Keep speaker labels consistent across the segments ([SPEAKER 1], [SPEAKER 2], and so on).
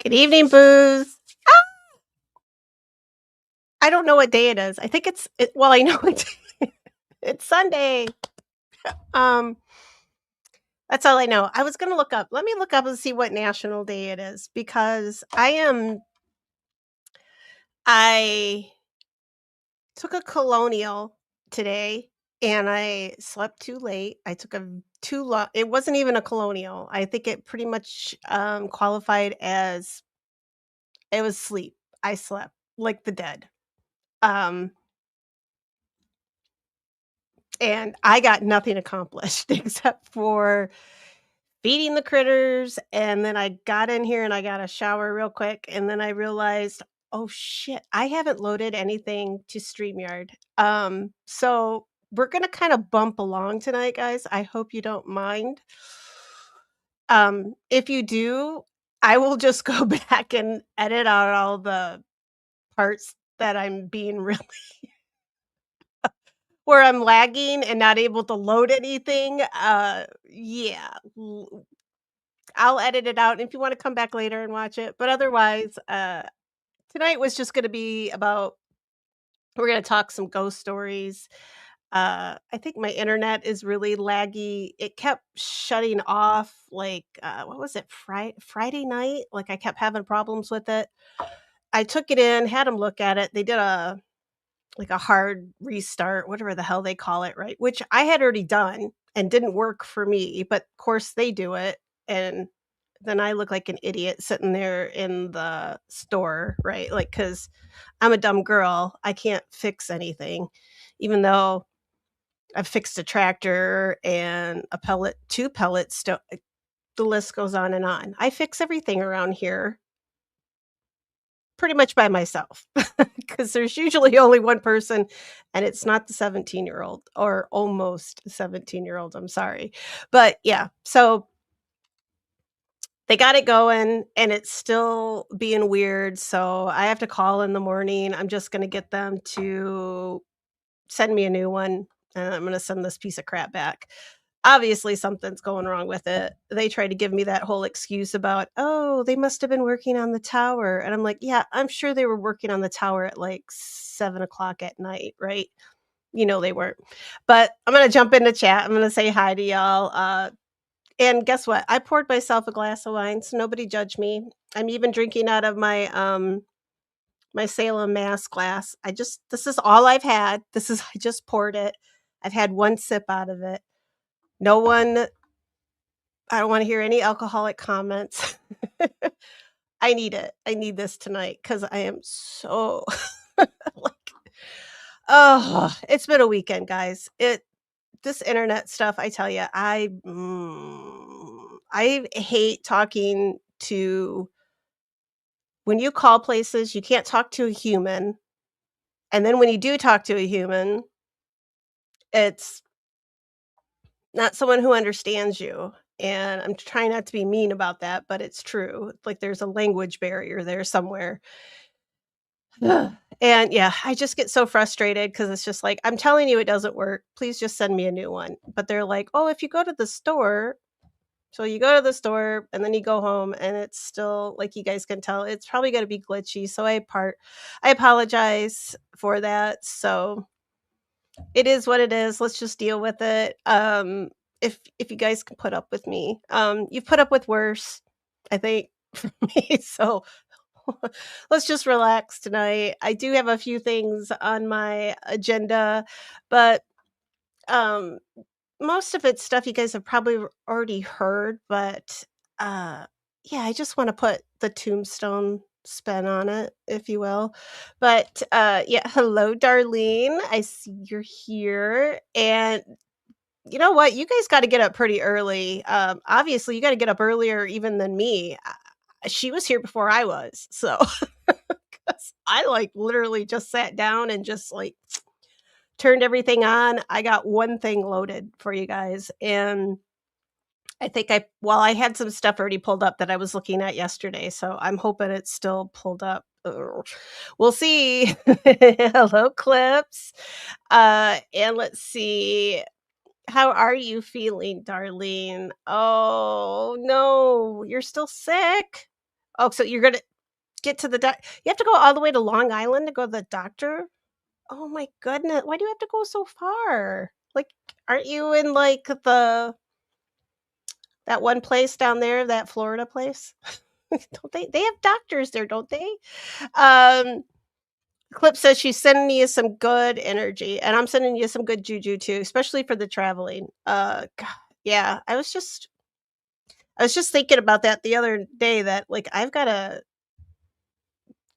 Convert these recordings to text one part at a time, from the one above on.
[SPEAKER 1] Good evening, Booze. I don't know what day it is. I think well, I know it's Sunday. Um, that's all I know. I was gonna look up. Let me look up and see what national day it is because I took a colonial today and I slept too late. I took a too long. It wasn't even a colonial. I think it pretty much qualified as it was sleep. I slept like the dead. Um, and I got nothing accomplished except for feeding the critters, and then I got in here and I got a shower real quick, and then I realized, "Oh, shit, I haven't loaded anything to StreamYard." So we're gonna kinda bump along tonight, guys. I hope you don't mind. If you do, I will just go back and edit out all the parts that I'm being really where I'm lagging and not able to load anything. Yeah, I'll edit it out if you wanna come back later and watch it, but otherwise, tonight was just gonna be about we're gonna talk some ghost stories. I think my internet is really laggy. It kept shutting off, like, what was it, Friday night? Like, I kept having problems with it. I took it in, had them look at it. They did a hard restart, whatever the hell they call it, right? Which I had already done and didn't work for me, but of course they do it, and then I look like an idiot sitting there in the store, right? Like, because 'cause I'm a dumb girl, I can't fix anything, even though I've fixed a tractor and a pellet 2 pellets the list goes on and on. I fix everything around here pretty much by myself because there's usually only one person, and it's not the 17-year-old or almost 17-year-old, I'm sorry. But, yeah, so they got it going, and it's still being weird, so I have to call in the morning. I'm just gonna get them to send me a new one, and I'm gonna send this piece of crap back. Obviously, something's going wrong with it. They tried to give me that whole excuse about, "Oh, they must have been working on the tower," and I'm like, "Yeah, I'm sure they were working on the tower at, like, 7 o'clock at night, right?" You know they weren't. But I'm gonna jump into chat. I'm gonna say hi to y'all, and guess what? I poured myself a glass of wine, so nobody judge me. I'm even drinking out of my Salem, Mass glass. This is all I've had. I just poured it. I've had 1 sip out of it. No one I don't wanna hear any alcoholic comments. I need it. I need this tonight because I am so like, oh, it's been a weekend, guys. This internet stuff, I tell you, I hate talking to when you call places, you can't talk to a human, and then when you do talk to a human, it's not someone who understands you, and I'm trying not to be mean about that, but it's true. Like, there's a language barrier there somewhere. Ugh. And, yeah, I just get so frustrated because it's just like, "I'm telling you it doesn't work. Please just send me a new one." But they're like, "Oh, if you go to the store." So you go to the store and then you go home and it's still like you guys can tell, it's probably gonna be glitchy, so I apologize for that. So it is what it is. Let's just deal with it. If you guys can put up with me. You've put up with worse, I think, for me. So let's just relax tonight. I do have a few things on my agenda, but um most of it's stuff you guys have probably already heard, but yeah, I just want to put the tombstone spin on it, if you will. But yeah, hello, Darlene. I see you're here. And you know what? You guys got to get up pretty early. Obviously, you got to get up earlier even than me. She was here before I was. So 'cause I like literally just sat down and just like turned everything on. I got one thing loaded for you guys. And I think I had some stuff already pulled up that I was looking at yesterday, so I'm hoping it's still pulled up. We'll see. Hello, Clips. And let's see. How are you feeling, Darlene? Oh, no, you're still sick? Oh, so you're gonna get to the you have to go all the way to Long Island to go to the doctor? Oh my goodness, why do you have to go so far? Like, aren't you in, like, that one place down there, that Florida place? Don't they have doctors there, don't they? Um, Clip says she's sending you some good energy, and I'm sending you some good juju too, especially for the traveling. God, yeah, I was just thinking about that the other day that, like, I've gotta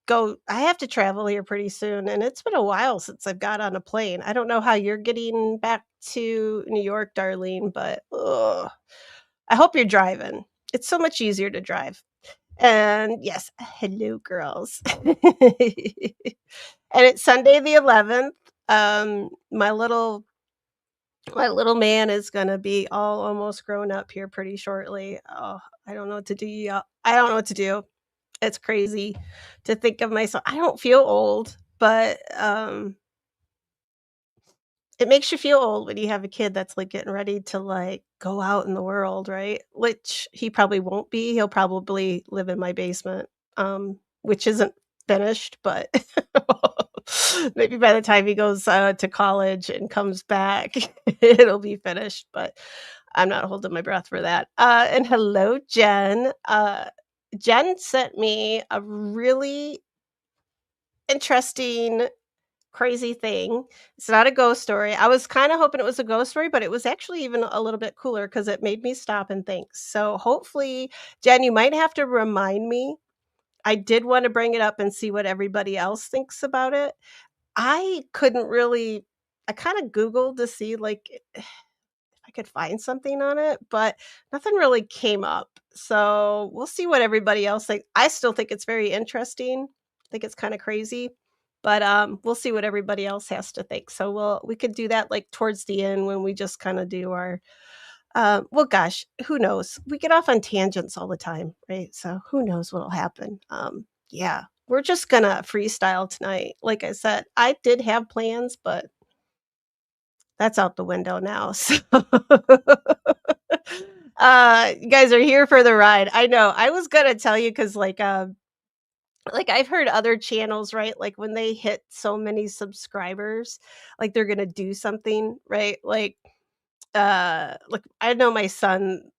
[SPEAKER 1] go I have to travel here pretty soon, and it's been a while since I've got on a plane. I don't know how you're getting back to New York, Darlene, but, ugh, I hope you're driving. It's so much easier to drive. And yes, hello, girls. And it's Sunday the 11th. My little man is gonna be all almost grown up here pretty shortly. Oh, I don't know what to do, y'all. I don't know what to do. It's crazy to think of myself. I don't feel old, but it makes you feel old when you have a kid that's, like, getting ready to, like, go out in the world, right? Which he probably won't be, he'll probably live in my basement, which isn't finished, but maybe by the time he goes, to college and comes back, it'll be finished, but I'm not holding my breath for that. And hello, Jen. Jen sent me a really interesting crazy thing. It's not a ghost story. I was kinda hoping it was a ghost story, but it was actually even a little bit cooler because it made me stop and think. So, hopefully Jen, you might have to remind me. I did wanna bring it up and see what everybody else thinks about it. I couldn't really I kinda Googled to see, like, I could find something on it, but nothing really came up. So we'll see what everybody else thinks. I still think it's very interesting. I think it's kind of crazy, but we'll see what everybody else has to think. So we could do that like towards the end when we just kind of do our well gosh, who knows? We get off on tangents all the time, right? So who knows what'll happen. Yeah. We're just gonna freestyle tonight. Like I said, I did have plans, but that's out the window now, so you guys are here for the ride. I know. I was gonna tell you because, like, I've heard other channels, right? Like, when they hit so many subscribers, like, they're gonna do something, right? Like, I know my son,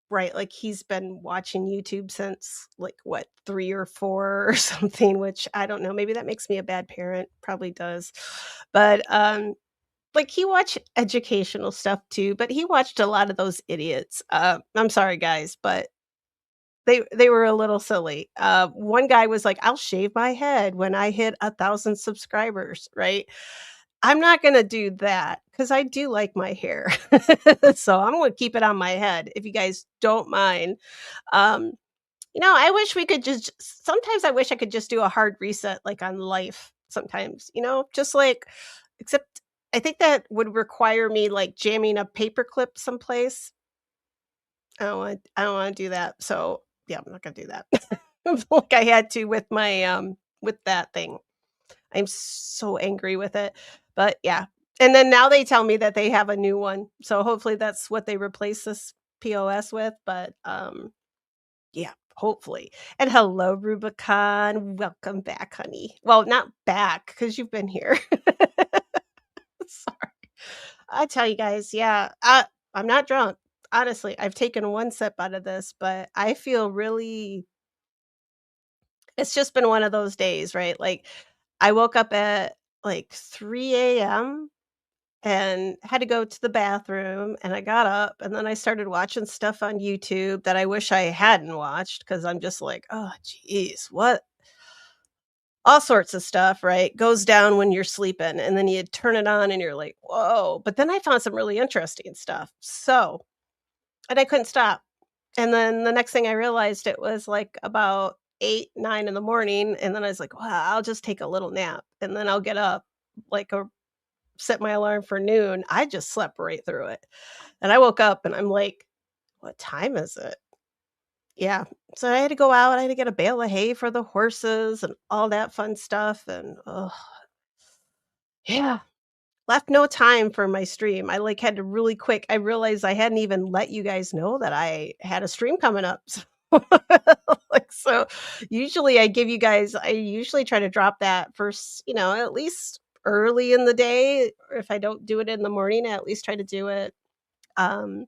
[SPEAKER 1] right, like, he's been watching YouTube since, like, what, 3 or 4 or something, which I don't know, maybe that makes me a bad parent, probably does. But, like, he watched educational stuff too, but he watched a lot of those idiots. I'm sorry, guys, but they were a little silly. One guy was like, "I'll shave my head when I hit 1,000 subscribers," right? I'm not gonna do that because I do like my hair. So I'm gonna keep it on my head if you guys don't mind. Um, I wish we could just sometimes I wish I could just do a hard reset, like, on life sometimes, just, like except I think that would require me, like, jamming a paperclip someplace. I don't wanna do that, so, yeah, I'm not gonna do that. Like I had to with that thing. I'm so angry with it, but, yeah. And then now they tell me that they have a new one, so hopefully that's what they replace this POS with, but, yeah, hopefully. And hello, Rubicon. Welcome back, honey. Well, not back because you've been here. Sorry. I tell you guys, yeah, I'm not drunk. Honestly, I've taken one sip out of this, but I feel really it's just been one of those days, right? Like, I woke up at like 3 a.m. and had to go to the bathroom, and I got up, and then I started watching stuff on YouTube that I wish I hadn't watched because 'cause I'm just like, "Oh, geez, what?" All sorts of stuff, right? Goes down when you're sleeping, and then you turn it on and you're like, "Whoa." But then I found some really interesting stuff. And I couldn't stop. And then the next thing I realized it was like about 8, 9 in the morning, and then I was like, "Well, I'll just take a little nap, and then I'll get up, like, set my alarm for noon." I just slept right through it. And I woke up and I'm like, "What time is it?" Yeah. So I had to go out, I had to get a bale of hay for the horses and all that fun stuff, and, ugh, yeah, left no time for my stream. I, like, had to really quick I realized I hadn't even let you guys know that I had a stream coming up, so, like, So, usually I usually try to drop that first, at least early in the day, or if I don't do it in the morning, I at least try to do it, um,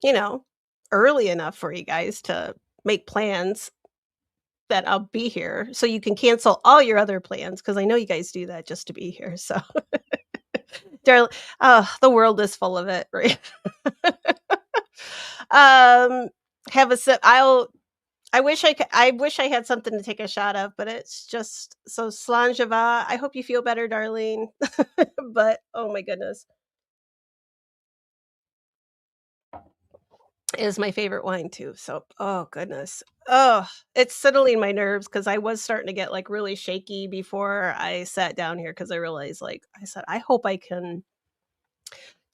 [SPEAKER 1] you know, early enough for you guys to make plans that I'll be here, so you can cancel all your other plans because I know you guys do that just to be here, so darl the world is full of it, right? Um, have a sip. I wish I had something to take a shot of, but it's just so Slanjava. I hope you feel better, darling. But oh my goodness, it is my favorite wine too. So oh goodness. Oh, it's settling my nerves because I was starting to get like really shaky before I sat down here because I realized like I said, I hope I can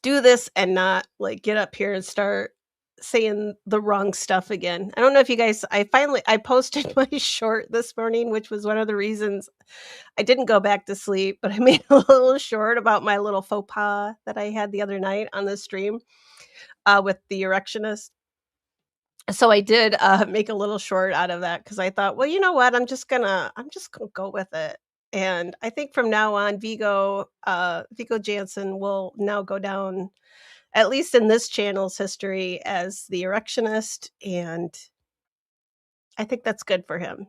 [SPEAKER 1] do this and not like get up here and start saying the wrong stuff again. I don't know if you guys I posted my short this morning, which was one of the reasons I didn't go back to sleep, but I made a little short about my little faux pas that I had the other night on the stream with the erectionist. So I did make a little short out of that because I thought, well, you know what? I'm just gonna go with it. And I think from now on, Vigo Jansen will now go down, at least in this channel's history, as the erectionist, and I think that's good for him.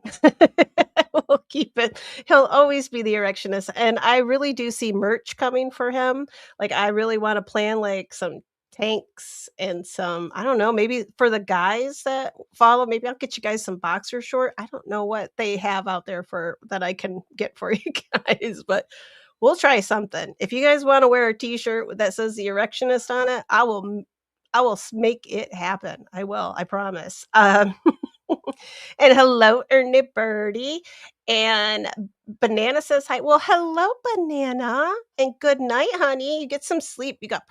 [SPEAKER 1] We'll keep it. He'll always be the erectionist, and I really do see merch coming for him. Like, I really wanna plan, like, some tanks and some I don't know, maybe for the guys that follow, maybe I'll get you guys some boxer short. I don't know what they have out there for that I can get for you guys, but we'll try something. If you guys wanna wear a t-shirt that says the erectionist on it, I will make it happen. I will, I promise. And hello, Ernie Birdie. And Banana says hi. Well, hello, Banana. And good night, honey. You get some sleep. You got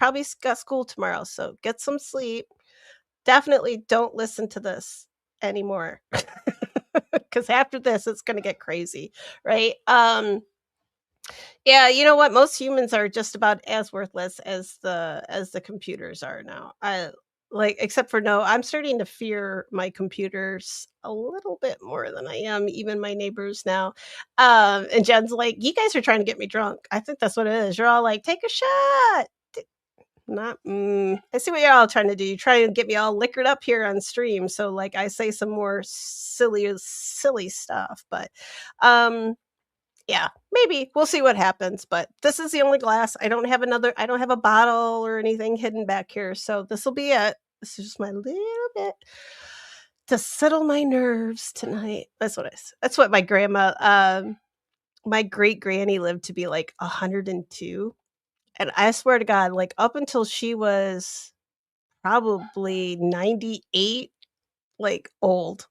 [SPEAKER 1] school tomorrow, so get some sleep. Definitely don't listen to this anymore. Because after this, it's gonna get crazy, right? Yeah, you know what? Most humans are just about as worthless as the computers are now. I like except for no, I'm starting to fear my computers a little bit more than I am even my neighbors now. And Jen's like, "You guys are trying to get me drunk." I think that's what it is. You're all like, "Take a shot." Not I see what you're all trying to do. You try and get me all liquored up here on stream so like I say some more silly stuff, but um yeah, maybe. We'll see what happens, but this is the only glass. I don't have a bottle or anything hidden back here, so this'll be it. This is just my little bit to settle my nerves tonight. That's what my great granny lived to be like 102, and I swear to God, like up until she was probably 98, like old.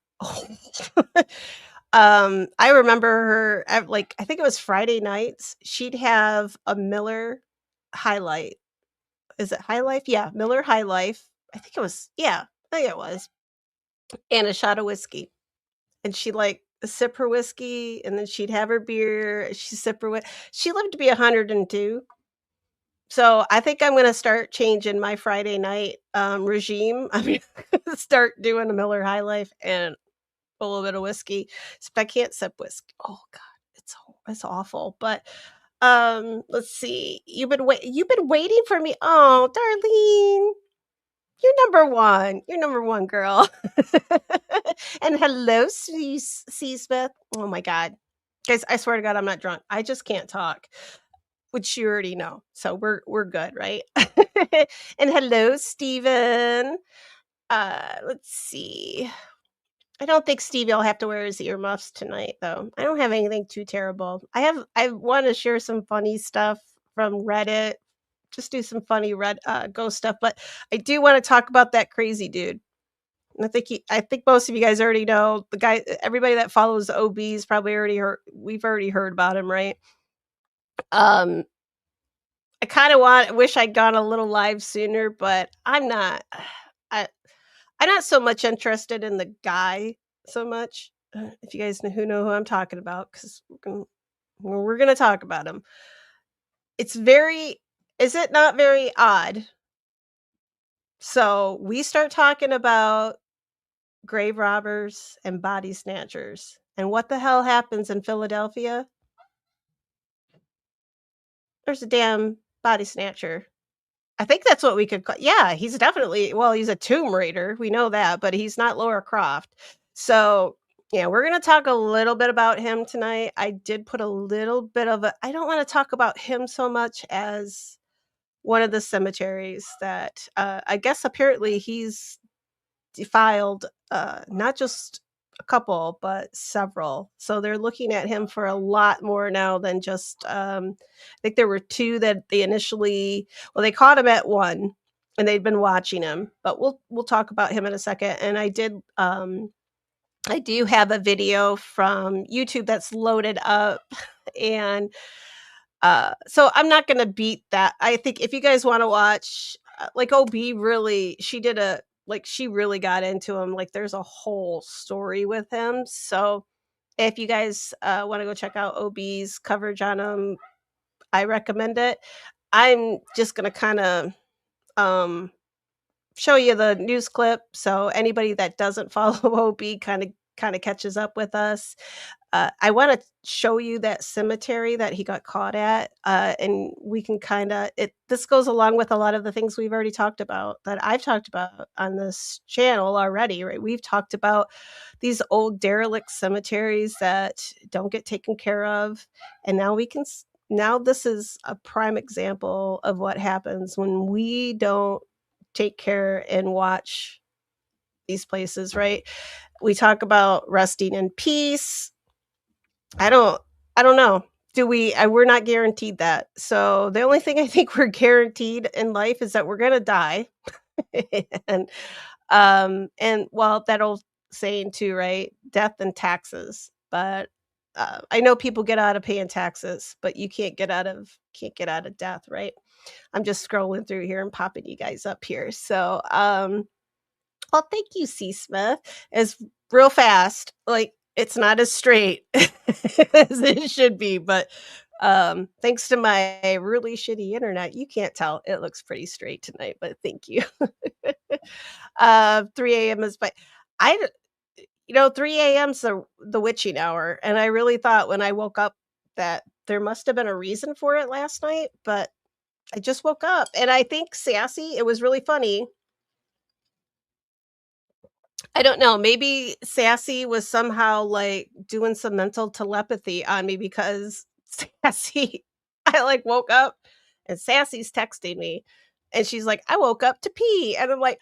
[SPEAKER 1] I remember her at, like, I think it was Friday nights, she'd have a Miller High Life. Is it High Life? Yeah, Miller High Life. I think it was, and a shot of whiskey. And she'd, like, sip her whiskey, and then she'd have her beer, she'd sip her she lived to be 102. So, I think I'm gonna start changing my Friday night, regime. I'm gonna start doing a Miller High Life and a little bit of whiskey, except I can't sip whiskey. Oh god, it's awful. But let's see. You've been waiting for me. Oh, Darlene, you're number one. You're number one, girl. And hello, C Smith. Oh my god, guys, I swear to God, I'm not drunk. I just can't talk, which you already know. So we're good, right? And hello, Steven. Let's see. I don't think Stevie will have to wear his earmuffs tonight, though. I don't have anything too terrible. I want to share some funny stuff from Reddit. Just do some funny ghost stuff, but I do want to talk about that crazy dude. I think most of you guys already know the guy. Everybody that follows OB's probably already heard. We've already heard about him, right? Um, I kind of wish I'd gone a little live sooner, but I'm not. I I'm not so much interested in the guy so much. If you guys know who I'm talking about, because we're gonna talk about him. It's very is it not very odd? So we start talking about grave robbers, and body snatchers. And what the hell happens in Philadelphia? There's a damn body snatcher. I think that's what we could call, yeah, he's definitely, well, he's a tomb raider, we know that, but he's not Laura Croft. So, yeah, we're gonna talk a little bit about him tonight. I did put a little bit of a, I don't wanna talk about him so much as one of the cemeteries that, I guess apparently he's defiled, not just a couple, but several. So they're looking at him for a lot more now than just, I think there were 2 that they initially, well, they caught him at 1, and they'd been watching him, but we'll talk about him in a second, and I do have a video from YouTube that's loaded up, and so I'm not gonna beat that. I think if you guys wanna watch, like, OB really, she did a, like, she really got into him, like, there's a whole story with him, so if you guys, wanna go check out OB's coverage on him, I recommend it. I'm just gonna kinda, um, show you the news clip, so anybody that doesn't follow OB kinda catches up with us. I wanna show you that cemetery that he got caught at, and we can kinda, it, this goes along with a lot of the things we've already talked about, that I've talked about on this channel already, right? We've talked about these old derelict cemeteries that don't get taken care of, and now we can now this is a prime example of what happens when we don't take care and watch these places, right? We talk about resting in peace. I don't I don't know. Do we, we're not guaranteed that. So the only thing I think we're guaranteed in life is that we're gonna die. And and well, that old saying too, right? Death and taxes. But I know people get out of paying taxes, but you can't get out of death, right? I'm just scrolling through here and popping you guys up here. So well, thank you, C. Smith. It's real fast. Like, it's not as straight as it should be, but thanks to my really shitty internet, you can't tell. It looks pretty straight tonight, but thank you. 3 a.m. is, but I, 3 a.m. is the witching hour, and I really thought when I woke up that there must have been a reason for it last night, but I just woke up, and I think Sassy, it was really funny. I don't know, maybe Sassy was somehow, like, doing some mental telepathy on me because Sassy, I, like, woke up and Sassy's texting me, and she's like, "I woke up to pee," and I'm like,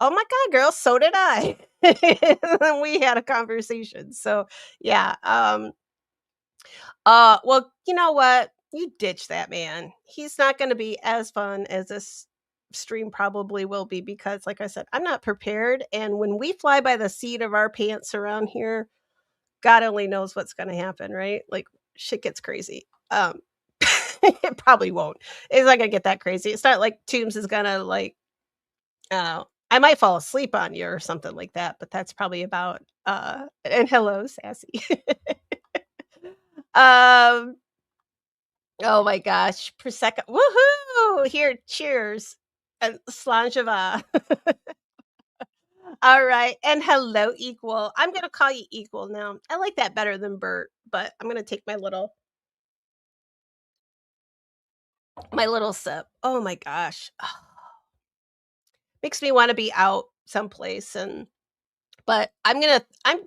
[SPEAKER 1] "Oh my god, girl, so did I." And then we had a conversation, so, yeah, well, you know what? You ditch that man. He's not gonna be as fun as this stream probably will be because, like I said, I'm not prepared, and when we fly by the seat of our pants around here, God only knows what's gonna happen, right? Like, shit gets crazy. It probably won't. It's not gonna get that crazy. It's not like Toombs is gonna, like, I might fall asleep on you or something like that, but that's probably about, and hello, Sassy. Um Oh my gosh, prosecco, woohoo! Here, cheers, and slanjava. All right, and hello, equal. I'm gonna call you equal now. I like that better than Bert, but I'm gonna take my little sip. Oh my gosh, makes me want to be out someplace, and but I'm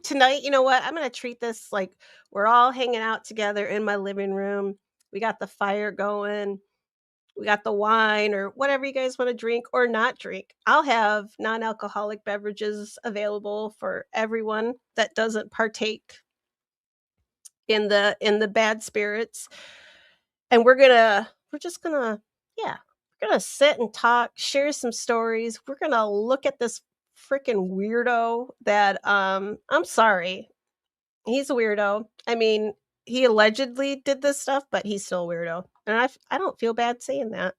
[SPEAKER 1] tonight. You know what? I'm gonna treat this like we're all hanging out together in my living room. We got the fire going. We got the wine or whatever you guys want to drink or not drink. I'll have non-alcoholic beverages available for everyone that doesn't partake in the bad spirits. And we're just gonna, yeah, we're gonna sit and talk, share some stories. We're gonna look at this freaking weirdo that I'm sorry. He's a weirdo. I mean, he allegedly did this stuff, but he's still a weirdo. And I don't feel bad saying that.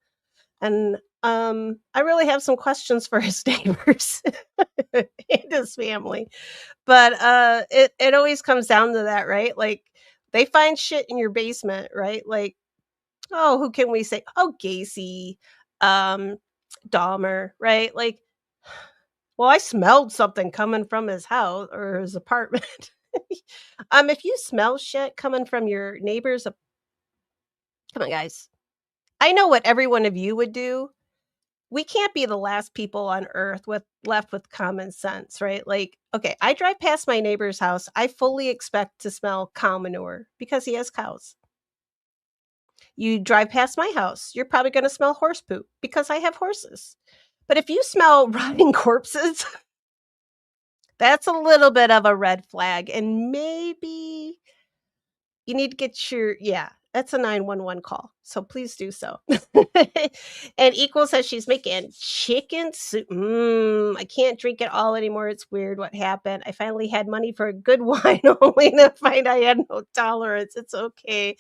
[SPEAKER 1] And, I really have some questions for his neighbors and his family. But, it always comes down to that, right? Like, they find shit in your basement, right? Like, oh, who can we say? Oh, Gacy, um, Dahmer, right? Like, Well, I smelled something coming from his house or his apartment. If you smell shit coming from your neighbor's ap come on, guys. I know what every one of you would do. We can't be the last people on earth with left with common sense, right? Like, okay, I drive past my neighbor's house. I fully expect to smell cow manure because he has cows. You drive past my house, you're probably gonna smell horse poop because I have horses. But if you smell rotting corpses, that's a little bit of a red flag, and maybe you need to get your yeah, that's a 911 call, so please do so. And Equal says she's making chicken soup. I can't drink it all anymore, it's weird what happened. I finally had money for a good wine only to find I had no tolerance. It's okay.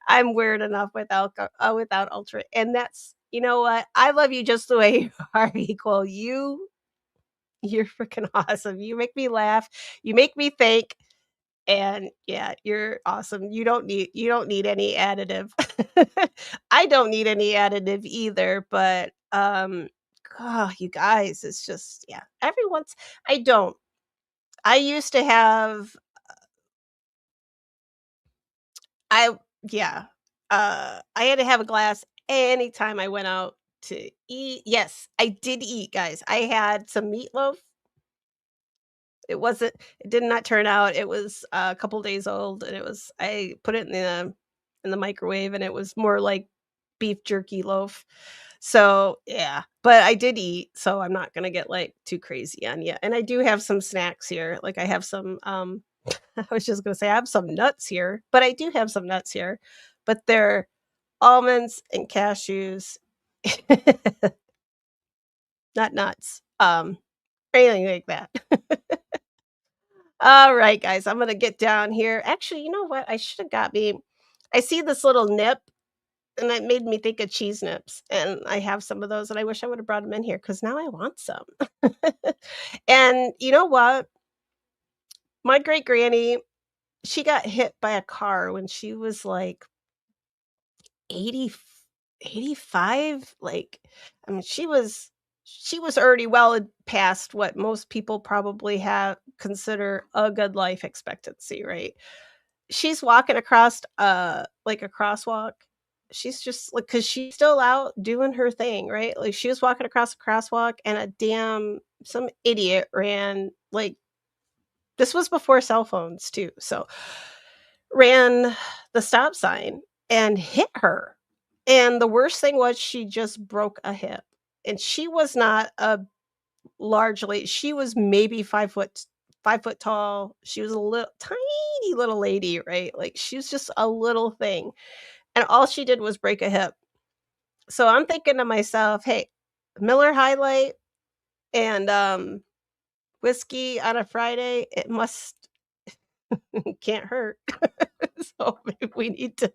[SPEAKER 1] I'm weird enough without ultra and that's you know what? I love you just the way you are, Equal. You're freaking awesome. You make me laugh, you make me think, and yeah, you're awesome. You don't need any additive. I don't need any additive either, but, you guys, it's just yeah, every once I don't. I used to have I yeah, I had to have a glass anytime I went out to eat. Yes, I did eat, guys. I had some meatloaf. It did not turn out. It was a couple days old, and I put it in the microwave, and it was more like beef jerky loaf. So, yeah, but I did eat, so I'm not gonna get, like, too crazy on you, and I do have some snacks here, like, I have some, I was just gonna say I have some nuts here, but I do have some nuts here, but they're almonds and cashews, not nuts, or anything like that. All right, guys, I'm gonna get down here. Actually, you know what? I should have got me. I see this little nip, and it made me think of cheese nips, and I have some of those, and I wish I would have brought them in here because now I want some. And you know what? My great granny, she got hit by a car when she was like 80, 85. Like, I mean, she was already past what most people probably have consider a good life expectancy, right? She's walking across, like, a crosswalk. She's just like, cause she's still out doing her thing, right? Like, she was walking across a crosswalk and some idiot ran, like this was before cell phones too, so ran the stop sign and hit her, and the worst thing was she just broke a hip, and she was not a largely she was maybe 5 foot tall. She was a little tiny little lady, right? Like, she was just a little thing, and all she did was break a hip. So I'm thinking to myself, "Hey, Miller High Light and, whiskey on a Friday, it must can't hurt." So maybe we need to,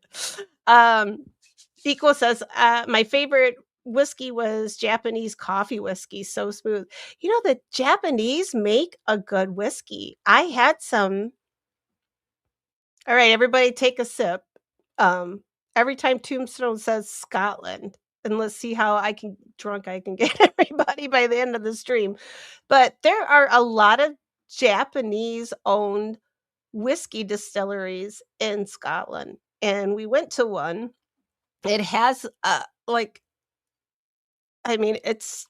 [SPEAKER 1] um Equal says, "My favorite whiskey was Japanese coffee whiskey, so smooth." You know, the Japanese make a good whiskey. I had some alright, everybody take a sip. Um, every time Tombstone says Scotland, and let's see how drunk I can get everybody by the end of the stream. But there are a lot of Japanese-owned whiskey distilleries in Scotland, and we went to one. It has, like I mean, it's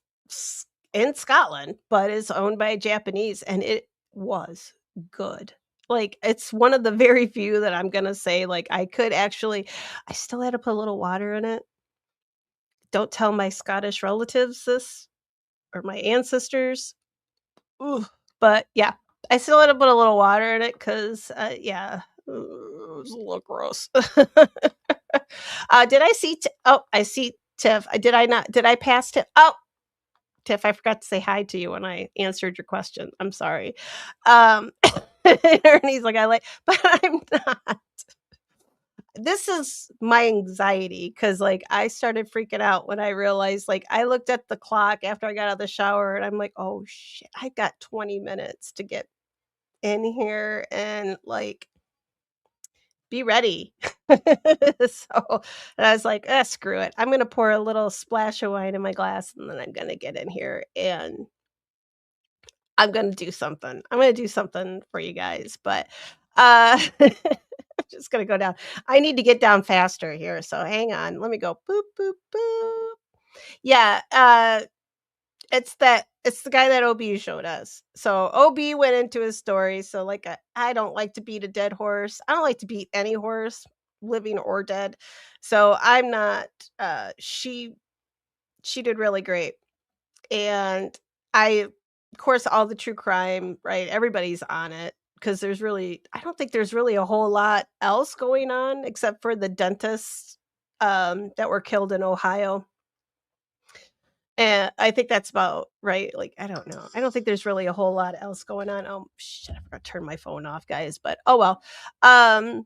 [SPEAKER 1] in Scotland, but it's owned by a Japanese, and it was good. Like, it's one of the very few that I'm gonna say, like, I still had to put a little water in it. Don't tell my Scottish relatives this or my ancestors. Ooh, but yeah, I still had to put a little water in it because, yeah, it was a little gross. Did I see oh, I see Tiff. Did I not did I pass Tiff? Oh, Tiff, I forgot to say hi to you when I answered your question. I'm sorry. Um, Ernie's like, but I'm not. This is my anxiety because, like, I started freaking out when I realized, like, I looked at the clock after I got out of the shower and I'm like, oh shit, I got 20 minutes to get in here and, like, be ready. So, and I was like, screw it. I'm going to pour a little splash of wine in my glass and then I'm going to get in here and I'm gonna do something. I'm gonna do something for you guys, but, I'm just gonna go down. I need to get down faster here, so hang on. Let me go boop, boop, boop. Yeah, it's the guy that OB showed us. So OB went into his story, so, like, I don't like to beat a dead horse. I don't like to beat any horse, living or dead. So I'm not, she did really great. And I of course, all the true crime, right? Everybody's on it because there's really I don't think there's really a whole lot else going on except for the dentists, that were killed in Ohio. And I think that's about right. Like, I don't know. I don't think there's really a whole lot else going on. Oh, shit, I forgot to turn my phone off, guys, but oh well. Um,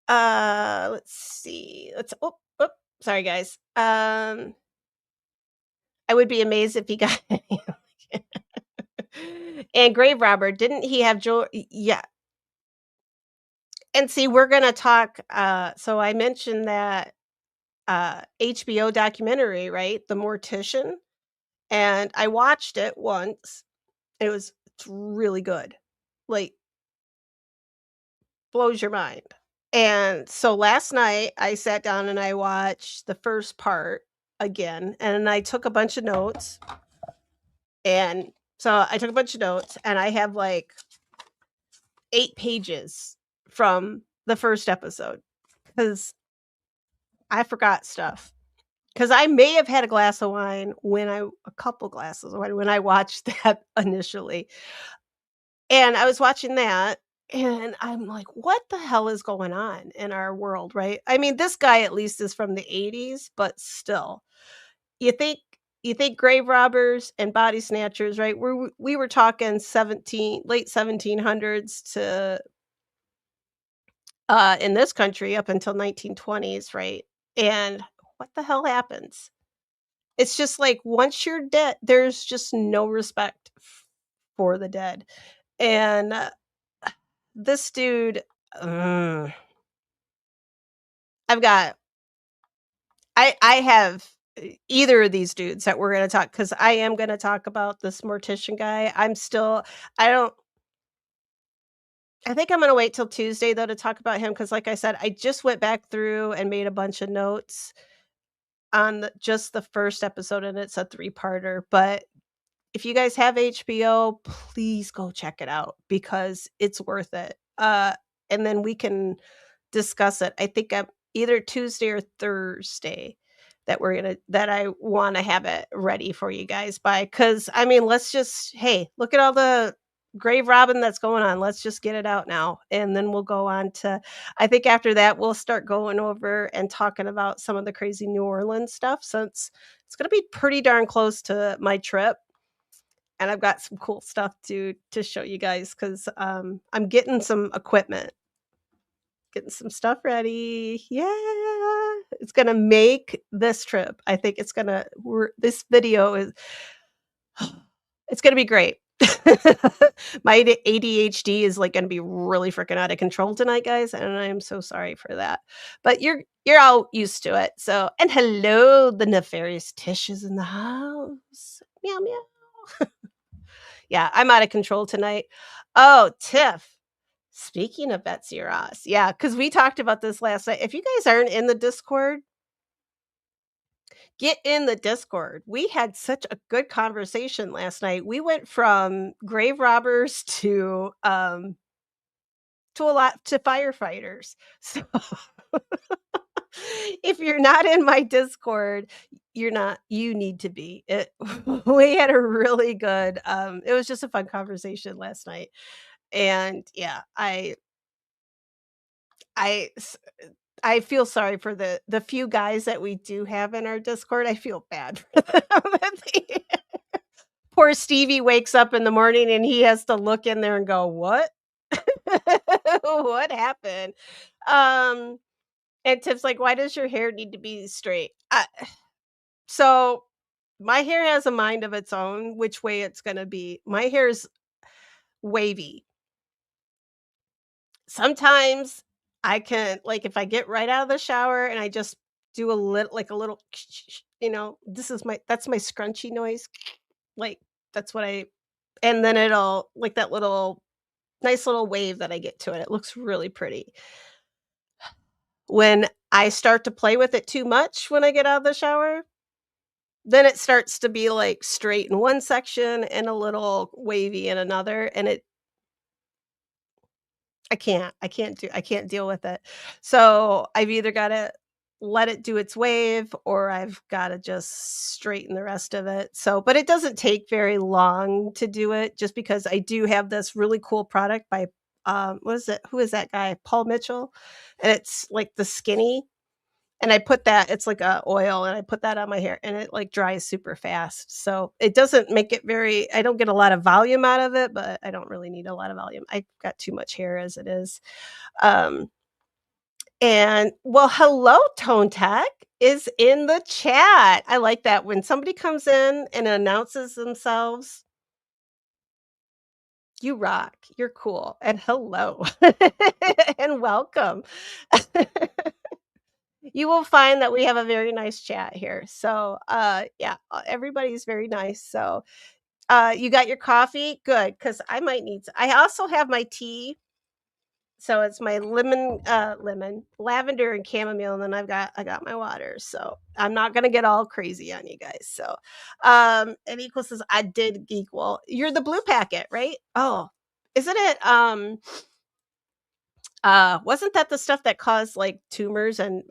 [SPEAKER 1] let's see. Sorry, guys. I would be amazed if he got and Grave Robber, didn't he have yeah. And see, we're gonna talk, so I mentioned that, HBO documentary, right? The Mortician, and I watched it once. It's really good. Like, blows your mind. And so last night, I sat down and I watched the first part again, and I took a bunch of notes, and so I took a bunch of notes, and I have, like, 8 pages from the first episode because I forgot stuff. Because I may have had a glass of wine when I a couple glasses of wine when I watched that initially, and I was watching that, and I'm like, "What the hell is going on in our world?" Right? I mean, this guy at least is from the '80s, but still. You think you think grave robbers and body snatchers, right? We were talking late 1700s to, in this country up until 1920s, right? And what the hell happens? It's just like once you're dead, there's just no respect for the dead. And, this dude, ugh, I've got I have either of these dudes that we're gonna talk because I am gonna talk about this mortician guy. I don't I think I'm gonna wait till Tuesday though to talk about him because, like I said, I just went back through and made a bunch of notes on just the first episode, and it's a three-parter, but if you guys have HBO, please go check it out because it's worth it. And then we can discuss it. I think either Tuesday or Thursday that I want to have it ready for you guys by cuz I mean, let's just hey, look at all the grave robbing that's going on. Let's just get it out now and then we'll go on to I think after that we'll start going over and talking about some of the crazy New Orleans stuff since it's going to be pretty darn close to my trip and I've got some cool stuff to show you guys because I'm getting some equipment, getting some stuff ready. Yeah, it's gonna make this trip. I think it's gonna. This video is. It's gonna be great. My ADHD is like gonna be really freaking out of control tonight, guys, and I am so sorry for that. But you're all used to it. So and hello, the nefarious Tish is in the house. Meow meow. Yeah, I'm out of control tonight. Oh, Tiff. Speaking of Betsy Ross, yeah, because we talked about this last night. If you guys aren't in the Discord, get in the Discord. We had such a good conversation last night. We went from grave robbers to a lot to firefighters. So if you're not in my Discord, you need to be. We had a really good it was just a fun conversation last night. And yeah, I s I feel sorry for the few guys that we do have in our Discord. I feel bad for them. Poor Stevie wakes up in the morning and he has to look in there and go, "What? What happened?" Um, and Tiff's like, "Why does your hair need to be straight?" So my hair has a mind of its own, which way it's gonna be. My hair is wavy. Sometimes I can like, if I get right out of the shower and I just do a little this is my that's my scrunchy noise, like That's what I and then it'll like that little nice little wave that I get to it. It looks really pretty. When I start to play with it too much when I get out of the shower, then it starts to be, like, straight in one section and a little wavy in another, and I can't deal with it. So, I've either gotta let it do its wave or I've gotta just straighten the rest of it. So but it doesn't take very long to do it just because I do have this really cool product by, what is it? Who is that guy? Paul Mitchell? And it's, like, the Skinny, and I put that it's like a oil, and I put that on my hair, and it, like, dries super fast. So, it doesn't make it very I don't get a lot of volume out of it, but I don't really need a lot of volume. I've got too much hair as it is. Um, and well, hello, Tone Tech is in the chat. I like that when somebody comes in and announces themselves, "You rock, you're cool, and hello, and welcome." You will find that we have a very nice chat here. So, yeah, everybody's very nice. So, you got your coffee? Good, because I might need I also have my tea. So it's my lavender and chamomile, and then I got my water. So I'm not gonna get all crazy on you guys. So, and Equal says I did equal. You're the blue packet, right? Oh, isn't it? Wasn't that the stuff that caused like tumors and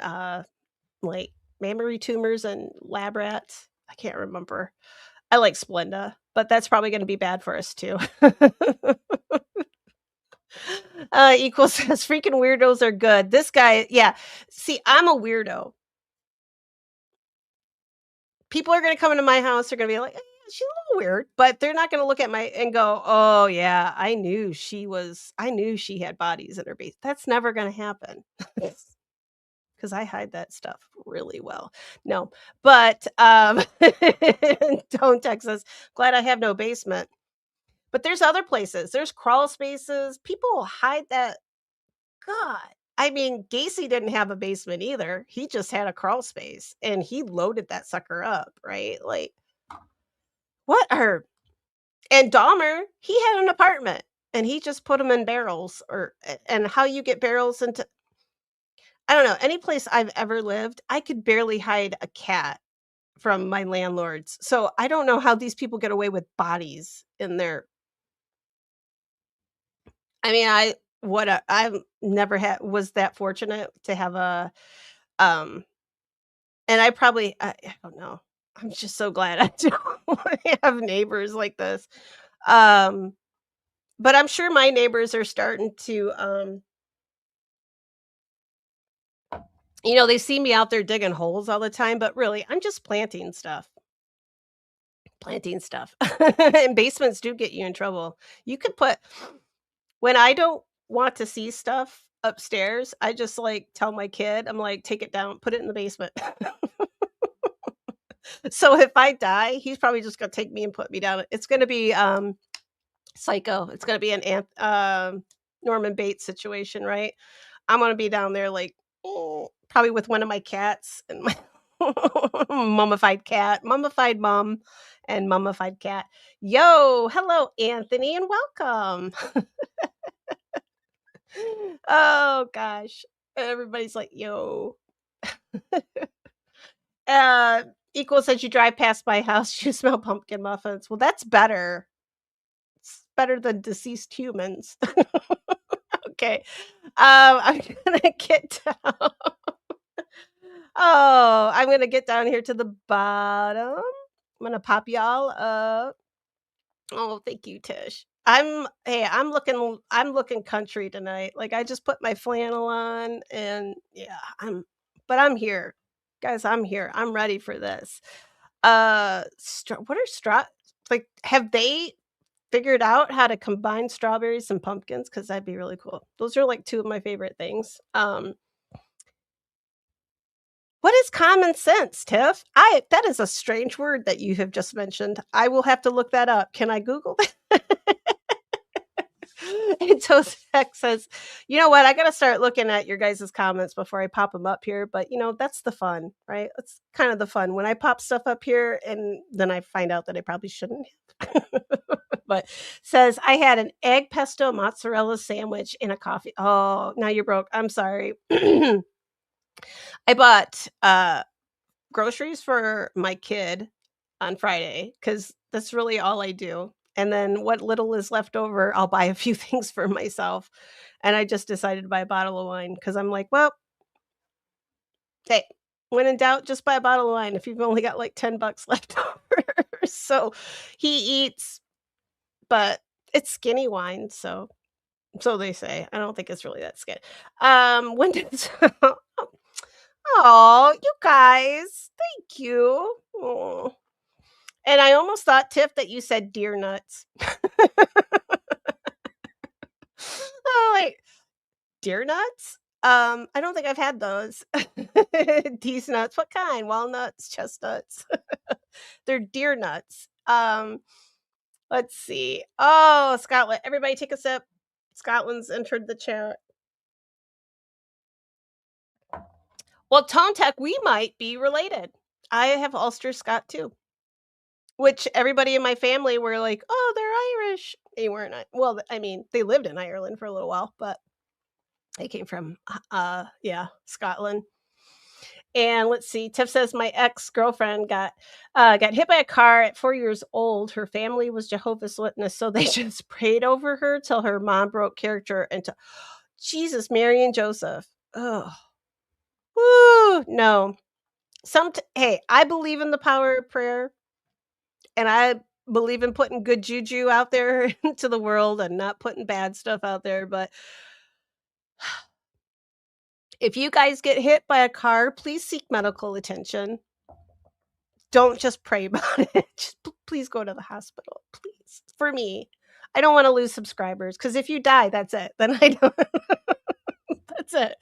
[SPEAKER 1] like mammary tumors and lab rats? I can't remember. I like Splenda, but that's probably gonna be bad for us too. Equal says freaking weirdos are good. This guy, yeah. See, I'm a weirdo. People are gonna come into my house, they're gonna be like, she's a little weird, but they're not gonna look at my and go, oh yeah, I knew she had bodies in her base. That's never gonna happen. Because I hide that stuff really well. No, but don't text us. Glad I have no basement. But there's other places. There's crawl spaces. People hide that. God. I mean, Gacy didn't have a basement either. He just had a crawl space and he loaded that sucker up, right? Like, what are and Dahmer, he had an apartment and he just put them in barrels and how you get barrels into I don't know, any place I've ever lived, I could barely hide a cat from my landlords. So I don't know how these people get away with bodies in their I mean, I've never had was that fortunate to have a um and I don't know. I'm just so glad I don't have neighbors like this. Um, but I'm sure my neighbors are starting to they see me out there digging holes all the time, but really I'm just planting stuff. Planting stuff. And basements do get you in trouble. You could put when I don't want to see stuff upstairs, I just like tell my kid, I'm like, take it down, put it in the basement. So if I die, he's probably just gonna take me and put me down. It's gonna be Psycho. It's gonna be an Norman Bates situation, right? I'm gonna be down there like probably with one of my cats and my mummified mum, and mummified cat. Yo, hello, Anthony, and welcome. Oh gosh, everybody's like, yo. Uh, Equal says you drive past my house, you smell pumpkin muffins. Well, that's better. It's better than deceased humans. Okay. I'm gonna get down. Oh, I'm gonna get down here to the bottom. I'm gonna pop y'all up. Oh, thank you, Tish. I'm looking country tonight. Like I just put my flannel on and yeah, I'm here. Guys, I'm here. I'm ready for this. What are like have they figured out how to combine strawberries and pumpkins? Because 'Cause that'd be really cool. Those are like 2 of my favorite things. What is common sense, Tiff? I that is a strange word that you have just mentioned. I will have to look that up. Can I Google that? Tosek says, "You know what? I gotta start looking at your guys' comments before I pop them up here." But that's the fun, right? That's kind of the fun when I pop stuff up here, and then I find out that I probably shouldn't. But says I had an egg pesto mozzarella sandwich in a coffee. Oh, now you're broke. I'm sorry. I bought groceries for my kid on Friday because that's really all I do. And then what little is left over, I'll buy a few things for myself. And I just decided to buy a bottle of wine because I'm like, well, hey, when in doubt, just buy a bottle of wine if you've only got like $10 left over. So he eats, but it's skinny wine. So they say. I don't think it's really that skinny. When does Oh, you guys, thank you. Aw. And I almost thought, Tiff, that you said deer nuts. Oh, wait, deer nuts? I don't think I've had those. These nuts, what kind? Walnuts, chestnuts? They're deer nuts. Let's see. Oh, Scotland. Everybody take a sip. Scotland's entered the chat. Well, Tone Tech, we might be related. I have Ulster Scot too. Which everybody in my family were like, "Oh, they're Irish." They weren't. Well, I mean, they lived in Ireland for a little while, but they came from, yeah, Scotland. And let's see, Tiff says my ex-girlfriend got hit by a car at 4 years old. Her family was Jehovah's Witness, so they just prayed over her till her mom broke character into Jesus, Mary and Joseph. Oh, woo, no. Hey, I believe in the power of prayer. And I believe in putting good juju out there into the world and not putting bad stuff out there, but if you guys get hit by a car, please seek medical attention. Don't just pray about it. Just please go to the hospital, please. For me, I don't want to lose subscribers because if you die, that's it. Then I don't. That's it.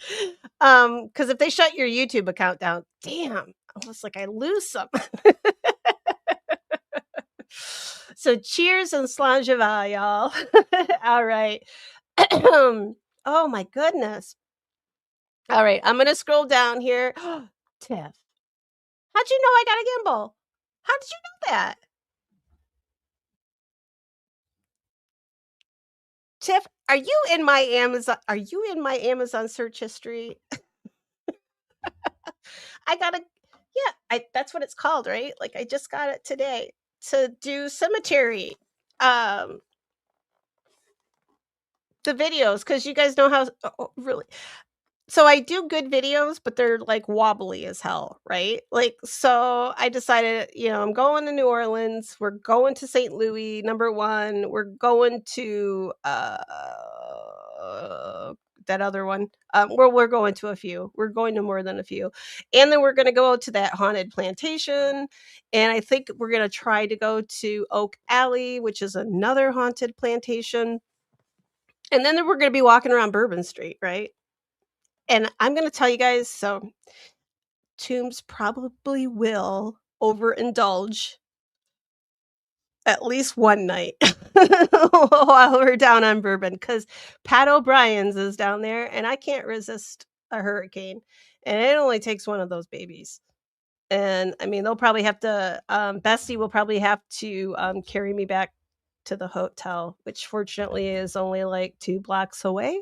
[SPEAKER 1] Because if they shut your YouTube account down, damn, I was like, I lose some. So cheers and slanjava, y'all. All right. Oh my goodness. All right, I'm gonna scroll down here. Tiff, how'd you know I got a gimbal? How did you know that? Tiff, are you in my Amazon search history? I got a yeah, that's what it's called, right? Like I just got it today to do cemetery. Um the videos because you guys know how really so I do good videos, but they're like wobbly as hell, right? Like, so I decided, I'm going to New Orleans. We're going to St. Louis, number one. We're going to that other one. We're going to a few. We're going to more than a few. And then we're gonna go to that haunted plantation. And I think we're gonna try to go to Oak Alley, which is another haunted plantation. And then we're gonna be walking around Bourbon Street, right? And I'm gonna tell you guys, so Tombs probably will overindulge at least one night while we're down on Bourbon, because Pat O'Brien's is down there, and I can't resist a hurricane, and it only takes one of those babies. And I mean, they'll probably have to. Bessie will probably have to carry me back to the hotel, which fortunately is only like 2 blocks away.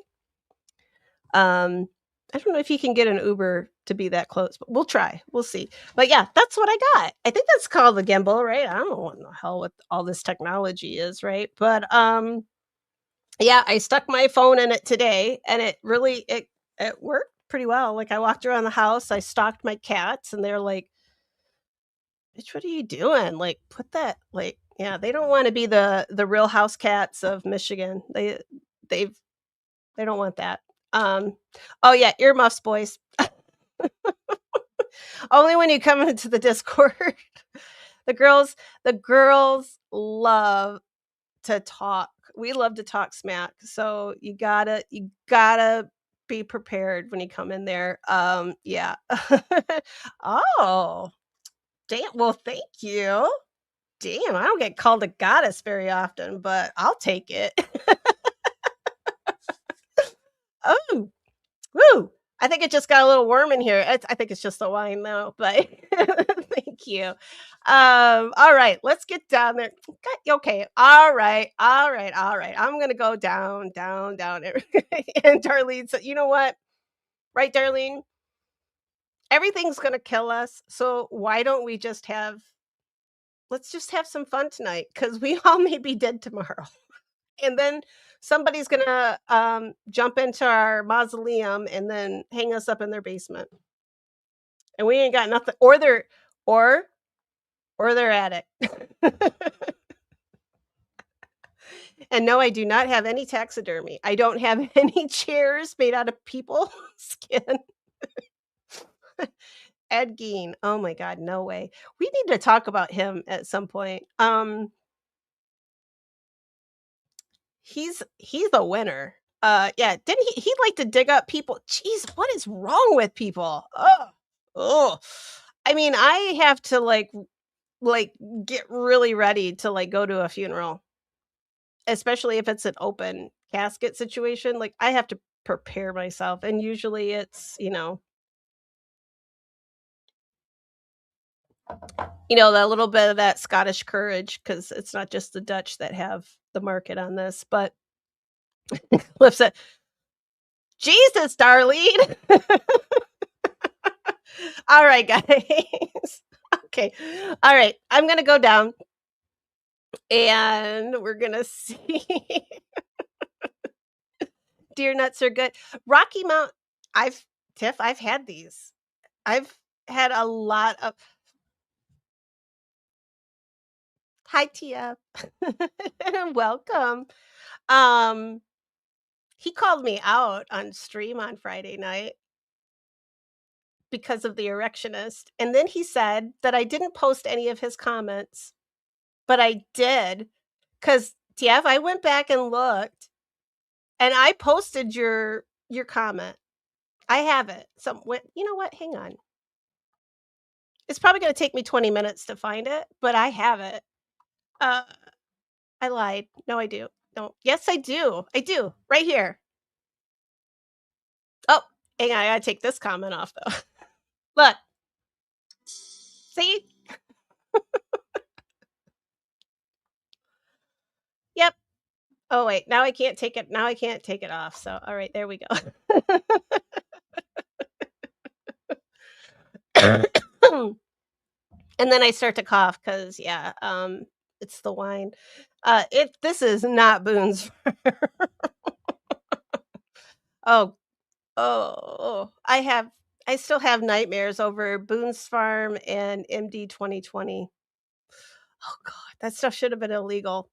[SPEAKER 1] I don't know if you can get an Uber to be that close, but we'll try. We'll see. But yeah, that's what I got. I think that's called the gimbal, right? I don't know what in the hell what all this technology is, right? But yeah, I stuck my phone in it today and it worked pretty well. Like I walked around the house, I stalked my cats and they're like, "Bitch, what are you doing? Like put that like yeah, they don't want to be the real house cats of Michigan. They've they don't want that. Um, oh yeah, earmuffs, boys. Only when you come into the Discord. The girls love to talk. We love to talk smack. So you gotta be prepared when you come in there. Yeah. Oh, damn. Well, thank you. Damn, I don't get called a goddess very often, but I'll take it. Oh, woo! I think it just got a little warm in here. I think it's just the wine though, but thank you. All right, let's get down there. Okay, all right. I'm gonna go down, down, down. And Darlene said, "You know what? Right, Darlene? Everything's gonna kill us. So why don't we just have? Let's just have some fun tonight because we all may be dead tomorrow." And then somebody's gonna jump into our mausoleum and then hang us up in their basement, and we ain't got nothing, or or their attic. And no, I do not have any taxidermy. I don't have any chairs made out of people skin. Ed Gein, oh my god, no way. We need to talk about him at some point. He's a winner. Yeah, didn't he like to dig up people? Jeez, what is wrong with people? Oh, oh. I mean, I have to like get really ready to like go to a funeral, especially if it's an open casket situation. Like I have to prepare myself, and usually it's that little bit of that Scottish courage because it's not just the Dutch that have the market on this, but Cliff said, "Jesus, Darlene." All right, guys. Okay. All right. I'm going to go down and we're going to see. Deer nuts are good. Rocky Mount, I've had these. I've had a lot of. Hi, Tia. Welcome. Um, he called me out on stream on Friday night because of the erectionist. And then he said that I didn't post any of his comments, but I did. Because TF, I went back and looked, and I posted your comment. I have it. You know what? Hang on. It's probably gonna take me 20 minutes to find it, but I have it. Uh, I lied. No, I do. No. Yes, I do. I do. Right here. Oh, hang on. I gotta take this comment off though. Look. See? Yep. Oh wait. Now I can't take it. Now I can't take it off. So all right, there we go. And then I start to cough because yeah, it's the wine. This is not Boone's. Oh, oh, I still have nightmares over Boone's Farm and MD 2020. Oh god, that stuff should have been illegal.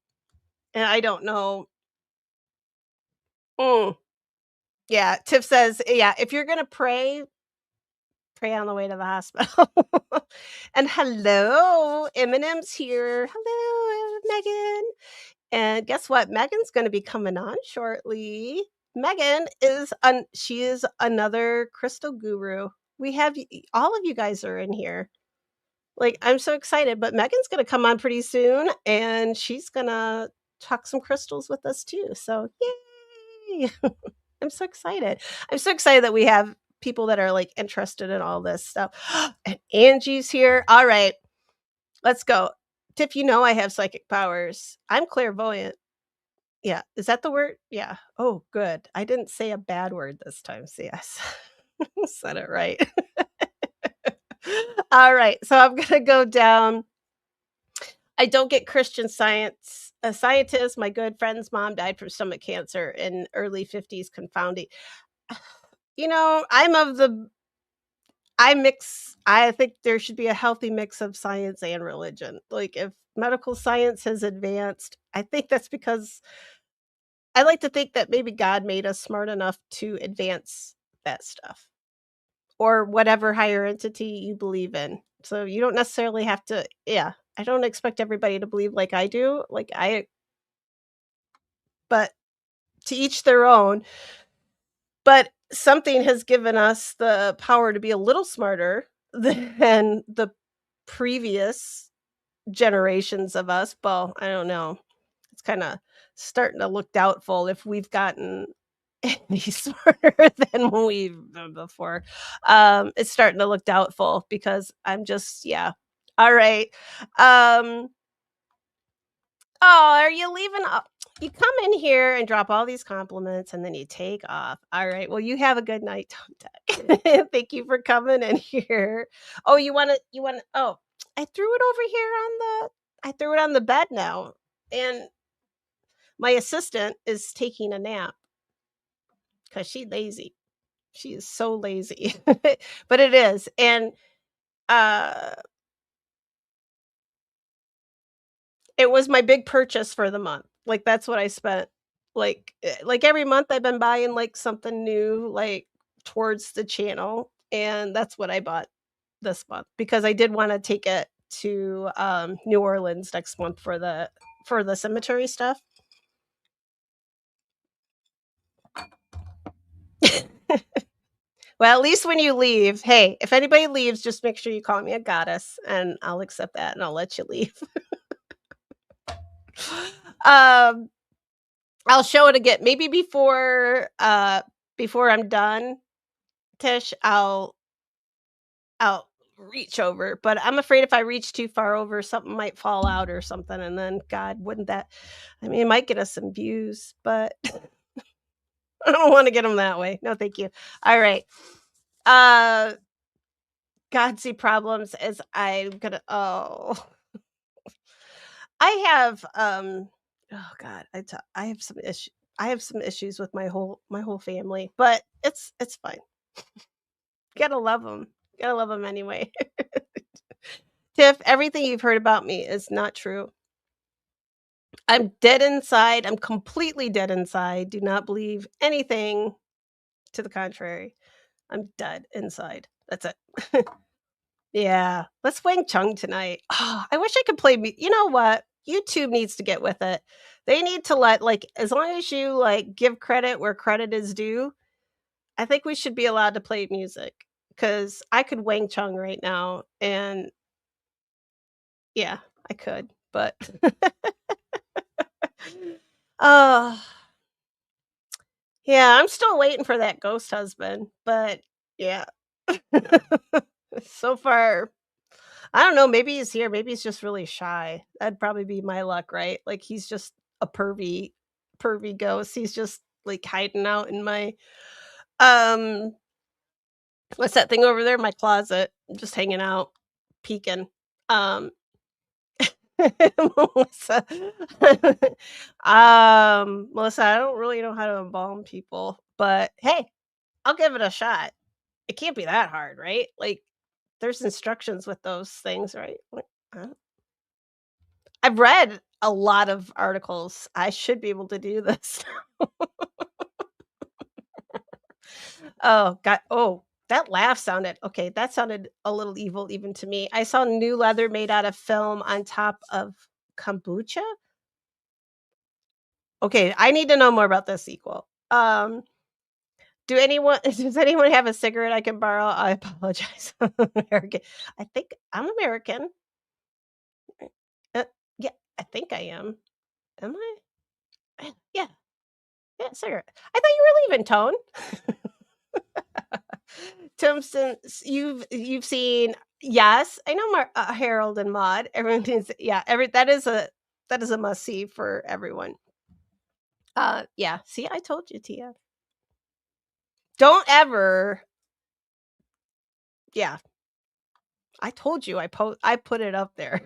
[SPEAKER 1] And I don't know. Mm, yeah, Tiff says, yeah, if you're gonna pray, pray on the way to the hospital. And hello, Eminem's here. Hello, Megan. And guess what? Megan's going to be coming on shortly. Megan she is another crystal guru. We have all of you guys are in here. Like I'm so excited, but Megan's going to come on pretty soon and she's going to talk some crystals with us too. So, yay. I'm so excited. I'm so excited that we have people that are like interested in all this stuff. And Angie's here. All right. Let's go. Tiff, I have psychic powers. I'm clairvoyant. Yeah. Is that the word? Yeah. Oh, good. I didn't say a bad word this time. So yes. Said it right. All right. So I'm going to go down. I don't get Christian Science. A scientist, my good friend's mom died from stomach cancer in early 50s, confounding. I'm of the I think there should be a healthy mix of science and religion. Like if medical science has advanced, I think that's because I like to think that maybe God made us smart enough to advance that stuff or whatever higher entity you believe in. So you don't necessarily have to, yeah. I don't expect everybody to believe like I do. But to each their own. But something has given us the power to be a little smarter than the previous generations of us. Well, I don't know. It's kind of starting to look doubtful if we've gotten He's smarter than we've been before. It's starting to look doubtful because I'm just yeah. All right. Um, oh, are you leaving? You come in here and drop all these compliments and then you take off. All right. Well, you have a good night. Thank you for coming in here. Oh, you want to oh, I threw it over here on the I threw it on the bed now. And my assistant is taking a nap cuz she's lazy. She is so lazy. But it is. And uh it was my big purchase for the month. Like, that's what I spent. Like, every month I've been buying, like, something new, like, towards the channel, and that's what I bought this month because I did wanna take it to, New Orleans next month for the cemetery stuff. Well, at least when you leave hey, if anybody leaves, just make sure you call me a goddess, and I'll accept that, and I'll let you leave. Um I'll show it again. Maybe before I'm done, Tish, I'll reach over, but I'm afraid if I reach too far over, something might fall out or something, and then God, wouldn't that I mean, it might get us some views, but I don't wanna get them that way. No, thank you. Alright. Uh, God see problems as I'm gonna I have, oh god, I have some issue I have some issues with my whole family, but it's fine. Gotta love them. Gotta love them anyway. Tiff, everything you've heard about me is not true. I'm dead inside. I'm completely dead inside. Do not believe anything to the contrary. I'm dead inside. That's it. Yeah. Let's Wang Chung tonight. Oh, I wish I could play you know what? YouTube needs to get with it. They need to let like as long as you like give credit where credit is due, I think we should be allowed to play music because I could Wang Chung right now and yeah, I could, but oh, yeah, I'm still waiting for that ghost husband, but yeah. So far, I don't know, maybe he's here, maybe he's just really shy. That'd probably be my luck, right? Like he's just a pervy ghost. He's just like hiding out in my um what's that thing over there? My closet, just hanging out, peeking. Um Melissa. Melissa, I don't really know how to embalm people, but hey, I'll give it a shot. It can't be that hard, right? Like, there's instructions with those things, right? Like, I've read a lot of articles. I should be able to do this. Oh, god. Oh, that laugh sounded okay. That sounded a little evil even to me. I saw new leather made out of film on top of kombucha. Okay, I need to know more about this sequel. Does anyone have a cigarette I can borrow? I apologize. I'm American. I think I'm American. Uh, yeah, I think I am. Am I? Yeah, yeah, cigarette. I thought you were leaving, Tone. Tombstones, you've seen yes, I know Harold and Maude. Everyone is yeah, that is a must see for everyone. Yeah, see, I told you, Tia. Don't ever yeah, I told you I put it up there.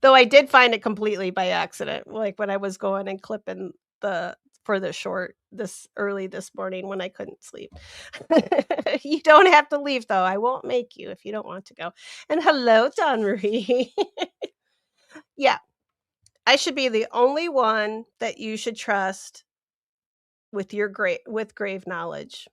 [SPEAKER 1] Though I did find it completely by accident, like, when I was going and clipping the for the short this early this morning when I couldn't sleep. You don't have to leave, though, I won't make you if you don't want to go. And hello, Don Marie. Yeah, I should be the only one that you should trust with your grave knowledge.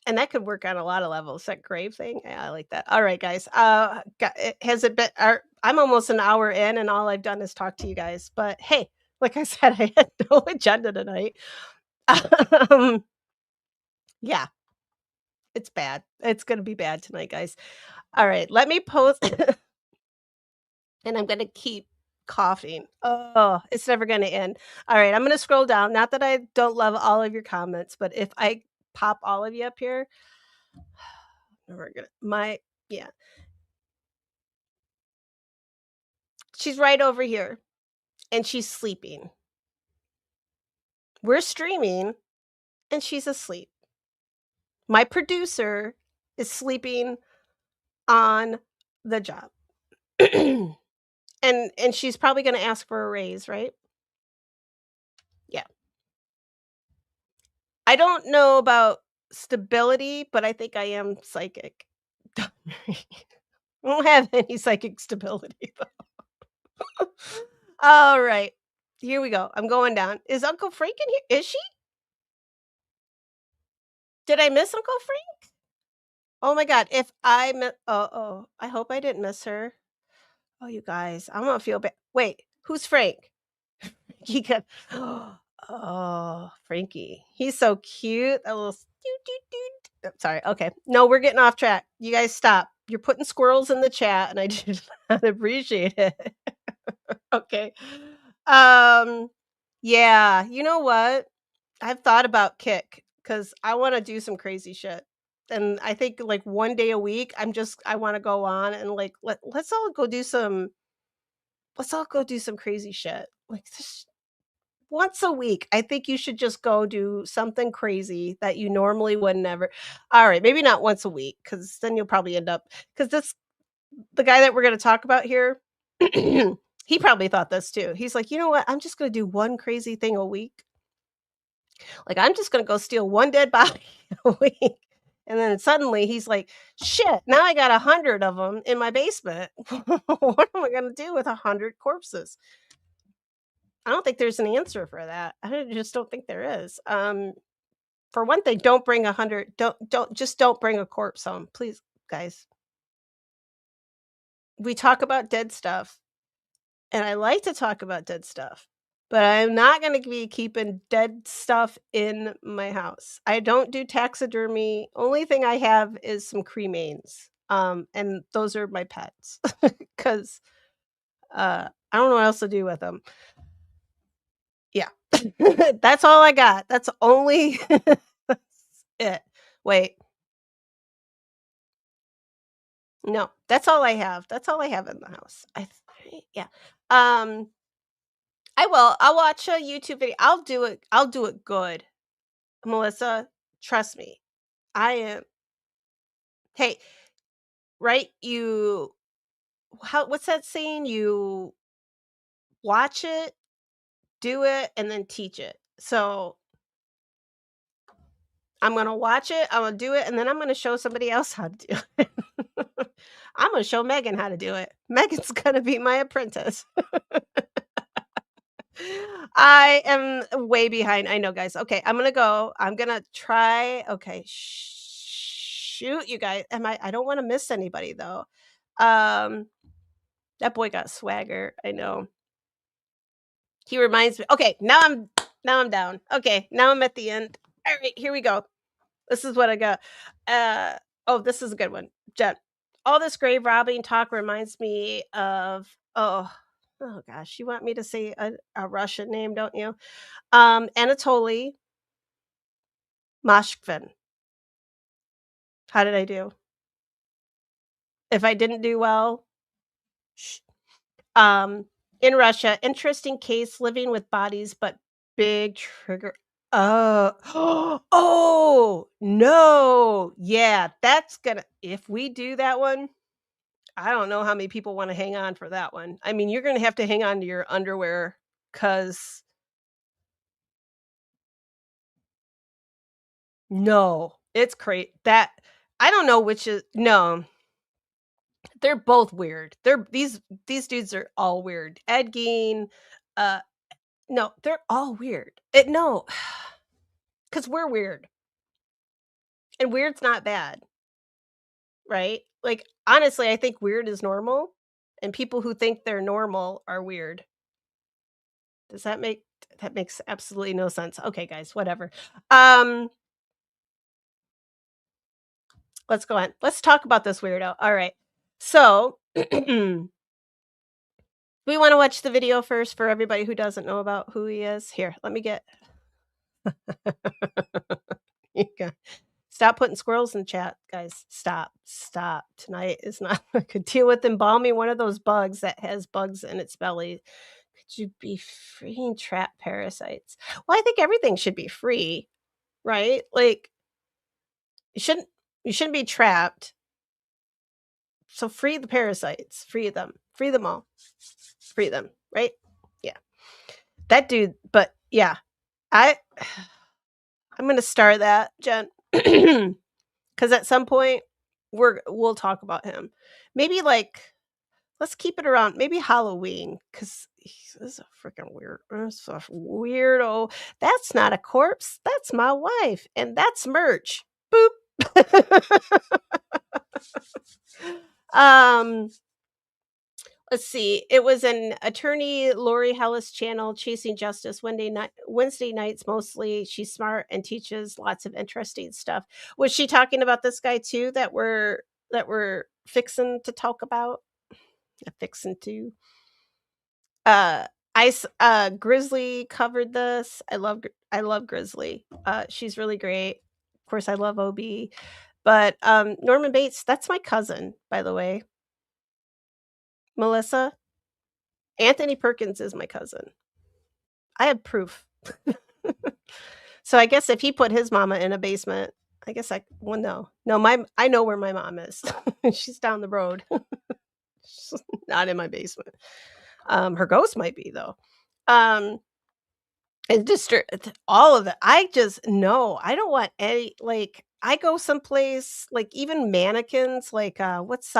[SPEAKER 1] And that could work on a lot of levels. That grave thing, yeah, I like that. All right, guys. Has it been? I'm almost an hour in, and all I've done is talk to you guys. But hey, like I said, I had no agenda tonight. Um, yeah, it's bad. It's gonna be bad tonight, guys. All right, let me post, and I'm gonna keep. coughing. Oh, it's never gonna end. Alright, I'm gonna scroll down. Not that I don't love all of your comments, but if I pop all of you up here, we're gonna my yeah. She's right over here, and she's sleeping. We're streaming, and she's asleep. My producer is sleeping on the job. And she's probably gonna ask for a raise, right? Yeah. I don't know about stability, but I think I am psychic. I don't have any psychic stability, though. Alright. Here we go. I'm going down. Is Uncle Frank in here? Is she? Did I miss Uncle Frank? Oh my god, if I mi uh-oh, I hope I didn't miss her. Oh, you guys, I'm gonna feel bad. Wait, who's Frank? He got oh, Frankie. He's so cute. A little doot, doot, doot. Sorry. Okay. No, we're getting off track. You guys stop. You're putting squirrels in the chat, and I do not appreciate it. Okay. Um, yeah, you know what? I've thought about kick because I want to do some crazy shit. And I think like one day a week, I want to go on and like let's all go do some crazy shit. Like this once a week, I think you should just go do something crazy that you normally would never. All right, maybe not once a week, because then you'll probably end up because this the guy that we're gonna talk about here, he probably thought this too. He's like, "You know what? I'm just gonna do one crazy thing a week. Like, I'm just gonna go steal one dead body a week." And then suddenly he's like, "Shit, now I got 100 of them in my basement. What am I gonna do with 100 corpses?" I don't think there's an answer for that. I just don't think there is. For one thing, don't bring 100 don't bring a corpse home, please, guys. We talk about dead stuff, and I like to talk about dead stuff, but I'm not gonna be keeping dead stuff in my house. I don't do taxidermy. Only thing I have is some cremains, and those are my pets, 'cause, I don't know what else to do with them. Yeah. That's all I got. That's only that's it. Wait, no, that's all I have. That's all I have in the house. Yeah. Um, I will. I'll watch a YouTube video. I'll do it good. Melissa, trust me. I am hey, right? What's that saying? You watch it, do it, and then teach it. So I'm gonna watch it, I'm gonna do it, and then I'm gonna show somebody else how to do it. I'm gonna show Megan how to do it. Megan's gonna be my apprentice. I am way behind. I know, guys. Okay, I'm gonna go. I'm gonna try. Okay, shoot, you guys. I don't want to miss anybody though. Um, that boy got swagger. I know. He reminds me. Okay, now I'm down. Okay, now I'm at the end. All right, here we go. This is what I got. Uh, oh, this is a good one. Jen, all this grave robbing talk reminds me of oh gosh, you want me to say a Russian name, don't you? Anatoly Moshkvin. How did I do? If I didn't do well, shh. Um, in Russia, interesting case living with bodies, but big trigger. Oh, oh no, yeah, that's gonna. If we do that one, I don't know how many people wanna hang on for that one. I mean, you're gonna have to hang on to your underwear, cause no, it's great. That I don't know which is no, they're both weird. These dudes are all weird. Ed Gein, uh, no, they're all weird. No, because 'cause we're weird, and weird's not bad, right? Like, honestly, I think weird is normal, and people who think they're normal are weird. Does that makes absolutely no sense. Okay, guys, whatever. Um, let's go on. Let's talk about this weirdo. All right. So, We wanna watch the video first for everybody who doesn't know about who he is? Here, let me get you go. Stop putting squirrels in the chat, guys. Stop. Stop. Tonight is not I could deal with embalming one of those bugs that has bugs in its belly. Could you be freeing trap parasites? Well, I think everything should be free, right? Like, you shouldn't you shouldn't be trapped. So free the parasites. Free them. Free them all. Free them, right? Yeah. That dude, but yeah. I I'm gonna start that, Jen. Because at some point, we'll talk about him. Maybe, like, let's keep it around maybe Halloween, 'cause he's this is a freaking weird this a weirdo. That's not a corpse, that's my wife, and that's merch. Boop. Um, let's see. It was an attorney Lori Hellis channel, Chasing Justice, Wednesday nights mostly. She's smart and teaches lots of interesting stuff. Was she talking about this guy too that we're fixing to talk about? Fixing to. Uh Grizzly covered this. I love Grizzly. She's really great. Of course, I love OB. But Norman Bates, that's my cousin, by the way. Melissa, Anthony Perkins is my cousin. I have proof. So I guess if he put his mama in a basement, I guess well, no. No, I know where my mom is. She's down the road. She's not in my basement. Her ghost might be though. And just all of it. I just no, I don't want any like I go someplace like even mannequins like what's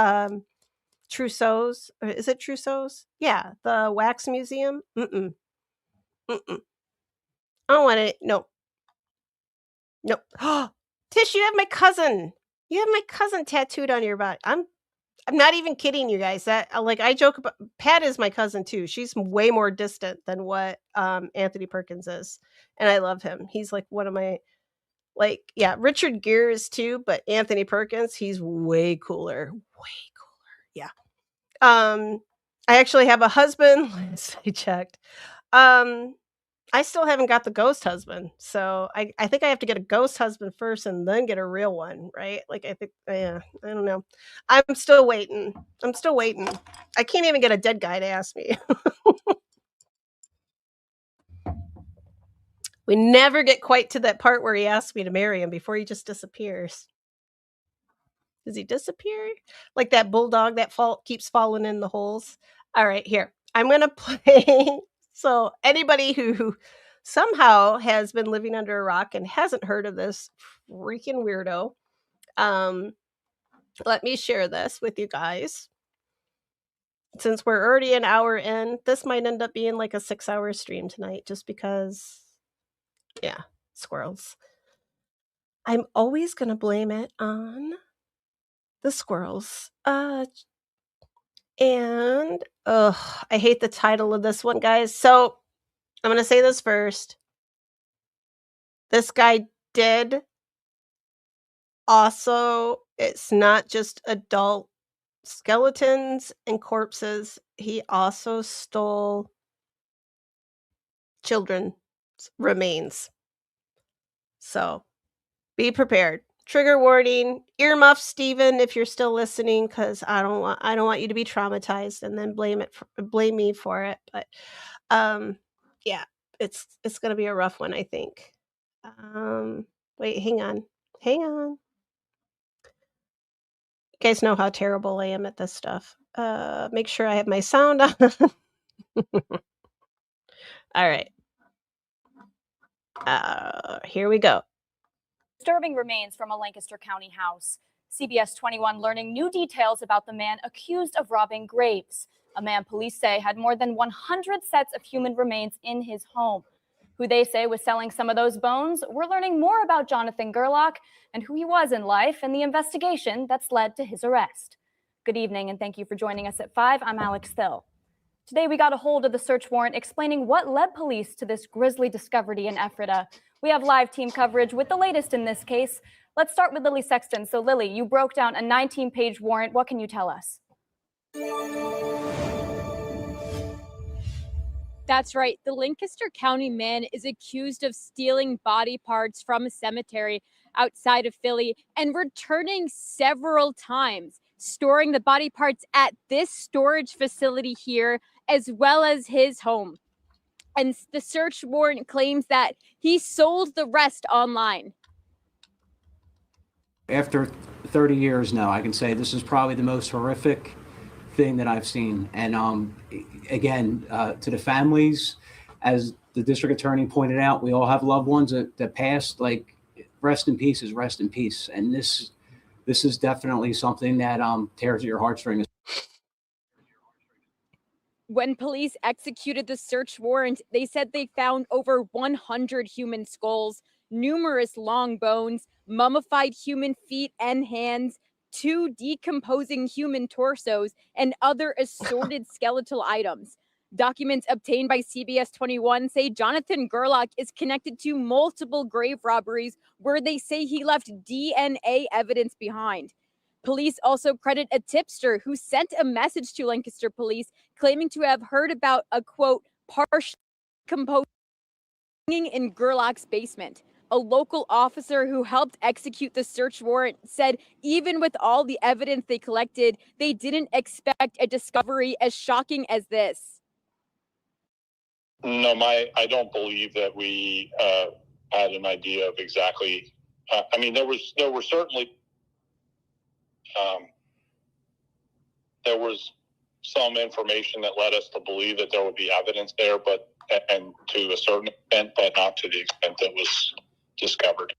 [SPEAKER 1] Trousseau's? Is it Trousseau's? Yeah, the wax museum. Mm-mm. Mm-mm. I don't want it. No. Nope. Tish, you have my cousin. You have my cousin tattooed on your body. I'm not even kidding you guys. That like I joke about Pat is my cousin too. She's way more distant than what Anthony Perkins is. And I love him. He's like one of my like yeah, Richard Gere is too, but Anthony Perkins, he's way cooler. Way cooler. Yeah. I actually have a husband. I checked. Um I still haven't got the ghost husband, so I think I have to get a ghost husband first and then get a real one, right? Like, I think yeah, I don't know. I'm still waiting. I'm still waiting. I can't even get a dead guy to ask me. We never get quite to that part where he asks me to marry him before he just disappears. Does he disappear? Like that bulldog that keeps falling in the holes? Alright, here. I'm gonna play so anybody who somehow has been living under a rock and hasn't heard of this freaking weirdo, um, let me share this with you guys. Since we're already an hour in, this might end up being like a 6-hour stream tonight just because yeah, squirrels. I'm always gonna blame it on the squirrels. And I hate the title of this one, guys. So I'm gonna say this first. This guy did also, it's not just adult skeletons and corpses. He also stole children's remains. So be prepared. Trigger warning, earmuff, Steven, if you're still listening, because I don't want you to be traumatized and then blame me for it. But yeah, it's gonna be a rough one, I think. Wait, hang on. Hang on. You guys know how terrible I am at this stuff. Make sure I have my sound on. All right. Here we go.
[SPEAKER 2] Disturbing remains from a Lancaster County house. CBS 21 learning new details about the man accused of robbing graves. A man police say had more than 100 sets of human remains in his home. Who they say was selling some of those bones. We're learning more about Jonathan Gerlach and who he was in life and the investigation that's led to his arrest. Good evening and thank you for joining us at 5. I'm Alex Thill. Today we got a hold of the search warrant explaining what led police to this grisly discovery in Ephrata. We have live team coverage with the latest in this case. Let's start with Lily Sexton. So Lily, you broke down a 19-page warrant. What can you tell us? That's right. The Lancaster County man is accused of stealing body parts from a cemetery outside of Philly and returning several times, storing the body parts at this storage facility here, as well as his home. And the search warrant claims that he sold the rest online.
[SPEAKER 3] After 30 years now, I can say this is probably the most horrific thing that I've seen. And again, to the families, as the district attorney pointed out, we all have loved ones that passed. Like, rest in peace is rest in peace. And this is definitely something that tears at your heartstrings.
[SPEAKER 2] When police executed the search warrant, they said they found over 100 human skulls, numerous long bones, mummified human feet and hands, 2 decomposing human torsos, and other assorted skeletal items. Documents obtained by CBS 21 say Jonathan Gerlach is connected to multiple grave robberies where they say he left DNA evidence behind. Police also credit a tipster who sent a message to Lancaster police claiming to have heard about a, quote, partially decomposed in Gerlach's basement. A local officer who helped execute the search warrant said even with all the evidence they collected, they didn't expect a discovery as shocking as this.
[SPEAKER 4] No, I don't believe that we had an idea of exactly. I mean, there were certainly there was some information that led us to believe that there would be evidence there, but and to a certain extent, but not to the extent that was discovered.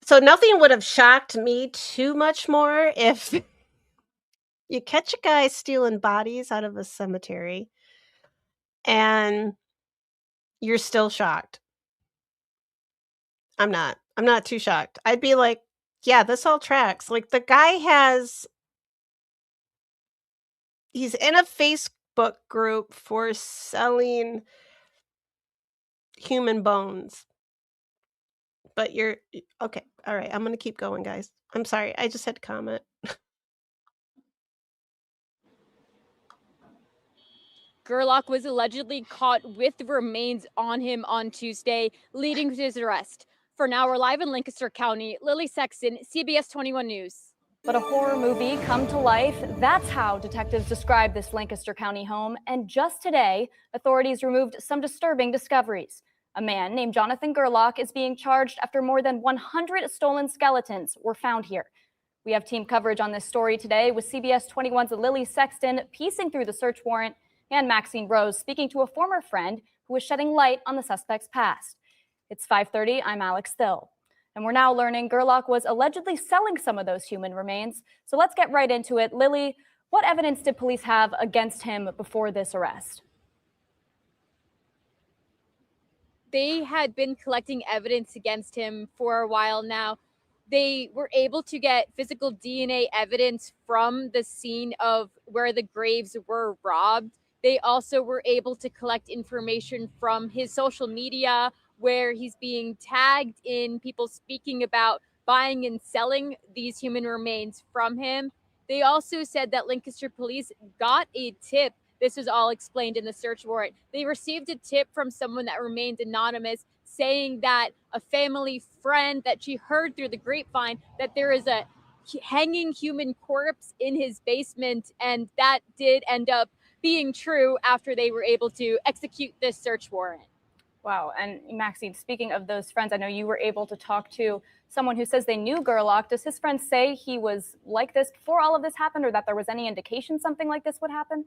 [SPEAKER 1] So nothing would have shocked me too much more if you catch a guy stealing bodies out of a cemetery and you're still shocked. I'm not too shocked. I'd be like, yeah, this all tracks. Like, the guy he's in a Facebook group for selling human bones. But you're okay. All right. I'm going to keep going, guys. I'm sorry. I just had to comment.
[SPEAKER 2] Gerlach was allegedly caught with the remains on him on Tuesday, leading to his arrest. For now, we're live in Lancaster County. Lily Sexton, CBS 21 News. But a horror movie come to life, that's how detectives describe this Lancaster County home. And just today, authorities removed some disturbing discoveries. A man named Jonathan Gerlach is being charged after more than 100 stolen skeletons were found here. We have team coverage on this story today with CBS 21's Lily Sexton piecing through the search warrant and Maxine Rose speaking to a former friend who is shedding light on the suspect's past. It's 5:30. I'm Alex Thill. And we're now learning Gerlach was allegedly selling some of those human remains. So let's get right into it. Lily, what evidence did police have against him before this arrest? They had been collecting evidence against him for a while now. They were able to get physical DNA evidence from the scene of where the graves were robbed. They also were able to collect information from his social media where he's being tagged in people speaking about buying and selling these human remains from him. They also said that Lancaster police got a tip. This was all explained in the search warrant. They received a tip from someone that remained anonymous saying that a family friend that she heard through the grapevine that there is a hanging human corpse in his basement, and that did end up being true after they were able to execute this search warrant. Wow. And Maxine, speaking of those friends, I know you were able to talk to someone who says they knew Gerlach. Does his friend say he was like this before all of this happened, or that there was any indication something like this would happen?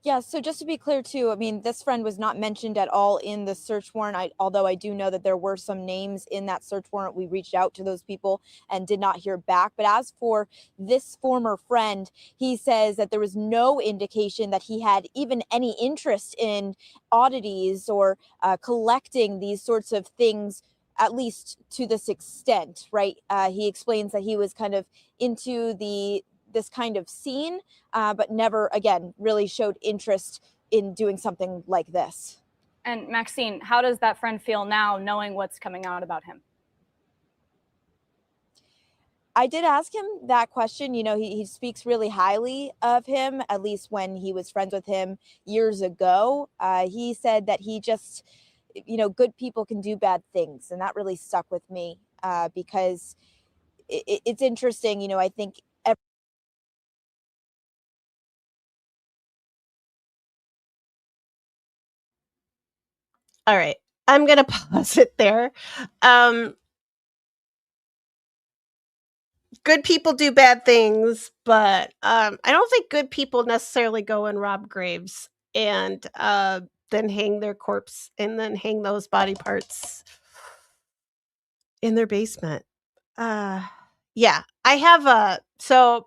[SPEAKER 5] Yeah, so just to be clear too, I mean, this friend was not mentioned at all in the search warrant. Although I do know that there were some names in that search warrant. We reached out to those people and did not hear back. But as for this former friend, he says that there was no indication that he had even any interest in oddities or collecting these sorts of things, at least to this extent, right? He explains that he was kind of into this kind of scene, but never, again, really showed interest in doing something like this.
[SPEAKER 2] And Maxine, how does that friend feel now knowing what's coming out about him?
[SPEAKER 5] I did ask him that question. You know, he speaks really highly of him, at least when he was friends with him years ago. He said that he just, you know, good people can do bad things. And that really stuck with me because it's interesting. You know, I think
[SPEAKER 1] All right. I'm going to pause it there. Good people do bad things, but I don't think good people necessarily go and rob graves and then hang their corpse and then hang those body parts in their basement. Yeah, I have so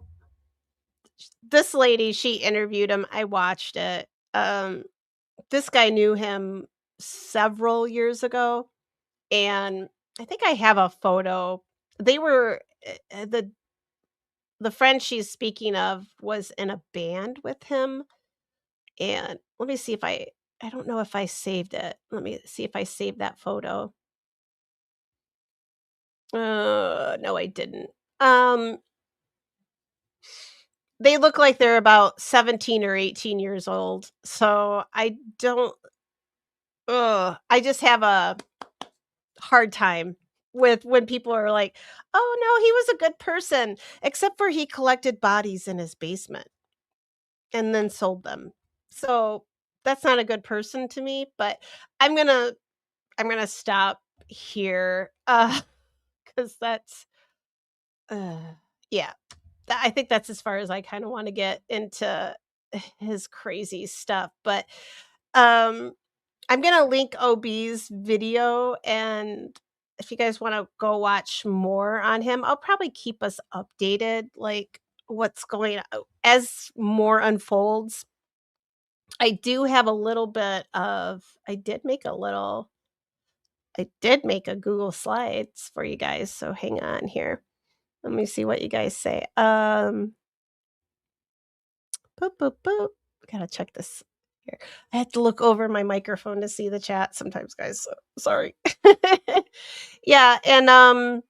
[SPEAKER 1] this lady, she interviewed him. I watched it. This guy knew him several years ago, and I think I have a photo. They were the friend she's speaking of was in a band with him, and let me see if I don't know if I saved it. Let me see if I saved that photo. No, I didn't. Um, they look like they're about 17 or 18 years old. So I don't I just have a hard time with when people are like, "Oh no, he was a good person," except for he collected bodies in his basement and then sold them. So that's not a good person to me, but I'm going to I'm going to stop here cuz that's uh yeah. I think that's as far as I kind of want to get into his crazy stuff, but um I'm gonna link OB's video, and if you guys wanna go watch more on him, I'll probably keep us updated, like, what's going on as more unfolds. I do have a little bit of I did make a Google Slides for you guys, so hang on here. Let me see what you guys say. Boop, boop, boop. Gotta check this here. I had to look over my microphone to see the chat sometimes, guys. So sorry. Yeah, and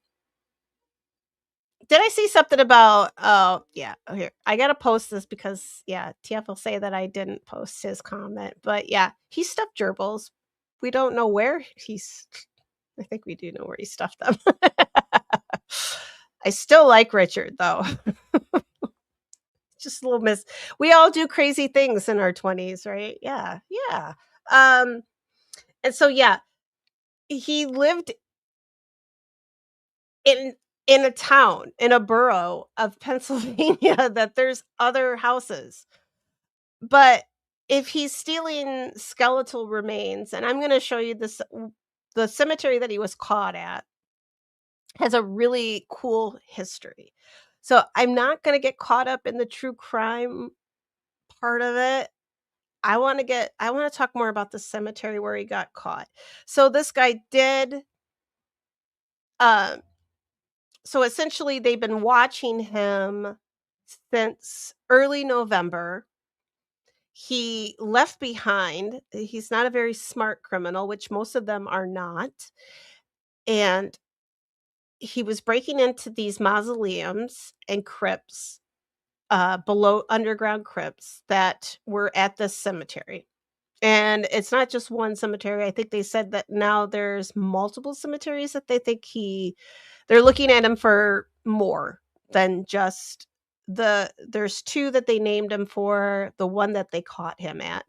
[SPEAKER 1] did I see something about oh yeah, oh, here. I gotta post this because yeah, TF will say that I didn't post his comment. But yeah, he stuffed gerbils. We don't know where he's I think we do know where he stuffed them. I still like Richard though. Just a little miss. We all do crazy things in our 20s, right? Yeah. Yeah. Um and so yeah, he lived in in a town, in a borough of Pennsylvania that there's other houses. But if he's stealing skeletal remains, and I'm going to show you this the cemetery that he was caught at has a really cool history. So I'm not going to get caught up in the true crime part of it. I want to talk more about the cemetery where he got caught. So this guy did um so essentially they've been watching him since early November. He left behind, he's not a very smart criminal, which most of them are not. And he was breaking into these mausoleums and crypts, below underground crypts that were at this cemetery. And it's not just one cemetery. I think they said that now there's multiple cemeteries that they think they're looking at him for more than just there's two that they named him for, the one that they caught him at.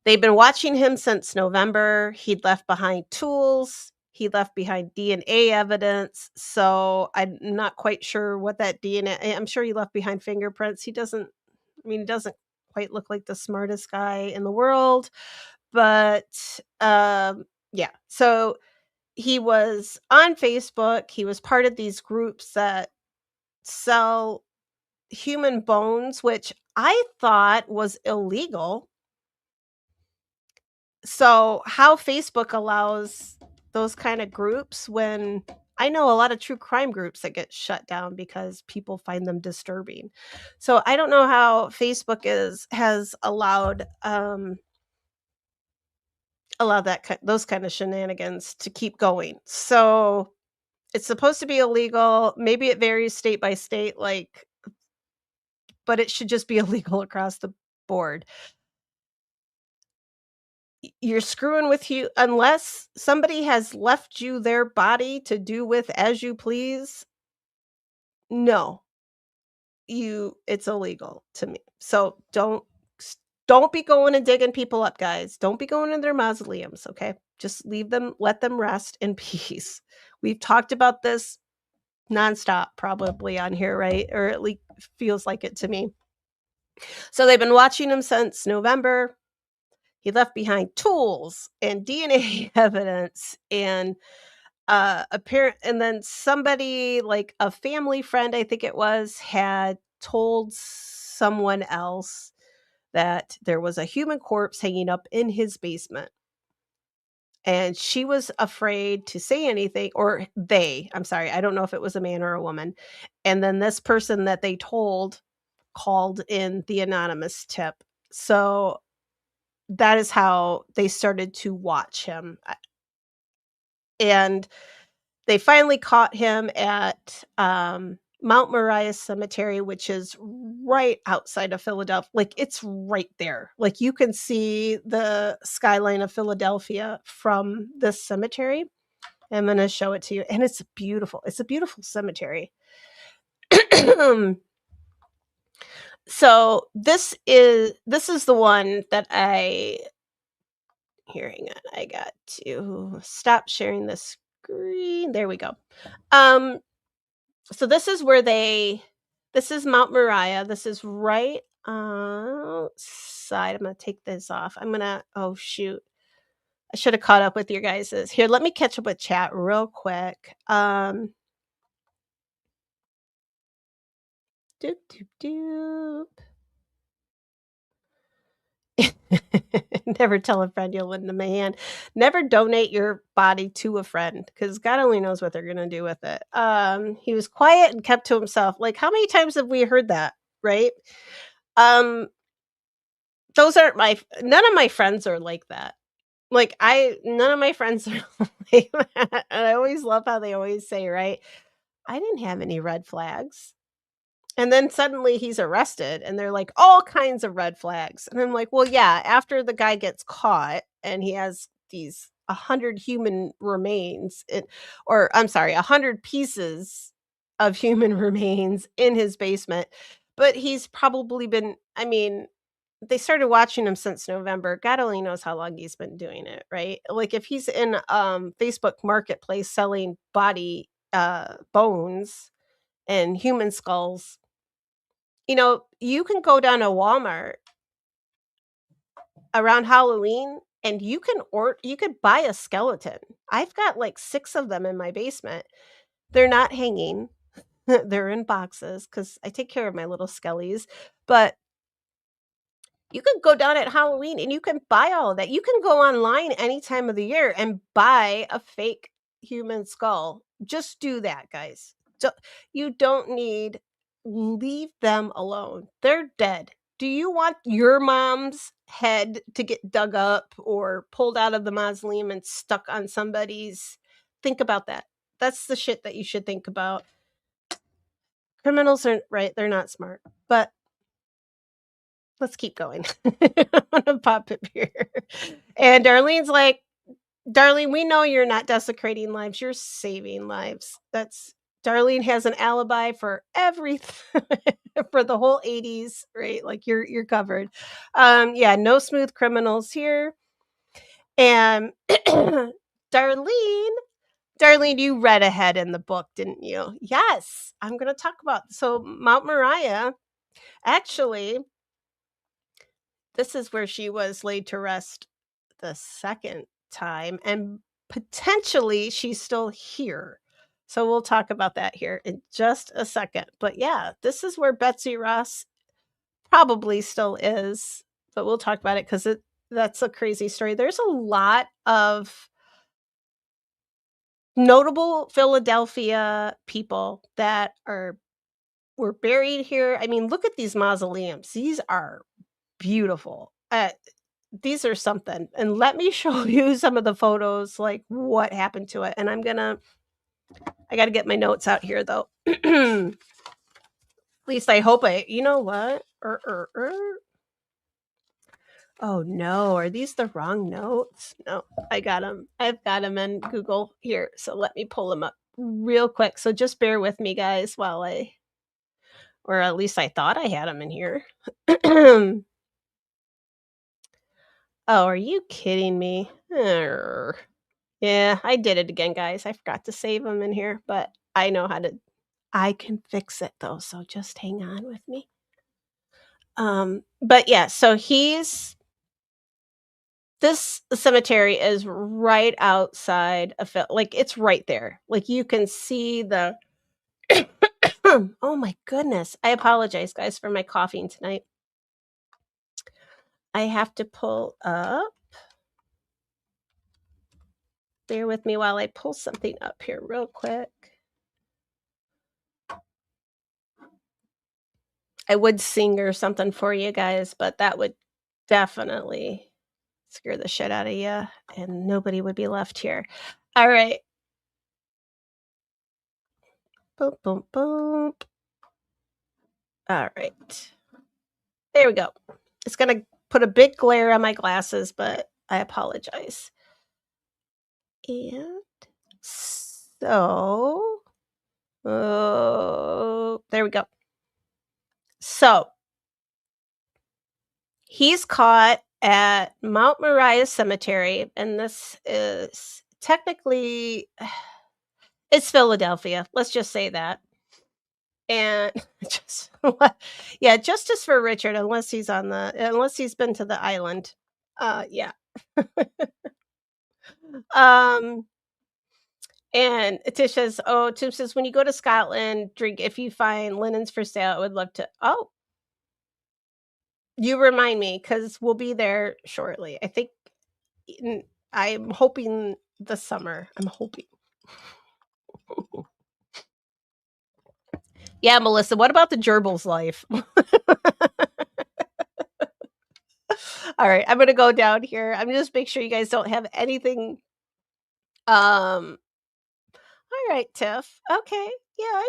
[SPEAKER 1] They've been watching him since November. He'd left behind tools. He left behind DNA evidence. So I'm not quite sure what that DNA. I'm sure he left behind fingerprints. He doesn't quite look like the smartest guy in the world. But yeah. So he was on Facebook. He was part of these groups that sell human bones, which I thought was illegal. So, how Facebook allows those kind of groups when I know a lot of true crime groups that get shut down because people find them disturbing. So, I don't know how Facebook has allowed those kind of shenanigans to keep going. So, It's supposed to be illegal. Maybe it varies state by state, like, but it should just be illegal across the board. You're screwing with you unless somebody has left you their body to do with as you please. No, it's illegal to me. So don't be going and digging people up, guys. Don't be going in their mausoleums, okay? Just leave them, let them rest in peace. We've talked about this nonstop probably on here, right? Or at least feels like it to me. So they've been watching him since November. He left behind tools and DNA evidence and and then somebody, like a family friend, I think it was, had told someone else that there was a human corpse hanging up in his basement. And she was afraid to say anything, or I'm sorry, I don't know if it was a man or a woman. And then this person that they told called in the anonymous tip. So that is how they started to watch him. And they finally caught him at Mount Moriah Cemetery, which is right outside of Philadelphia. Like, it's right there. Like, you can see the skyline of Philadelphia from this cemetery. I'm going to show it to you. And it's beautiful. It's a beautiful cemetery. So this is the one that here, hang on. I got to stop sharing the screen. There we go. So this is this is Mount Moriah. This is right outside. I'm going to take this off. Oh shoot. I should have caught up with your guys's. Here, let me catch up with chat real quick. Doop, doop, doop. Never tell a friend you'll lend them a hand. Never donate your body to a friend, because God only knows what they're gonna do with it. He was quiet and kept to himself. Like, how many times have we heard that, right? Those aren't none of my friends are like that. Like, none of my friends are like that. And I always love how they always say, right? I didn't have any red flags. And then suddenly he's arrested and they're like, all kinds of red flags. And I'm like, well, yeah, after the guy gets caught and he has these 100 human remains, or I'm sorry, 100 pieces of human remains in his basement. But he's probably been, they started watching him since November. God only knows how long he's been doing it, right? Like, if he's in Facebook Marketplace selling body bones and human skulls, you can go down to Walmart around Halloween and you could buy a skeleton. I've got like 6 of them in my basement. They're not hanging. They're in boxes because I take care of my little skellies. But you can go down at Halloween and you can buy all of that. You can go online any time of the year and buy a fake human skull. Just do that, guys. You don't need, leave them alone. They're dead. Do you want your mom's head to get dug up or pulled out of the mausoleum and stuck on somebody's? Think about that. That's the shit that you should think about. Criminals aren't right. They're not smart. But let's keep going. I'm gonna pop it here. And Darlene's like, Darlene, we know you're not desecrating lives. You're saving lives. Darlene has an alibi for everything for the whole 80s, right? Like, you're covered. Yeah, no smooth criminals here. And Darlene, you read ahead in the book, didn't you? Yes, I'm going to talk about. So Mount Moriah, actually, this is where she was laid to rest the second time, and potentially she's still here. So we'll talk about that here in just a second. But yeah, this is where Betsy Ross probably still is, but we'll talk about it because that's a crazy story. There's a lot of notable Philadelphia people that were buried here. I mean, look at these mausoleums. These are beautiful. These are something. And let me show you some of the photos, like what happened to it. And I'm gonna I got to get my notes out here, though. At least I hope you know what? Oh, no. Are these the wrong notes? No, I got them. I've got them in Google here. So let me pull them up real quick. So just bear with me, guys, while or at least I thought I had them in here. Oh, are you kidding me? Yeah, I did it again, guys. I forgot to save them in here, but I know how to. I can fix it, though, so just hang on with me. But yeah, so this cemetery is right outside of like it's right there. Like you can see the oh my goodness. I apologize, guys, for my coughing tonight. I have to pull up. Bear with me while I pull something up here real quick. I would sing or something for you guys, but that would definitely scare the shit out of you and nobody would be left here. All right. Boom, boom, boom. All right. There we go. It's going to put a big glare on my glasses, but I apologize. And so, there we go. So, he's caught at Mt Moriah Cemetery, and this is technically, it's Philadelphia. Let's just say that. And just yeah, justice for Richard, unless he's been to the island. Yeah. And Tish says, "Oh, Tim says when you go to Scotland, drink if you find linens for sale. I would love to." Oh, you remind me because we'll be there shortly. I think I'm hoping this summer. I'm hoping. Yeah, Melissa. What about the gerbil's life? All right, I'm gonna go down here. I'm just make sure you guys don't have anything. All right, Tiff. Okay, yeah,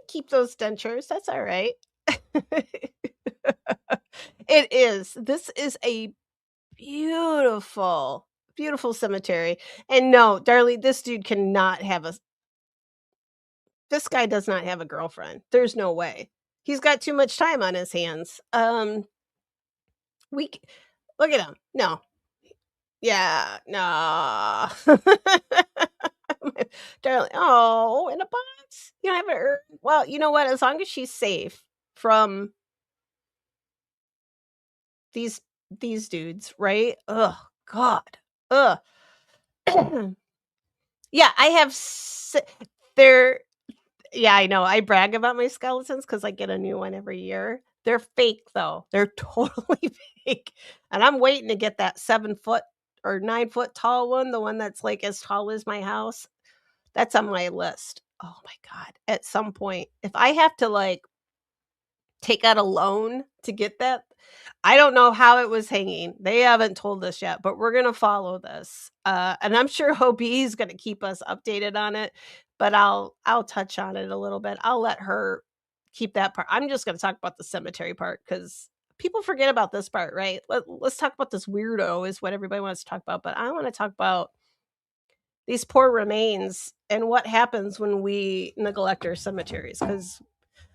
[SPEAKER 1] keep those dentures. That's all right. It is. This is a beautiful, beautiful cemetery. And no, darling, this dude cannot have this guy does not have a girlfriend. There's no way. He's got too much time on his hands. Look at him. No. Yeah, no. Darling, oh, in a box. You don't have her. Well, you know what? As long as she's safe from these dudes, right? Oh God. Ugh. Yeah, I have they're yeah, I know. I brag about my skeletons because I get a new one every year. They're fake though. They're totally fake. And I'm waiting to get that 7-foot or 9-foot tall one, the one that's like as tall as my house. That's on my list. Oh my God. At some point, if I have to like take out a loan to get that, I don't know how it was hanging. They haven't told us yet, but we're going to follow this. And I'm sure Hobie is going to keep us updated on it, but I'll touch on it a little bit. I'll let her keep that part. I'm just going to talk about the cemetery part because people forget about this part, right? Let's talk about this weirdo is what everybody wants to talk about, but I want to talk about these poor remains and what happens when we neglect our cemeteries, because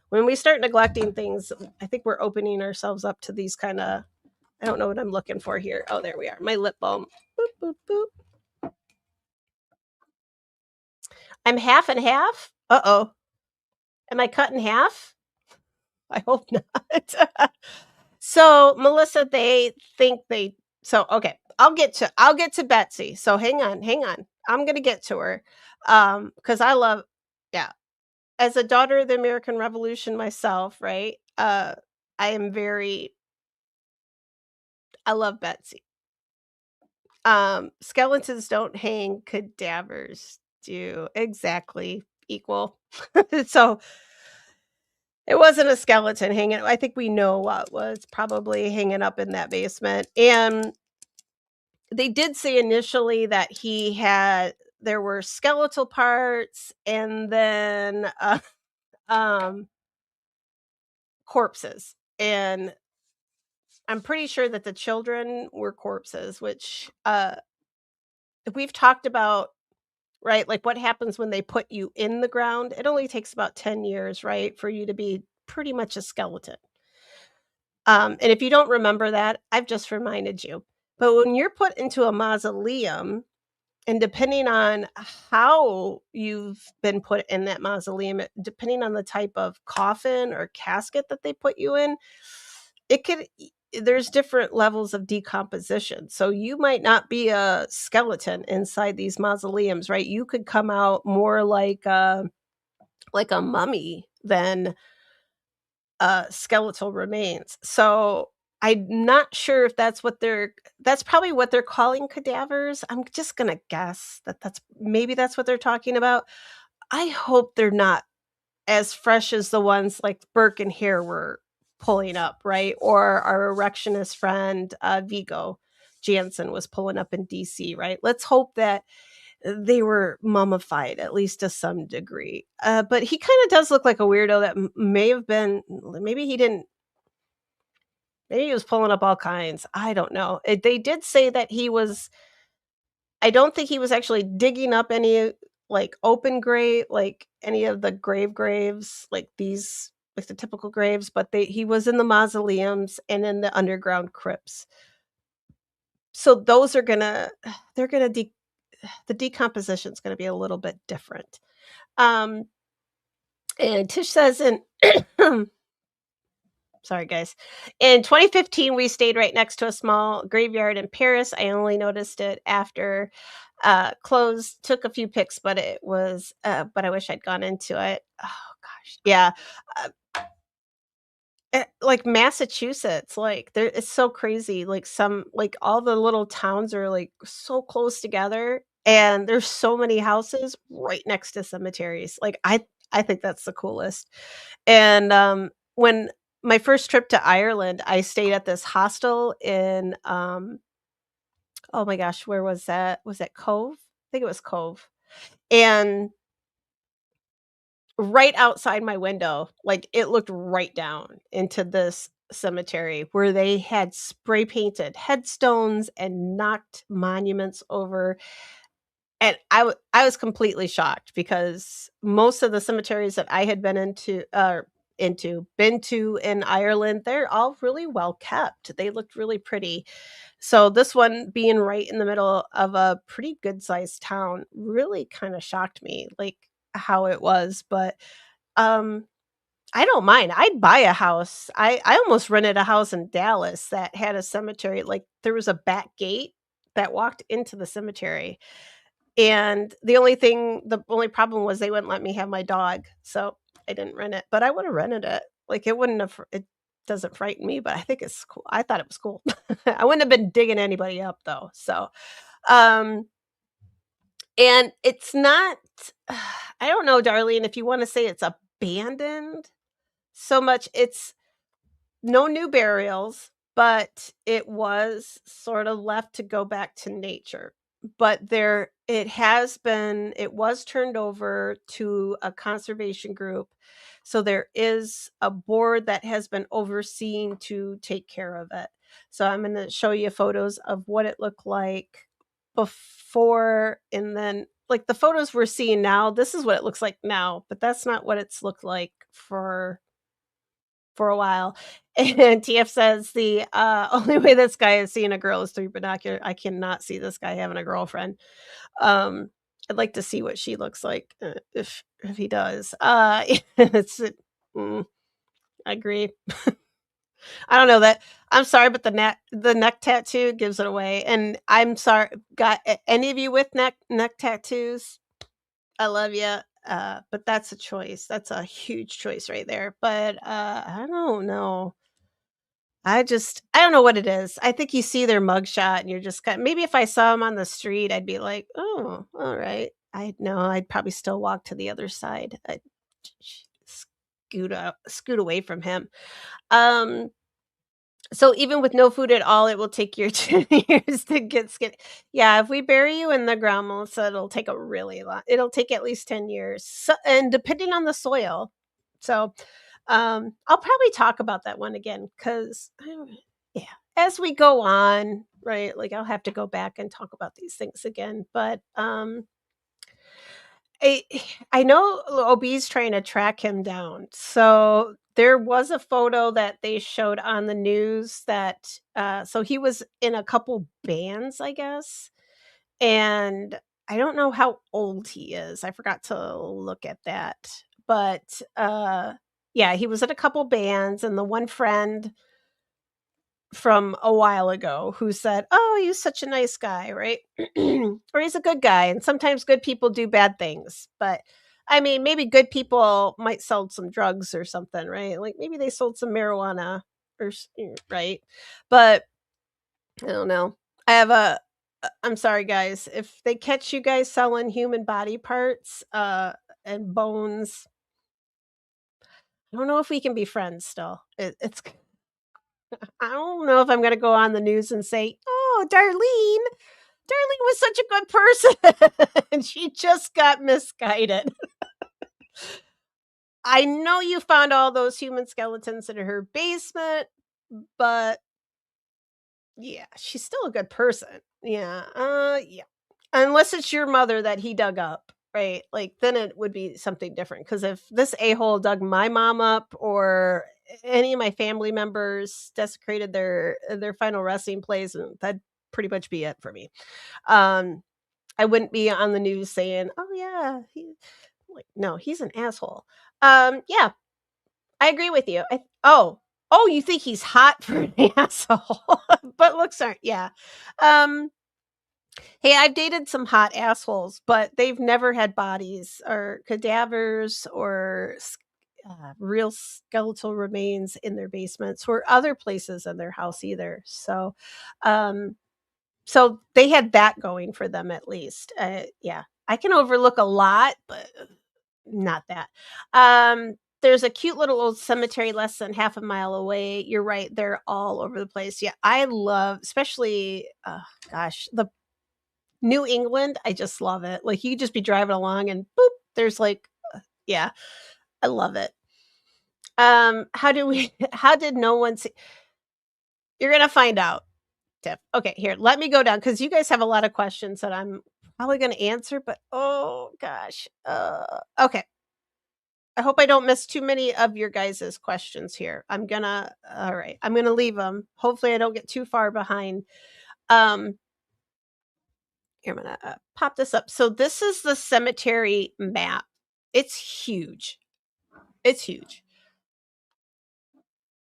[SPEAKER 1] when we start neglecting things, I think we're opening ourselves up to these kind of, I don't know what I'm looking for here. Oh, there we are. My lip balm. Boop, boop, boop. I'm half and half. Uh-oh. Am I cut in half? I hope not. So, Melissa, they think okay. I'll get to Betsy. So hang on. I'm going to get to her. Cuz yeah. As a daughter of the American Revolution myself, right? I love Betsy. Skeletons don't hang, cadavers do. Exactly. Equal. So it wasn't a skeleton hanging. I think we know what was probably hanging up in that basement. And they did say initially that there were skeletal parts and then corpses, and I'm pretty sure that the children were corpses, which we've talked about, right? Like what happens when they put you in the ground? It only takes about 10 years, right, for you to be pretty much a skeleton. And if you don't remember that, I've just reminded you. But when you're put into a mausoleum, and depending on how you've been put in that mausoleum, depending on the type of coffin or casket that they put you in, there's different levels of decomposition. So you might not be a skeleton inside these mausoleums, right? You could come out more like a mummy than skeletal remains. So I'm not sure if that's probably what they're calling cadavers. I'm just gonna guess that's what they're talking about. I hope they're not as fresh as the ones like Burke and Hare were pulling up, right? Or our erectionist friend Vigo Jansen was pulling up in DC, right? Let's hope that they were mummified, at least to some degree. But he kind of does look like a weirdo that may have been, maybe he was pulling up all kinds. I don't know. They did say that I don't think he was actually digging up any like open grave, like any of the graves, like these, like the typical graves, but he was in the mausoleums and in the underground crypts. So those are the decomposition is gonna be a little bit different. And Tish says sorry guys, in 2015 we stayed right next to a small graveyard in Paris. I only noticed it after closed, took a few pics, but I wish I'd gone into it. Oh gosh, yeah. Like Massachusetts, like it's so crazy. Like all the little towns are like so close together, and there's so many houses right next to cemeteries. Like I think that's the coolest. And when my first trip to Ireland, I stayed at this hostel in oh my gosh, where was that? Was that Cove? I think it was Cove. And right outside my window, like it looked right down into this cemetery where they had spray painted headstones and knocked monuments over. And I was completely shocked because most of the cemeteries that I had been to in Ireland, they're all really well kept. They looked really pretty. So this one being right in the middle of a pretty good sized town really kind of shocked me, like how it was. But um, I don't mind. I'd buy a house. I almost rented a house in Dallas that had a cemetery. Like there was a back gate that walked into the cemetery. And the only problem was they wouldn't let me have my dog. So I didn't rent it, but I would have rented it. Like it doesn't frighten me, but I think it's cool. I thought it was cool. I wouldn't have been digging anybody up though. So, um, and it's not, I don't know, Darlene, if you want to say it's abandoned so much. It's no new burials, but it was sort of left to go back to nature. But it was turned over to a conservation group. So there is a board that has been overseen to take care of it. So I'm going to show you photos of what it looked like before, and then like the photos we're seeing now, this is what it looks like now, but that's not what it's looked like for a while. And TF says the only way this guy is seeing a girl is through binocular. I cannot see this guy having a girlfriend. I'd like to see what she looks like if he does. I agree. I don't know that. I'm sorry, but the neck tattoo gives it away. And I'm sorry, got any of you with neck tattoos? I love you. But that's a choice. That's a huge choice right there. But I don't know. I don't know what it is. I think you see their mugshot and you're just maybe if I saw them on the street, I'd be like, oh, all right. I'd probably still walk to the other side. I'd scoot away from him. Um, So even with no food at all, it will take you 10 years to get skinny. Yeah, if we bury you in the ground, Melissa, it'll take a really long. It'll take at least 10 years. So, and depending on the soil. So, I'll probably talk about that one again cuz yeah, as we go on, right? Like I'll have to go back and talk about these things again, but I I know OB's trying to track him down. So there was a photo that they showed on the news that so he was in a couple bands, I guess. And I don't know how old he is. I forgot to look at that. But yeah, he was in a couple bands and the one friend from a while ago who said, "Oh, he's such a nice guy," right? Or he's a good guy, and sometimes good people do bad things. But I mean, maybe good people might sell some drugs or something, right? Like maybe they sold some marijuana right? But I don't know. I have I'm sorry guys, if they catch you guys selling human body parts and bones, I don't know if we can be friends still. It's I don't know if I'm gonna go on the news and say, "Oh, Darlene was such a good person, and she just got misguided." I know you found all those human skeletons in her basement, but yeah, she's still a good person. Yeah, yeah. Unless it's your mother that he dug up, right? Like, then it would be something different. Because if this a-hole dug my mom up or any of my family members desecrated their final resting place, that'd pretty much be it for me. Um, I wouldn't be on the news saying, "Oh, yeah, like, no, he's an asshole." Yeah, I agree with you. Oh, you think he's hot for an asshole, but looks aren't. Yeah. Um, hey, I've dated some hot assholes, but they've never had bodies or cadavers or real skeletal remains in their basements or other places in their house either. Um, so they had that going for them at least. Yeah, I can overlook a lot, but not that. There's a cute little old cemetery less than half a mile away. You're right, they're all over the place. Yeah, I love, especially, gosh, the New England. I just love it. Like you could just be driving along and boop, there's like, yeah, I love it. How do we? How did no one see? You're gonna find out, Tiff. Okay, here, let me go down because you guys have a lot of questions that I'm probably gonna answer, but oh gosh, okay. I hope I don't miss too many of your guys' questions here. All right, I'm gonna leave them. Hopefully I don't get too far behind. Um, Here, I'm gonna pop this up. So this is the cemetery map. It's huge. It's huge.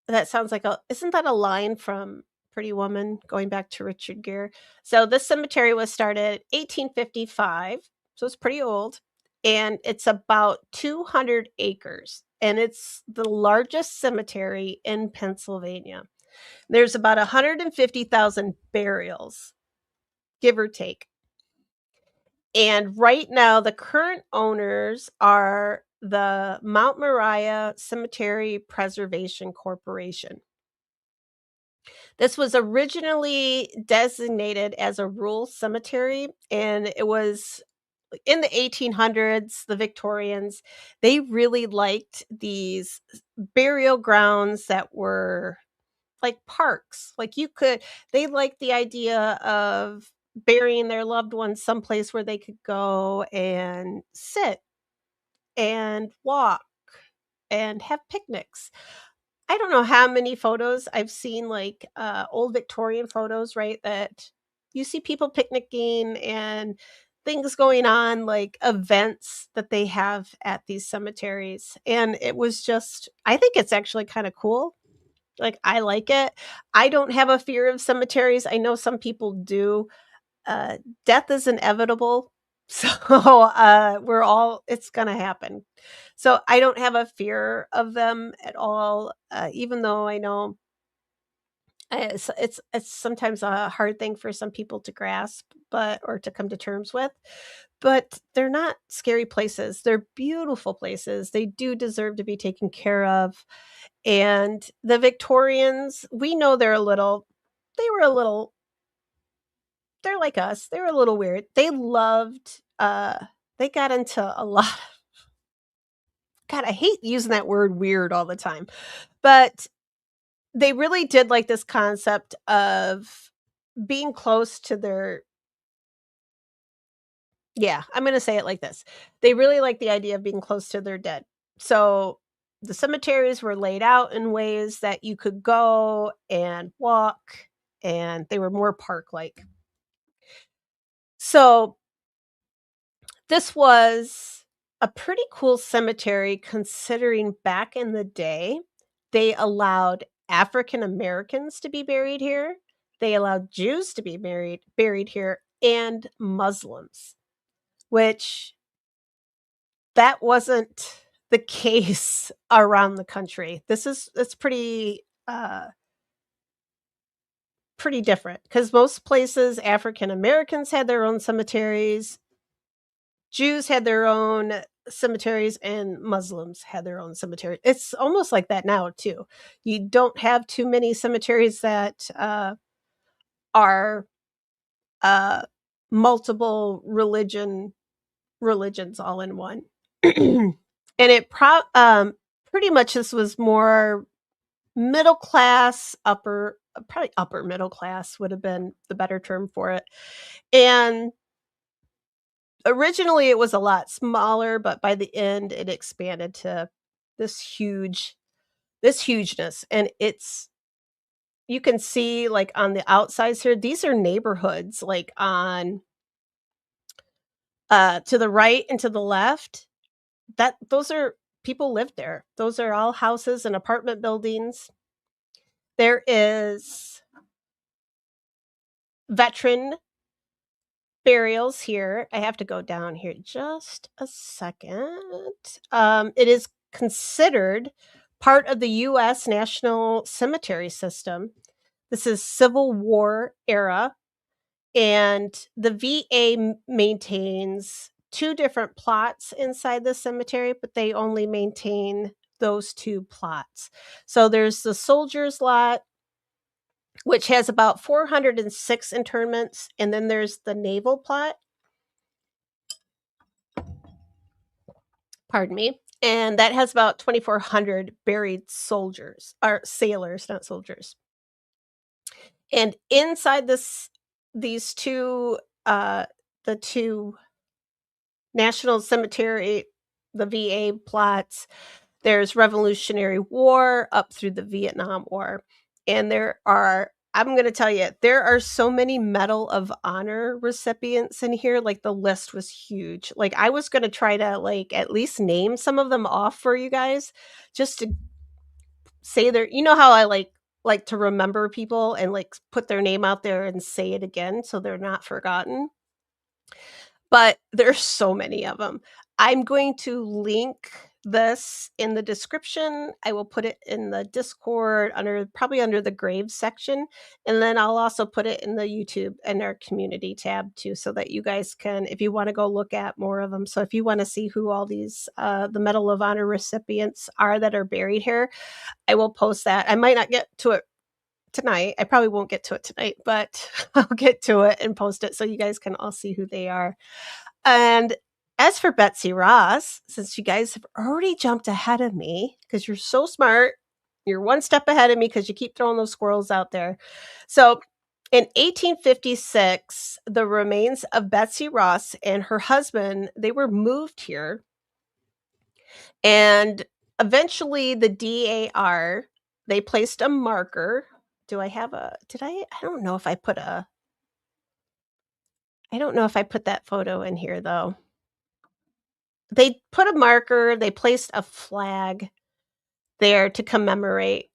[SPEAKER 1] That sounds like isn't that a line from Pretty Woman going back to Richard Gere? So this cemetery was started 1855. So it's pretty old. And it's about 200 acres. And it's the largest cemetery in Pennsylvania. There's about 150,000 burials, give or take. And right now, the current owners are the Mount Moriah Cemetery Preservation Corporation. This was originally designated as a rural cemetery, and it was in the 1800s, the Victorians, they really liked these burial grounds that were like parks. Like they liked the idea of burying their loved ones someplace where they could go and sit and walk and have picnics. I don't know how many photos I've seen, like old Victorian photos, right? That you see people picnicking and things going on, like events that they have at these cemeteries. And it was just, I think it's actually kind of cool. Like, I like it. I don't have a fear of cemeteries. I know some people do. Death is inevitable. So it's going to happen. So I don't have a fear of them at all, even though I know It's sometimes a hard thing for some people to grasp, or to come to terms with. But they're not scary places. They're beautiful places. They do deserve to be taken care of. And the Victorians, we know they were a little, they're like us. They were a little weird. They got into a lot. God, I hate using that word weird all the time. But they really did like this concept of being close to their, yeah, I'm going to say it like this. They really like the idea of being close to their dead. So the cemeteries were laid out in ways that you could go and walk, and they were more park-like. So this was a pretty cool cemetery, considering back in the day, they allowed African Americans to be buried here. They allowed Jews to be buried here, and Muslims, which that wasn't the case around the country. It's pretty pretty different, because most places African Americans had their own cemeteries, Jews had their own cemeteries, and Muslims had their own cemetery. It's almost like that now too. You don't have too many cemeteries that are multiple religions all in one. And pretty much this was more middle class, probably upper middle class would have been the better term for it. And originally it was a lot smaller, but by the end it expanded to this hugeness. And you can see, like, on the outsides here, these are neighborhoods, like, on to the right and to the left. Those are people lived there. Those are all houses and apartment buildings. There is veteran burials here. I have to go down here just a second. It is considered part of the U.S. National Cemetery System. This is Civil War era, and the VA maintains 2 different plots inside the cemetery, but they only maintain those 2 plots. So there's the soldiers lot, which has about 406 internments, and then there's the naval plot. Pardon me. And that has about 2,400 buried soldiers, or sailors, not soldiers. And inside these 2, the 2 National Cemetery, the VA plots, there's Revolutionary War up through the Vietnam War. And I'm going to tell you, there are so many Medal of Honor recipients in here. Like, the list was huge. Like, I was going to try to, like, at least name some of them off for you guys, just to say you know how I like to remember people and, like, put their name out there and say it again so they're not forgotten. But there's so many of them. I'm going to link this in the description. I will put it in the Discord probably under the Graves section. And then I'll also put it in the YouTube and our community tab too, so that you guys can, if you want to go look at more of them. So if you want to see who all these, the Medal of Honor recipients are that are buried here, I will post that. I might not get to it tonight. I probably won't get to it tonight, but I'll get to it and post it so you guys can all see who they are. And as for Betsy Ross, since you guys have already jumped ahead of me, because you're so smart, you're one step ahead of me because you keep throwing those squirrels out there. So in 1856, the remains of Betsy Ross and her husband, they were moved here. And eventually the DAR, they placed a marker. I don't know if I put that photo in here though. They put a marker, they placed a flag there to commemorate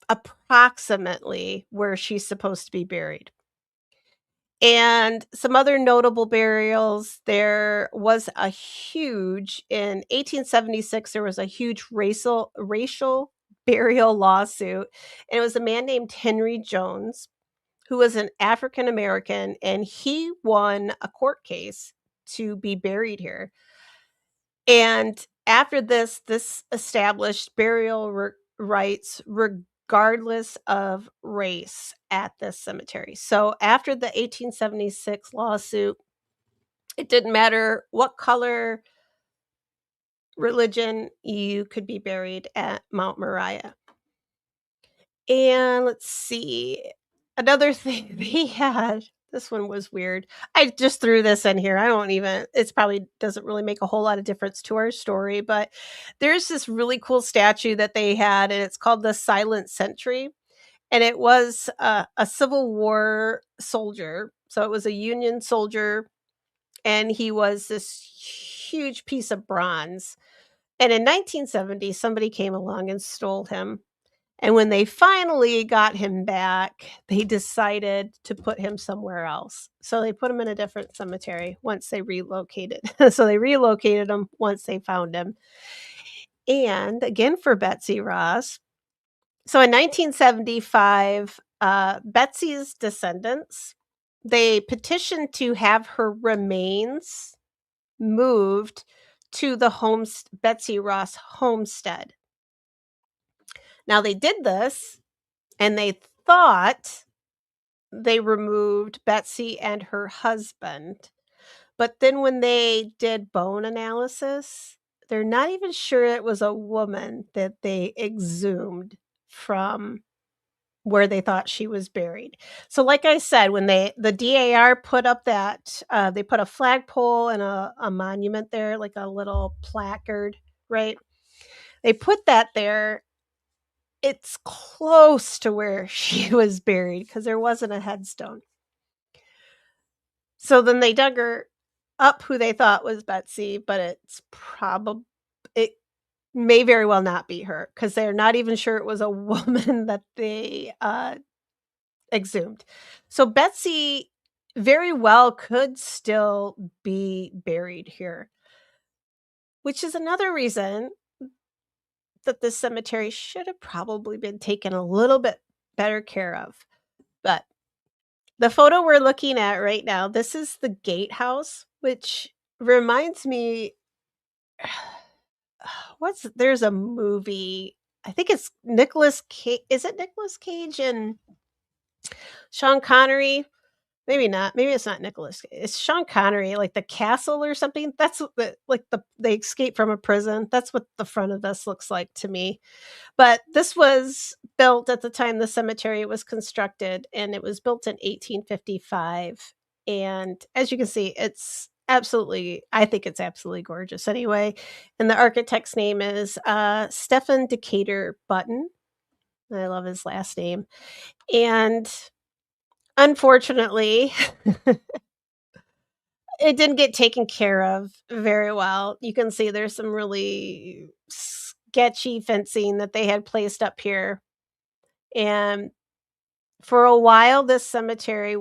[SPEAKER 1] approximately where she's supposed to be buried. And some other notable burials, in 1876, there was a huge racial burial lawsuit, and it was a man named Henry Jones, who was an African American, and he won a court case to be buried here. And after this established burial rights regardless of race at this cemetery. So after the 1876 lawsuit, it didn't matter what color, religion, you could be buried at Mount Moriah. And let's see, another thing they had, this one was weird. I just threw this in here. I don't even, it's probably doesn't really make a whole lot of difference to our story, but there's this really cool statue that they had, and it's called the Silent Sentry. And it was a Civil War soldier. So it was a Union soldier, and he was this huge piece of bronze. And in 1970, somebody came along and stole him. And when they finally got him back, they decided to put him somewhere else. So they put him in a different cemetery once they relocated. So they relocated him once they found him. And again, for Betsy Ross. So in 1975, Betsy's descendants, they petitioned to have her remains moved to the Betsy Ross homestead. Now they did this, and they thought they removed Betsy and her husband. But then when they did bone analysis, they're not even sure it was a woman that they exhumed from where they thought she was buried. So like I said, when the DAR put up that, they put a flagpole and a monument there, like a little placard, right? They put that there. It's close to where she was buried because there wasn't a headstone. So then they dug her up, who they thought was Betsy, but it may very well not be her because they're not even sure it was a woman that they exhumed. So Betsy very well could still be buried here, which is another reason that this cemetery should have probably been taken a little bit better care of. But the photo we're looking at right now, this is the gatehouse, which reminds me, there's a movie, I think it's Nicolas Cage. Is it Nicolas Cage and Sean Connery? Maybe not. Maybe it's not Nicolas. It's Sean Connery, like the castle or something. That's they escape from a prison. That's what the front of this looks like to me. But this was built at the time the cemetery was constructed, and it was built in 1855. And as you can see, I think it's absolutely gorgeous anyway. And the architect's name is Stephen Decatur Button. I love his last name. And unfortunately, it didn't get taken care of very well. You can see there's some really sketchy fencing that they had placed up here. And for a while, this cemetery,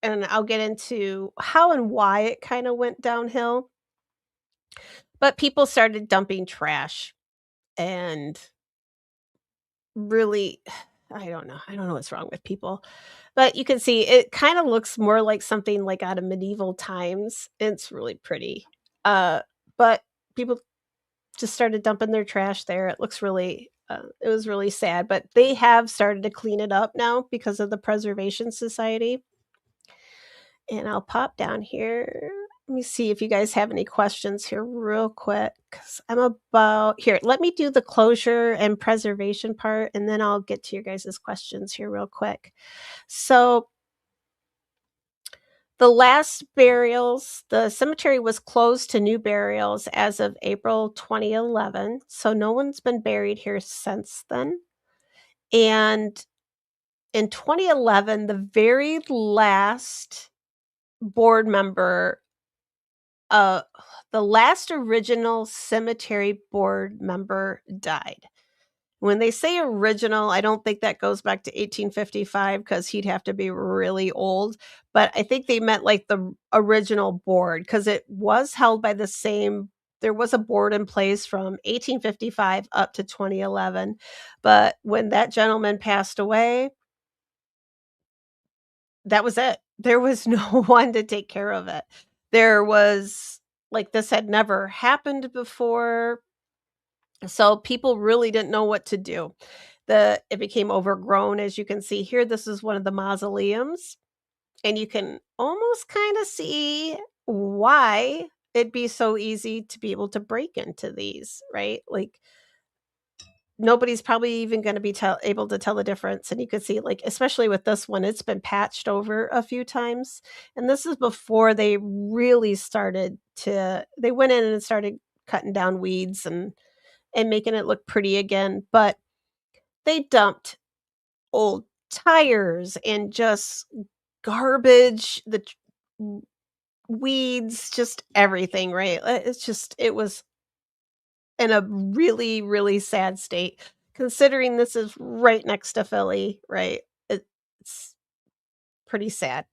[SPEAKER 1] and I'll get into how and why it kind of went downhill, but people started dumping trash and really, I don't know what's wrong with people. But you can see it kind of looks more like something like out of medieval times. It's really pretty. But people just started dumping their trash there. It looks really, it was really sad. But they have started to clean it up now because of the Preservation Society. And I'll pop down here. Let me see if you guys have any questions here real quick. 'Cause let me do the closure and preservation part, and then I'll get to your guys' questions here real quick. So the last burials, the cemetery was closed to new burials as of April 2011. So no one's been buried here since then. And in 2011, the very last board member, the last original cemetery board member died. When they say original, I don't think that goes back to 1855 because he'd have to be really old. But I think they meant like the original board because it was held by the same there was a board in place from 1855 up to 2011, but when that gentleman passed away, that was it. There was no one to take care of it. There was like, this had never happened before, so people really didn't know what to do. It became overgrown, as you can see here. This is one of the mausoleums, and you can almost kind of see why it'd be so easy to be able to break into these, right? Like, nobody's probably even going to be able to tell the difference. And you could see, like, especially with this one, it's been patched over a few times. And this is before they really started they went in and started cutting down weeds and making it look pretty again. But they dumped old tires and just garbage, weeds, just everything, right? It was in a really, really sad state, considering this is right next to Philly, right? It's pretty sad.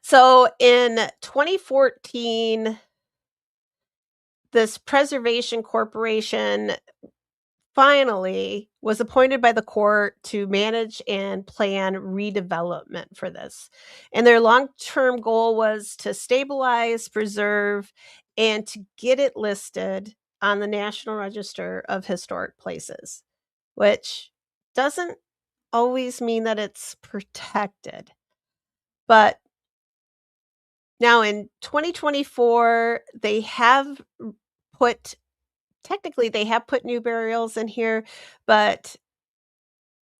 [SPEAKER 1] So in 2014, this Preservation Corporation finally was appointed by the court to manage and plan redevelopment for this. And their long-term goal was to stabilize, preserve, and to get it listed on the National Register of Historic Places, which doesn't always mean that it's protected. But now in 2024, they have put new burials in here, but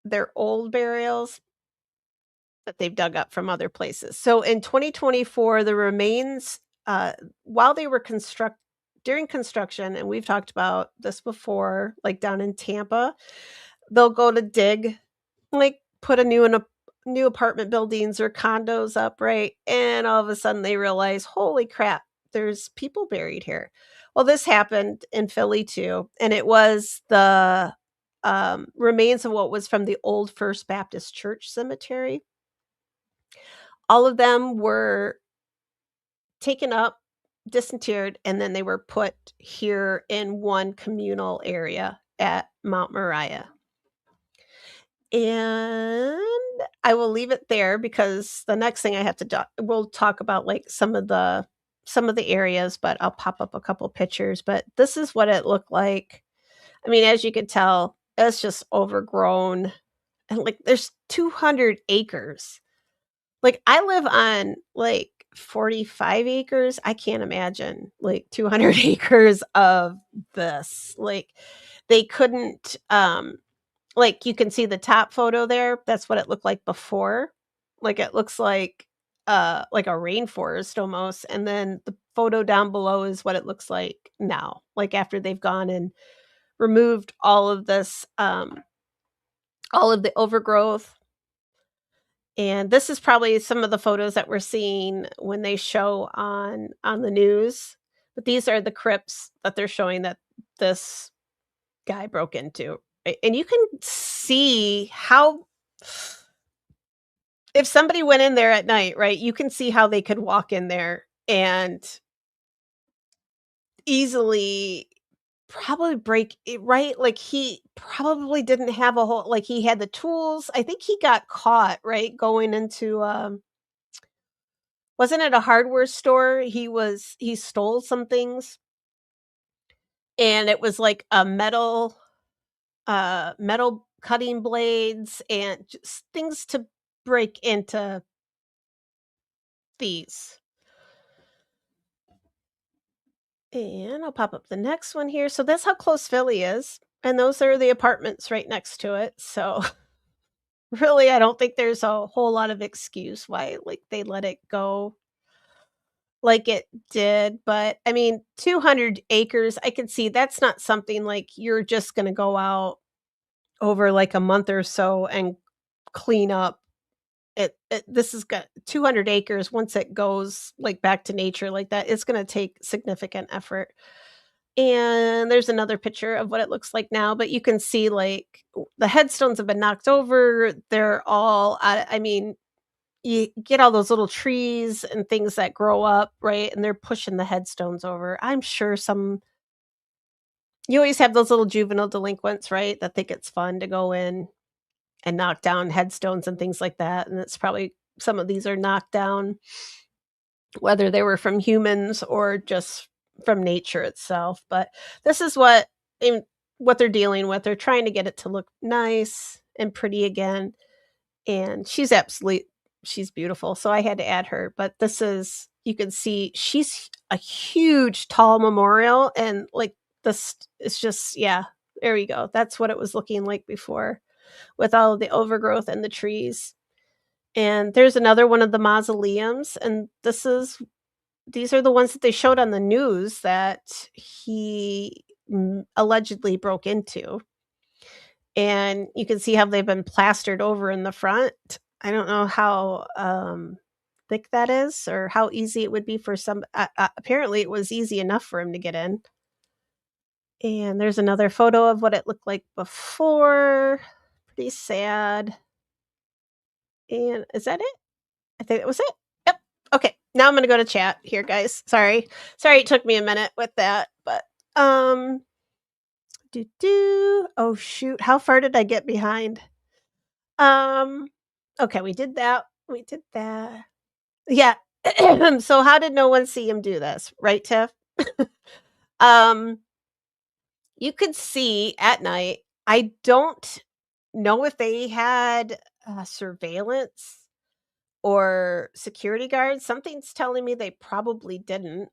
[SPEAKER 1] they're old burials that they've dug up from other places. So in 2024, the remains, while they were during construction, and we've talked about this before, like down in Tampa, they'll go to dig, like put new apartment buildings or condos up, right? And all of a sudden they realize, holy crap, there's people buried here. Well, this happened in Philly too, and it was the remains of what was from the old First Baptist Church cemetery. All of them were taken up, disinterred, and then they were put here in one communal area at Mount Moriah. And I will leave it there because the next thing I have to we'll talk about like some of the areas, but I'll pop up a couple pictures. But this is what it looked like. I mean, as you can tell, it's just overgrown. And like there's 200 acres. Like I live on like 45 acres. I can't imagine like 200 acres of this. Like they couldn't like you can see the top photo there. That's what it looked like before. Like it looks like a rainforest almost. And then the photo down below is what it looks like now. Like after they've gone and removed all of this all of the overgrowth. And this is probably some of the photos that we're seeing when they show on the news. But these are the crypts that they're showing that this guy broke into. And you can see how, if somebody went in there at night, right, you can see how they could walk in there and easily probably break it, right? Like he probably didn't have a whole, like he had the tools. I think he got caught, right, going into wasn't it a hardware store? He stole some things, and it was like a metal cutting blades and just things to break into these. And I'll pop up the next one here. So that's how close Philly is. And those are the apartments right next to it. So really, I don't think there's a whole lot of excuse why like they let it go like it did. But I mean, 200 acres, I could see that's not something like you're just going to go out over like a month or so and clean up. This is got 200 acres. Once it goes like back to nature like that, it's going to take significant effort. And there's another picture of what it looks like now, but you can see like the headstones have been knocked over. They're all I mean, you get all those little trees and things that grow up, right? And they're pushing the headstones over. I'm sure you always have those little juvenile delinquents, right? That think it's fun to go in and knock down headstones and things like that. And it's probably some of these are knocked down, whether they were from humans or just from nature itself. But this is what they're dealing with. They're trying to get it to look nice and pretty again. And she's beautiful. So I had to add her. But you can see she's a huge, tall memorial. And like this, it's just, yeah, there you go. That's what it was looking like before with all of the overgrowth and the trees. And there's another one of the mausoleums. And these are the ones that they showed on the news that he allegedly broke into. And you can see how they've been plastered over in the front. I don't know how thick that is or how easy it would be for some. Apparently, it was easy enough for him to get in. And there's another photo of what it looked like before. Pretty sad. And is that it? I think that was it. Yep. Okay. Now I'm going to go to chat here, guys. Sorry it took me a minute with that, but oh shoot, how far did I get behind? Okay, we did that. Yeah. So how did no one see him do this, right, Tiff? You could see at night. I don't know if they had surveillance or security guards. Something's telling me they probably didn't.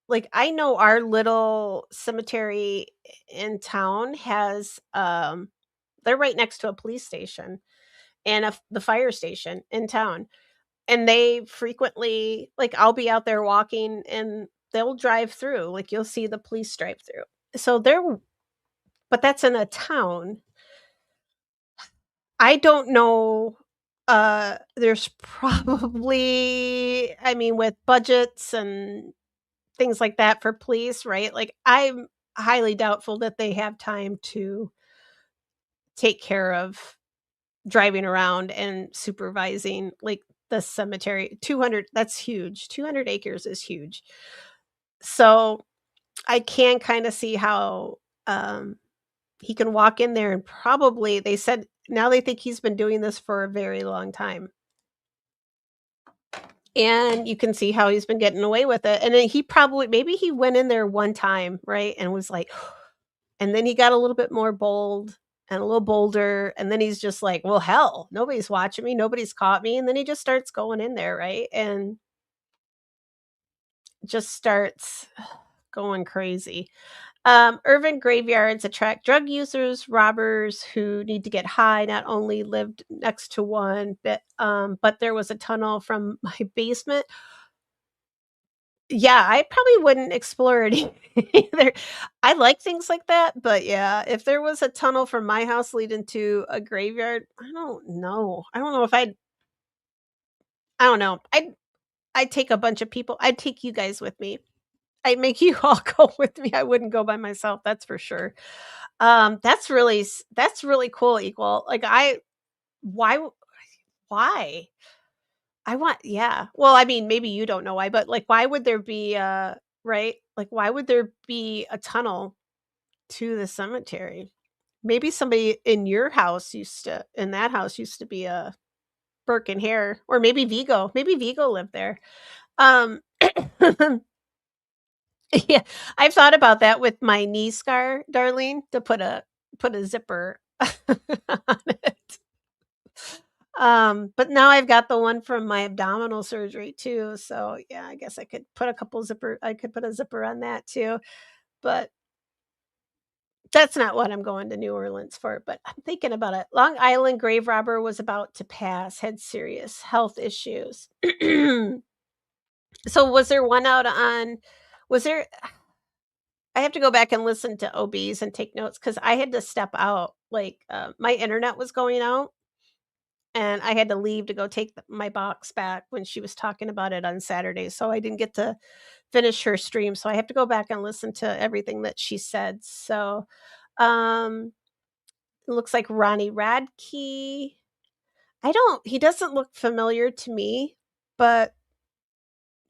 [SPEAKER 1] Like I know our little cemetery in town has they're right next to a police station and the fire station in town. And they frequently, like, I'll be out there walking and they'll drive through. Like you'll see the police drive through. So but that's in a town. I don't know. There's probably, I mean, with budgets and things like that for police, right? Like, I'm highly doubtful that they have time to take care of driving around and supervising, like, the cemetery. 200, that's huge. 200 acres is huge. So I can kind of see how he can walk in there and probably, they said, now they think he's been doing this for a very long time. And you can see how he's been getting away with it. And then maybe he went in there one time, right? And was like, and then he got a little bit more bold and a little bolder. And then he's just like, well, hell, nobody's watching me. Nobody's caught me. And then he just starts going in there, right? And just starts going crazy. Urban graveyards attract drug users, robbers who need to get high. Not only lived next to one, but there was a tunnel from my basement. Yeah, I probably wouldn't explore it either. I like things like that, but yeah, if there was a tunnel from my house leading to a graveyard, I don't know. I don't know if I don't know. I'd take a bunch of people. I'd take you guys with me. I'd make you all go with me. I wouldn't go by myself, that's for sure. That's really cool, Equal. Like why? Yeah. Well, I mean, maybe you don't know why, but like why would there be right? Like why would there be a tunnel to the cemetery? Maybe somebody in that house used to be a Burke and Hare, or maybe Vigo. Maybe Vigo lived there. Yeah, I've thought about that with my knee scar, Darlene, to put a zipper on it. But now I've got the one from my abdominal surgery too. So yeah, I guess I could put a zipper on that too. But that's not what I'm going to New Orleans for, but I'm thinking about it. Long Island grave robber was about to pass, had serious health issues. So was there one was there I have to go back and listen to OBs and take notes because I had to step out. Like my internet was going out, and I had to leave to go take my box back when she was talking about it on Saturday. So I didn't get to finish her stream. So I have to go back and listen to everything that she said. So it looks like Ronnie Radke. he doesn't look familiar to me, but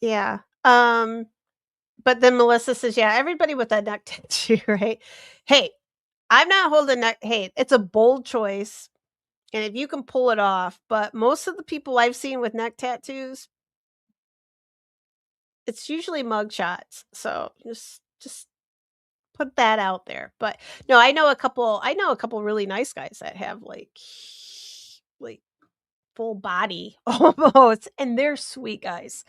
[SPEAKER 1] yeah. But then Melissa says, yeah, everybody with that neck tattoo, right? Hey, I'm not holding neck. Hey, it's a bold choice. And if you can pull it off, but most of the people I've seen with neck tattoos, it's usually mug shots. So just put that out there. But no, I know a couple really nice guys that have like full body almost, and they're sweet guys.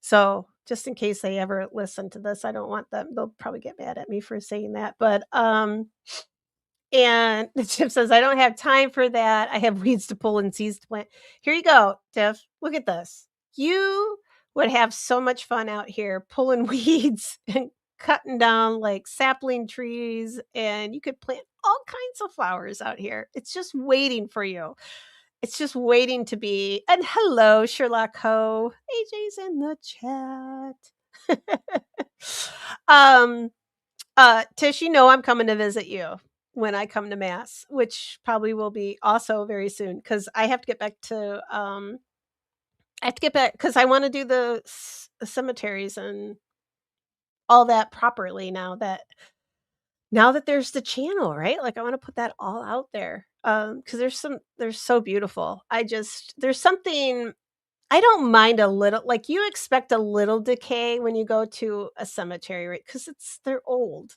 [SPEAKER 1] So just in case they ever listen to this, I don't want them, they'll probably get mad at me for saying that. But and Tiff says, I don't have time for that. I have weeds to pull and seeds to plant. Here you go, Tiff. Look at this. You would have so much fun out here pulling weeds and cutting down like sapling trees, and you could plant all kinds of flowers out here. It's just waiting for you. It's just waiting to be. And hello, Sherlock Ho. AJ's in the chat. Tish, you know I'm coming to visit you when I come to Mass, which probably will be also very soon because I have to get back to because I want to do the cemeteries and all that properly now that there's the channel, right? Like I want to put that all out there. Because they're so beautiful. There's something I don't mind a little, like you expect a little decay when you go to a cemetery, right? Because they're old.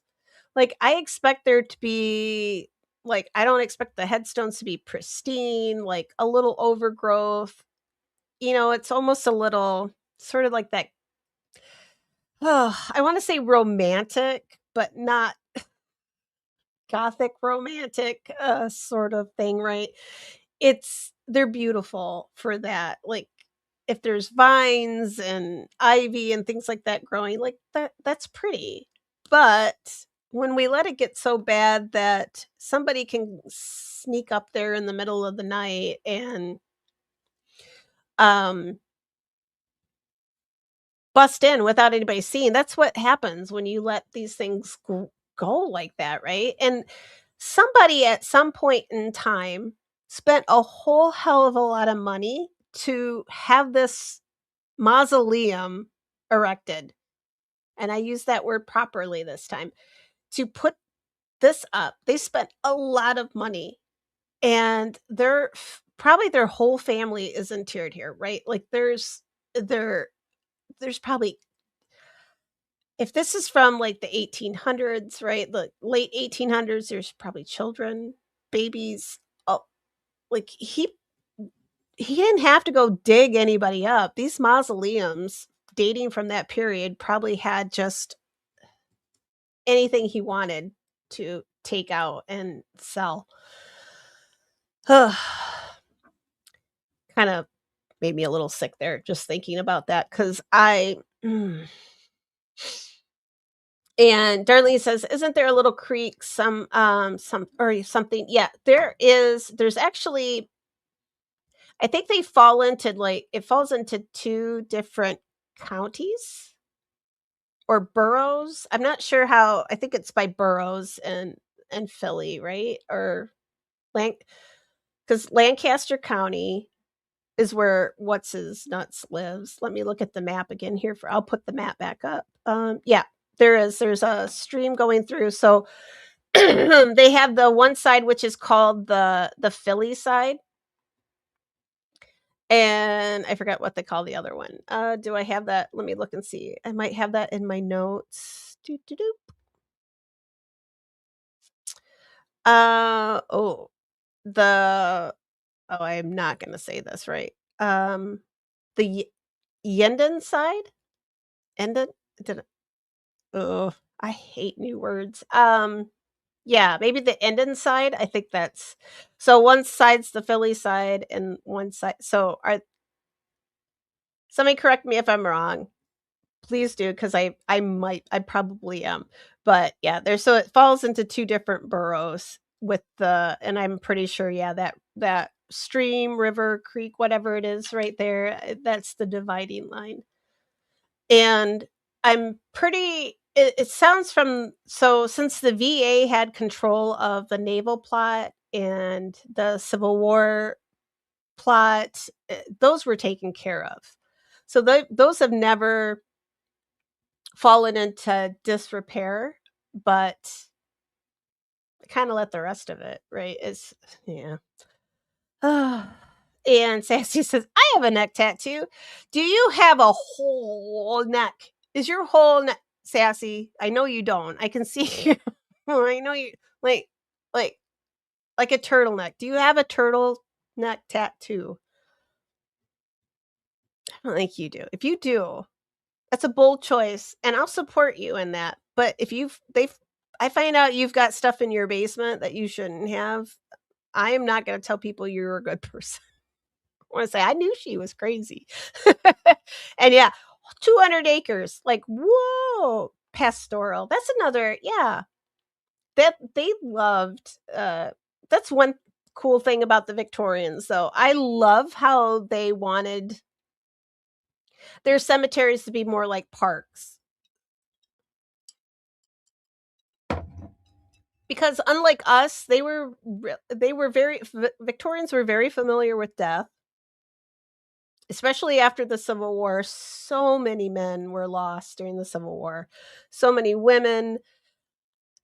[SPEAKER 1] Like I expect there to be like I don't expect the headstones to be pristine, like a little overgrowth. It's almost a little sort of like that. Oh, I want to say romantic, but not gothic romantic sort of thing, right? They're beautiful for that. Like if there's vines and ivy and things like that growing, like that's pretty. But when we let it get so bad that somebody can sneak up there in the middle of the night and bust in without anybody seeing, that's what happens when you let these things go like that, right? And somebody at some point in time spent a whole hell of a lot of money to have this mausoleum erected. And I use that word properly this time. To put this up, they spent a lot of money, and probably their whole family is interred here, right? Like there's probably, if this is from like the 1800s, right? The late 1800s, there's probably children, babies. Oh, like he didn't have to go dig anybody up. These mausoleums dating from that period probably had just anything he wanted to take out and sell. Kind of made me a little sick there just thinking about that because and Darlene says, isn't there a little creek some or something? Yeah, there's actually, I think they fall into it falls into two different counties or boroughs. I'm not sure how. I think it's by boroughs and Philly, right? Or because Lancaster County is where what's his nuts lives. Let me look at the map again here. I'll put the map back up. Yeah, there's a stream going through. So they have the one side which is called the Philly side, and I forgot what they call the other one. Do I have that? Let me look and see. I might have that in my notes. Oh, I'm not going to say this right. The Yenden side? Ended? Did it? Oh, I hate new words. Yeah, maybe the Endon side. I think that's so. One side's the Philly side, and one side. So, somebody correct me if I'm wrong. Please do, because I probably am. But yeah, so it falls into two different boroughs and I'm pretty sure, yeah, that stream, river, creek, whatever it is, right there. That's the dividing line. And I'm pretty. It sounds since the VA had control of the naval plot and the Civil War plot, those were taken care of. So those have never fallen into disrepair, but kind of let the rest of it, right? It's, yeah. And Sassy says, I have a neck tattoo. Do you have a whole neck? Is your whole neck, Sassy? I know you don't. I can see you. I know you, like, like, like a turtleneck. Do you have a turtleneck tattoo? I don't think you do. If you do, that's a bold choice, and I'll support you in that. But if I find out you've got stuff in your basement that you shouldn't have, I am not going to tell people you're a good person. I want to say I knew she was crazy. And yeah, 200 acres. Like, whoa, pastoral. That's another, yeah. That they loved that's one cool thing about the Victorians, though. I love how they wanted their cemeteries to be more like parks. Because unlike us, Victorians were very familiar with death. Especially after the Civil War, so many men were lost during the Civil War. So many women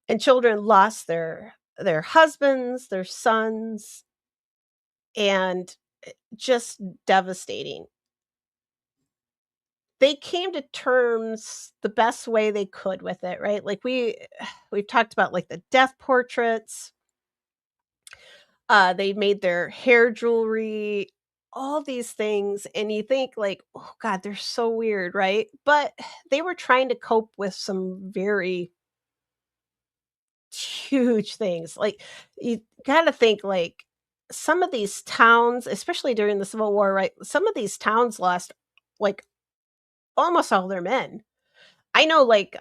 [SPEAKER 1] and children lost their husbands, their sons, and just devastating. They came to terms the best way they could with it, right? Like we've talked about like the death portraits. They made their hair jewelry, all these things, and you think like, oh God, they're so weird, right? But they were trying to cope with some very huge things. Like you got to think like some of these towns, especially during the Civil War, right? Some of these towns lost like almost all their men. I know like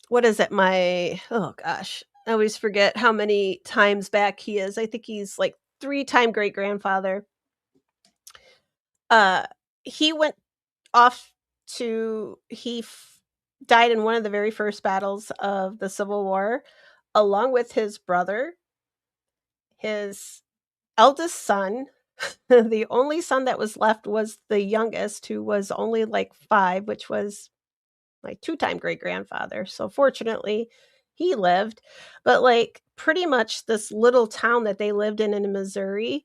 [SPEAKER 1] what is it? Oh gosh, I always forget how many times back he is. I think he's like 3-time great grandfather. Uh, he went off to died in one of the very first battles of the Civil War, along with his brother, his eldest son. The only son that was left was the youngest, who was only like 5, which was my 2-time great grandfather. So fortunately, he lived. But like pretty much this little town that they lived in Missouri,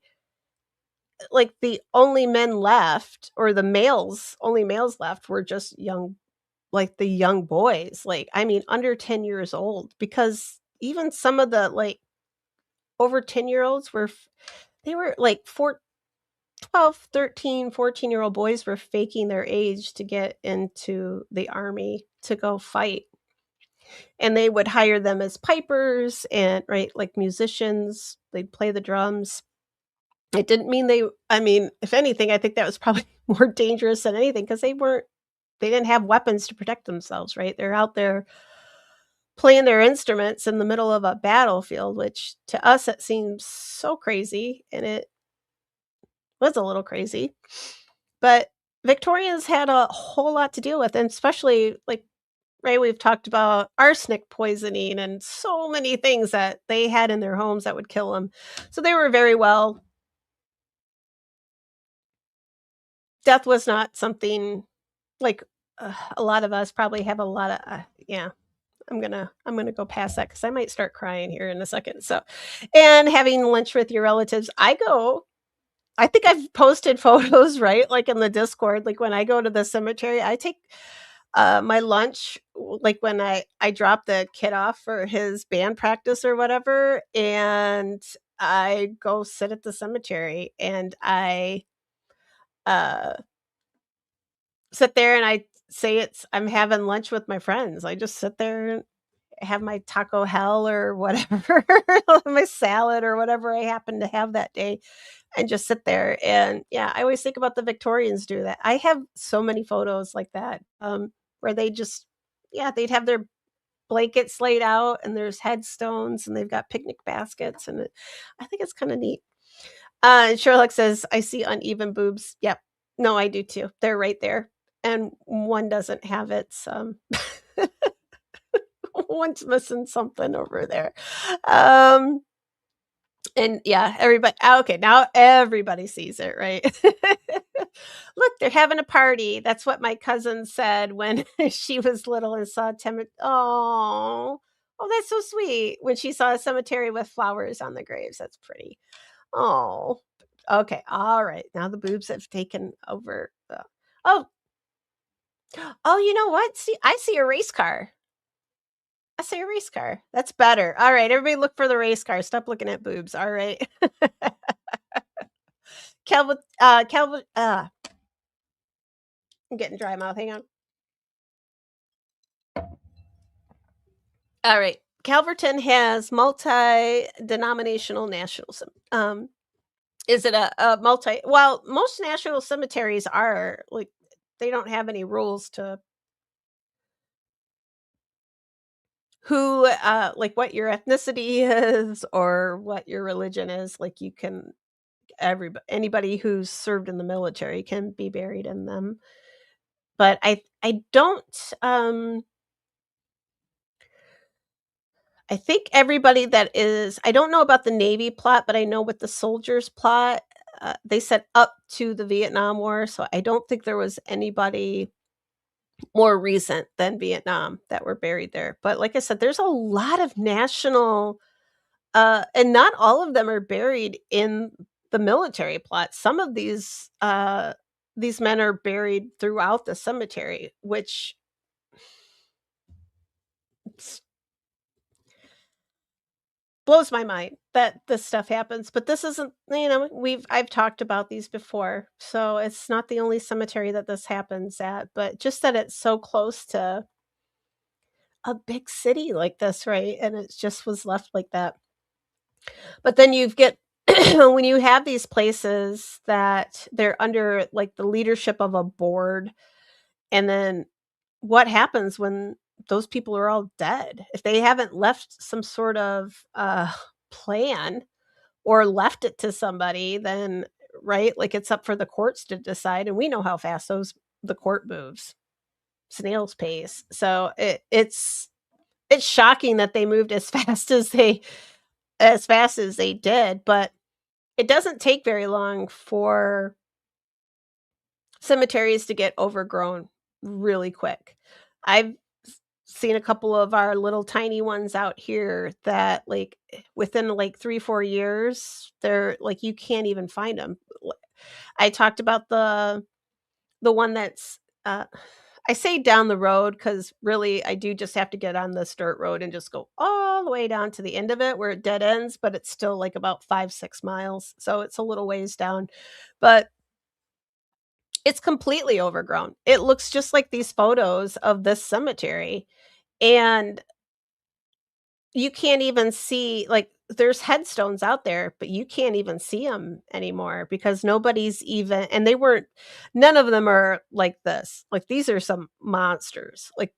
[SPEAKER 1] like the only men left, or only males left were just young, like the young boys. Like, I mean, under 10 years old, because even some of the like over 10-year-olds they were like 12, 13, 14-year-old boys were faking their age to get into the army to go fight. And they would hire them as pipers and, right, like musicians. They'd play the drums. It didn't mean if anything, I think that was probably more dangerous than anything, because they didn't have weapons to protect themselves, right? They're out there playing their instruments in the middle of a battlefield, which to us, it seems so crazy. And it was a little crazy. But Victorians had a whole lot to deal with, and especially like, right, we've talked about arsenic poisoning and so many things that they had in their homes that would kill them. So they were very well. Death was not something like a lot of us probably have a lot of yeah. I'm gonna go past that because I might start crying here in a second. So, and having lunch with your relatives, I think I've posted photos, right? Like in the Discord, like when I go to the cemetery, I take my lunch, like when I drop the kid off for his band practice or whatever, and I go sit at the cemetery, and I uh sit there and I say I'm having lunch with my friends. I just sit there and have my taco hell or whatever, my salad or whatever I happen to have that day, and just sit there. And yeah, I always think about the Victorians do that. I have so many photos like that, where they just, yeah, they'd have their blankets laid out and there's headstones and they've got picnic baskets, and I think it's kind of neat. And Sherlock says, I see uneven boobs. Yep. No, I do too. They're right there. And one doesn't have its, one's missing something over there. And yeah, everybody okay, now everybody sees it, right? Look, they're having a party. That's what my cousin said when she was little and saw oh, oh, that's so sweet. When she saw a cemetery with flowers on the graves. That's pretty. Oh, okay. All right. Now the boobs have taken over. Oh, oh, you know what? See, I see a race car. I see a race car. That's better. All right, everybody look for the race car. Stop looking at boobs. All right. Calvin, I'm getting dry mouth. Hang on. All right. Calverton has multi-denominational nationalism. Is it a multi? Well, most national cemeteries are like they don't have any rules to who, like what your ethnicity is or what your religion is. Like you can anybody who's served in the military can be buried in them. But I don't I think everybody that is I don't know about the Navy plot, but I know with the soldiers plot, they said up to the Vietnam War, so I don't think there was anybody more recent than Vietnam that were buried there. But like I said, there's a lot of national and not all of them are buried in the military plot. Some of these men are buried throughout the cemetery, which blows my mind that this stuff happens. But this isn't, I've talked about these before, so it's not the only cemetery that this happens at. But just that it's so close to a big city like this, right? And it just was left like that. But then you get when you have these places that they're under like the leadership of a board, and then what happens when those people are all dead? If they haven't left some sort of plan or left it to somebody, then right, like it's up for the courts to decide, and we know how fast the court moves, snail's pace. So it's shocking that they moved as fast as they did, but it doesn't take very long for cemeteries to get overgrown really quick. I've seen a couple of our little tiny ones out here that like within like 3-4 years they're like you can't even find them. I talked about the one that's I say down the road because really I do just have to get on this dirt road and just go all the way down to the end of it where it dead ends, but it's still like about 5-6 miles, so it's a little ways down. But it's completely overgrown. It looks just like these photos of this cemetery, and you can't even see like there's headstones out there, but you can't even see them anymore because nobody's even and they weren't none of them are like this. Like these are some monsters. Like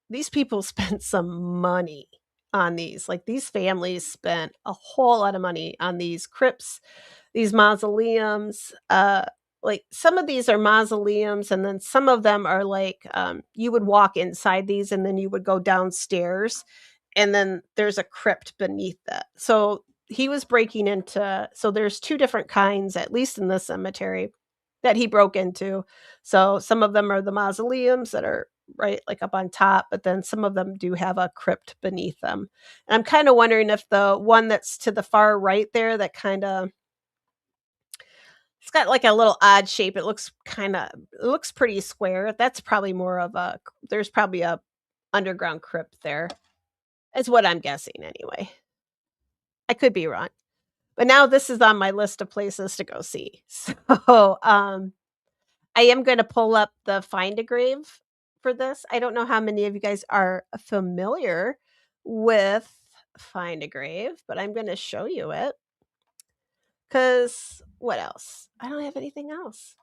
[SPEAKER 1] these people spent some money on these. Like these families spent a whole lot of money on these crypts, these mausoleums. Like some of these are mausoleums, and then some of them are like you would walk inside these and then you would go downstairs and then there's a crypt beneath that. So he was breaking into so there's two different kinds, at least in this cemetery, that he broke into. So some of them are the mausoleums that are right like up on top, but then some of them do have a crypt beneath them. And I'm kind of wondering if the one that's to the far right there that kind of it's got like a little odd shape. It looks pretty square. That's probably more of a there's probably a underground crypt there. Is what I'm guessing anyway. I could be wrong. But now this is on my list of places to go see. So, I am gonna pull up the Find a Grave for this. I don't know how many of you guys are familiar with Find a Grave, but I'm gonna show you it. Cause what else? I don't have anything else.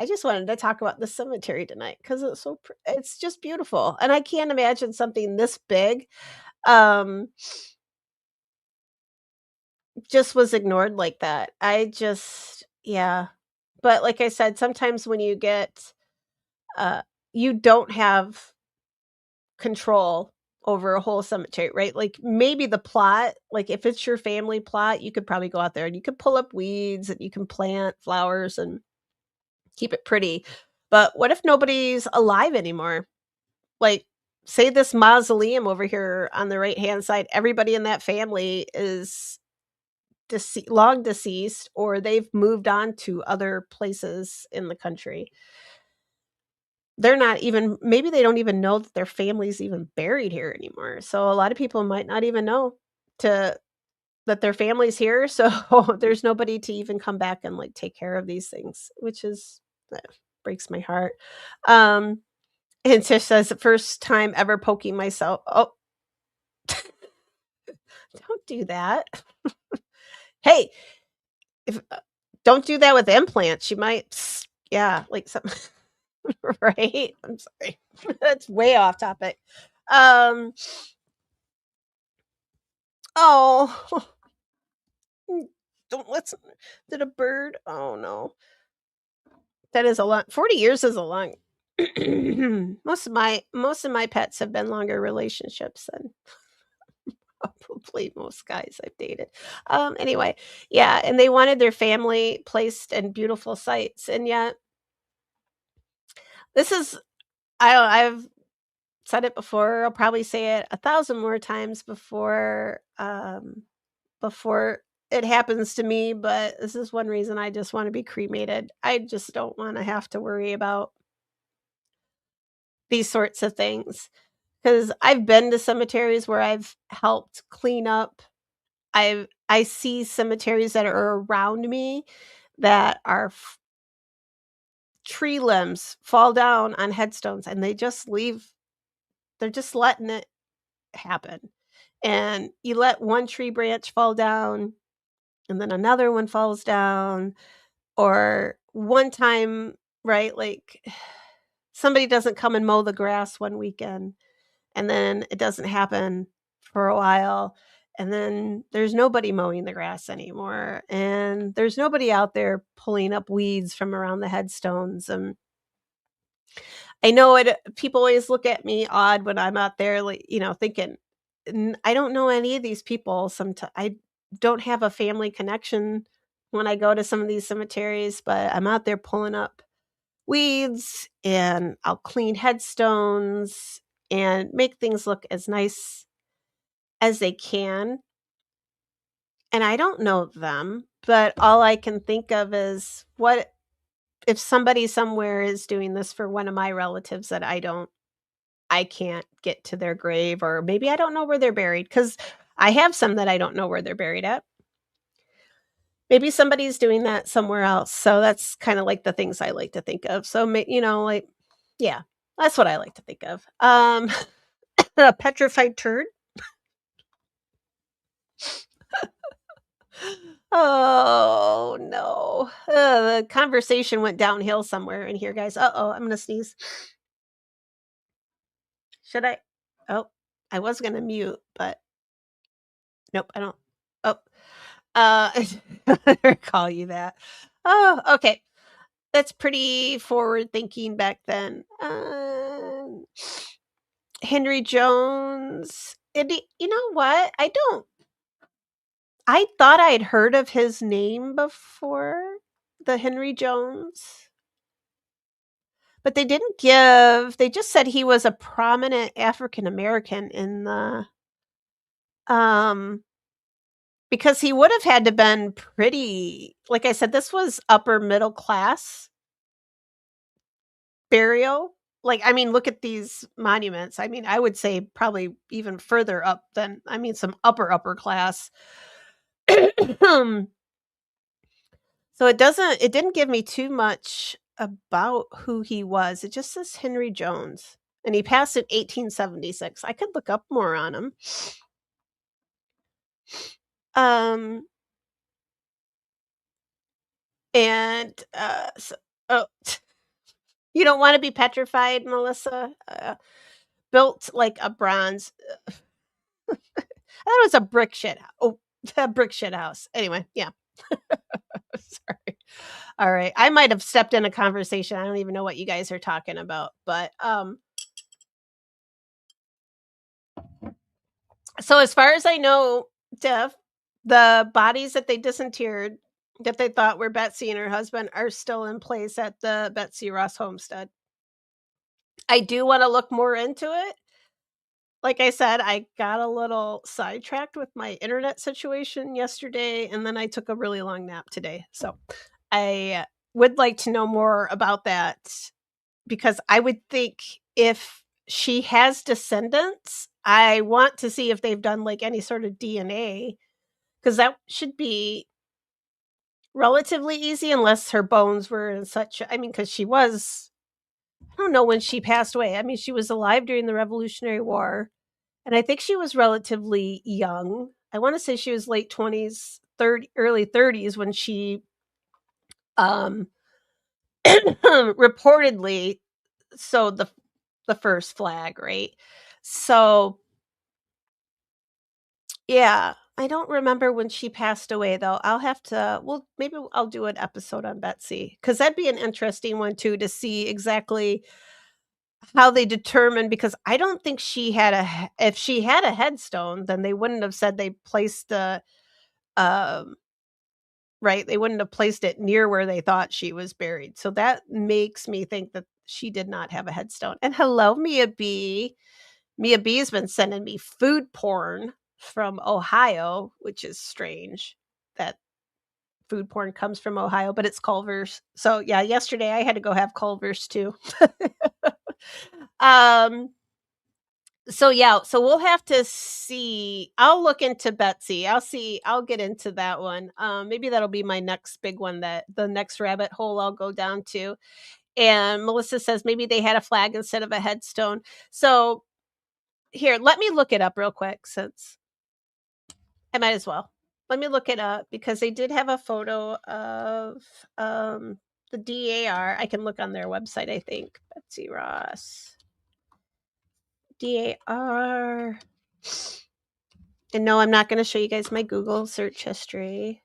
[SPEAKER 1] I just wanted to talk about the cemetery tonight because it's just beautiful, and I can't imagine something this big, um, just was ignored like that. Yeah. But like I said, sometimes when you get, uh, you don't have control over a whole cemetery, right? Like maybe the plot, like if it's your family plot, you could probably go out there and you could pull up weeds and you can plant flowers and keep it pretty. But what if nobody's alive anymore? Like, say this mausoleum over here on the right hand side, everybody in that family is long deceased, or they've moved on to other places in the country. They're not even, maybe they don't even know that their family's even buried here anymore. So a lot of people might not even know to that their family's here. So there's nobody to even come back and like take care of these things, which is breaks my heart. And Tish says the first time ever poking myself. Oh, don't do that. Hey, if don't do that with implants. You might, yeah, like something, right? I'm sorry, that's way off topic. Oh, don't let's. Did a bird? Oh no, that is a lot. 40 years is a long. most of my pets have been longer relationships than probably most guys I've dated. Anyway, yeah, and they wanted their family placed in beautiful sites, and yet this is I've said it before. I'll probably say it 1,000 more times before it happens to me. But this is one reason I just want to be cremated. I just don't want to have to worry about these sorts of things because I've been to cemeteries where I've helped clean up. I see cemeteries that are around me that are tree limbs fall down on headstones and they just leave. They're just letting it happen. And you let one tree branch fall down and then another one falls down, or one time, right? Like somebody doesn't come and mow the grass one weekend and then it doesn't happen for a while, and then there's nobody mowing the grass anymore, and there's nobody out there pulling up weeds from around the headstones. And I know it, people always look at me odd when I'm out there, like, thinking I don't know any of these people. Sometimes I don't have a family connection when I go to some of these cemeteries, but I'm out there pulling up weeds and I'll clean headstones and make things look as nice as they can. And I don't know them, but all I can think of is what if somebody somewhere is doing this for one of my relatives that I can't get to their grave, or maybe I don't know where they're buried, cuz I have some that I don't know where they're buried at. Maybe somebody's doing that somewhere else. So that's kind of like the things I like to think of. So like yeah, that's what I like to think of. A petrified turd. Oh no. The conversation went downhill somewhere in here, guys. Uh-oh, I'm going to sneeze. Should I? Oh, I was going to mute, but nope, I don't. Oh, I call you that. Oh, okay. That's pretty forward thinking back then. Henry Jones. You know what? I thought I had heard of his name before, the Henry Jones. But they just said he was a prominent African American in the because he would have had to been pretty, like I said, this was upper middle class burial. Like, I mean, look at these monuments. I mean, I would say probably even further up than, some upper class. So it didn't give me too much about who he was. It just says Henry Jones, and he passed in 1876. I could look up more on him. And so, oh, you don't want to be petrified, Melissa. Built like a bronze. That was a brick shit. Oh, a brick shit house. Anyway, yeah. Sorry. All right. I might have stepped in a conversation. I don't even know what you guys are talking about, but So as far as I know, Jeff, the bodies that they disinterred that they thought were Betsy and her husband are still in place at the Betsy Ross homestead. I do want to look more into it. Like I said, I got a little sidetracked with my internet situation yesterday, and then I took a really long nap today. So I would like to know more about that, because I would think if she has descendants, I want to see if they've done like any sort of DNA, because that should be relatively easy unless her bones were in such, I mean, because she was, I don't know when she passed away. I mean, she was alive during the Revolutionary War, and I think she was relatively young. I want to say she was late 20s, early 30s when she um reportedly sewed the first flag, right? So yeah, I don't remember when she passed away though. I'll have to, well, maybe I'll do an episode on Betsy, because that'd be an interesting one too, to see exactly how they determined, because I don't think she had if she had a headstone, then they wouldn't have said they placed the um right, they wouldn't have placed it near where they thought she was buried. So that makes me think that she did not have a headstone. And hello, Mia B. Mia B's been sending me food porn from Ohio, which is strange that food porn comes from Ohio, but it's Culver's. So yeah, yesterday I had to go have Culver's too. um so yeah, so we'll have to see. I'll look into Betsy. I'll get into that one. Maybe that'll be my next big one, that the next rabbit hole I'll go down to. And Melissa says maybe they had a flag instead of a headstone. So here, let me look it up real quick, since I might as well. Let me look it up, because they did have a photo of the DAR. I can look on their website, I think. Betsy Ross. DAR. And no, I'm not going to show you guys my Google search history.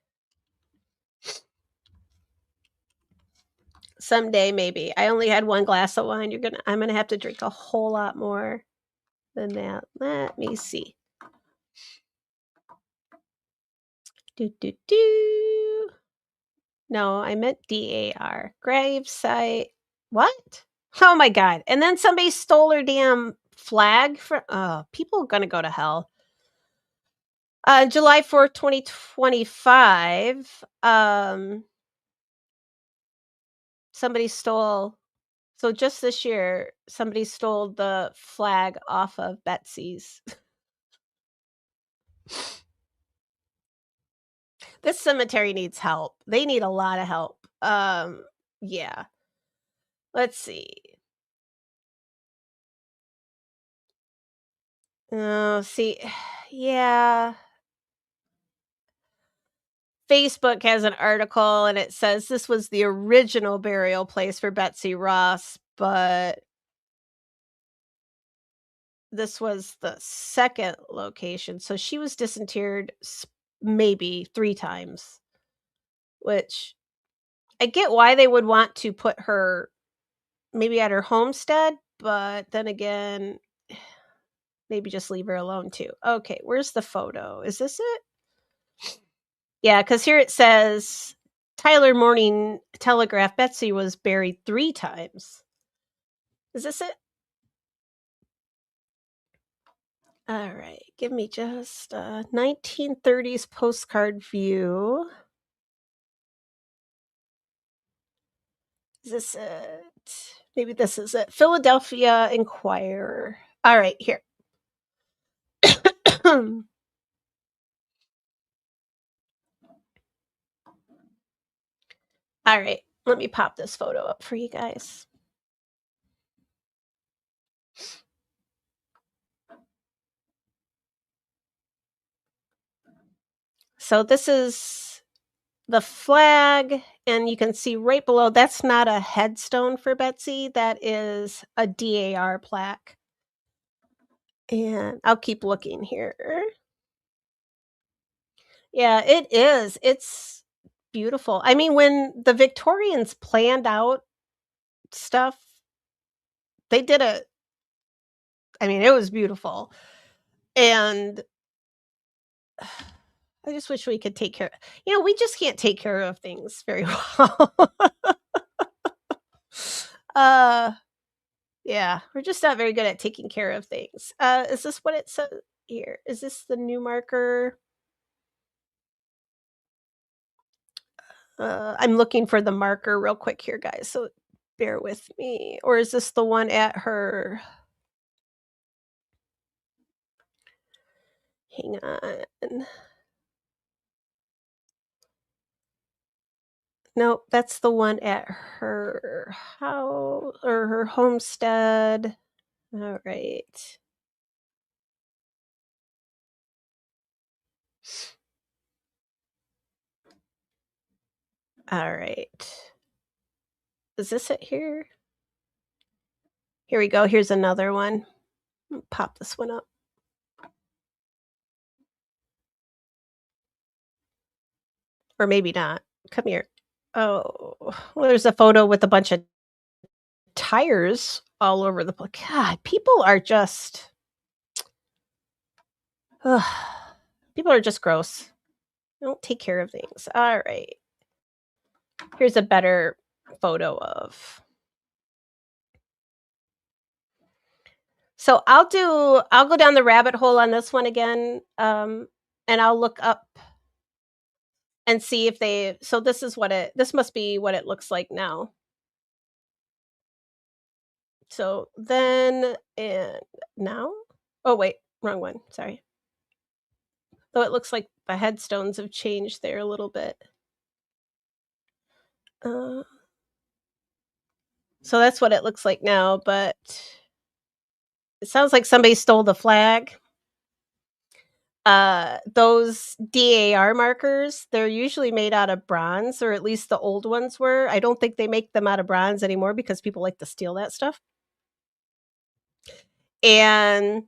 [SPEAKER 1] Someday, maybe. I only had one glass of wine. I'm gonna have to drink a whole lot more than that. Let me see. Do. No, I meant DAR. Gravesite. What? Oh my god. And then somebody stole her damn flag for people are gonna go to hell. July 4th, 2025. Somebody stole, so just this year, somebody stole the flag off of Betsy's. This cemetery needs help. They need a lot of help. Yeah. Let's see. See, yeah. Facebook has an article and it says this was the original burial place for Betsy Ross, but this was the second location. So she was disinterred maybe 3 times, which I get why they would want to put her maybe at her homestead, but then again, maybe just leave her alone too. Okay, where's the photo? Is this it? Yeah, because here it says Tyler Morning Telegraph, Betsy was buried 3 times. Is this it? All right, give me just a 1930s postcard view. Is this it? Maybe this is it. Philadelphia Inquirer. All right, here. All right, let me pop this photo up for you guys. So this is the flag, and you can see right below, that's not a headstone for Betsy, that is a DAR plaque. And I'll keep looking here. Yeah, it is. It's beautiful. I mean, when the Victorians planned out stuff, they did it. I mean, it was beautiful. And I just wish we could take care. We just can't take care of things very well. Yeah, we're just not very good at taking care of things. Is this what it says here? Is this the new marker? I'm looking for the marker real quick here, guys. So bear with me. Or is this the one at her? Hang on. Nope, that's the one at her house or her homestead. All right. All right. Is this it here? Here we go. Here's another one. Pop this one up. Or maybe not. Come here. Oh, well, there's a photo with a bunch of tires all over the place. God, people are just. Ugh, people are just gross. They don't take care of things. All right. Here's a better photo of. So I'll go down the rabbit hole on this one again, and I'll look up and see if they. So this must be what it looks like now. So then and now, oh wait, wrong one. Sorry. Though it looks like the headstones have changed there a little bit. So that's what it looks like now, but it sounds like somebody stole the flag. Those DAR markers, they're usually made out of bronze, or at least the old ones were. I don't think they make them out of bronze anymore because people like to steal that stuff. And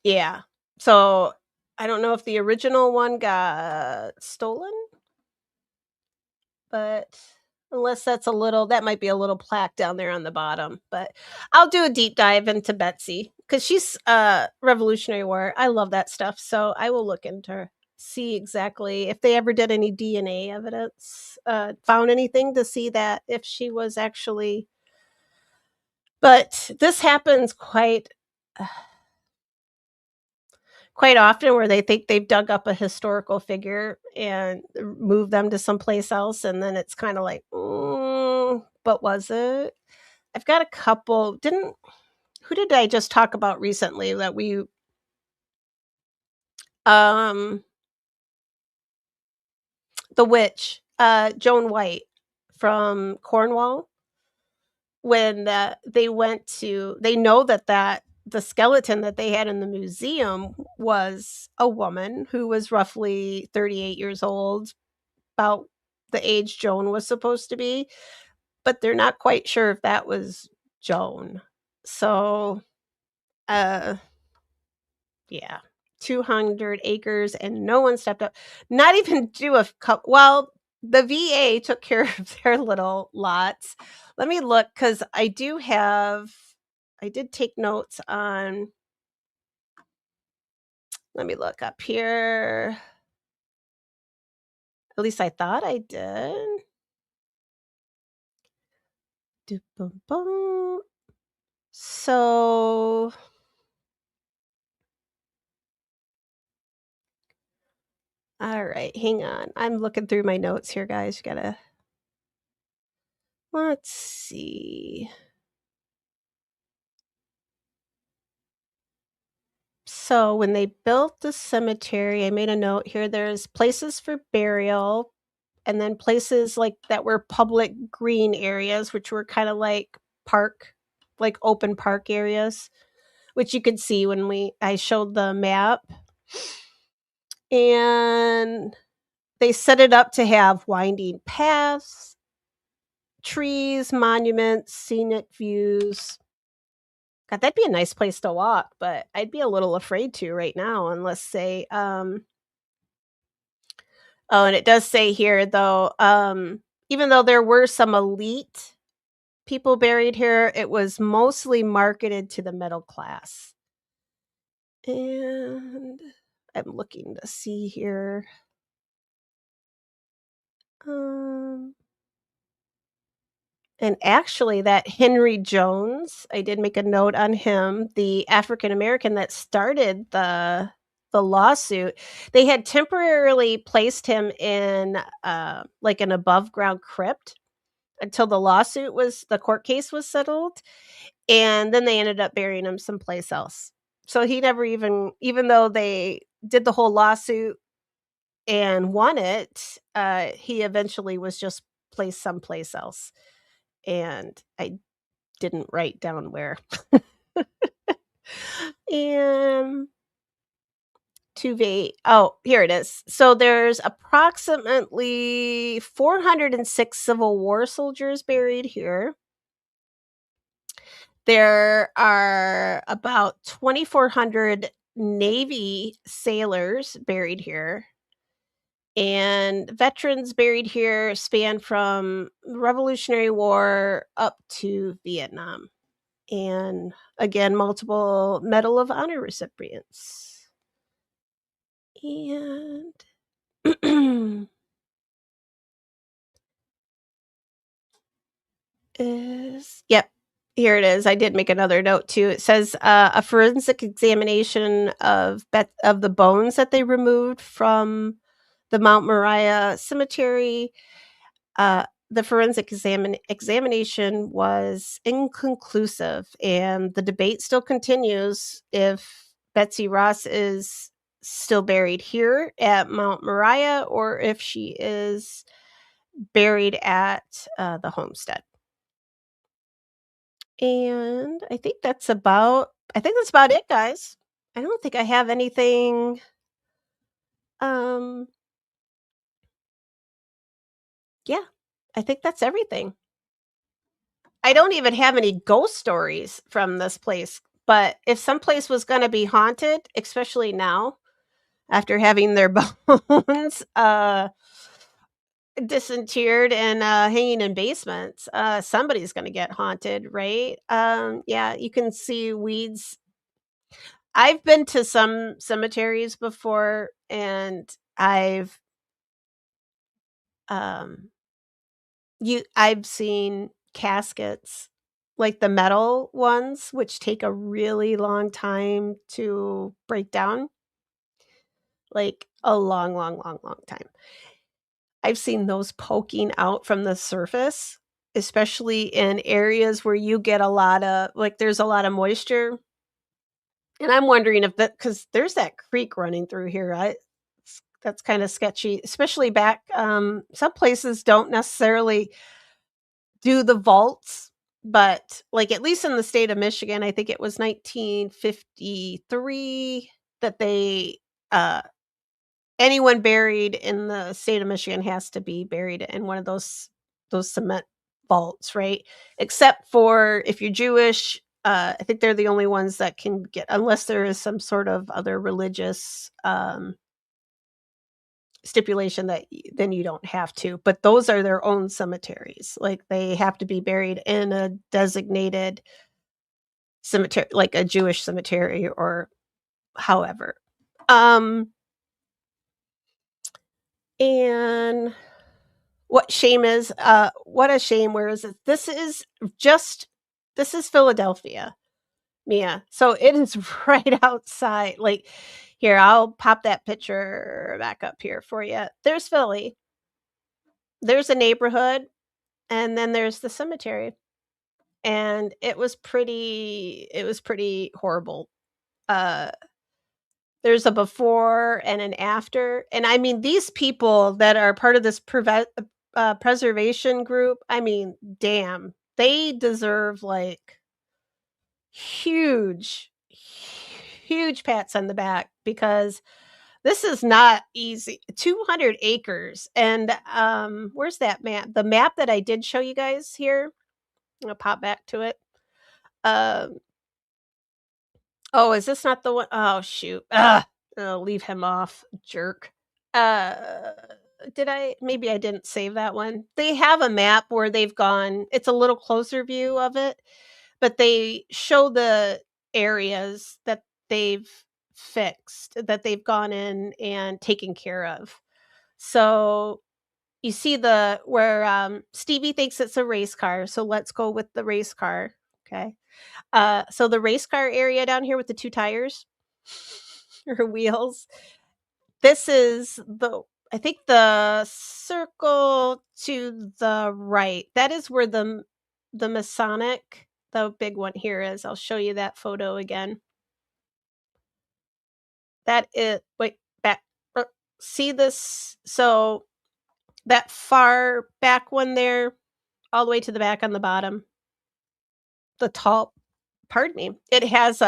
[SPEAKER 1] yeah, so I don't know if the original one got stolen, but unless that might be a little plaque down there on the bottom. But I'll do a deep dive into Betsy because she's Revolutionary War. I love that stuff, so I will look into her, see exactly if they ever did any DNA evidence, found anything to see that if she was actually. But this happens quite often where they think they've dug up a historical figure and moved them to someplace else, and then it's kind of like, but was it? I've got a couple. Who did I just talk about recently that we the witch, Joan White from Cornwall, when they know that the skeleton that they had in the museum was a woman who was roughly 38 years old, about the age Joan was supposed to be, but they're not quite sure if that was Joan. So, yeah, 200 acres and no one stepped up. Not even do a couple. Well, the VA took care of their little lots. Let me look because I did take notes on. Let me look up here. At least I thought I did. So all right, hang on. I'm looking through my notes here, guys. Let's see. So when they built the cemetery, I made a note here. There's places for burial, and then places like that were public green areas, which were kind of like open park areas, which you could see when I showed the map. And they set it up to have winding paths, trees, monuments, scenic views. God, that'd be a nice place to walk, but I'd be a little afraid to right now, unless say, oh, and it does say here though, even though there were some elite people buried here, it was mostly marketed to the middle class. And I'm looking to see here. And actually, that Henry Jones, I did make a note on him, the African American that started the lawsuit. They had temporarily placed him in like an above ground crypt until the court case was settled, and then they ended up burying him someplace else. So he never even though they did the whole lawsuit and won it, he eventually was just placed someplace else. And I didn't write down where. And here it is. So there's approximately 406 Civil War soldiers buried here. There are about 2,400 Navy sailors buried here. And veterans buried here span from the Revolutionary War up to Vietnam. And again, multiple Medal of Honor recipients. And yep, here it is. I did make another note too. It says a forensic examination of the bones that they removed from the Mount Moriah Cemetery. The forensic examination was inconclusive, and the debate still continues if Betsy Ross is still buried here at Mount Moriah or if she is buried at the homestead. And I think that's about it, guys. I don't think I have anything yeah, I think that's everything. I don't even have any ghost stories from this place, but if some place was going to be haunted, especially now after having their bones disinterred and hanging in basements, somebody's going to get haunted, right? Yeah, you can see weeds. I've been to some cemeteries before, and I've seen caskets, like the metal ones, which take a really long time to break down, like a long, long, long, long time. I've seen those poking out from the surface, especially in areas where you get there's a lot of moisture. And I'm wondering if because there's that creek running through here. That's kind of sketchy, especially back. Some places don't necessarily do the vaults, but like at least in the state of Michigan, I think it was 1953 that they anyone buried in the state of Michigan has to be buried in one of those cement vaults, right? Except for if you're Jewish, I think they're the only ones that can get, unless there is some sort of other religious stipulation that then you don't have to, but those are their own cemeteries. Like they have to be buried in a designated cemetery, like a Jewish cemetery or however. And what a shame, where is it? This is Philadelphia, Mia. So it is right outside. Like here, I'll pop that picture back up here for you. There's Philly. There's a neighborhood, and then there's the cemetery. And it was pretty horrible. There's a before and an after. And I mean, these people that are part of this preservation group, I mean, damn, they deserve like huge pats on the back, because this is not easy. 200 acres. And where's that map? The map that I did show you guys here. I'm gonna pop back to it. Oh, is this not the one? Oh, shoot. Ugh. Oh, leave him off, jerk. Maybe I didn't save that one. They have a map where they've gone, it's a little closer view of it, but they show the areas that they've fixed, that they've gone in and taken care of. So you see where Stevie thinks it's a race car, so let's go with the race car. Okay. So the race car area down here with the 2 tires or wheels, this is I think the circle to the right. That is where the Masonic, the big one here is. I'll show you that photo again. That is wait, back. See this? So that far back one there, all the way to the back on the bottom. The tall, pardon me. It has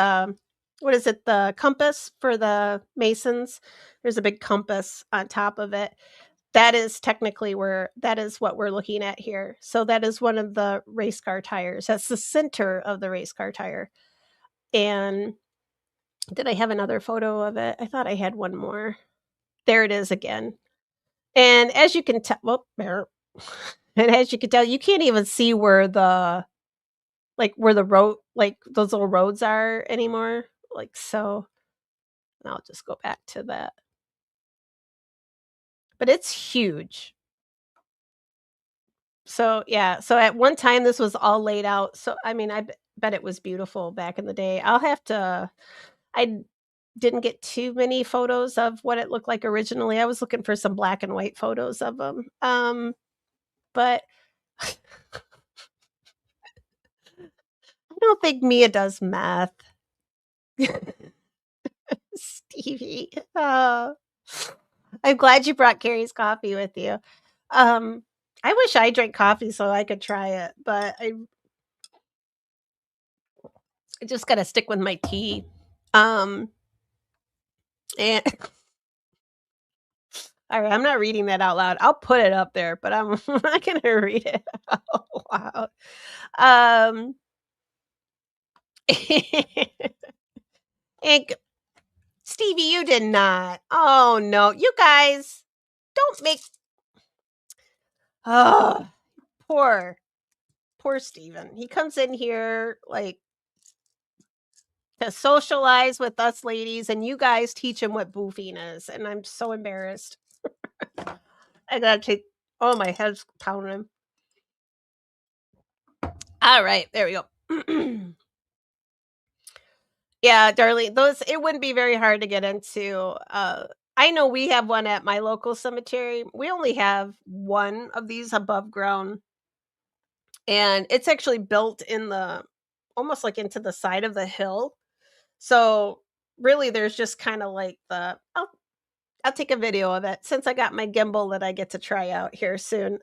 [SPEAKER 1] what is it? The compass for the Masons. There's a big compass on top of it. That is technically that is what we're looking at here. So that is one of the race car tires. That's the center of the race car tire. And did I have another photo of it? I thought I had one more. There it is again. And as you can tell, and as you can tell, you can't even see where the road, like those little roads are anymore. Like so. And I'll just go back to that. But it's huge. So yeah, so at one time this was all laid out. So I mean, I bet it was beautiful back in the day. I didn't get too many photos of what it looked like originally. I was looking for some black and white photos of them. But I don't think Mia does math. Stevie. I'm glad you brought Carrie's coffee with you. I wish I drank coffee so I could try it, but I just gotta stick with my tea. And all right, I'm not reading that out loud. I'll put it up there, but I'm not gonna read it out loud. And Stevie, you did not. Oh no, you guys don't make. Oh, poor Steven. He comes in here like to socialize with us ladies, and you guys teach him what boofing is, and I'm so embarrassed. I gotta take. Oh, my head's pounding. All right, there we go. Yeah, darling, it wouldn't be very hard to get into. I know we have one at my local cemetery. We only have one of these above ground, and it's actually built in almost like into the side of the hill. So really, there's just kind of like I'll take a video of it since I got my gimbal that I get to try out here soon.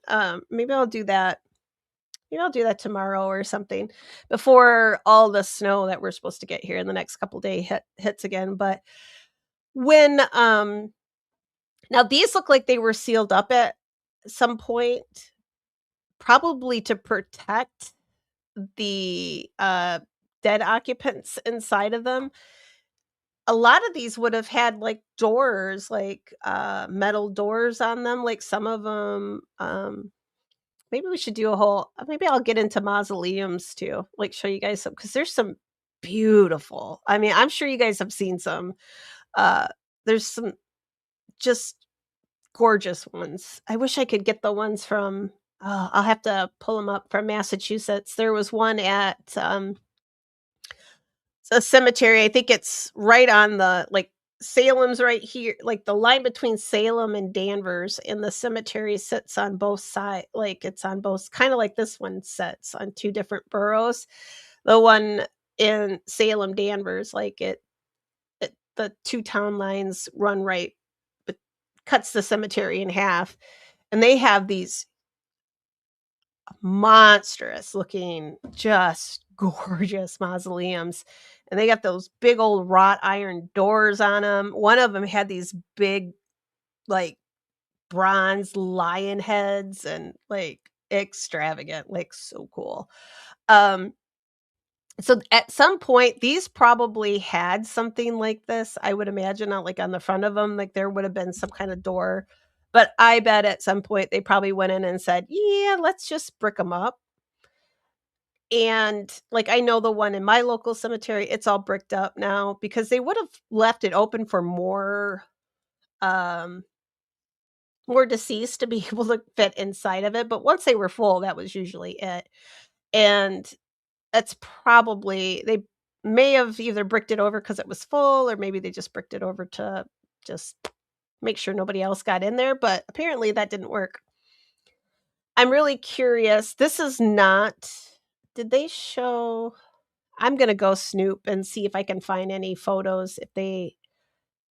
[SPEAKER 1] Maybe I'll do that. Maybe I'll do that tomorrow or something before all the snow that we're supposed to get here in the next couple days hits again. But when now these look like they were sealed up at some point, probably to protect the dead occupants inside of them. A lot of these would have had like doors, like metal doors on them, like some of them. Maybe we should do maybe I'll get into mausoleums too, like show you guys some, because there's some beautiful. I mean, I'm sure you guys have seen some. There's some just gorgeous ones. I wish I could get the ones from. I'll have to pull them up from Massachusetts. There was one at a cemetery. I think it's right on Salem's right here, like the line between Salem and Danvers, and the cemetery sits on both sides. Like it's on both, kind of like this one sits on 2 different boroughs. The one in Salem, Danvers, like the 2 town lines run right, but cuts the cemetery in half, and they have these monstrous looking, just gorgeous mausoleums. And they got those big old wrought iron doors on them. One of them had these big, like, bronze lion heads, and like extravagant, like so cool. So at some point, these probably had something like this. I would imagine, not like on the front of them, like there would have been some kind of door. But I bet at some point they probably went in and said, "Yeah, let's just brick them up." And, like, I know the one in my local cemetery, it's all bricked up now because they would have left it open for um, more deceased to be able to fit inside of it, but once they were full, that was usually it. And that's probably they may have either bricked it over because it was full, or maybe they just bricked it over to just make sure nobody else got in there, but apparently that didn't work. I'm really curious. This is not did they show I'm gonna go snoop and see if I can find any photos if they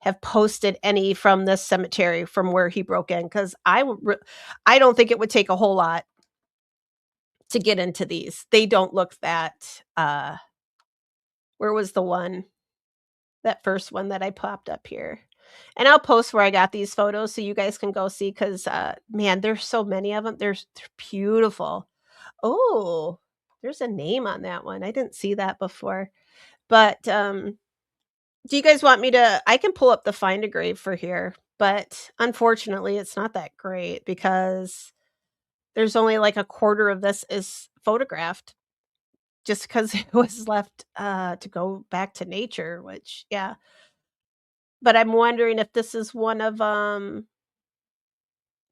[SPEAKER 1] have posted any from this cemetery from where he broke in, 'cause I don't think it would take a whole lot to get into these. They don't look that, where was the one? That first one that I popped up here. And I'll post where I got these photos so you guys can go see 'cause, man, there's so many of them. They're beautiful. Oh, there's a name on that one. I didn't see that before. But, do you guys want me to I can pull up the Find a Grave for here, but unfortunately, it's not that great because there's only like a quarter of this is photographed just because it was left, to go back to nature, which yeah. But I'm wondering if this is one of,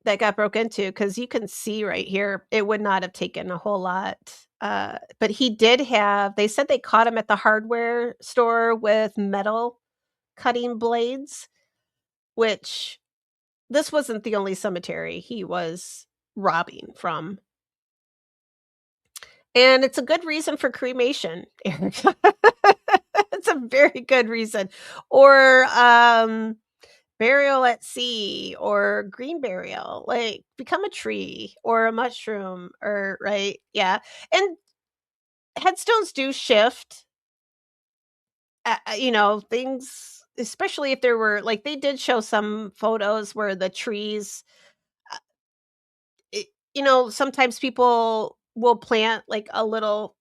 [SPEAKER 1] that got broke into because you can see right here, it would not have taken a whole lot, but he did have they said they caught him at the hardware store with metal cutting blades, which this wasn't the only cemetery he was robbing from. And it's a good reason for cremation, Eric. It's a very good reason. Or, burial at sea or green burial, like become a tree or a mushroom or right? Yeah. And headstones do shift, things especially if there were like they did show some photos where the trees it, sometimes people will plant like a little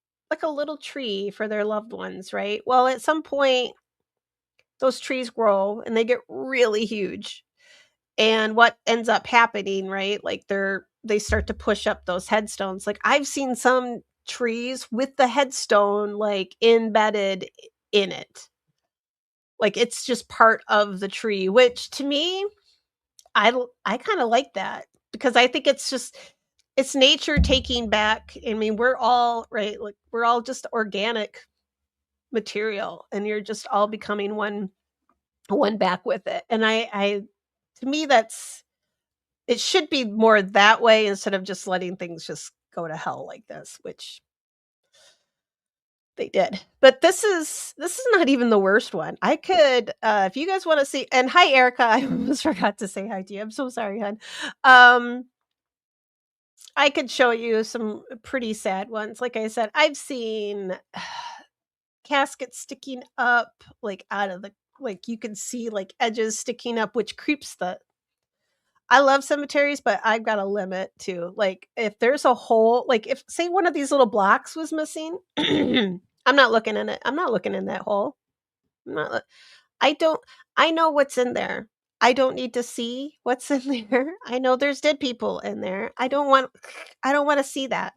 [SPEAKER 1] tree for their loved ones, right? Well, at some point those trees grow and they get really huge. And what ends up happening, right? Like they start to push up those headstones. Like I've seen some trees with the headstone like embedded in it. Like it's just part of the tree, which to me, I kind of like that because I think it's nature taking back. I mean, we're all right, like we're all just organic material and you're just all becoming one back with it. And I to me that's it should be more that way instead of just letting things just go to hell like this, which they did. But this is not even the worst one. I could, if you guys wanna see and hi, Erica, I almost forgot to say hi to you. I'm so sorry, hon. Um, I could show you some pretty sad ones. Like I said, I've seen caskets sticking up, like, out of the like, you can see, like, edges sticking up, which creeps the I love cemeteries, but I've got a limit too. Like, if there's a hole, like if say one of these little blocks was missing, I'm not looking in it. I'm not looking in that hole. I'm not. I don't. I know what's in there. I don't need to see what's in there. I know there's dead people in there. I don't want. I don't want to see that.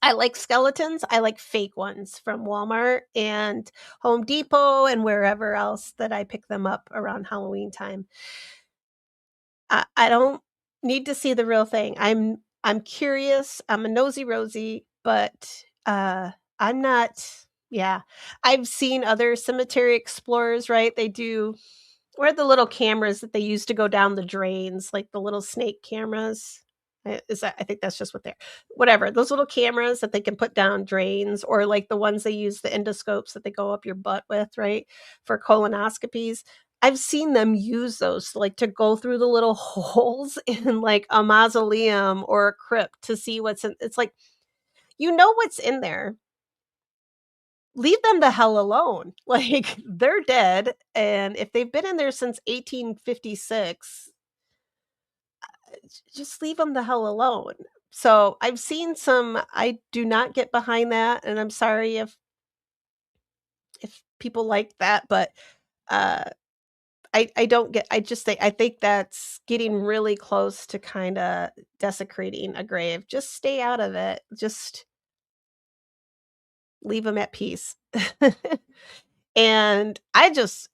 [SPEAKER 1] I like skeletons. I like fake ones from Walmart and Home Depot and wherever else that I pick them up around Halloween time. I don't need to see the real thing. I'm curious, I'm a nosy Rosie, but, I'm not yeah. I've seen other cemetery explorers, right? They do what are the little cameras that they use to go down the drains, like the little snake cameras? Is that I think that's just what they're whatever, those little cameras that they can put down drains or like the ones they use the endoscopes that they go up your butt with, right? For colonoscopies. I've seen them use those, like, to go through the little holes in, like, a mausoleum or a crypt to see what's in it's like, you know what's in there. Leave them the hell alone. Like, they're dead, and if they've been in there since 1856, just leave them the hell alone. So, I've seen some I do not get behind that, and I'm sorry if people like that, but, uh I don't get I think that's getting really close to kinda desecrating a grave. Just stay out of it. Just leave them at peace. And I just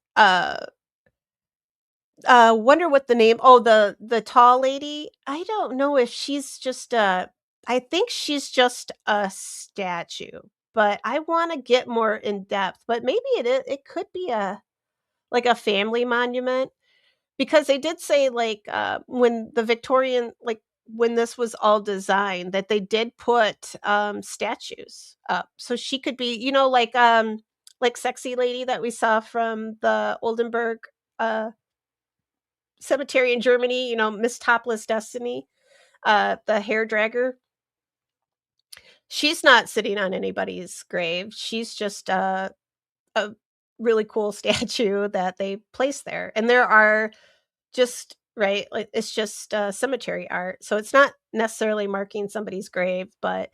[SPEAKER 1] wonder what the name. Oh, the tall lady. I don't know if she's just a. I think she's just a statue, but I want to get more in depth. But maybe it could be a like a family monument, because they did say, like, when the Victorian, like, when this was all designed, that they did put, statues up. So she could be, like Sexy Lady that we saw from the Oldenburg, uh, cemetery in Germany, Miss Topless Destiny, the hair dragger. She's not sitting on anybody's grave. She's just a really cool statue that they placed there. And there are just right, like, it's just, cemetery art, so it's not necessarily marking somebody's grave, but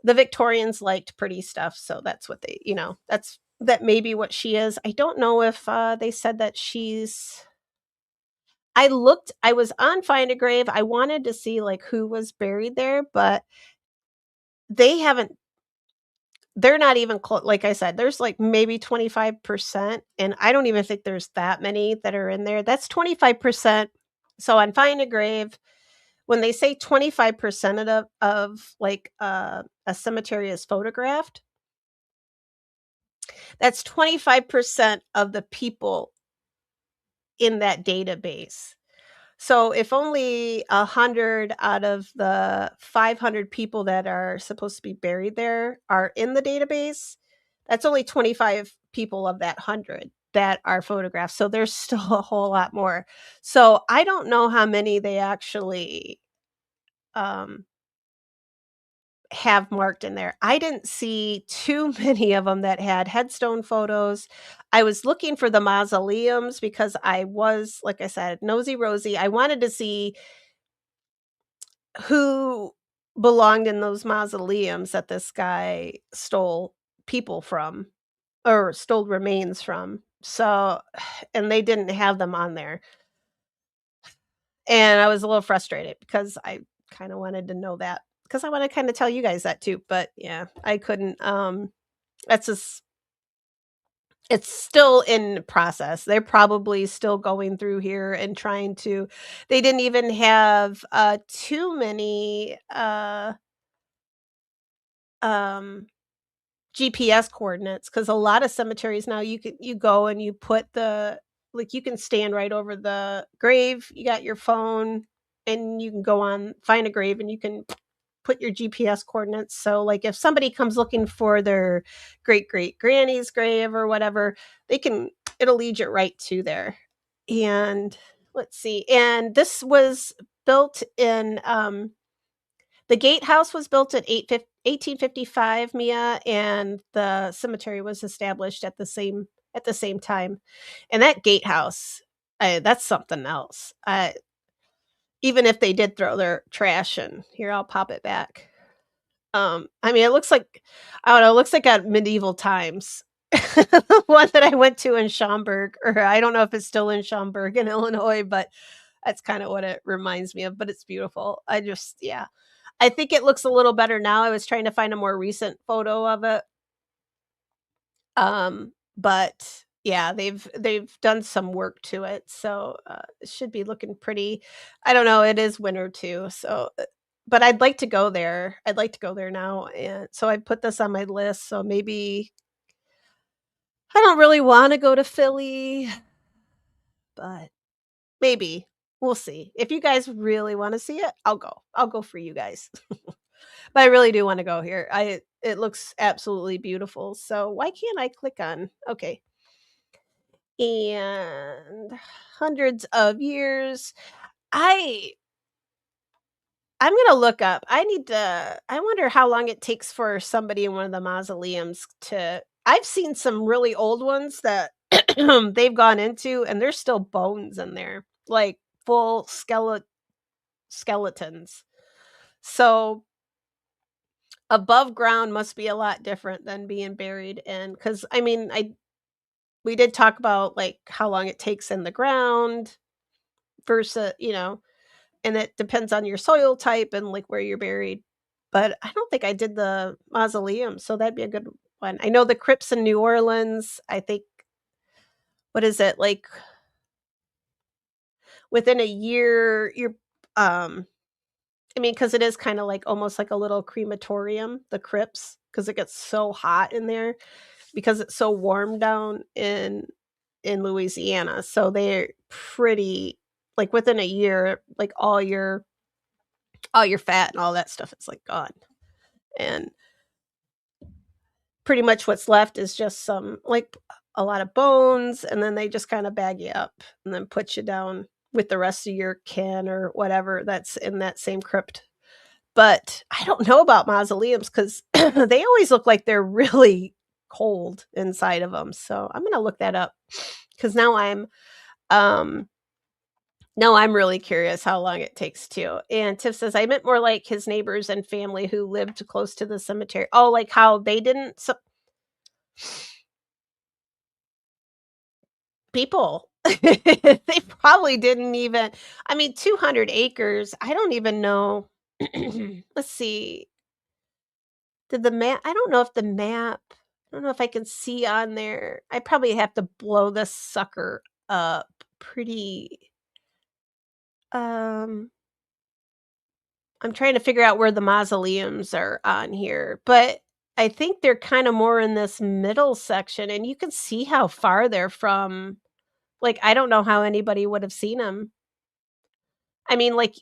[SPEAKER 1] the Victorians liked pretty stuff, so that's what that may be what she is. I don't know if, they said that she's I was on Find a Grave, I wanted to see, like, who was buried there, but they haven't they're not even like I said, there's, like, maybe 25%, and I don't even think there's that many that are in there. That's 25%. So on Find a Grave, when they say 25% of like, a cemetery is photographed, that's 25% of the people in that database. So if only 100 out of the 500 people that are supposed to be buried there are in the database, that's only 25 people of that 100 that are photographed. So there's still a whole lot more. So I don't know how many they actually um, have marked in there. I didn't see too many of them that had headstone photos. I was looking for the mausoleums because I was, like I said, nosy Rosie. I wanted to see who belonged in those mausoleums that this guy stole people from, or stole remains from. So, and they didn't have them on there. And I was a little frustrated because I kind of wanted to know that, because I want to kind of tell you guys that too. But yeah, I couldn't. That's just it's still in process. They're probably still going through here and trying to. They didn't even have too many um GPS coordinates, because a lot of cemeteries now you go and you put the like you can stand right over the grave. You got your phone and you can go on Find a Grave and you can put your GPS coordinates. So like if somebody comes looking for their great great granny's grave or whatever, it'll lead you right to there. And let's see. And this was built in the gatehouse was built at 1855, Mia, and the cemetery was established at the same time. And that gatehouse, that's something else. Even if they did throw their trash in, here, I'll pop it back. I mean, it looks like I don't know, it looks like at medieval times. The one that I went to in Schaumburg, or I don't know if it's still in Schaumburg in Illinois, but that's kind of what it reminds me of. But it's beautiful. Yeah. I think it looks a little better now. I was trying to find a more recent photo of it. But yeah, they've done some work to it, so it should be looking pretty. I don't know. It is winter too, so. But I'd like to go there. I'd like to go there now, and so I put this on my list. So maybe I don't really want to go to Philly, but maybe we'll see. If you guys really want to see it, I'll go. I'll go for you guys. But I really do want to go here. It looks absolutely beautiful. So why can't I click on okay? And hundreds of years. I I'm gonna look up. I wonder how long it takes for somebody in one of the mausoleums to. I've seen some really old ones that they've gone into, and there's still bones in there, like full skeletons. So above ground must be a lot different than being buried in. Because I mean, I we did talk about like how long it takes in the ground versus, and it depends on your soil type and like where you're buried. But I don't think I did the mausoleum, so that'd be a good one. I know the crypts in New Orleans, I think, what is it, like within a year, you're, I mean, because it is kind of like almost like a little crematorium, the crypts, because it gets so hot in there because it's so warm down in Louisiana. So they're pretty like within a year, like all your fat and all that stuff is like gone. And pretty much what's left is just some like a lot of bones, and then they just kind of bag you up and then put you down with the rest of your kin or whatever that's in that same crypt. But I don't know about mausoleums because they always look like they're really cold inside of them. So I'm gonna look that up because um now I'm really curious how long it takes to. And Tiff says I meant more like his neighbors and family who lived close to the cemetery. Oh, like how they didn't people. They probably didn't even. I mean, 200 acres. I don't even know. Let's see. Did the map? I don't know if the map. I don't know if I can see on there. I probably have to blow this sucker up pretty. I'm trying to figure out where the mausoleums are on here, but I think they're kind of more in this middle section, and you can see how far they're from. Like, I don't know how anybody would have seen them. I mean, like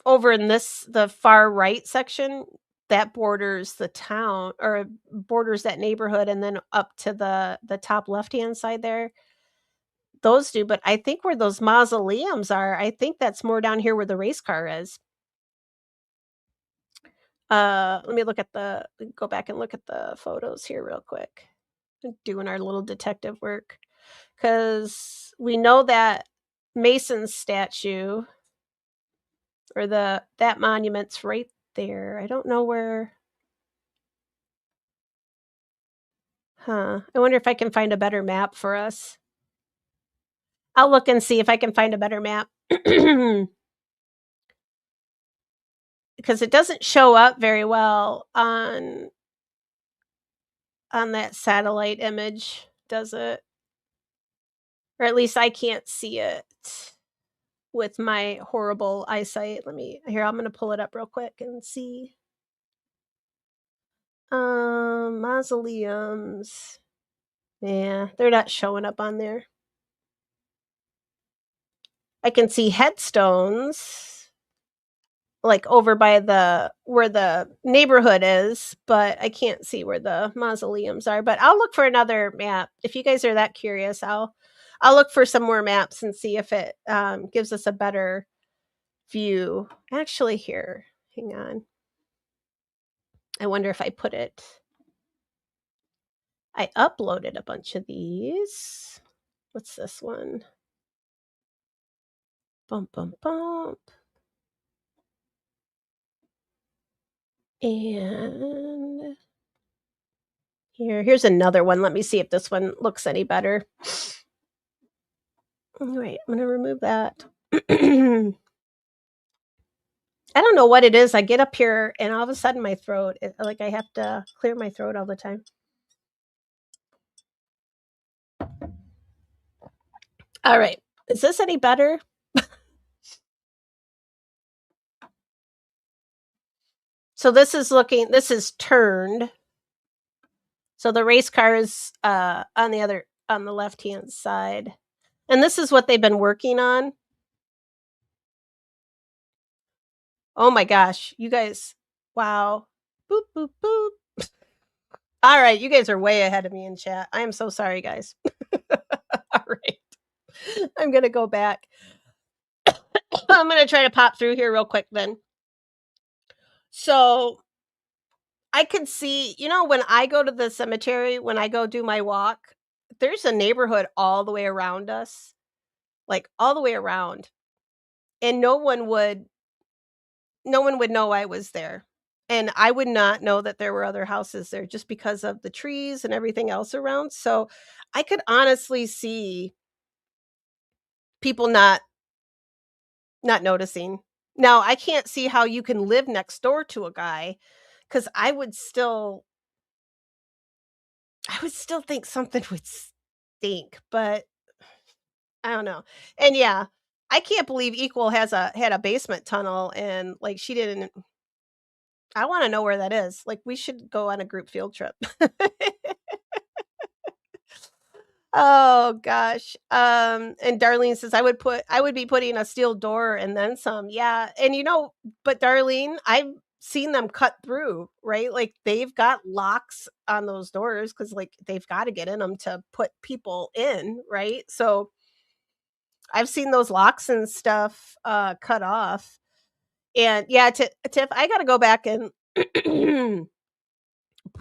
[SPEAKER 1] over in the far right section, that borders the town or borders that neighborhood, and then up to the top left-hand side there. Those do, but I think where those mausoleums are, I think that's more down here where the race car is. Let me go back and look at the photos here real quick. Doing our little detective work. Because we know that Mason's statue or that monument's right there. I don't know where. I wonder if I can find a better map for us. I'll look and see if I can find a better map. Because it doesn't show up very well on that satellite image, does it? Or at least I can't see it with my horrible eyesight. I'm going to pull it up real quick and see. Mausoleums. Yeah, they're not showing up on there. I can see headstones like over by where the neighborhood is, but I can't see where the mausoleums are. But I'll look for another map. If you guys are that curious, I'll look for some more maps and see if it gives us a better view. Actually, here, hang on. I wonder if I I uploaded a bunch of these. What's this one? Bump, bump, bump. And here's another one. Let me see if this one looks any better. All right, I'm going to remove that. I don't know what it is. I get up here and all of a sudden my throat, like I have to clear my throat all the time. All right. Is this any better? So this is turned. So the race car is on the left-hand side. And this is what they've been working on. Oh my gosh, you guys. Wow. Boop, boop, boop. All right, you guys are way ahead of me in chat. I am so sorry, guys. All right. I'm going to go back. I'm going to try to pop through here real quick then. So I could see, when I go to the cemetery, when I go do my walk, there's a neighborhood all the way around us, like all the way around. And no one would know I was there. And I would not know that there were other houses there just because of the trees and everything else around. So I could honestly see people not noticing. Now, I can't see how you can live next door to a guy because I would still I would still think something would stink, but I don't know. And yeah, I can't believe Equal had a basement tunnel and like she didn't. I want to know where that is. Like we should go on a group field trip. Oh gosh. And Darlene says I would be putting a steel door and then some. Yeah. And but Darlene, I've seen them cut through, right? Like they've got locks on those doors cuz like they've got to get in them to put people in, right? So I've seen those locks and stuff cut off. And yeah, Tiff, I got to go back and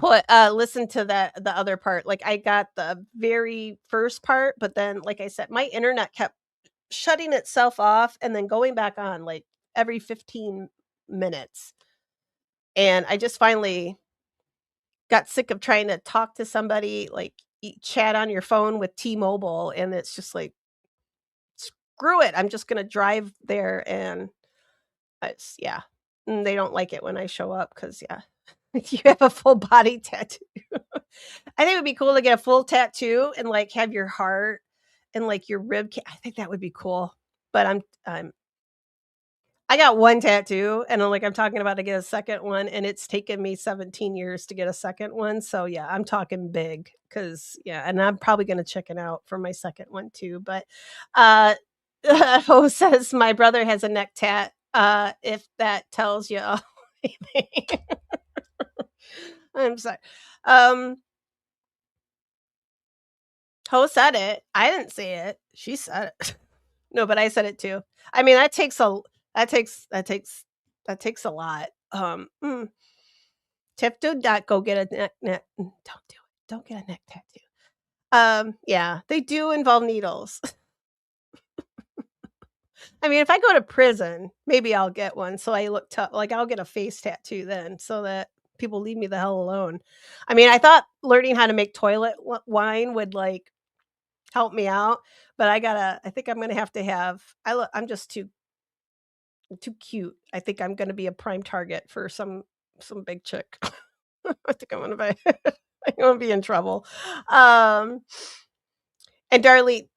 [SPEAKER 1] listen to the other part. Like I got the very first part, but then like I said, my internet kept shutting itself off and then going back on like every 15 minutes. And I just finally got sick of trying to talk to somebody, like chat on your phone with T-Mobile, and it's just like screw it. I'm just going to drive there and it's yeah. They don't like it when I show up cuz yeah. You have a full body tattoo. I think it would be cool to get a full tattoo and like have your heart and like your I think that would be cool. But I got one tattoo and I'm talking about to get a second one and it's taken me 17 years to get a second one. So yeah, I'm talking big cuz yeah, and I'm probably going to chicken out for my second one too, but uh Ho says my brother has a neck tat if that tells you anything. I'm sorry. Um Ho said it. I didn't say it. She said it. No, but I said it too. I mean, that takes that takes that takes a lot. Tiff, do not go get a neck. Don't do it. Don't get a neck tattoo. Yeah, they do involve needles. I mean, if I go to prison, maybe I'll get one. So I look tough. Like I'll get a face tattoo then, so that people leave me the hell alone. I mean, I thought learning how to make toilet wine would like help me out, but I think I'm gonna have to have I'm just too cute. I think I'm gonna be a prime target for some big chick. I think I'm gonna be I'm gonna be in trouble. Um and Darlene,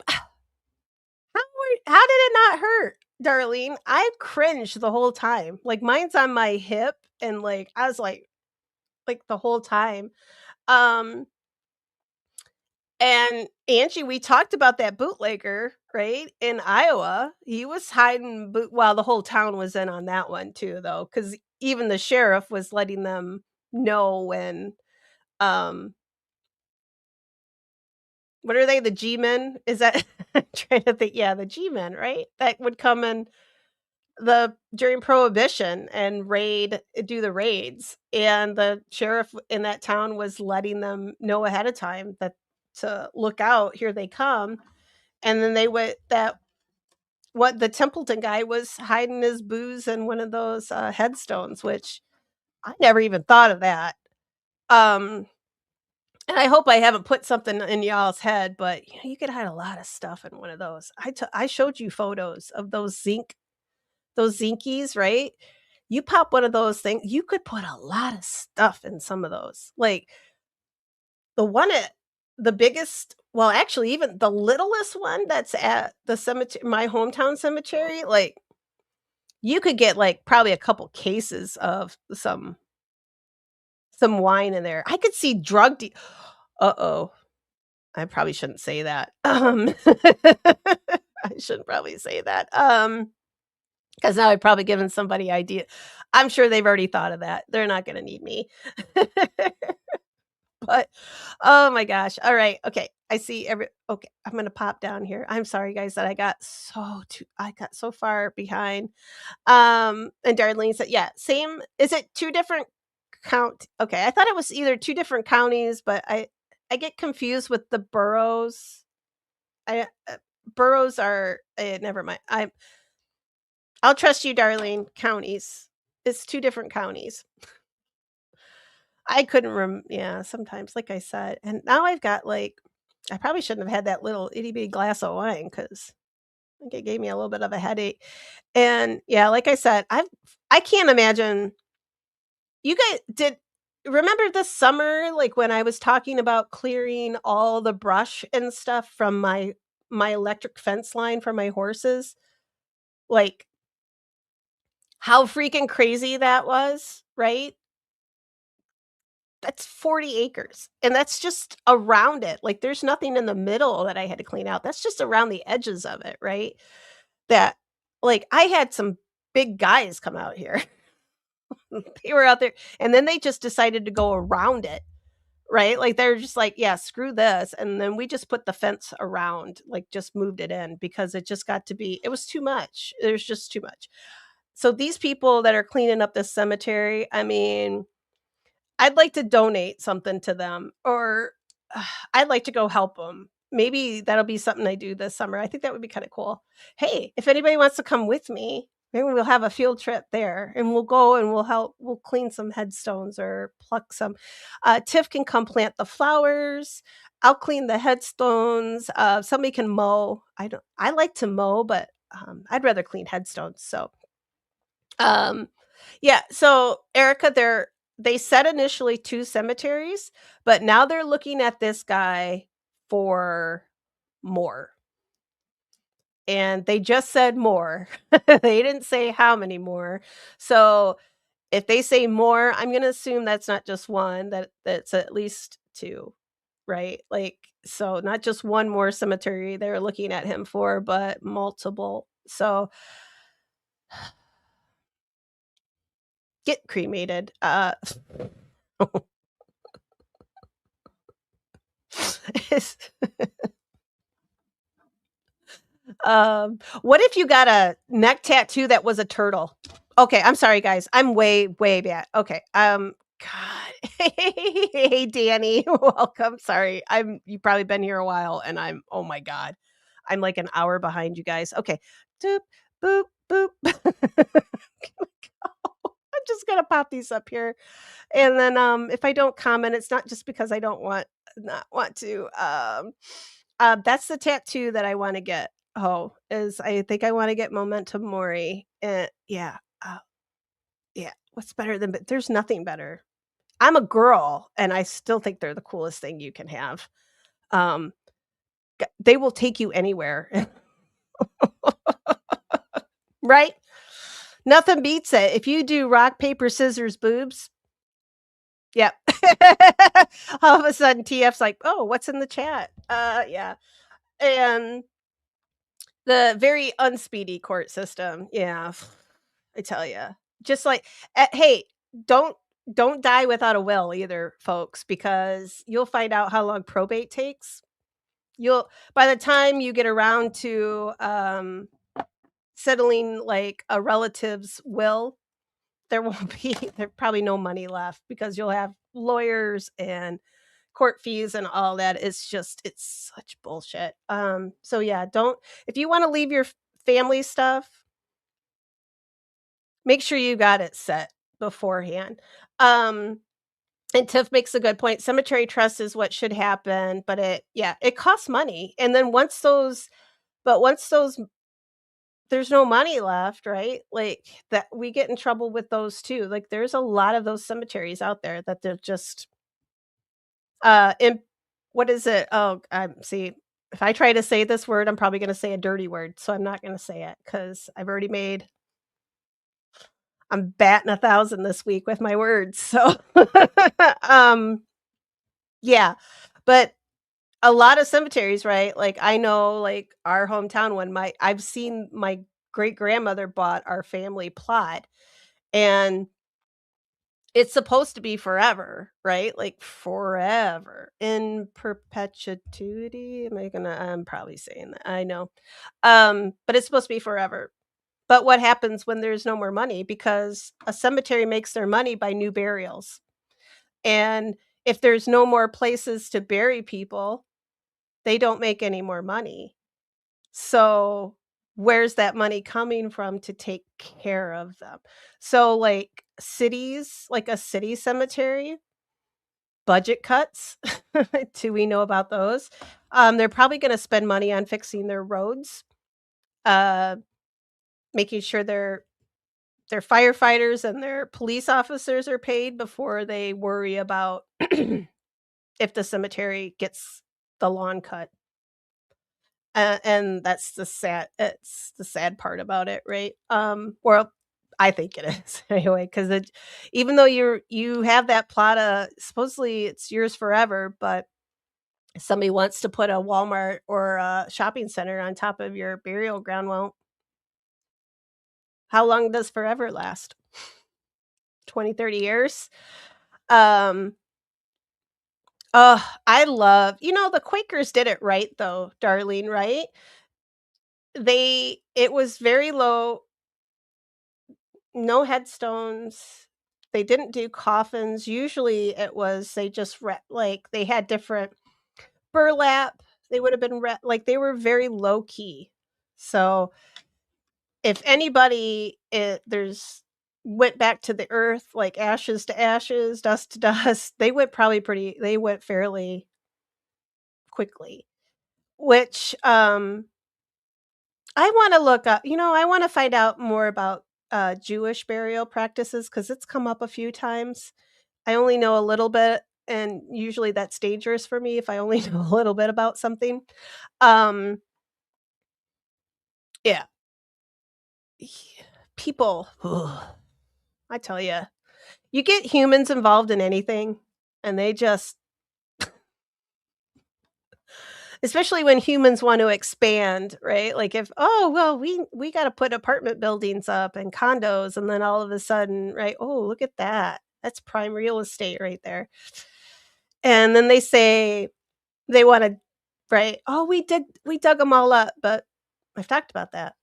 [SPEAKER 1] how did it not hurt? Darlene, I cringed the whole time. Like mine's on my hip and like I was like the whole time. Um And Angie, we talked about that bootlegger, right? In Iowa. He was hiding well, the whole town was in on that one too, though, because even the sheriff was letting them know when um what are they, the G men? Is that I'm trying to think, yeah, the G men, right? That would come in the during Prohibition and do the raids. And the sheriff in that town was letting them know ahead of time that to look out, here they come. And then they would that what the Templeton guy was hiding his booze in one of those headstones, which I never even thought of that. Um, and I hope I haven't put something in y'all's head, but you could hide a lot of stuff in one of those. I showed you photos of those zinkies, right? You pop one of those things, you could put a lot of stuff in some of those. Like the one at the biggest, well, actually, even the littlest one that's at the cemetery, my hometown cemetery, like you could get like probably a couple cases of some wine in there. I could see uh-oh. I probably shouldn't say that. I shouldn't probably say that. Because now I've probably given somebody idea. I'm sure they've already thought of that. They're not gonna need me. But oh my gosh. All right. Okay. I see okay. I'm gonna pop down here. I'm sorry guys that I got so far behind. And Darlene said, yeah, same. Is it two different okay, I thought it was either two different counties, but I get confused with the boroughs. I boroughs are never mind. I'll trust you, Darlene. Counties. It's two different counties. I couldn't yeah, sometimes, like I said. And now I've got like, I probably shouldn't have had that little itty bitty glass of wine because I think it gave me a little bit of a headache. And yeah, like I said, I can't imagine you guys remember this summer, like when I was talking about clearing all the brush and stuff from my electric fence line for my horses? Like how freaking crazy that was, right? That's 40 acres, and that's just around it. Like there's nothing in the middle that I had to clean out. That's just around the edges of it, right? That like I had some big guys come out here. They were out there and then they just decided to go around it. Right? Like, they're just like, "Yeah, screw this," and then we just put the fence around, like, just moved it in because it just got to be it was too much. There's just too much. So these people that are cleaning up this cemetery, I mean, I'd like to donate something to them or I'd like to go help them. Maybe that'll be something I do this summer. I think that would be kinda cool. Hey, if anybody wants to come with me, maybe we'll have a field trip there, and we'll go and we'll clean some headstones or pluck some. Tiff can come plant the flowers. I'll clean the headstones. Somebody can mow. I like to mow, but, I'd rather clean headstones, so um, yeah, so Erica, they said initially 2 cemeteries, but now they're looking at this guy for more. And they just said more. They didn't say how many more. So if they say more, I'm gonna assume that's not just 1, that's at least 2, right? Like, so not just 1 more cemetery they're looking at him for, but multiple. So get cremated. It's what if you got a neck tattoo that was a turtle? Okay, I'm sorry, guys. I'm way, way bad. Okay, God. Hey, Danny, welcome. Sorry, you've probably been here a while, and oh my God, I'm like an hour behind you guys. Okay, doop, boop, boop. I'm just gonna pop these up here, and then if I don't comment, it's not just because I don't not want to. That's the tattoo that I want to get. Oh, is I think I want to get Memento Mori. Yeah, yeah. What's better than? But there's nothing better. I'm a girl, and I still think they're the coolest thing you can have. Um, they will take you anywhere, right? Nothing beats it. If you do rock, paper, scissors, boobs, yep. All of a sudden, TF's like, "Oh, what's in the chat?" Yeah, and the very unspeedy court system. Yeah, I tell you, just like, hey, don't don't die without a will either, folks, because you'll find out how long probate takes. You'll by the time you get around to settling like a relative's will, there won't be there probably no money left because you'll have lawyers and court fees and all that. It's such bullshit. So yeah, don't if you want to leave your family stuff, make sure you got it set beforehand. And Tiff makes a good point. Cemetery trust is what should happen, but it costs money. And then once those there's no money left, right? Like that we get in trouble with those too. Like there's a lot of those cemeteries out there that they're just in what is it? Oh, see if I try to say this word, I'm probably going to say a dirty word, so I'm not going to say it cuz I'm batting 1,000 this week with my words. So um yeah. But a lot of cemeteries, right? Like I know like our hometown one I've seen my great grandmother bought our family plot and it's supposed to be forever, right? Like forever in perpetuity. I'm probably saying that. I know. But it's supposed to be forever. But what happens when there's no more money? Because a cemetery makes their money by new burials. And if there's no more places to bury people, they don't make any more money. So where's that money coming from to take care of them? So like cities, like a city cemetery, budget cuts. Do we know about those? They're probably going to spend money on fixing their roads, uh, making sure they're their firefighters and their police officers are paid before they worry about if the cemetery gets the lawn cut. And that's it's the sad part about it, right? Well, I think it is anyway, because even though you have that plot of supposedly it's yours forever, but somebody wants to put a Walmart or a shopping center on top of your burial ground. Well, how long does forever last? 20, 30 years? Um, I love, the Quakers did it right though, Darlene, right? It was very low, no headstones. They didn't do coffins. Usually it was they just like they had different burlap. They would have been like they were very low key. So if anybody there's went back to the earth, like ashes to ashes, dust to dust, they went fairly quickly, which I want to look up, I want to find out more about Jewish burial practices because it's come up a few times. I only know a little bit, and usually that's dangerous for me if I only know a little bit about something. Um, yeah, people, I tell you, you get humans involved in anything, and they just, especially when humans want to expand, right? Like if, oh well, we got to put apartment buildings up and condos, and then all of a sudden, right? Oh, look at that. That's prime real estate right there. And then they say they want to, right? Oh, we dug them all up, but I've talked about that.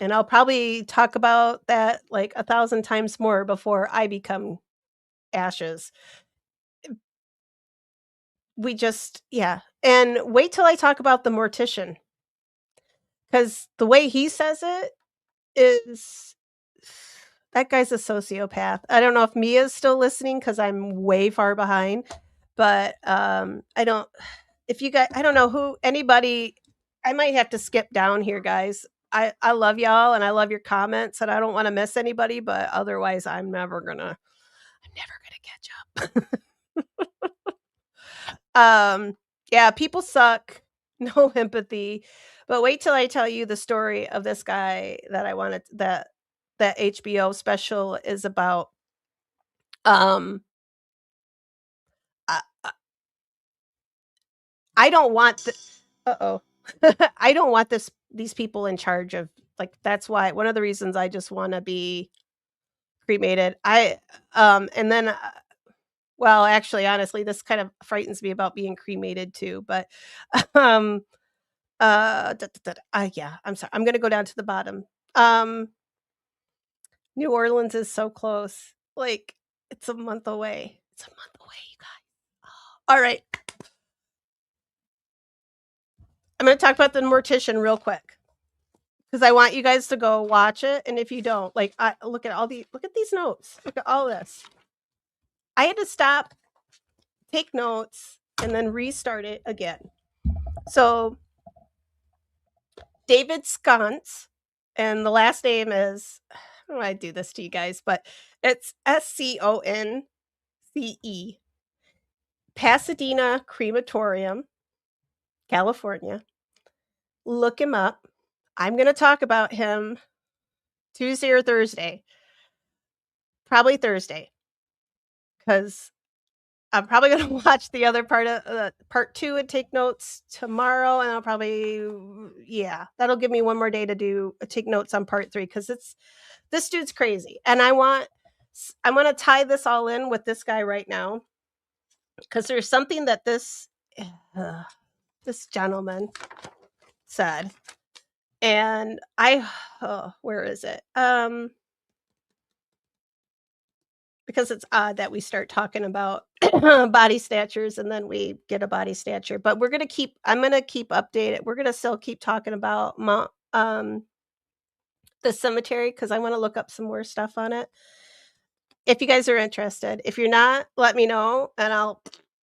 [SPEAKER 1] And I'll probably talk about that like 1,000 times more before I become ashes. Yeah. And wait till I talk about the Mortician. Because the way he says it is that guy's a sociopath. I don't know if Mia's still listening because I'm way far behind. But I don't if you guys I don't know who anybody I might have to skip down here, guys. I love y'all and I love your comments and I don't want to miss anybody, but otherwise I'm never gonna catch up. Yeah, people suck. No empathy. But wait till I tell you the story of this guy that I wanted that HBO special is about. Um I, I don't want uh-oh. I don't want these people in charge of like that's why one of the reasons I just want to be cremated. And then well, actually honestly, this kind of frightens me about being cremated too, but um yeah, I'm sorry. I'm going to go down to the bottom. Um New Orleans is so close. Like it's a month away. It's a month away, you guys. All right. I'm going to talk about the Mortician real quick. Because I want you guys to go watch it, and if you don't, like, look at these notes. Look at all this. I had to stop, take notes, and then restart it again. So, David Sconce, and the last name is, I don't know why I do this to you guys, but it's Sconce, Pasadena Crematorium, California. Look him up. I'm going to talk about him Tuesday or Thursday. Probably Thursday. Because I'm probably going to watch the other part 2 and take notes tomorrow. And I'll probably, that'll give me one more day to take notes on part 3. Because this dude's crazy. And I want to tie this all in with this guy right now. Because there's something that this gentleman said. And where is it? Because it's odd that we start talking about body statures and then we get a body stature. But I'm going to keep updated. We're going to still keep talking about the cemetery because I want to look up some more stuff on it. If you guys are interested. If you're not, let me know and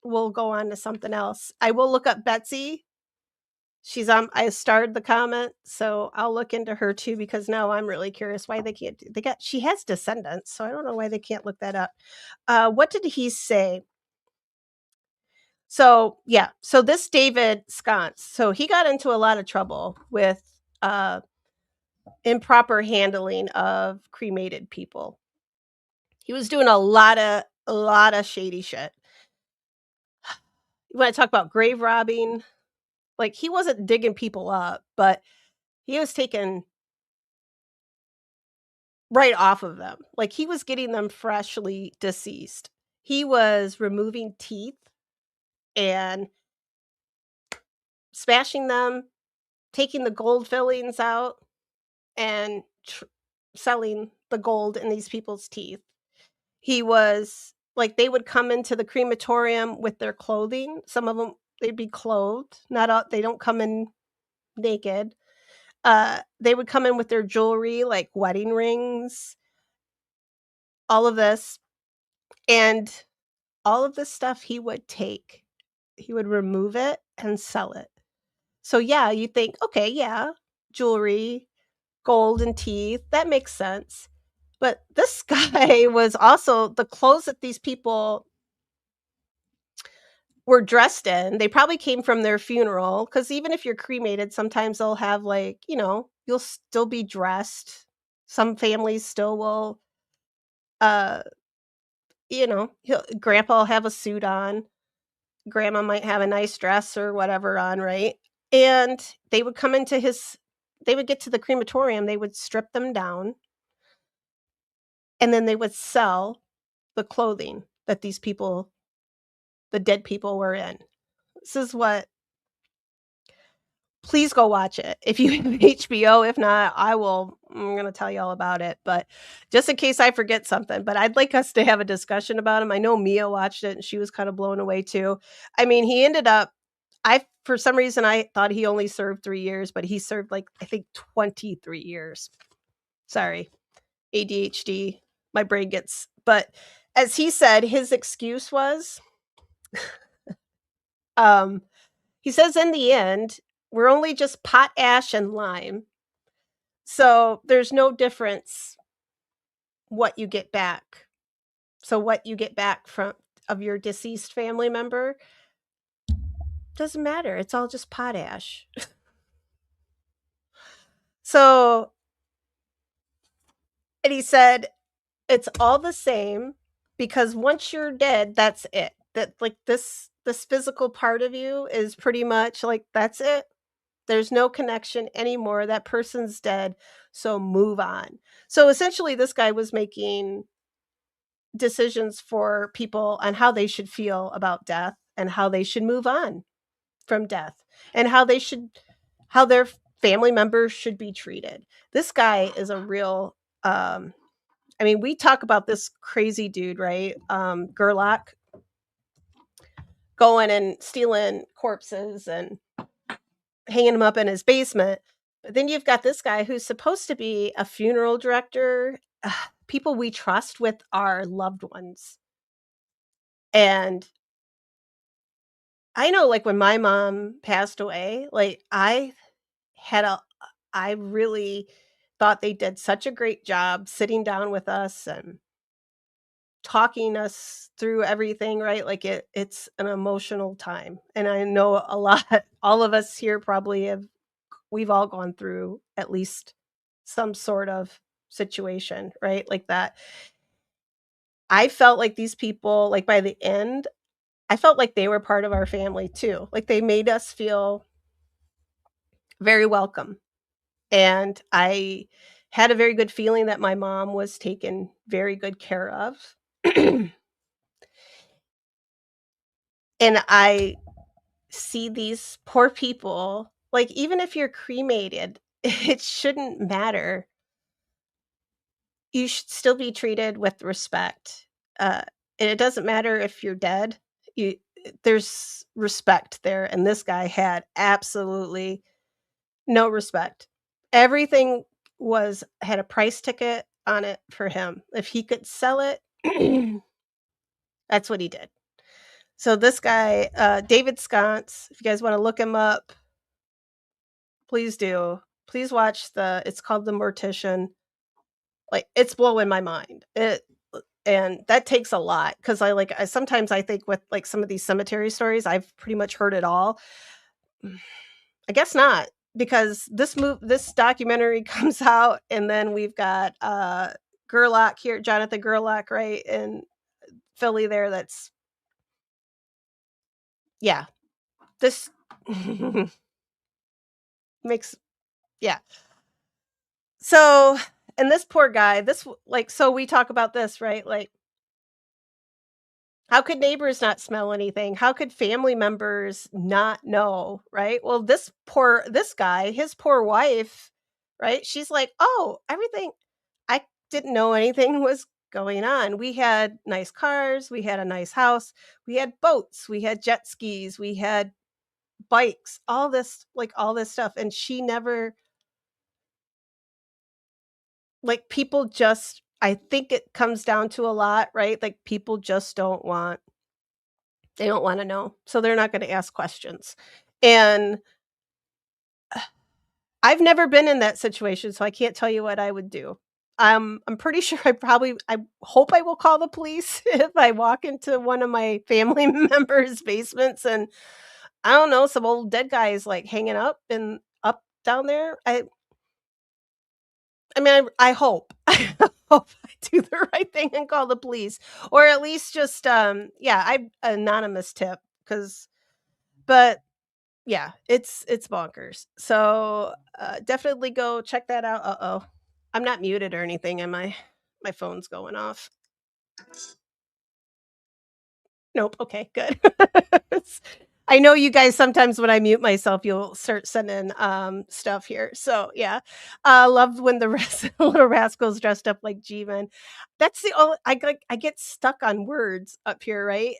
[SPEAKER 1] we'll go on to something else. I will look up Betsy I starred the comment, so I'll look into her too because now I'm really curious why they can't. She has descendants, so I don't know why they can't look that up. What did he say? So yeah, so this David Sconce, so he got into a lot of trouble with improper handling of cremated people. He was doing a lot of shady shit. You want to talk about grave robbing? Like, he wasn't digging people up, but he was taking right off of them. Like, he was getting them freshly deceased. He was removing teeth and smashing them, taking the gold fillings out, and selling the gold in these people's teeth. He was like, they would come into the crematorium with their clothing. Some of them, they'd be clothed. Not all, they don't come in naked. They would come in with their jewelry, like wedding rings, all of this. And all of this stuff he would take. He would remove it and sell it. So yeah, you think, okay, yeah, jewelry, gold and teeth, that makes sense. But this guy was also the clothes that these people were dressed in. They probably came from their funeral, because even if you're cremated, sometimes they'll have, like, you'll still be dressed. Some families still will, uh, grandpa will have a suit on. Grandma might have a nice dress or whatever on, right? And they would come into they would get to the crematorium, they would strip them down, and then they would sell the clothing that the dead people were in. This is what Please go watch it if you have HBO. If not, I'm going to tell you all about it. But just in case I forget something, but I'd like us to have a discussion about him. I know Mia watched it and she was kind of blown away too. I mean, he ended up, for some reason, I thought he only served 3 years, but he served, like, I think 23 years. Sorry, ADHD. My brain gets, but as he said, his excuse was, he says, in the end, we're only just pot ash and lime. So there's no difference what you get back. So what you get back of your deceased family member doesn't matter. It's all just potash. So, and he said, it's all the same, because once you're dead, that's it. That, like, this physical part of you is pretty much like, that's it. There's no connection anymore. That person's dead. So move on. So essentially, this guy was making decisions for people on how they should feel about death and how they should move on from death and how their family members should be treated. This guy is a real, I mean, we talk about this crazy dude, right? Gerlach, going and stealing corpses and hanging them up in his basement. But then you've got this guy who's supposed to be a funeral director, people we trust with our loved ones. And I know, like, when my mom passed away, like, I really thought they did such a great job sitting down with us and talking us through everything, right? Like, it's an emotional time. And I know all of us here probably we've all gone through at least some sort of situation, right? Like that. I felt like these people, like, by the end, I felt like they were part of our family too. Like, they made us feel very welcome. And I had a very good feeling that my mom was taken very good care of. And I see these poor people, like, even if you're cremated, it shouldn't matter. You should still be treated with respect. And it doesn't matter if you're dead. There's respect there. And this guy had absolutely no respect. Everything had a price ticket on it for him. If he could sell it, that's what he did. So this guy, David Sconce, if you guys want to look him up, Please do. Please watch it's called The Mortician. Like, it's blowing my mind. And that takes a lot because I sometimes I think with like some of these cemetery stories, I've pretty much heard it all. I guess not, because this documentary comes out, and then we've got Gerlach here, Jonathan Gerlach, right in Philly. There, that's yeah. This makes yeah. So, and this poor guy, so we talk about this, right? Like, how could neighbors not smell anything? How could family members not know, right? Well, this guy, his poor wife, right? She's like, "Oh, everything I didn't know anything was going on. We had nice cars, we had a nice house, we had boats, we had jet skis, we had bikes, all this stuff." And she never people just I think it comes down to a lot, right? Like, people just they don't wanna know, so they're not gonna ask questions. And I've never been in that situation, so I can't tell you what I would do. I'm pretty sure I hope I will call the police if I walk into one of my family members' basements and, I don't know, some old dead guy is, like, hanging up down there. I mean, I hope. I hope I do the right thing and call the police, or at least just, I anonymous tip, but yeah, it's bonkers. So, definitely go check that out. Uh-oh. I'm not muted or anything, am I? My phone's going off. Nope, okay, good. I know you guys sometimes when I mute myself, you'll start sending, stuff here. So, yeah. Love when the little rascals dressed up like G-Men. That's the only I get stuck on words up here, right?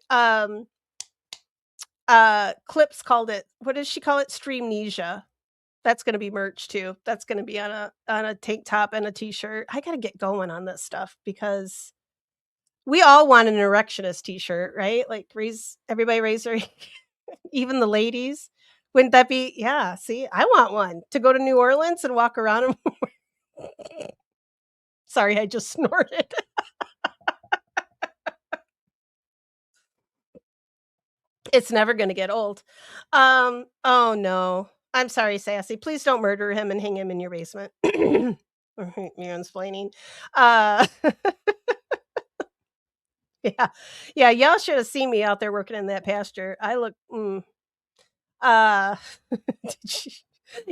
[SPEAKER 1] Clips called it what does she call it? Streamnesia. That's gonna be merch too. That's gonna be on a tank top and a t-shirt. I gotta get going on this stuff because we all want an erectionist t-shirt, right? Like everybody raise their even the ladies. Wouldn't that be yeah, see, I want one to go to New Orleans and walk around and sorry, I just snorted. It's never gonna get old. Oh no. I'm sorry, Sassy. Please don't murder him and hang him in your basement. Mansplaining. Uh Yeah. Yeah, y'all should have seen me out there working in that pasture. I look uh did you-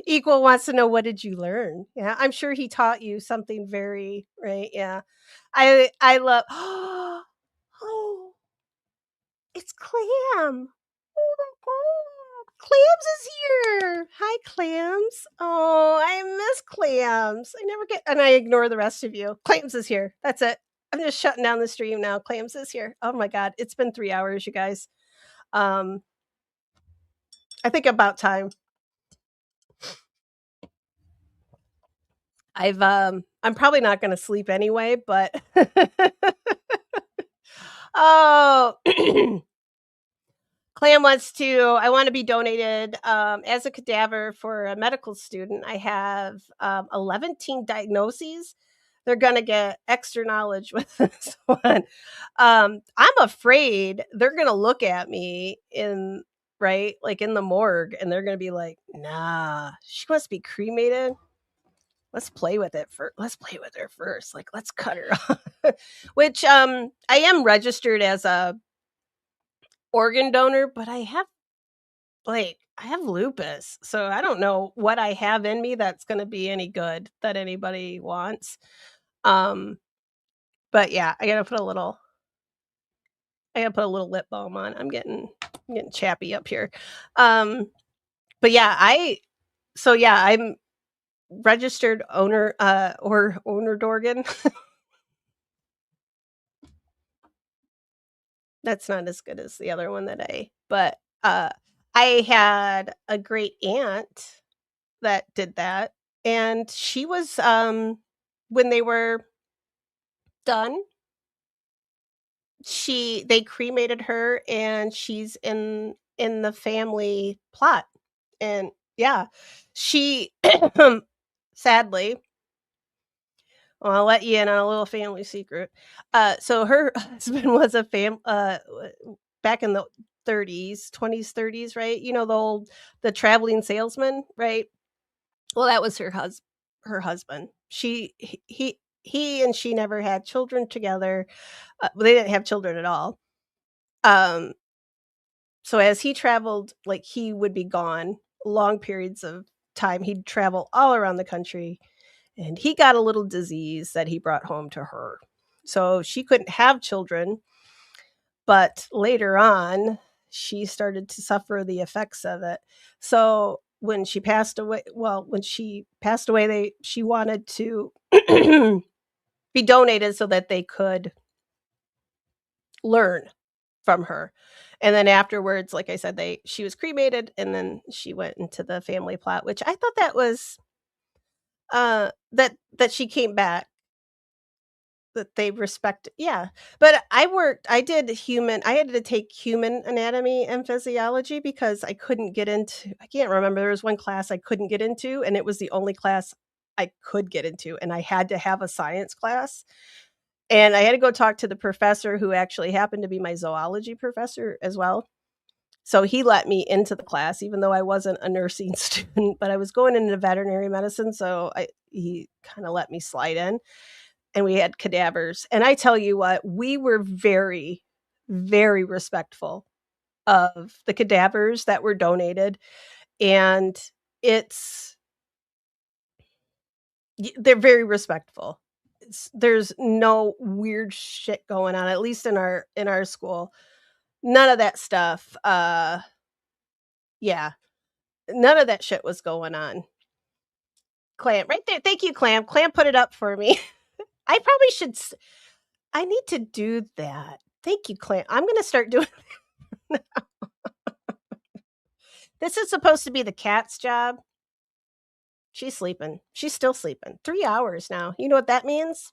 [SPEAKER 1] Equal wants to know what did you learn? Yeah, I'm sure he taught you something very right. Yeah. I love Oh, it's Clam. Oh my god. Clams is here. Hi, Clams. Oh, I miss Clams. I never get and I ignore the rest of you. Clams is here. That's it. I'm just shutting down the stream now. Clams is here. Oh my god. It's been 3 hours, you guys. Um, I think about time. I'm probably not gonna sleep anyway, but Oh, Clam wants to I wanna be donated, as a cadaver for a medical student. I have, 11 diagnoses. They're gonna get extra knowledge with this one. I'm afraid they're gonna look at me right, like, in the morgue, and they're gonna be like, "Nah, she wants to be cremated? Let's play with her first, like, let's cut her off." Which, I am registered as a organ donor, but I have lupus, so I don't know what I have in me that's gonna be any good that anybody wants. Um, but yeah, I gotta put a little lip balm on. I'm getting chappy up here. Um, but yeah, I'm registered owner, or owner Dorgan. That's not as good as the other one but, I had a great aunt that did that, and she was, when they were done, they cremated her, and she's in the family plot, and Yeah. She sadly, well, I'll let you in on a little family secret. So her husband was a back in the 30s, 20s, 30s, right? You know, the traveling salesman, right? Well, that was her husband. He and she never had children together. Well, they didn't have children at all. Um, so as he traveled, like he would be gone long periods of time. He'd travel all around the country, and he got a little disease that he brought home to her. So she couldn't have children, but later on, she started to suffer the effects of it. So when she passed away, she wanted to be donated so that they could learn from her. And then afterwards, like I said, she was cremated, and then she went into the family plot, which I thought that was that she came back, that they respect, yeah. But I had to take human anatomy and physiology because I can't remember, there was one class I couldn't get into, and it was the only class I could get into, and I had to have a science class. And I had to go talk to the professor who actually happened to be my zoology professor as well. So he let me into the class, even though I wasn't a nursing student, but I was going into veterinary medicine. So he kind of let me slide in, and we had cadavers. And I tell you what, we were very, very respectful of the cadavers that were donated. And it's, they're very respectful. There's no weird shit going on, at least in our school. None of that stuff. Yeah, none of that shit was going on. Clam, right there. Thank you, Clam. Clam put it up for me. I probably should. I need to do that. Thank you, Clam. I'm going to start doing. This is supposed to be the cat's job. She's sleeping. She's still sleeping. 3 hours now. You know what that means?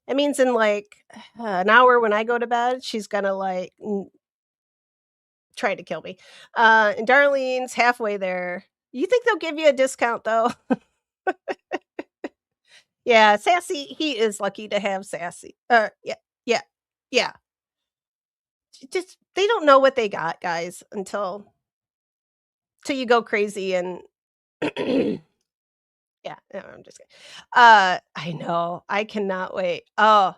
[SPEAKER 1] It means in like an hour when I go to bed, she's gonna like try to kill me. And Darlene's halfway there. You think they'll give you a discount though? Yeah, Sassy, he is lucky to have Sassy. Yeah, yeah, yeah. Just they don't know what they got, guys, until you go crazy and yeah, no, I'm just kidding. I know. I cannot wait. Oh,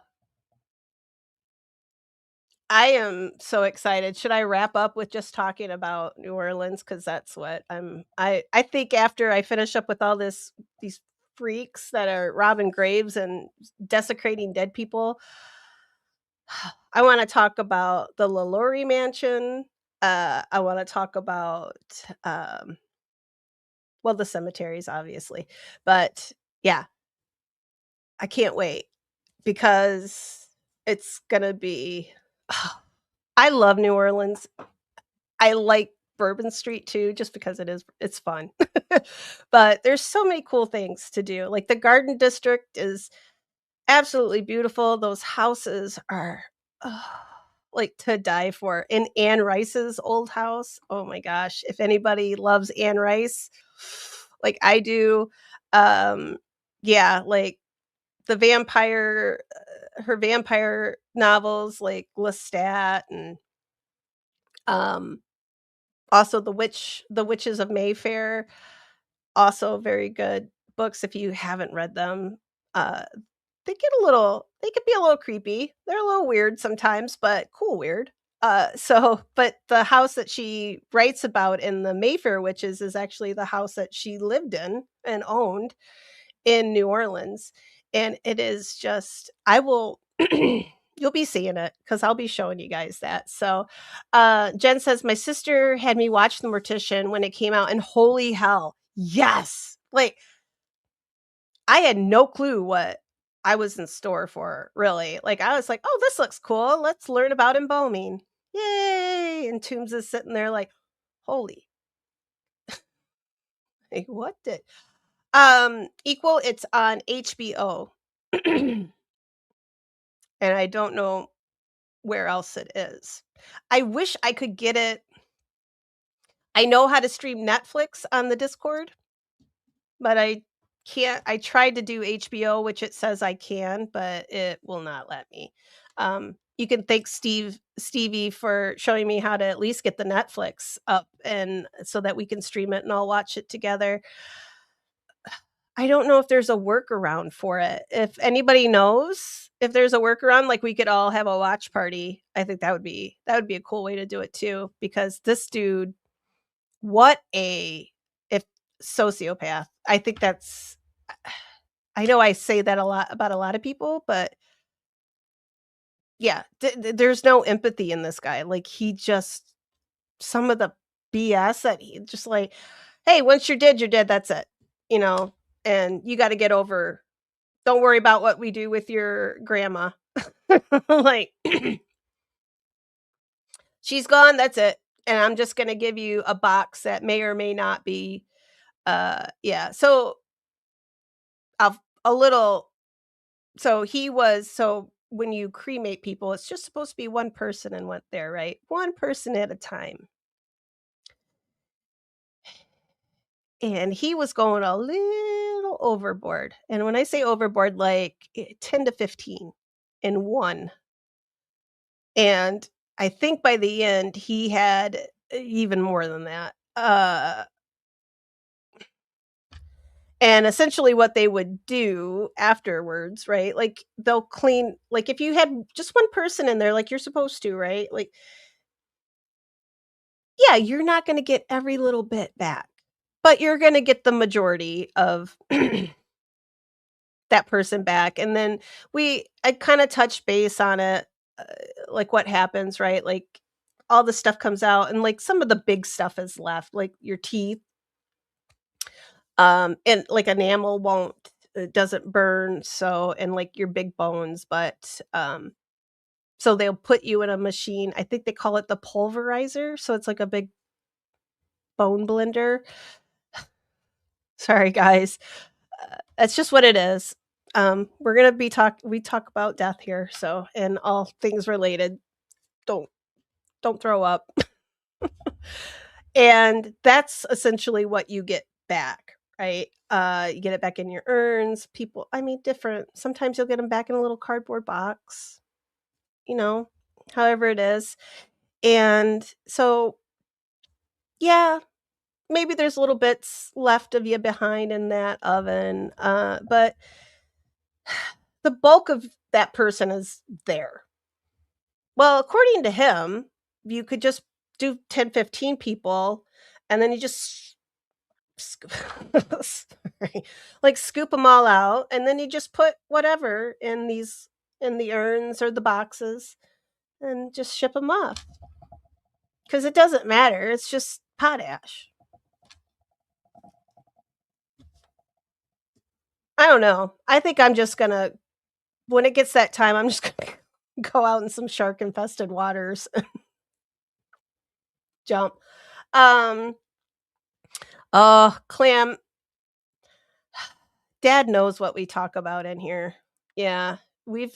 [SPEAKER 1] I am so excited. Should I wrap up with just talking about New Orleans? Because that's what I think after I finish up with all these freaks that are robbing graves and desecrating dead people, I want to talk about the LaLaurie Mansion. I want to talk about well, the cemeteries, obviously. But yeah, I can't wait because it's gonna be I love New Orleans. I like Bourbon Street too, just because it's fun. But there's so many cool things to do. Like the Garden District is absolutely beautiful. Those houses are oh, like to die for. And Anne Rice's old house. Oh my gosh. If anybody loves Anne Rice, like I do, yeah, like the vampire her vampire novels like Lestat and um also the Witches of Mayfair, also very good books if you haven't read them. Uh, they could be a little creepy. They're a little weird sometimes, but cool weird. But the house that she writes about in the Mayfair Witches is actually the house that she lived in and owned in New Orleans. And it is just, I will, you'll be seeing it because I'll be showing you guys that. So, Jen says, my sister had me watch The Mortician when it came out, and holy hell, yes. Like, I had no clue what I was in store for, really. Like, I was like, oh, this looks cool. Let's learn about embalming. Yay. And Toombs is sitting there like, holy, like, what did, Equal, it's on HBO. And I don't know where else it is. I wish I could get it I know how to stream Netflix on the Discord, but I can't. I tried to do HBO, which it says I can, but it will not let me. You can thank Stevie for showing me how to at least get the Netflix up and so that we can stream it and I'll watch it together. I don't know if there's a workaround for it. If anybody knows if there's a workaround, like we could all have a watch party, I think that would be a cool way to do it too. Because this dude, what a if sociopath. I think that's. I know I say that a lot about a lot of people, but yeah, there's no empathy in this guy. Like he just some of the BS that he just like, hey, once you're dead, you're dead. That's it, you know. And you got to get over. Don't worry about what we do with your grandma. Like, she's gone, that's it. And I'm just gonna give you a box that may or may not be yeah. So a little so when you cremate people, it's just supposed to be one person and went there, right? One person at a time. And he was going a little overboard. And when I say overboard, like 10 to 15 in one. And I think by the end, he had even more than that. And essentially what they would do afterwards, right? Like they'll clean, like if you had just one person in there, like you're supposed to, right? Like, yeah, you're not going to get every little bit back, but you're going to get the majority of that person back. And then I kind of touched base on it, uh, like what happens, right? Like all the stuff comes out and like some of the big stuff is left, like your teeth, and like enamel won't it doesn't burn, so and like your big bones, but so they'll put you in a machine. I think they call it the pulverizer, so it's like a big bone blender. Sorry guys. That's just what it is. We're gonna be we talk about death here, so and all things related. Don't throw up. And that's essentially what you get back, right? You get it back in your urns. People, I mean, different. Sometimes you'll get them back in a little cardboard box, you know, however it is. And so, yeah, maybe there's little bits left of you behind in that oven, but the bulk of that person is there. Well, according to him, you could just do 10, 15 people, and then you just sorry, like scoop them all out, and then you just put whatever in the urns or the boxes, and just ship them off. Because it doesn't matter; it's just potash. I don't know. I think I'm just gonna when it gets that time, I'm just gonna go out in some shark infested waters and jump. Um, oh, Clam, Dad knows what we talk about in here. Yeah, we've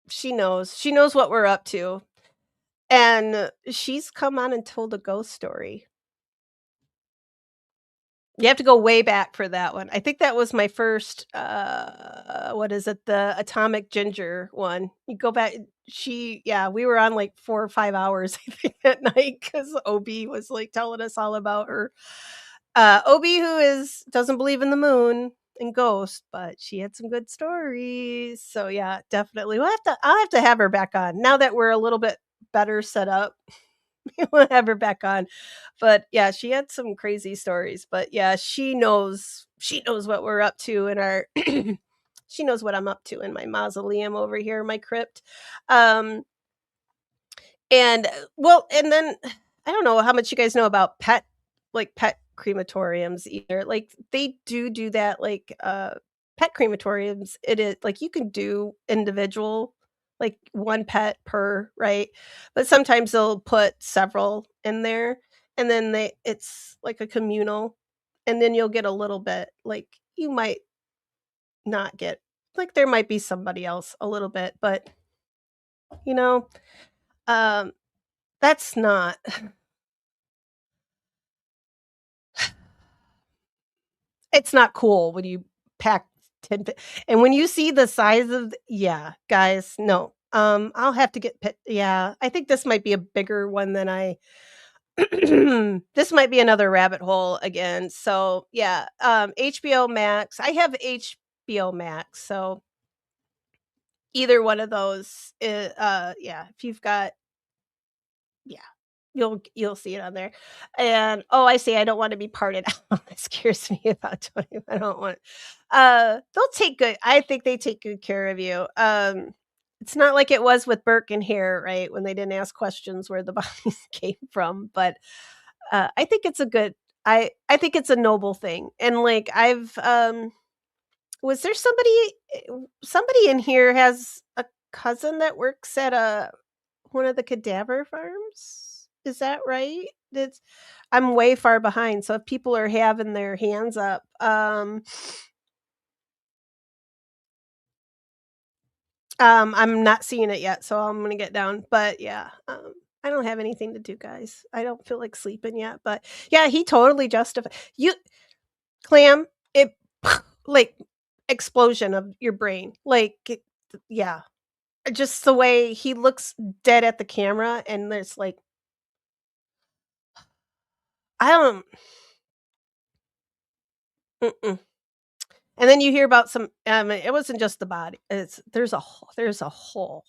[SPEAKER 1] she knows. She knows what we're up to. And she's come on and told a ghost story. You have to go way back for that one. I think that was my first, what is it? The Atomic Ginger one. You go back yeah, we were on like 4 or 5 hours, I think, that night because OB was, like, telling us all about her. OB who doesn't believe in the moon and ghosts, but she had some good stories. So, yeah, definitely. I'll have to have her back on now that we're a little bit better set up. We'll have her back on. But yeah, she had some crazy stories. But yeah, she knows what we're up to in our she knows what I'm up to in my mausoleum over here, my crypt. Um and well, and then I don't know how much you guys know about pet crematoriums either. Like they do that like pet crematoriums. It is like you can do individual like one pet per, right? But sometimes they'll put several in there and then it's like a communal and then you'll get a little bit like you might not get like there might be somebody else a little bit, but you know, um that's not It's not cool when you pack 10 and when you see the size of yeah, guys, no. I'll have to get yeah, I think this might be a bigger one than I this might be another rabbit hole again. So, yeah, HBO Max. I have HBO Max, so either one of those yeah, if you've got yeah, you'll see it on there. And oh, I see. I don't want to be parted out. That scares me about Tony. I don't want. They'll take good. I think they take good care of you. It's not like it was with Burke and Hare, right? When they didn't ask questions where the bodies came from. But I think it's a good. I think it's a noble thing. And like I've was there somebody in here has a cousin that works at one of the cadaver farms? Is that right? It's I'm way far behind, so if people are having their hands up, I'm not seeing it yet, so I'm gonna get down. But yeah, I don't have anything to do, guys. I don't feel like sleeping yet. But yeah, he totally justified you, clam. It like explosion of your brain, yeah, just the way he looks dead at the camera, and there's like I don't. Mm-mm. And then you hear about some it wasn't just the body. There's a whole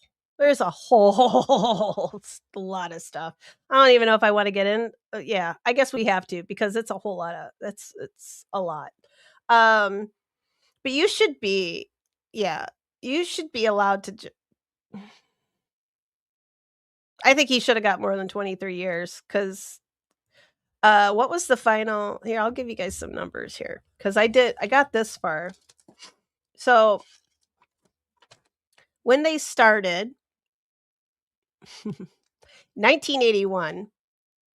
[SPEAKER 1] lot of stuff. I don't even know if I want to get in. Yeah, I guess we have to because it's a whole lot of it's a lot. Um but you should be yeah, you should be allowed to I think he should have got more than 23 years cuz what was the final here, I'll give you guys some numbers here cuz I got this far. So when they started 1981,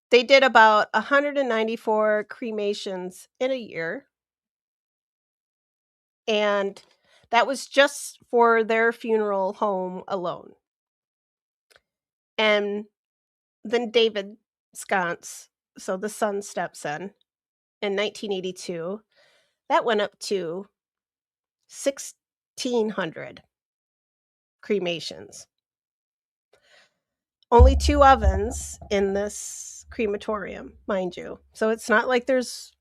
[SPEAKER 1] they did about 194 cremations in a year, and that was just for their funeral home alone. And then David Sconce, so the son steps in 1982. That went up to 1,600 cremations. Only 2 ovens in this crematorium, mind you. So it's not like there's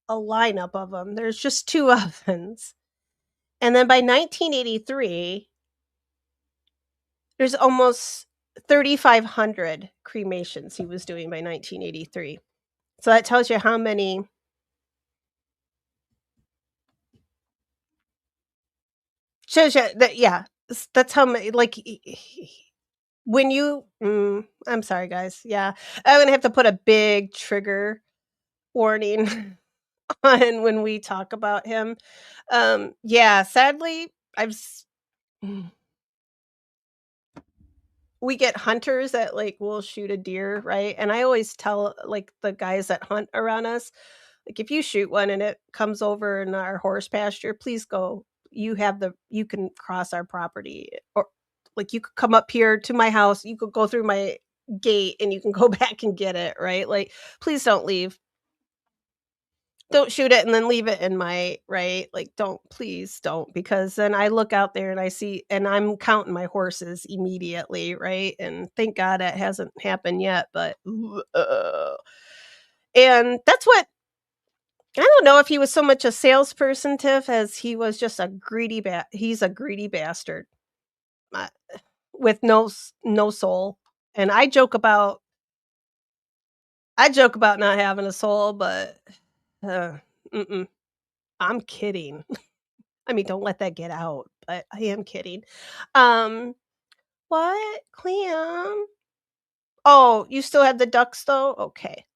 [SPEAKER 1] a lineup of them. There's just 2 ovens. And then by 1983, there's almost 3,500 cremations he was doing by 1983. So that tells you how many shows you that yeah, that's how many like when you I'm sorry guys. Yeah. I'm going to have to put a big trigger warning on when we talk about him. Yeah, sadly, we get hunters that like will shoot a deer, right? And I always tell like the guys that hunt around us, like if you shoot one and it comes over in our horse pasture, please go. You can cross our property or like you could come up here to my house, you could go through my gate and you can go back and get it, right? Like please don't leave. Don't shoot it and then leave it in my right? Like, please don't, because then I look out there and I see and I'm counting my horses immediately, right? And thank God that hasn't happened yet, but and that's what I don't know if he was so much a salesperson, Tiff, as he was just a he's a greedy bastard uh, with no soul. And I joke about not having a soul, but uh, mm-mm, I'm kidding. I mean, don't let that get out, but I am kidding. Um, what? Clam? Oh, you still have the ducks though? Okay.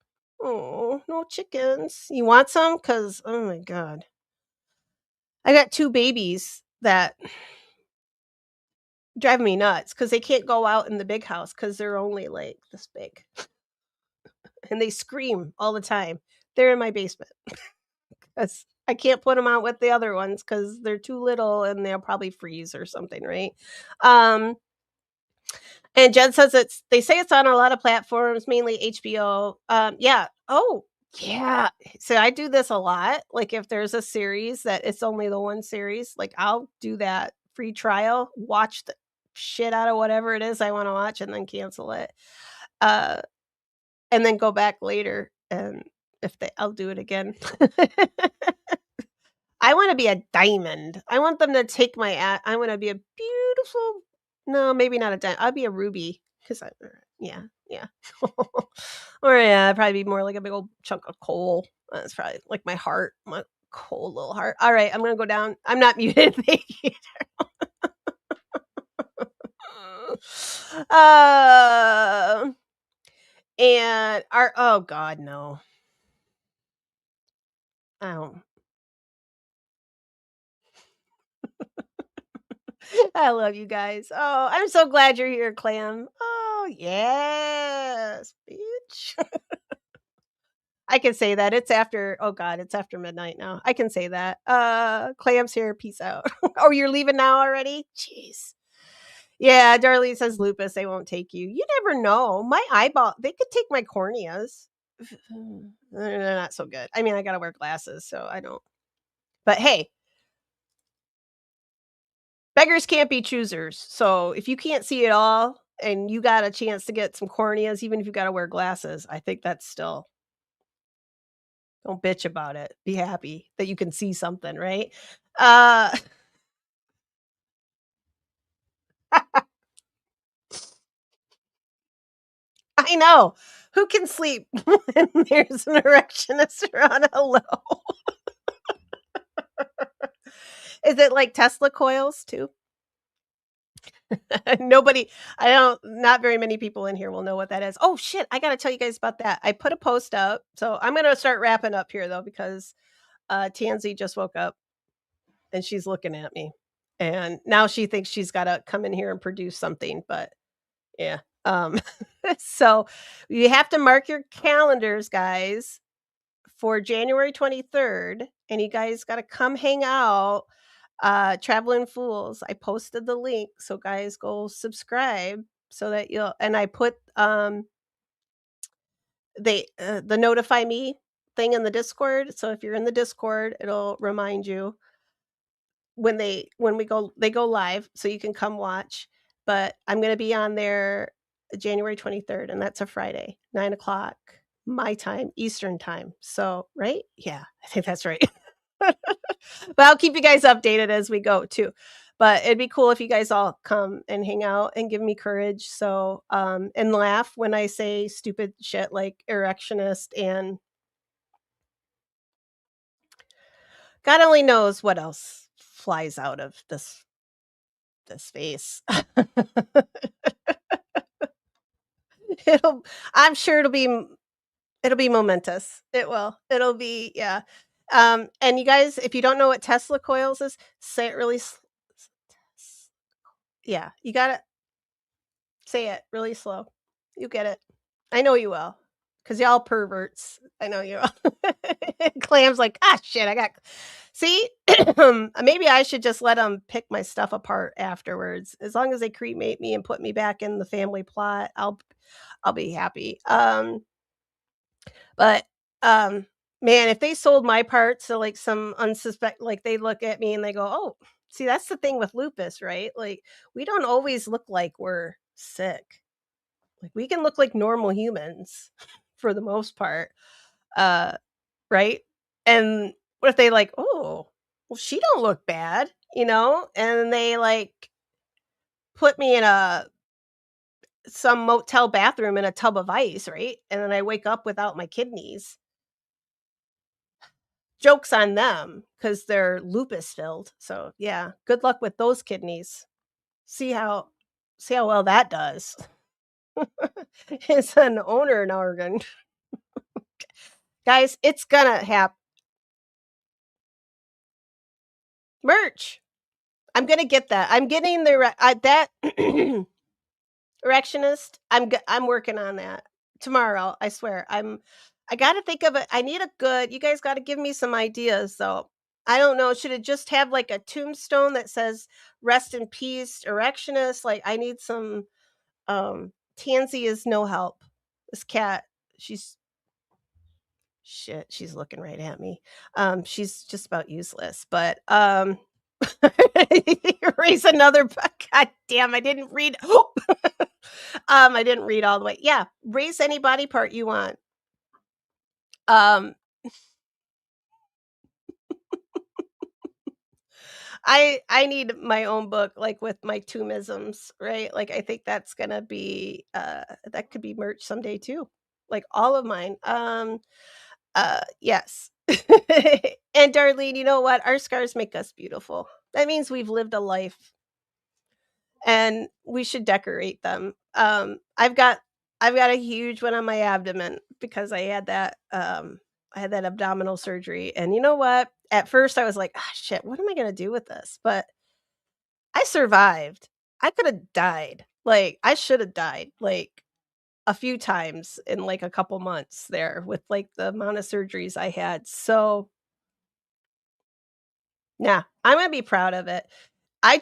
[SPEAKER 1] Oh, no chickens. You want some? Cause oh my god. I got 2 babies that drive me nuts because they can't go out in the big house because they're only like this big. And they scream all the time. They're in my basement. 'Cause I can't put them out with the other ones because they're too little and they'll probably freeze or something, right? Um, and Jen says they say it's on a lot of platforms, mainly HBO. Yeah. Oh, Yeah. So I do this a lot. Like if there's a series that it's only the one series, like I'll do that free trial, watch the shit out of whatever it is I want to watch and then cancel it. Uh and then go back later and if they I'll do it again. I want to be a diamond. I want them to take my I want to be a beautiful no, maybe not a diamond. I'll be a ruby cuz I yeah, yeah. Or yeah, I'd probably be more like a big old chunk of coal. That's probably like my heart, my cold little heart. All right, I'm gonna go down. I'm not muted. Thank you. uh, and our oh god no. Oh, I love you guys. Oh, I'm so glad you're here, Clam. Oh yes, bitch. I can say that. It's after oh god, it's after midnight now. I can say that. Clam's here. Peace out. Oh, you're leaving now already? Jeez. Yeah, Darlene says lupus, they won't take you. You never know. My eyeball, they could take my corneas. They're not so good. I mean, I gotta wear glasses, so I don't. But hey, beggars can't be choosers. So if you can't see it all and you got a chance to get some corneas, even if you gotta wear glasses, I think that's still don't bitch about it. Be happy that you can see something, right? Uh I know. Who can sleep when there's an erectionist around? Hello. Is it like Tesla coils too? Nobody, I don't, not very many people in here will know what that is. Oh shit, I gotta tell you guys about that. I put a post up. So I'm gonna start wrapping up here though, because Tansy just woke up and she's looking at me. And now she thinks she's gotta come in here and produce something, but yeah. So you have to mark your calendars, guys, for January 23rd, and you guys got to come hang out. Traveling Fools. I posted the link, so guys go subscribe so that you'll. And I put the notify me thing in the Discord. So if you're in the Discord, it'll remind you when they go live, so you can come watch. But I'm gonna be on there January 23rd, and that's a Friday, 9 o'clock my time, Eastern time. So right, yeah, I think that's right. But I'll keep you guys updated as we go too. But it'd be cool if you guys all come and hang out and give me courage. So and laugh when I say stupid shit like erectionist and God only knows what else flies out of this face. it'll I'm sure it'll be momentous. It will. It'll be yeah. And you guys, if you don't know what Tesla coils is, say it really yeah, you got to say it really slow. You get it. I know you will. Cuz y'all perverts. I know you will. Clam's like, "Ah shit, I got See? Maybe I should just let them pick my stuff apart afterwards. As long as they cremate me and put me back in the family plot, I'll be happy. But man, if they sold my parts to like some unsuspect like they look at me and they go, "Oh, see that's the thing with lupus, right? Like we don't always look like we're sick. Like we can look like normal humans for the most part." Uh right? And what if they like, "Oh, well she don't look bad," And they like put me in a some motel bathroom in a tub of ice, right? And then I wake up without my kidneys. Joke's on them because 'cause they're lupus filled. So, yeah, good luck with those kidneys. See how well that does. It's an owner an organ. Guys, it's gonna happen. Merch. I'm gonna get that. I'm getting that erectionist. I'm working on that tomorrow. I swear. I got to think of it. I need a good. You guys got to give me some ideas. So I don't know. Should it just have like a tombstone that says "Rest in peace, erectionist"? Like I need some. Tansy is no help. This cat. She's Shit, she's looking right at me. She's just about useless, but, erase another god damn, I didn't read I didn't read all the way. Yeah, raise any body part you want. Um, I need my own book, like, with my tombisms, right? Like, I think that's gonna be, that could be merch someday too, like, all of mine. Yes. And Darlene, you know what? Our scars make us beautiful. That means we've lived a life and we should decorate them. I've got a huge one on my abdomen because I had that abdominal surgery. And you know what? At first I was like, ah shit, what am I gonna do with this? But I survived. I could have died. Like I should have died like a few times in like a couple months there with like the amount of surgeries I had. So yeah, I'm gonna be proud of it. I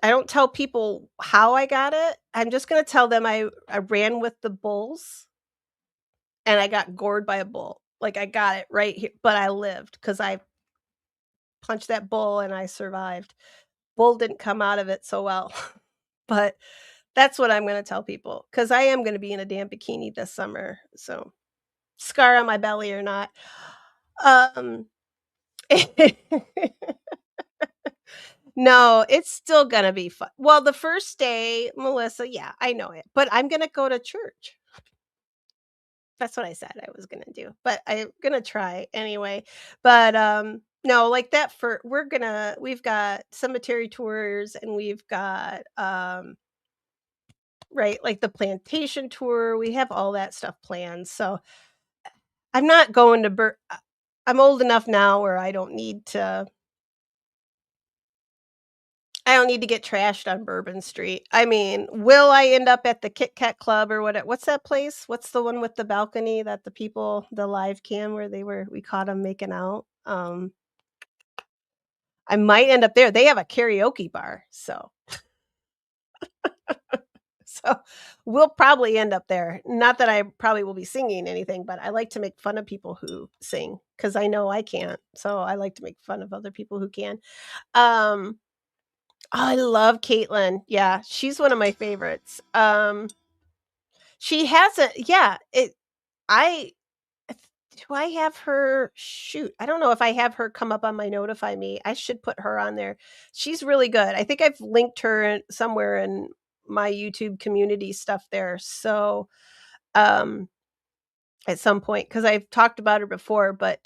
[SPEAKER 1] don't tell people how I got it. I'm just gonna tell them I ran with the bulls and I got gored by a bull. Like I got it right here, but I lived because I punched that bull and I survived. Bull didn't come out of it so well. But that's what I'm gonna tell people because I am gonna be in a damn bikini this summer. So scar on my belly or not. Um No, it's still gonna be fun. Well, the first day, Melissa, yeah, I know it, but I'm gonna go to church. That's what I said I was gonna do, but I'm gonna try anyway. But, no, like that for we've got cemetery tours and we've got, right, like the plantation tour, we have all that stuff planned, so I'm not going to I'm old enough now where I don't need to get trashed on Bourbon Street. I mean, will I end up at the Kit Kat Club or what's that place? What's the one with the balcony that the live cam where we caught them making out? I might end up there. They have a karaoke bar, so we'll probably end up there. Not that I probably will be singing anything, but I like to make fun of people who sing because I know I can't. So I like to make fun of other people who can. Um, I love Caitlin. Yeah, she's one of my favorites. She hasn't yeah, I do I have her shoot, I don't know if I have her come up on my notify me. I should put her on there. She's really good. I think I've linked her somewhere in my YouTube community stuff there. So, um, at some point, because I've talked about her before, but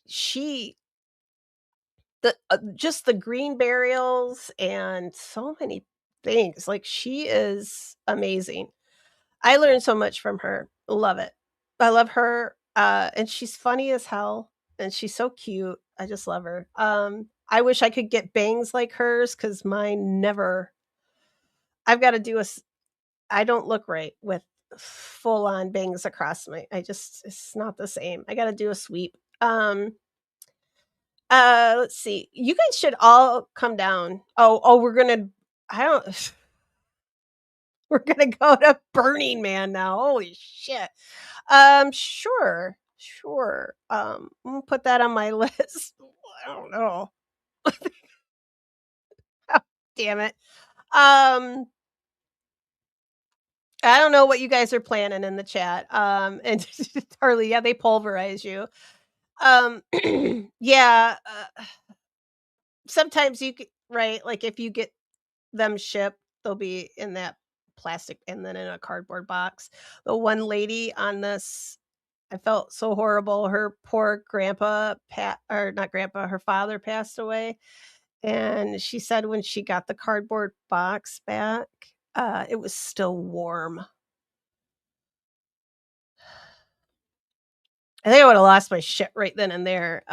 [SPEAKER 1] just the green burials and so many things. Like she is amazing. I learned so much from her. Love it. I love her, and she's funny as hell, and she's so cute. I just love her. I wish I could get bangs like hers because mine never. I've got to do I don't look right with full on bangs across my. It's not the same. I got to do a sweep. Let's see. You guys should all come down. We're gonna. I don't. We're gonna go to Burning Man now. Holy shit. Sure, sure. I'm gonna put that on my list. I don't know. Oh, damn it. I don't know what you guys are planning in the chat. And Charlie, yeah, they pulverize you. Yeah. Sometimes you could, right? Like if you get them shipped, they'll be in that plastic and then in a cardboard box. The one lady on this I felt so horrible. Her poor grandpa, or not grandpa, her father passed away. And she said when she got the cardboard box back, it was still warm. I think I would have lost my shit right then and there.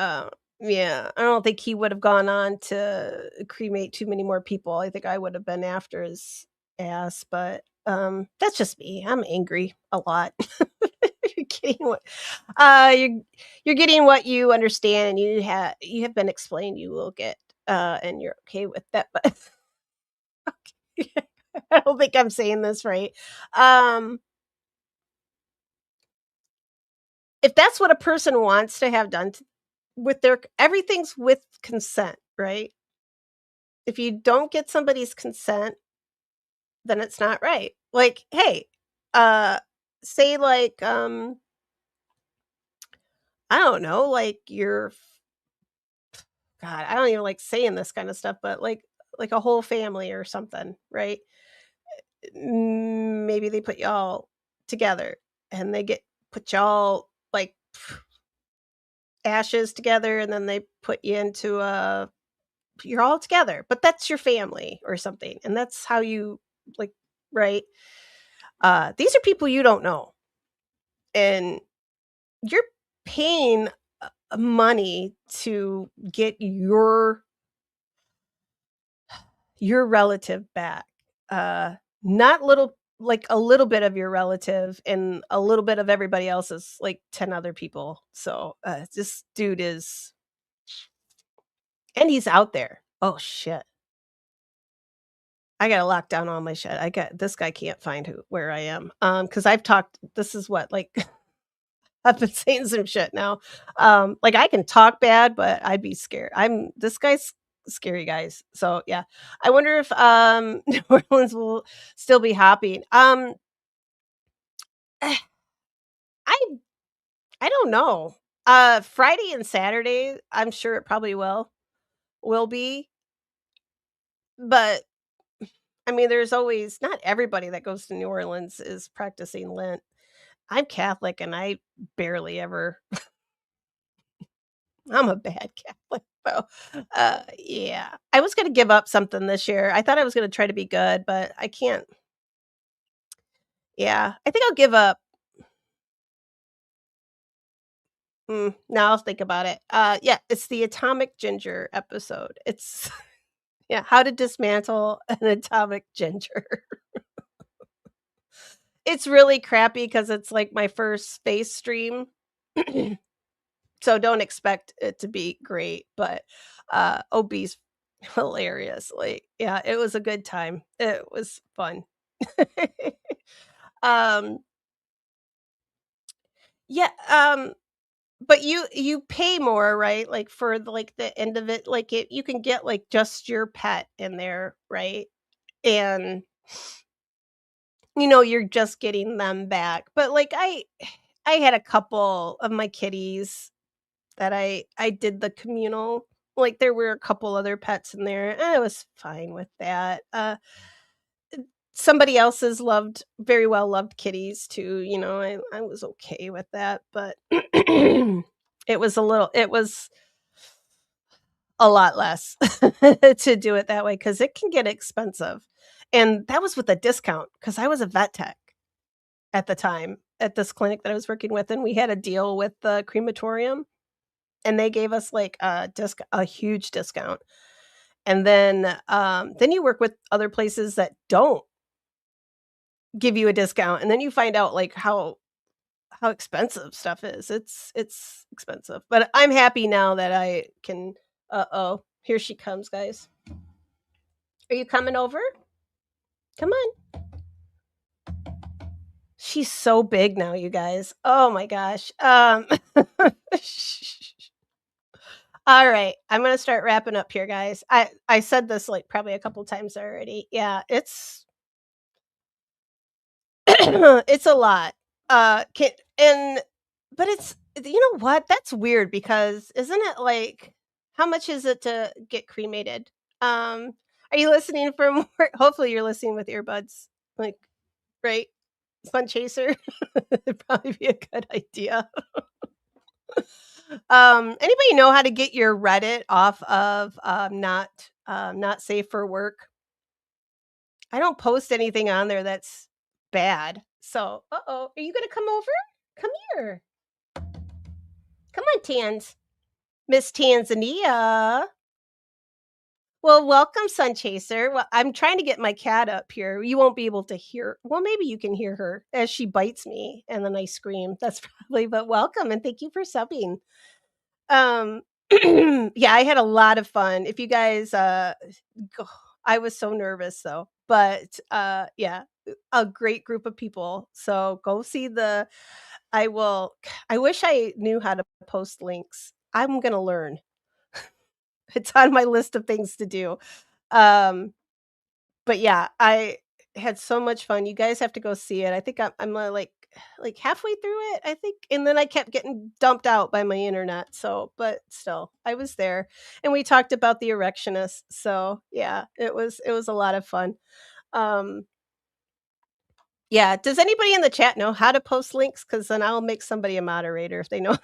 [SPEAKER 1] Yeah, I don't think he would have gone on to cremate too many more people. I think I would have been after his ass, but that's just me. I'm angry a lot. You're getting what you're getting what you understand and you have been explained you will get and you're okay with that, but I don't think I'm saying this right. Um if that's what a person wants to have done with their everything's with consent, right? If you don't get somebody's consent, then it's not right. Like, hey, say like I don't know, like your God, I don't even like saying this kind of stuff, but like a whole family or something, right? Maybe they put y'all together and they put y'all like ashes together and then they put you into a you're all together, but that's your family or something. And that's how you like right? These are people you don't know. And you're paying money to get your relative back. Not little like a little bit of your relative and a little bit of everybody else's like 10 other people. So this dude is and he's out there. Oh shit. I gotta lock down all my shit. I got this guy can't find where I am. Because I've talked this is what, like I've been saying some shit now. Like I can talk bad, but I'd be scared. This guy's scary guys. So yeah. I wonder if New Orleans will still be hopping. I I don't know. Friday and Saturday, I'm sure it probably will be. But I mean, there's always not everybody that goes to New Orleans is practicing Lent. I'm Catholic and I barely ever I'm a bad Catholic, so, yeah. I was gonna give up something this year. I thought I was gonna try to be good, but I can't. Yeah, I think I'll give up. Now I'll think about it. Yeah, it's the atomic ginger episode. It's yeah, how to dismantle an atomic ginger. It's really crappy because it's, like, my first space stream. So don't expect it to be great, but, OB's hilarious, like, yeah, it was a good time. It was fun. Um, yeah, but you pay more, right? Like, for the end of it, like, you can get, like, just your pet in there, right? And, you're just getting them back, but, like, I had a couple of my kitties that I did the communal like, there were a couple other pets in there, and I was fine with that. Somebody else's very well loved kitties too, I was okay with that, but it was a lot less to do it that way because it can get expensive, and that was with a discount because I was a vet tech at the time at this clinic that I was working with, and we had a deal with the crematorium, and they gave us, like, a huge discount, and then you work with other places that don't give you a discount, and then you find out, like, how expensive stuff is. It's expensive, but I'm happy now that I can uh-oh, here she comes, guys. Are you coming over? Come on. She's so big now, you guys. Oh my gosh. All right, I'm gonna start wrapping up here, guys. I said this, like, probably a couple times already. Yeah, it's it's a lot. Can and but it's you know what? That's weird because isn't it like how much is it to get cremated? Are you listening for more? Hopefully you're listening with earbuds. Like, right? Sun chaser. It'd probably be a good idea. Anybody know how to get your Reddit off of not safe for work? I don't post anything on there that's bad. So, uh-oh, are you gonna come over? Come here. Come on, Tans. Miss Tanzania. Well, welcome, Sun Chaser. Well, I'm trying to get my cat up here. You won't be able to hear. Well, maybe you can hear her as she bites me and then I scream. That's probably, but welcome and thank you for subbing. Um, yeah, I had a lot of fun. If you guys, I was so nervous though, but yeah, a great group of people. So go see the I will. I wish I knew how to post links. I'm gonna learn. It's on my list of things to do. Um, but yeah, I had so much fun. You guys have to go see it. I think I'm like halfway through it, I think, and then I kept getting dumped out by my internet. So, but still, I was there, and we talked about the erectionist. So yeah, it was a lot of fun. Um, yeah. Does anybody in the chat know how to post links? Because then I'll make somebody a moderator if they know.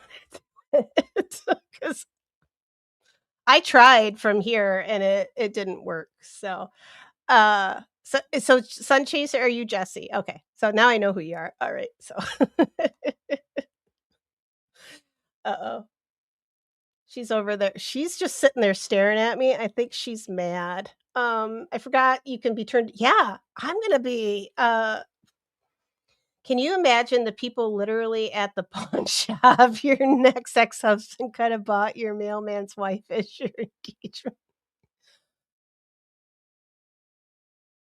[SPEAKER 1] Because I tried from here and it didn't work. So Sun Chaser, are you Jesse? Okay. So now I know who you are. All right. So uh-oh. She's over there. She's just sitting there staring at me. I think she's mad. I forgot you can be turned. Yeah, I'm gonna be can you imagine the people literally at the pawn shop? Your next ex-husband kind of bought your mailman's wife as your engagement.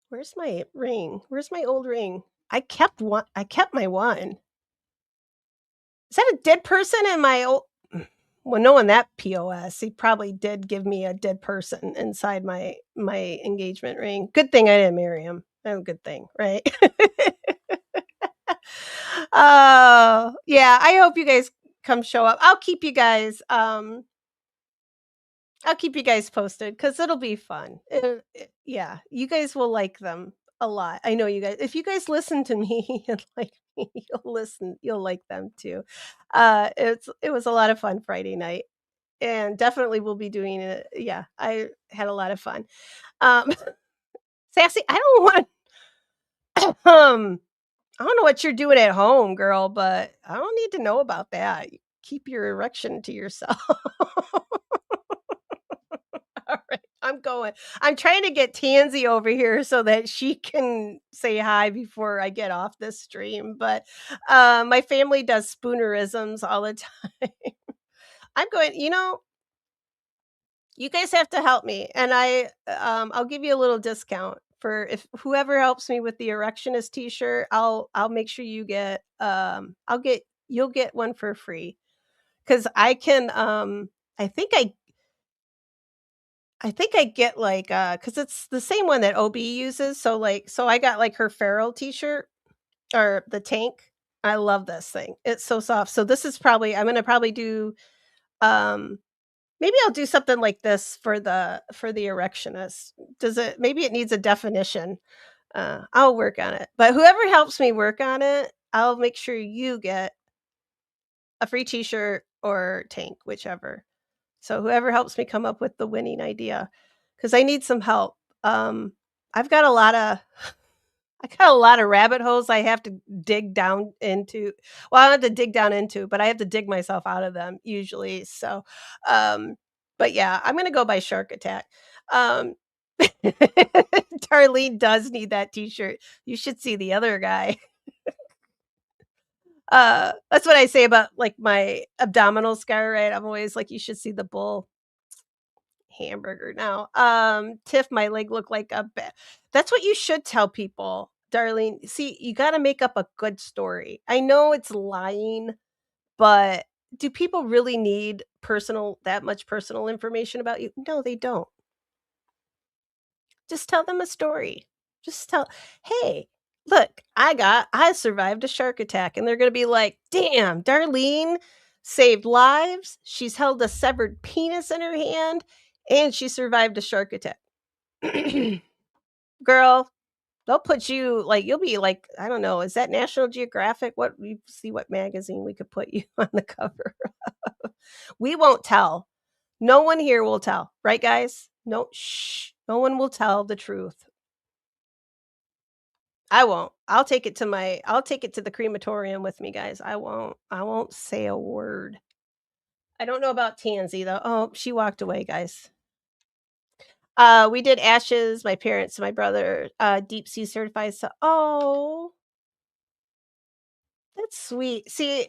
[SPEAKER 1] Where's my ring? Where's my old ring? I kept my one. Is that a dead person in my old well, knowing that POS, he probably did give me a dead person inside my engagement ring. Good thing I didn't marry him. Oh, good thing, right? Oh, yeah, I hope you guys come show up. I'll keep you guys posted because it'll be fun. Yeah, you guys will like them a lot. I know you guys. If you guys listen to me and like me, you'll like them too. It was a lot of fun Friday night, and definitely we'll be doing it. Yeah, I had a lot of fun. Um, Sassy, I don't want. I don't know what you're doing at home, girl, but I don't need to know about that. Keep your erection to yourself. All right, I'm going. I'm trying to get Tansy over here so that she can say hi before I get off this stream. But my family does spoonerisms all the time. I'm going. You guys have to help me, and I'll give you a little discount for if whoever helps me with the erectionist T-shirt. I'll make sure you get you'll get one for free because I can I think I get like because it's the same one that OB uses. So I got like her feral T-shirt or the tank. I love this thing. It's so soft. So this is probably I'm gonna probably do um maybe I'll do something like this for the erectionist. Maybe it needs a definition. I'll work on it. But whoever helps me work on it, I'll make sure you get a free t-shirt or tank, whichever. So whoever helps me come up with the winning idea, because I need some help. I've got a lot of I got a lot of rabbit holes I have to dig down into. Well, I don't have to dig down into, but I have to dig myself out of them usually. So, um, but yeah, I'm gonna go by Shark Attack. Um, Darlene does need that T-shirt. You should see the other guy. That's what I say about like my abdominal scar, right? I'm always like, you should see the bull hamburger now. Tiff, my leg looked like a that's what you should tell people, Darlene. See, you got to make up a good story. I know it's lying, but do people really need that much personal information about you? No, they don't. Just tell them a story. Just tell, hey, look, I survived a shark attack. And they're going to be like, damn, Darlene saved lives. She's held a severed penis in her hand and she survived a shark attack. Girl, they'll put you like, you'll be like, I don't know, is that National Geographic? We see what magazine we could put you on the cover. We won't tell. No one here will tell, right, guys? No, shh. No one will tell the truth. I won't. I'll take it to the crematorium with me, guys. I won't say a word. I don't know about Tansy though. Oh, she walked away, guys. We did ashes, my parents, my brother, deep sea certified. So, oh, that's sweet. See,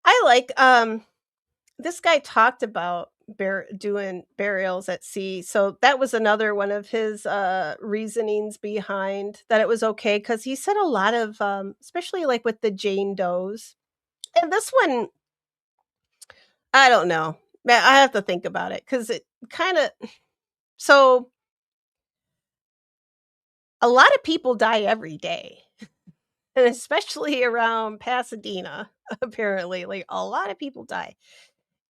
[SPEAKER 1] I like, this guy talked about doing burials at sea. So that was another one of his reasonings behind that it was okay because he said a lot of especially like with the Jane Does, And this one, I don't know. I have to think about it because it kind of. So a lot of people die every day, and especially around Pasadena, apparently, like a lot of people die.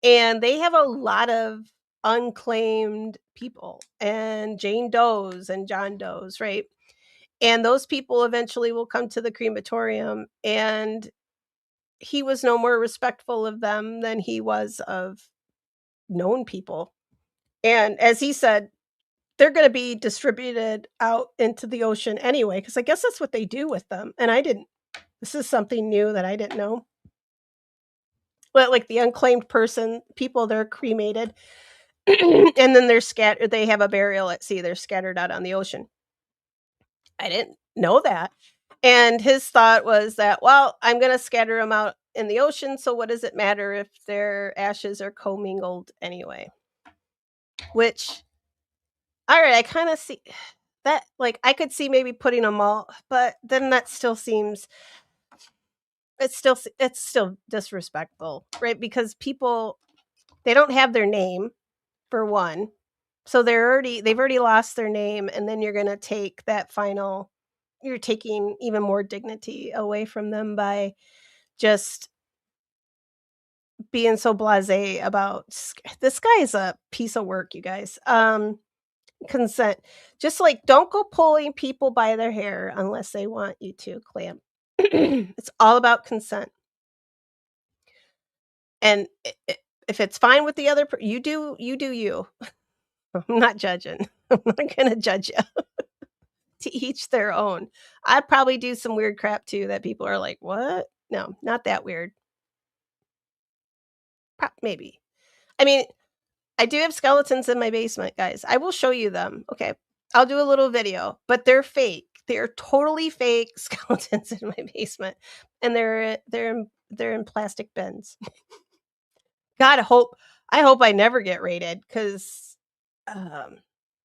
[SPEAKER 1] And they have a lot of unclaimed people and Jane Does and John Does, right? And those people eventually will come to the crematorium, and he was no more respectful of them than he was of known people. And as he said, they're going to be distributed out into the ocean anyway, because I guess that's what they do with them. And I didn't, this is something new that I didn't know. But like the unclaimed person, people, they're cremated and then they're scattered. They have a burial at sea. They're scattered out on the ocean. I didn't know that. And his thought was that, well, I'm going to scatter them out in the ocean. So what does it matter if their ashes are commingled anyway? Which, all right, I kind of see that. Like, I could see maybe putting them all, but then that still seems, it's still disrespectful, right? Because people, they don't have their name for one. So they've already lost their name, and then you're going to take that final, you're taking even more dignity away from them by just being so blasé about this guy is a piece of work, you guys. Consent. Just like don't go pulling people by their hair unless they want you to, Clam. It's all about consent. And if it's fine with the other you do you. I'm not judging. I'm not going to judge you. To each their own. I'd probably do some weird crap too that people are like, "What?" No, not that weird. Maybe. I mean, I do have skeletons in my basement, guys. I will show you them. Okay. I'll do a little video, but they're fake. They're totally fake skeletons in my basement. And they're in plastic bins. God, I hope I never get raided cuz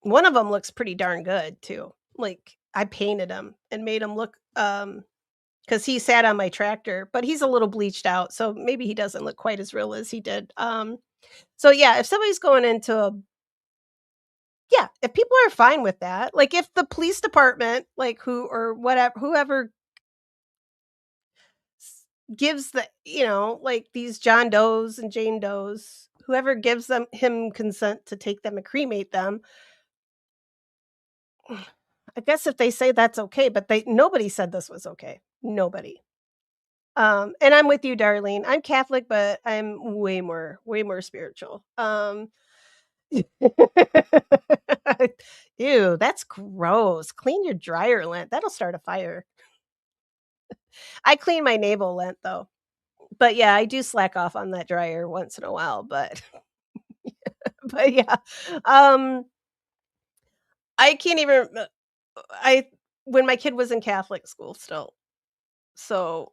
[SPEAKER 1] one of them looks pretty darn good too. Like I painted him and made him look because he sat on my tractor, but he's a little bleached out, so maybe he doesn't look quite as real as he did. So yeah, if somebody's going into a yeah, if people are fine with that, like if the police department, like whoever gives the like these John Does and Jane Does, whoever gives him consent to take them and cremate them, I guess if they say that's okay, but nobody said this was okay. Nobody. And I'm with you, Darlene. I'm Catholic, but I'm way more spiritual. Ew, that's gross. Clean your dryer lint. That'll start a fire. I clean my navel lint though. But yeah, I do slack off on that dryer once in a while, but but yeah. I can't even I when my kid was in Catholic school still. So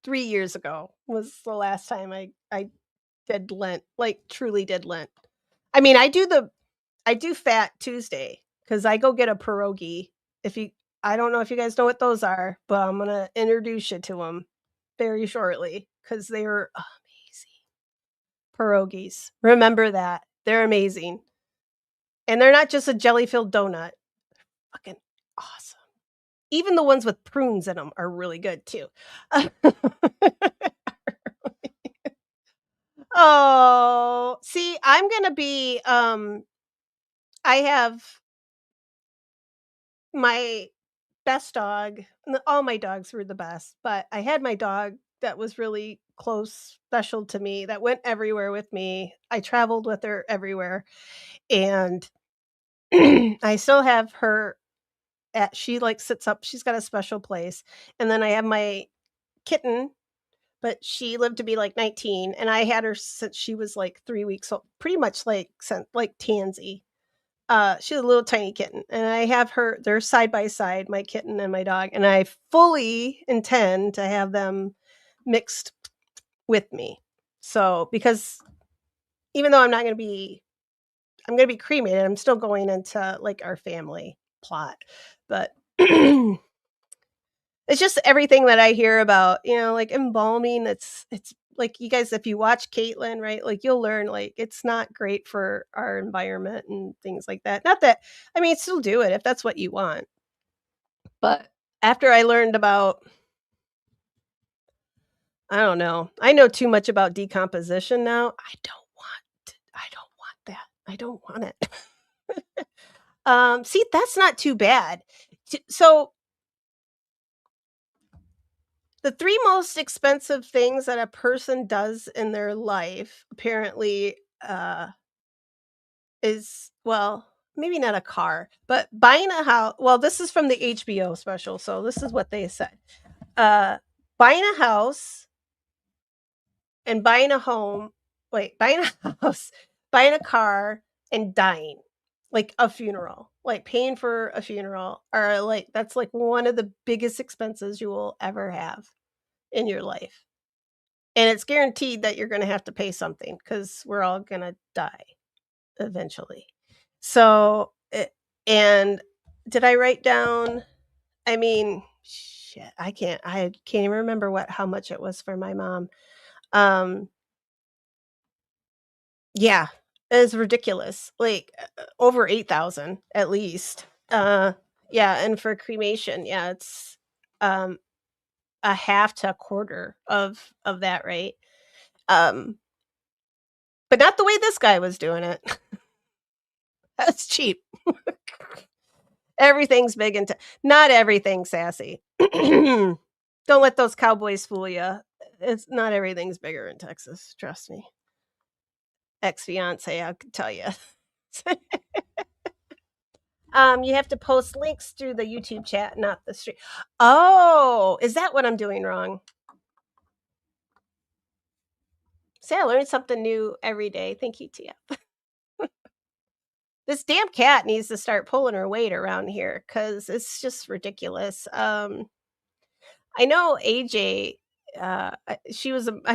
[SPEAKER 1] 3 years ago was the last time I did Lent, like truly did Lent. I mean, I do Fat Tuesday because I go get a pierogi. If you, I don't know if you guys know what those are, but I'm gonna introduce you to them very shortly because they are amazing pierogies. Remember that they're amazing, and they're not just a jelly-filled donut. Fucking awesome. Even the ones with prunes in them are really good too. Oh, see, I'm gonna be I have my best dog. All my dogs were the best, but I had my dog that was really close, special to me, that went everywhere with me. I traveled with her everywhere. And I still have her she like sits up, she's got a special place. And then I have my kitten, but she lived to be like 19 and I had her since she was like 3 weeks old, pretty much like Tansy. She's a little tiny kitten, and I have her. They're side by side, my kitten and my dog, and I fully intend to have them mixed with me. So, because even though I'm going to be cremated, I'm still going into like our family plot. But It's just everything that I hear about, like embalming. It's like, you guys, if you watch Caitlyn, right, like you'll learn like it's not great for our environment and things like that. Not that, I mean, still do it if that's what you want. But after I learned about, I don't know, I know too much about decomposition now. I don't want that. I don't want it. See, that's not too bad. So the 3 most expensive things that a person does in their life apparently, is, well, maybe not a car, but buying a house. Well, this is from the HBO special, so this is what they said. Buying a house and buying a home, wait, buying a house, buying a car, and dying. Like a funeral, like paying for a funeral, or like that's like one of the biggest expenses you will ever have in your life. And it's guaranteed that you're going to have to pay something because we're all going to die eventually. So, and did I write down? I mean, shit, I can't even remember how much it was for my mom. Yeah, it's ridiculous. Like over 8,000 at least. Yeah, and for cremation, yeah, it's um a half to a quarter of that rate. Um but not the way this guy was doing it. That's cheap. Everything's big and not everything sassy. Don't let those cowboys fool you. It's not everything's bigger in Texas, trust me. Ex-fiance, I could tell you. You have to post links through the YouTube chat, not the stream. Oh, is that what I'm doing wrong? See, I learn something new every day. Thank you, Tia. This damn cat needs to start pulling her weight around here because it's just ridiculous. I know AJ. I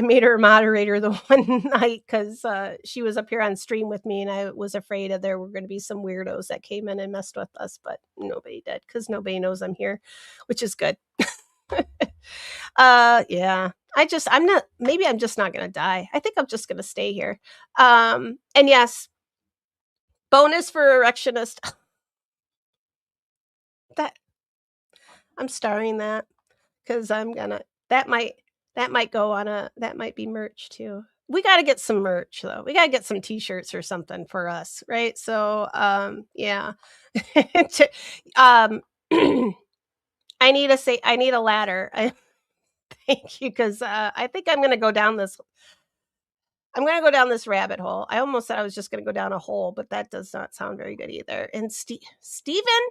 [SPEAKER 1] made her a moderator the one night because she was up here on stream with me, and I was afraid that there were going to be some weirdos that came in and messed with us, but nobody did because nobody knows I'm here, which is good. Yeah. Maybe I'm just not gonna die. I think I'm just gonna stay here. And yes, bonus for erectionist. That I'm starring that because I'm gonna that might go on that might be merch too. We gotta get some merch though. We gotta get some t-shirts or something for us, right? So yeah. um I need a ladder. Thank you, because I think I'm gonna go down this rabbit hole. I almost said I was just going to go down a hole, but that does not sound very good either. And Steven,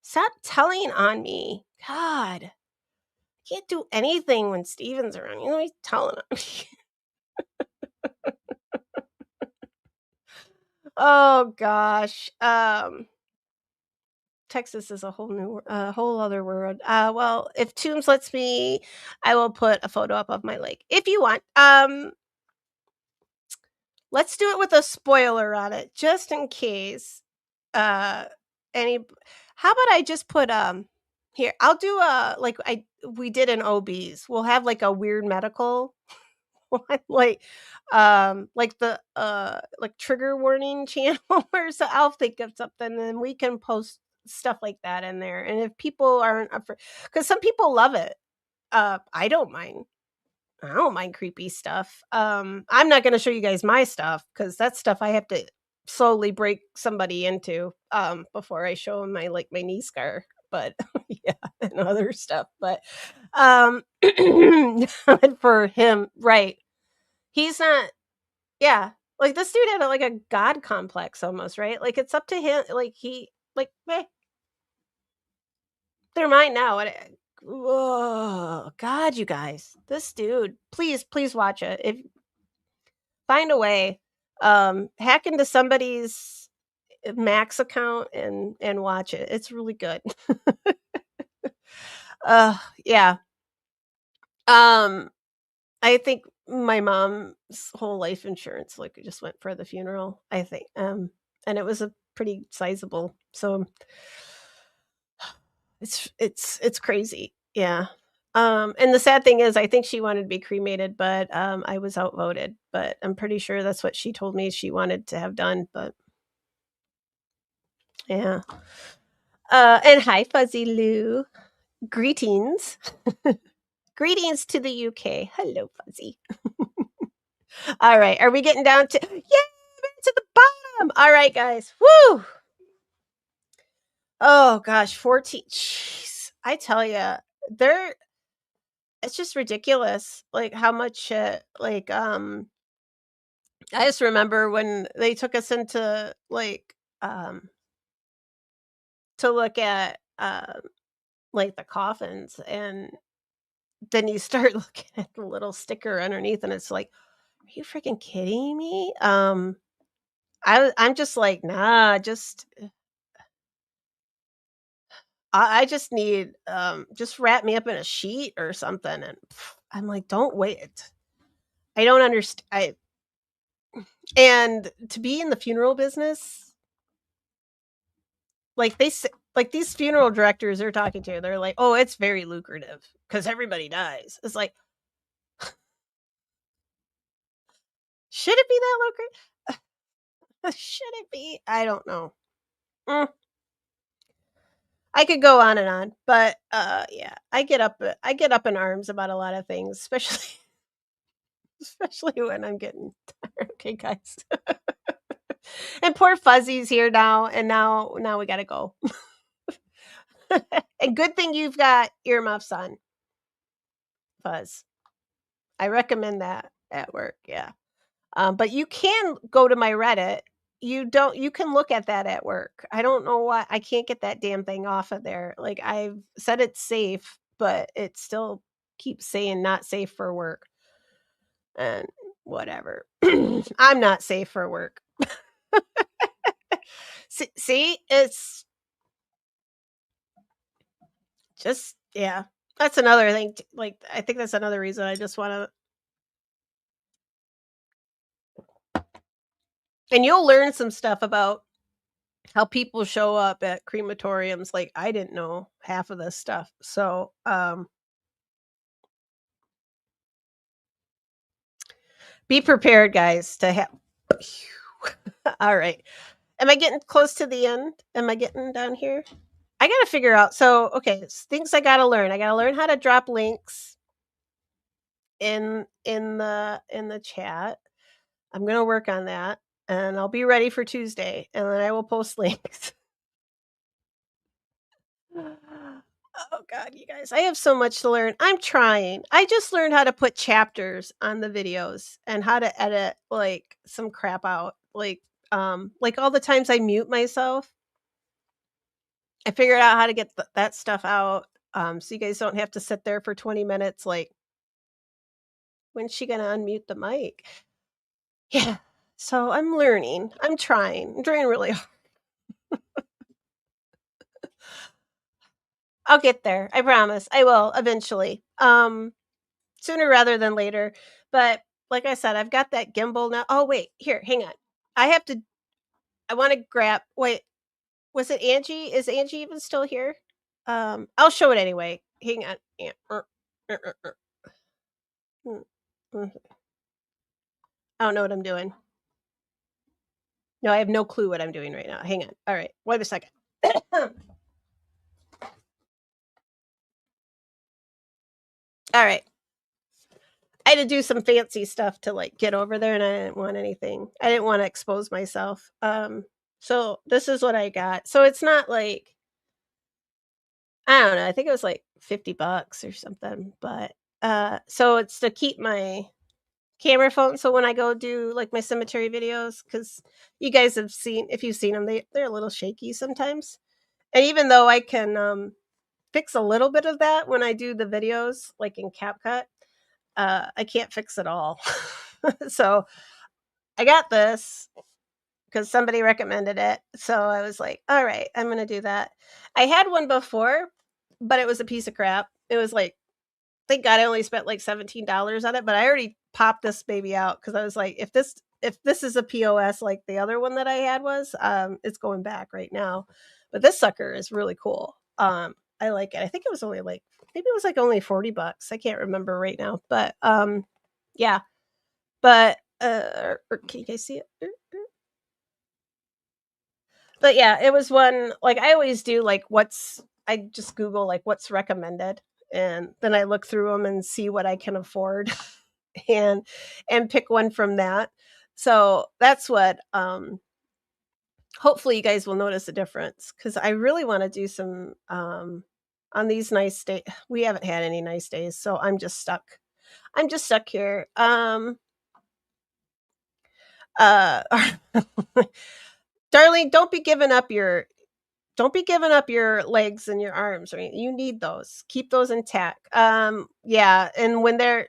[SPEAKER 1] stop telling on me. God, I can't do anything when Steven's around. You know, he's telling on me. Oh gosh. Texas is a whole other world. Well, if Tombs lets me, I will put a photo up of my lake if you want. Let's do it with a spoiler on it, just in case. Any How about I just put here, I'll do we did in OBs. We'll have like a weird medical one, like the like trigger warning channel or so. I'll think of something and we can post stuff like that in there. And if people aren't up for, because some people love it. I don't mind. I don't mind creepy stuff. I'm not gonna show you guys my stuff because that's stuff I have to slowly break somebody into before I show them my knee scar. But yeah, and other stuff. But for him, right? He's not. Yeah, like this dude had like a god complex almost, right? Like it's up to him. Like they're mine now. Oh God, you guys, this dude, please watch it. If find a way, hack into somebody's Max account and watch it. It's really good. Yeah. I think my mom's whole life insurance just went for the funeral, I think. And it was a pretty sizable. So it's crazy. Yeah. And the sad thing is I think she wanted to be cremated, but I was outvoted. But I'm pretty sure that's what she told me she wanted to have done. But yeah. And hi, Fuzzy Lou. Greetings. Greetings to the UK. Hello, Fuzzy. All right. Are we getting down to to the bottom? All right, guys. Woo! Oh gosh, 14. Jeez. I tell you, they're it's just ridiculous. Like how much I just remember when they took us into to look at like the coffins, and then you start looking at the little sticker underneath and it's like, are you freaking kidding me? I'm just like, nah, I just need just wrap me up in a sheet or something. And I'm like, don't wait. I don't understand. And to be in the funeral business, like like these funeral directors they're talking to, they're like, oh, it's very lucrative because everybody dies. It's like, should it be that lucrative? Should it be? I don't know. I could go on and on, but yeah, I get up in arms about a lot of things, especially when I'm getting tired. Okay, guys. And poor Fuzzy's here now, and now we gotta go. And good thing you've got earmuffs on, Fuzz. I recommend that at work. Yeah. But you can go to my Reddit. You can look at that at work. I don't know why I can't get that damn thing off of there. Like I've said it's safe, but it still keeps saying not safe for work. And whatever. I'm not safe for work. See, it's just yeah. That's another thing. Like I think that's another reason I just want to. And you'll learn some stuff about how people show up at crematoriums. Like I didn't know half of this stuff. So be prepared, guys, to have. All right. Am I getting close to the end? Am I getting down here? I got to figure out. So, okay, things I got to learn. I got to learn how to drop links in the chat. I'm going to work on that, and I'll be ready for Tuesday, and then I will post links. Oh god, you guys, I have so much to learn. I'm trying. I just learned how to put chapters on the videos and how to edit like some crap out. Like all the times I mute myself. I figured out how to get that stuff out. So you guys don't have to sit there for 20 minutes like when's she going to unmute the mic? Yeah. So I'm learning. I'm trying. I'm trying really hard. I'll get there. I promise. I will eventually. Sooner rather than later. But like I said, I've got that gimbal now. Oh wait, here, hang on. I want to grab wait, was it Angie? Is Angie even still here? I'll show it anyway. Hang on. I don't know what I'm doing. No, I have no clue what I'm doing right now. Hang on. All right. Wait a second. All right. I had to do some fancy stuff to like get over there, and I didn't want anything. I didn't want to expose myself. So this is what I got. So it's not like I don't know. I think it was like $50 or something. But so it's to keep my camera phone. So when I go do like my cemetery videos, because you guys have seen, if you've seen them, they're a little shaky sometimes. And even though I can fix a little bit of that when I do the videos, like in CapCut, I can't fix it all. So I got this because somebody recommended it. So I was like, all right, I'm going to do that. I had one before, but it was a piece of crap. It was like, thank God I only spent like $17 on it, but I already popped this baby out because I was like, if this is a POS like the other one that I had was, it's going back right now. But this sucker is really cool. I like it. I think it was only like maybe it was like only $40. I can't remember right now, but yeah. But can you guys see it? But yeah, it was one, like, I always do, like, I just Google, like, what's recommended, and then I look through them and see what I can afford and pick one from that. So that's what hopefully you guys will notice a difference, because I really want to do some on these nice days. We haven't had any nice days, so I'm just stuck. I'm just stuck here. Uh Darling, don't be giving up your legs and your arms, right? You need those. Keep those intact. Yeah, and when they're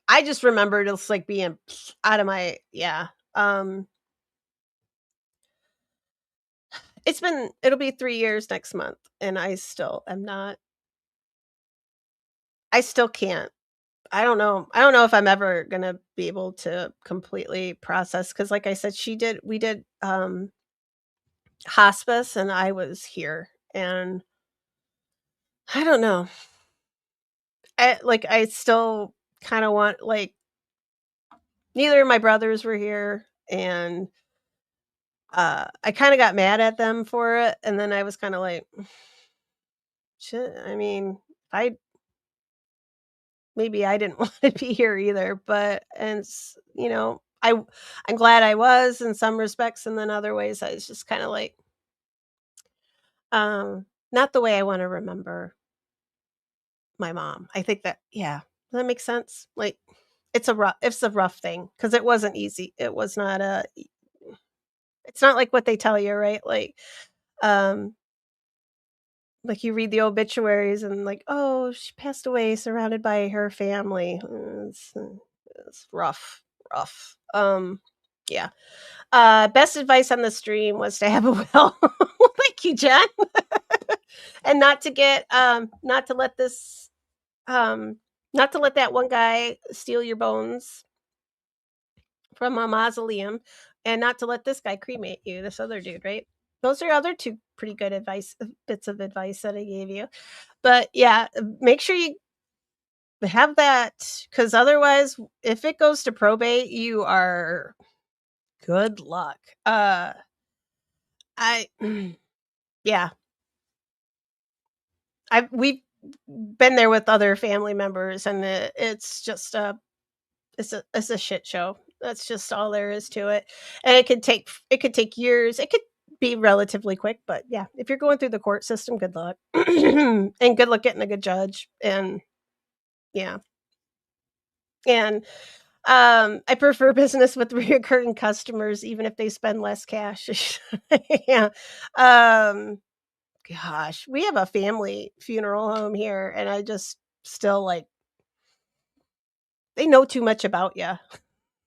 [SPEAKER 1] I just remembered it's like being out of my yeah. It'll be 3 years next month, and I still am not I still can't. I don't know if I'm ever gonna be able to completely process, because like I said, we did hospice, and I was here, and I don't know. I still kind of want, like, neither of my brothers were here, and I kind of got mad at them for it, and then I was kind of like, shit. I mean, I maybe I didn't want to be here either, but I'm glad I was in some respects, and then other ways I was just kind of like, not the way I want to remember my mom. I think that, yeah, does that make sense? Like, it's a rough thing, because it wasn't easy. It was not it's not like what they tell you, right? Um like, you read the obituaries and, like, oh, she passed away surrounded by her family. It's rough, rough. Yeah. Best advice on the stream was to have a will. Thank you, Jen. And not to let this not to let that one guy steal your bones from a mausoleum, and not to let this guy cremate you, this other dude, right? Those are other two pretty good bits of advice that I gave you. But yeah, make sure you have that, because otherwise, if it goes to probate, you are good luck. I yeah, we've been there with other family members, and it's just it's a shit show. That's just all there is to it. And it could take years. It could be relatively quick, but yeah, if you're going through the court system, good luck. And good luck getting a good judge. And yeah. And I prefer business with recurring customers, even if they spend less cash. Yeah. Um Gosh, we have a family funeral home here, and I just still, like, they know too much about you.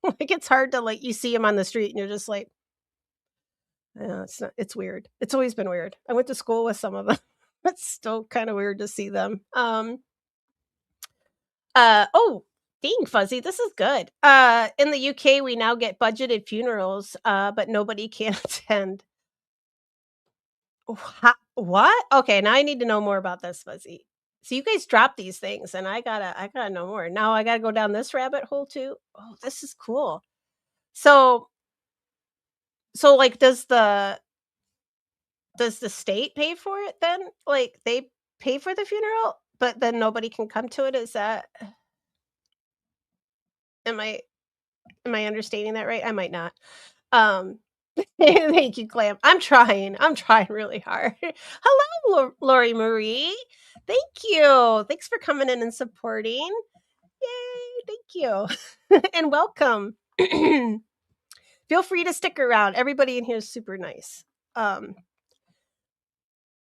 [SPEAKER 1] Like, it's hard to, like, you see them on the street and you're just like, yeah, it's weird. It's always been weird. I went to school with some of them. It's still kind of weird to see them. Oh, dang, Fuzzy, this is good. In the UK, we now get budgeted funerals, but nobody can attend. What? Okay, now I need to know more about this, Fuzzy. So you guys drop these things, and I gotta know more. Now I gotta go down this rabbit hole too. Oh, this is cool. So like, does the state pay for it then? Like, they pay for the funeral, but then nobody can come to it? Is that am I understanding that right? I might not. Um, thank you, Clam. I'm trying. I'm trying really hard. Hello, Lori Marie. Thank you. Thanks for coming in and supporting. Yay! Thank you, and welcome. Feel free to stick around. Everybody in here is super nice.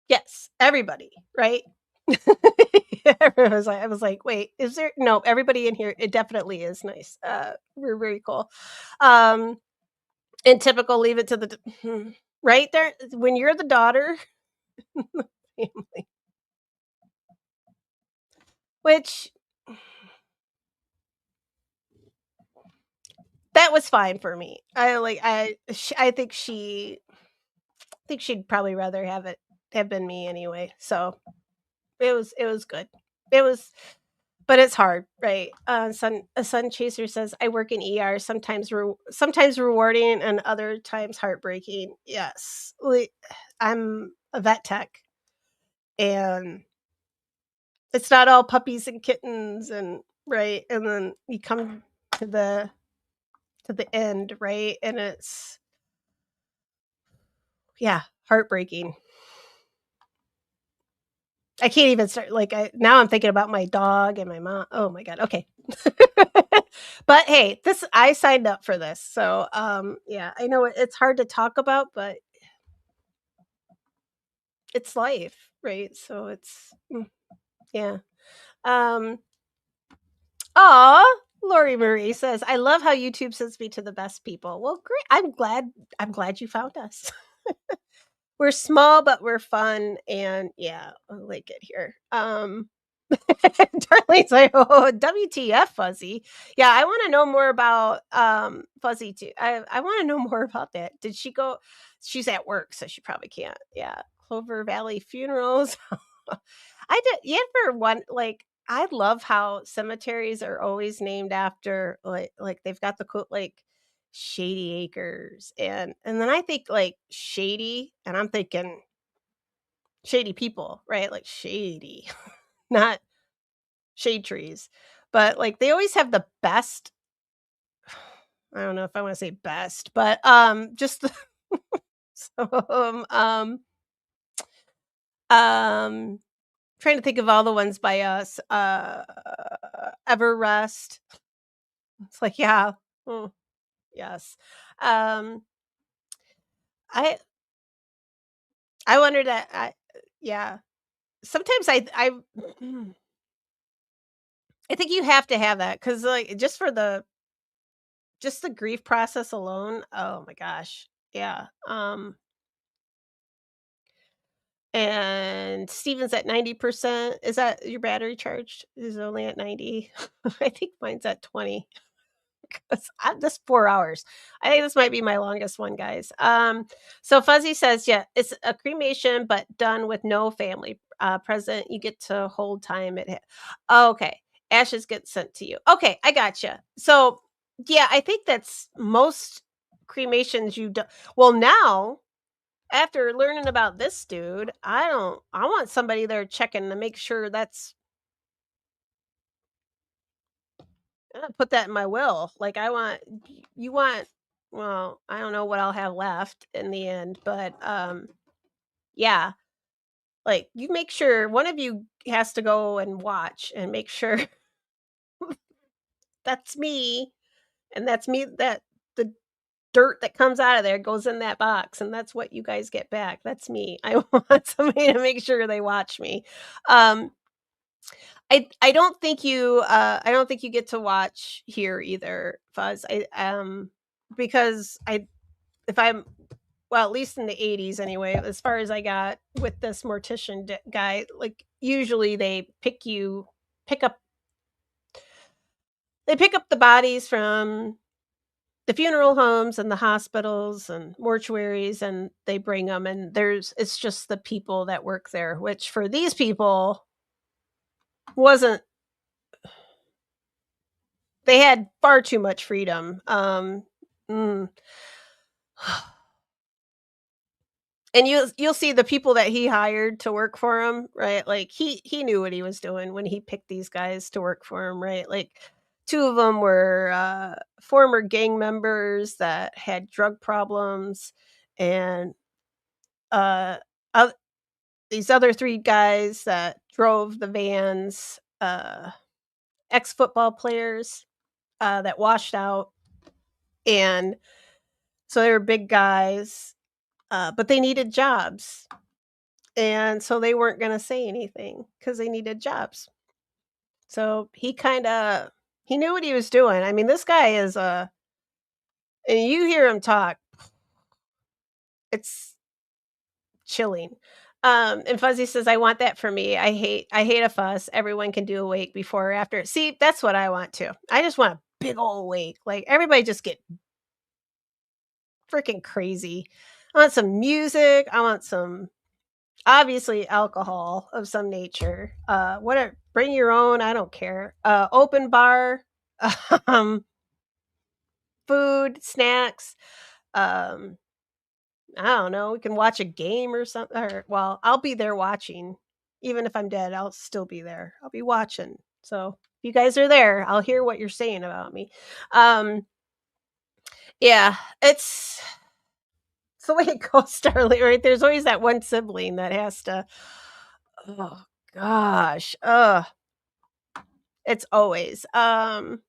[SPEAKER 1] Yes, everybody, right? I was like, wait, is there no everybody in here? It definitely is nice. We're very cool. And typical, leave it to the right there when you're the daughter family, which that was fine for me. I think she'd probably rather have been me anyway. So it was good. it was, but it's hard, right? A sun chaser says, "I work in ER, sometimes rewarding and other times heartbreaking." Yes, I'm a vet tech, and it's not all puppies and kittens, and right, and then you come to the end, right, and it's heartbreaking. I can't even start. Now I'm thinking about my dog and my mom. Oh my god. Okay. But hey, I signed up for this. So yeah, I know it's hard to talk about, but it's life, right? So it's yeah. Um Lori Marie says, "I love how YouTube sends me to the best people." Well, great. I'm glad you found us. We're small, but we're fun, and yeah, I like it here. Darlene's like, "Oh, WTF, Fuzzy." Yeah, I wanna know more about, Fuzzy too. I wanna know more about that. Did she go She's at work, so she probably can't. Yeah, Clover Valley Funerals. I did you ever one like, I love how cemeteries are always named after, they've got the quote, like, Shady Acres, and then I think, like, shady, and I'm thinking shady people, right? Like, shady, not shade trees. But, like, they always have the best. I don't know if I wanna say best, but, just the so, um, trying to think of all the ones by us, Everrest. It's like, yeah, mm, yes. Um, I I wonder that yeah. Sometimes I think you have to have that because, like, just the grief process alone, oh my gosh. Yeah, and Steven's at 90%. Is that your battery charged? Is only at 90? I think mine's at 20. 'Cause I'm just 4 hours. I think this might be my longest one, guys. So Fuzzy says, yeah, it's a cremation, but done with no family present. You get to hold time okay. Ashes get sent to you. Okay, I gotcha. So yeah, I think that's most cremations you do. Well, now after learning about this dude, I want somebody there checking to make sure that's put that in my will. Like, you want well, I don't know what I'll have left in the end, but, yeah, like, you make sure one of you has to go and watch and make sure that's me, and that's me that the dirt that comes out of there goes in that box, and that's what you guys get back. That's me. I want somebody to make sure they watch me. Um, I don't think you get to watch here either, Fuzz. Because if I'm well, at least in the 80s anyway, as far as I got with this mortician guy, like usually pick up they pick up the bodies from the funeral homes and the hospitals and mortuaries, and they bring them, and it's just the people that work there, which for these people wasn't they had far too much freedom. Mm. And you'll see the people that he hired to work for him, right? Like, he knew what he was doing when he picked these guys to work for him, right? Like, 2 of them were, former gang members that had drug problems, and, uh, oth these other 3 guys that drove the vans, ex-football players, that washed out, and so they were big guys, but they needed jobs. And so they weren't gonna say anything because they needed jobs. So he knew what he was doing. I mean, this guy is, and you hear him talk, it's chilling. And Fuzzy says, "I want that for me. I hate a fuss. Everyone can do a wake before or after." See, that's what I want too. I just want a big old wake. Like, everybody just get freaking crazy. I want some music. I want some obviously alcohol of some nature. Whatever, bring your own. I don't care. Open bar, um, food, snacks. Um, I don't know. We can watch a game or something. Or, well, I'll be there watching. Even if I'm dead, I'll still be there. I'll be watching. So if you guys are there, I'll hear what you're saying about me. Um, yeah, it's the way it goes, Starly. Right? There's always that one sibling that has to. Oh gosh. It's always. And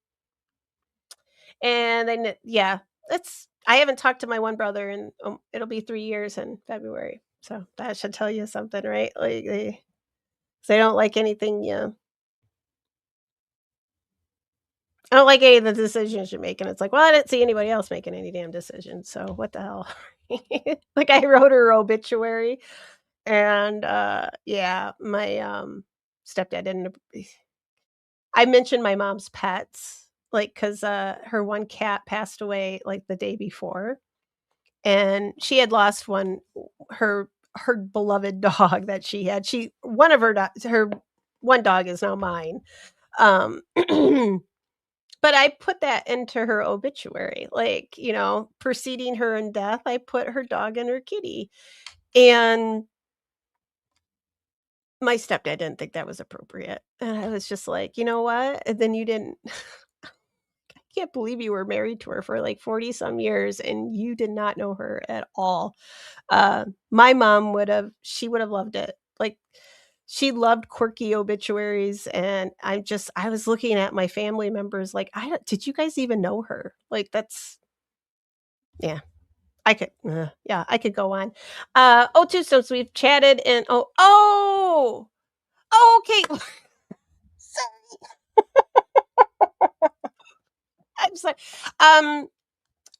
[SPEAKER 1] then yeah, it's. I haven't talked to my one brother in it'll be 3 years in February. So that should tell you something, right? Like they don't like anything. Yeah, I don't like any of the decisions you're making. It's like, well, I didn't see anybody else making any damn decisions. So what the hell? Like I wrote her obituary, and yeah, my stepdad didn't. I mentioned my mom's pets, like because her one cat passed away like the day before, and she had lost her her beloved dog that she had. She one of her one dog is now mine. Um, but I put that into her obituary, like, preceding her in death, I put her dog and her kitty. And my stepdad didn't think that was appropriate. And I was just like, you know what? And then you didn't. I can't believe you were married to her for like 40 some years and you did not know her at all. My mom she would have loved it. Like she loved quirky obituaries. And I was looking at my family members like, did you guys even know her? Like yeah, I could go on. Tombstones, we've chatted and okay. I'm sorry.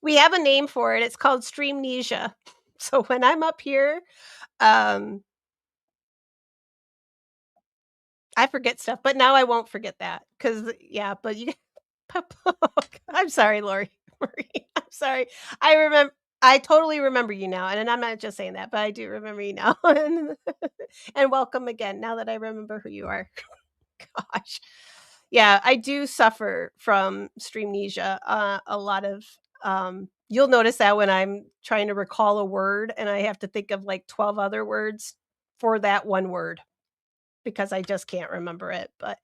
[SPEAKER 1] We have a name for it. It's called streamnesia. So when I'm up here, um, I forget stuff, but now I won't forget that because yeah. But you, I'm sorry, Lori. Marie, I'm sorry. I remember. I totally remember you now, and I'm not just saying that, but I do remember you now. And welcome again. Now that I remember who you are, gosh, yeah, I do suffer from streamnesia. A lot of you'll notice that when I'm trying to recall a word and I have to think of like 12 other words for that one word because I just can't remember it. But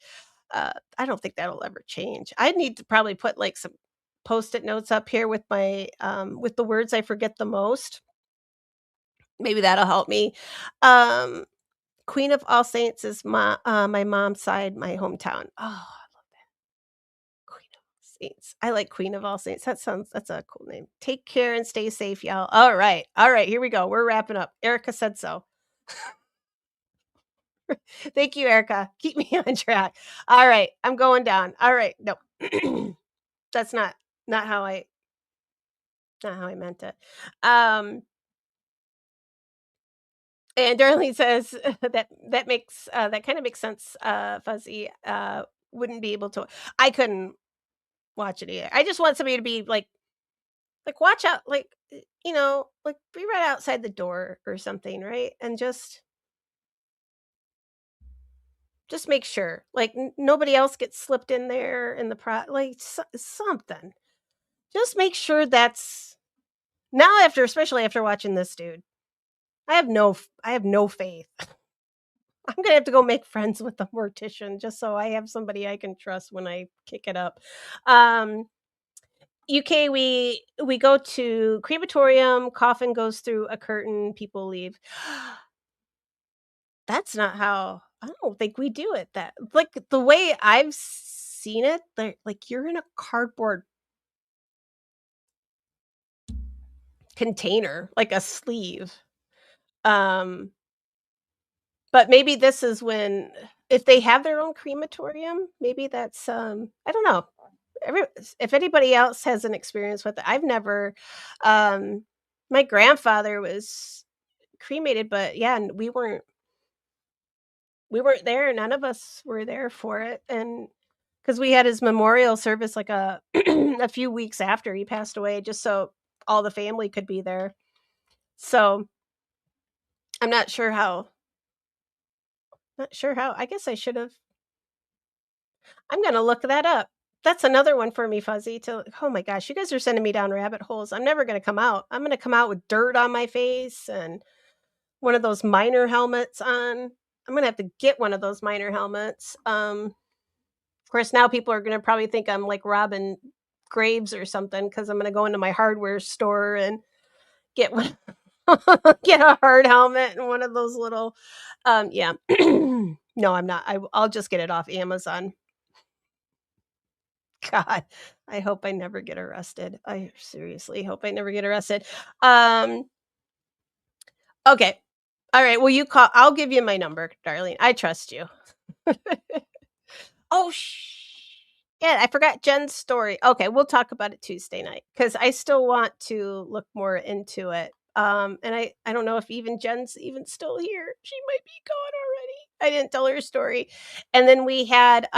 [SPEAKER 1] I don't think that'll ever change. I need to probably put like some post-it notes up here with my with the words I forget the most. Maybe that'll help me. Um, Queen of All Saints is my mom's side, my hometown. Oh, Queen of All Saints. I like Queen of All Saints. That's a cool name. Take care and stay safe, y'all. All right. All right, here we go. We're wrapping up. Erica said so. Thank you, Erica. Keep me on track. All right, I'm going down. All right. No. That's not how I not how I meant it. Um and Darlene says that kind of makes sense, Fuzzy. Wouldn't be able to. I couldn't watch it either. I just want somebody to be like watch out, like like be right outside the door or something, right? And just make sure, like nobody else gets slipped in there in the like something. Just make sure that's now especially after watching this dude. I have no faith. I'm gonna have to go make friends with the mortician just so I have somebody I can trust when I kick it up. Um, UK, we go to crematorium, coffin goes through a curtain, people leave. That's not how I don't think we do it. That like the way I've seen it, like you're in a cardboard container, like a sleeve. Um, but maybe this is when if they have their own crematorium, maybe that's I don't know. If anybody else has an experience with it, I've never my grandfather was cremated, but yeah, we weren't there, none of us were there for it, and because we had his memorial service like a a few weeks after he passed away, just so all the family could be there. So I'm not sure how. Not sure how. I guess I should have. I'm gonna look that up. That's another one for me, Fuzzy. To oh my gosh, you guys are sending me down rabbit holes. I'm never gonna come out. I'm gonna come out with dirt on my face and one of those miner helmets on. I'm gonna have to get one of those miner helmets. Of course, now people are gonna probably think I'm like robbing graves or something because I'm gonna go into my hardware store and get one, get a hard helmet and one of those little. Yeah. No, I'm not. I'll just get it off Amazon. God, I hope I never get arrested. I seriously hope I never get arrested. Um, okay. All right. Well, you call. I'll give you my number, darling. I trust you. Oh, yeah. I forgot Jen's story. Okay, we'll talk about it Tuesday night because I still want to look more into it. And I don't know if even Jen's even still here. She might be gone already. I didn't tell her story. And then we had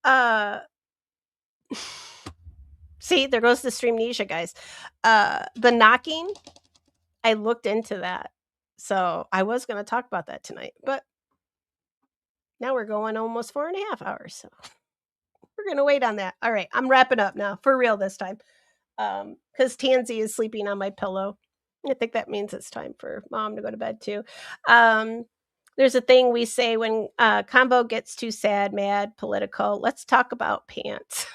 [SPEAKER 1] uh see, there goes the streamnesia, guys. The knocking, I looked into that. So I was going to talk about that tonight, but now we're going almost 4.5 hours. So we're going to wait on that. All right. I'm wrapping up now for real this time. Because Tansy is sleeping on my pillow. I think that means it's time for mom to go to bed too. There's a thing we say when convo gets too sad, mad, political. Let's talk about pants.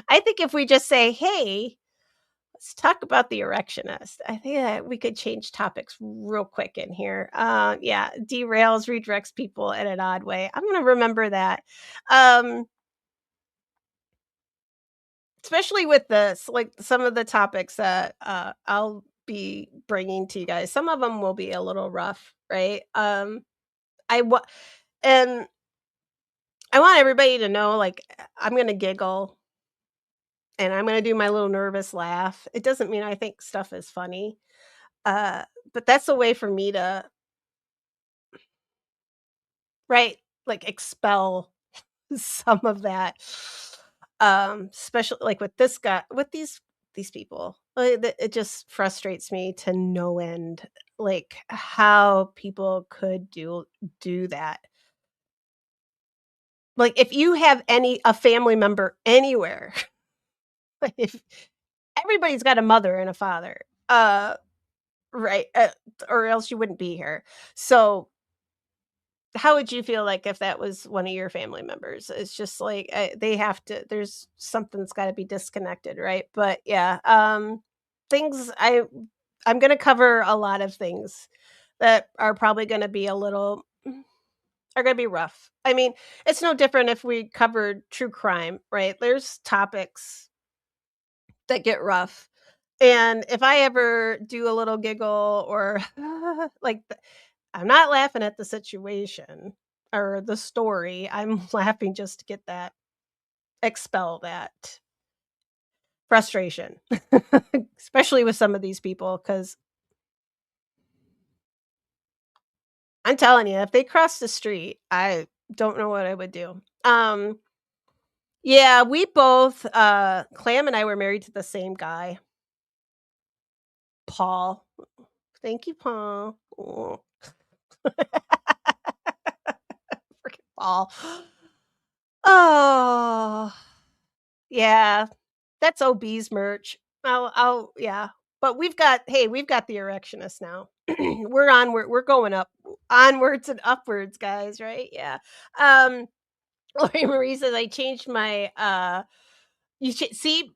[SPEAKER 1] I think if we just say, hey, let's talk about the erectionist. I think that we could change topics real quick in here. Yeah, derails, redirects people in an odd way. I'm going to remember that. Especially with this, like some of the topics that I'll be bringing to you guys. Some of them will be a little rough, right? I wa- and I want everybody to know, like, I'm going to giggle and I'm going to do my little nervous laugh. It doesn't mean I think stuff is funny. Uh, but that's a way for me to, right, like expel some of that. Especially like with this guy, with these people, it just frustrates me to no end. Like how people could do that. Like if you have a family member anywhere, if everybody's got a mother and a father, right, or else you wouldn't be here. So how would you feel like if that was one of your family members? It's just like they have to. There's something's got to be disconnected, right? But yeah, things I'm going to cover a lot of things that are probably going to be are going to be rough. I mean, it's no different if we covered true crime, right? There's topics that get rough. And if I ever do a little giggle or like I'm not laughing at the situation or the story. I'm laughing just to get that expel that frustration, especially with some of these people. Because I'm telling you, if they cross the street, I don't know what I would do. Yeah, we both, Clam and I were married to the same guy, Paul. Thank you, Paul. Oh, freaking Paul. Oh, yeah. That's OB's merch. Yeah. But we've got the erectionist now. We're going up onwards and upwards, guys, right? Yeah. Um Lori Marie says I changed my you should see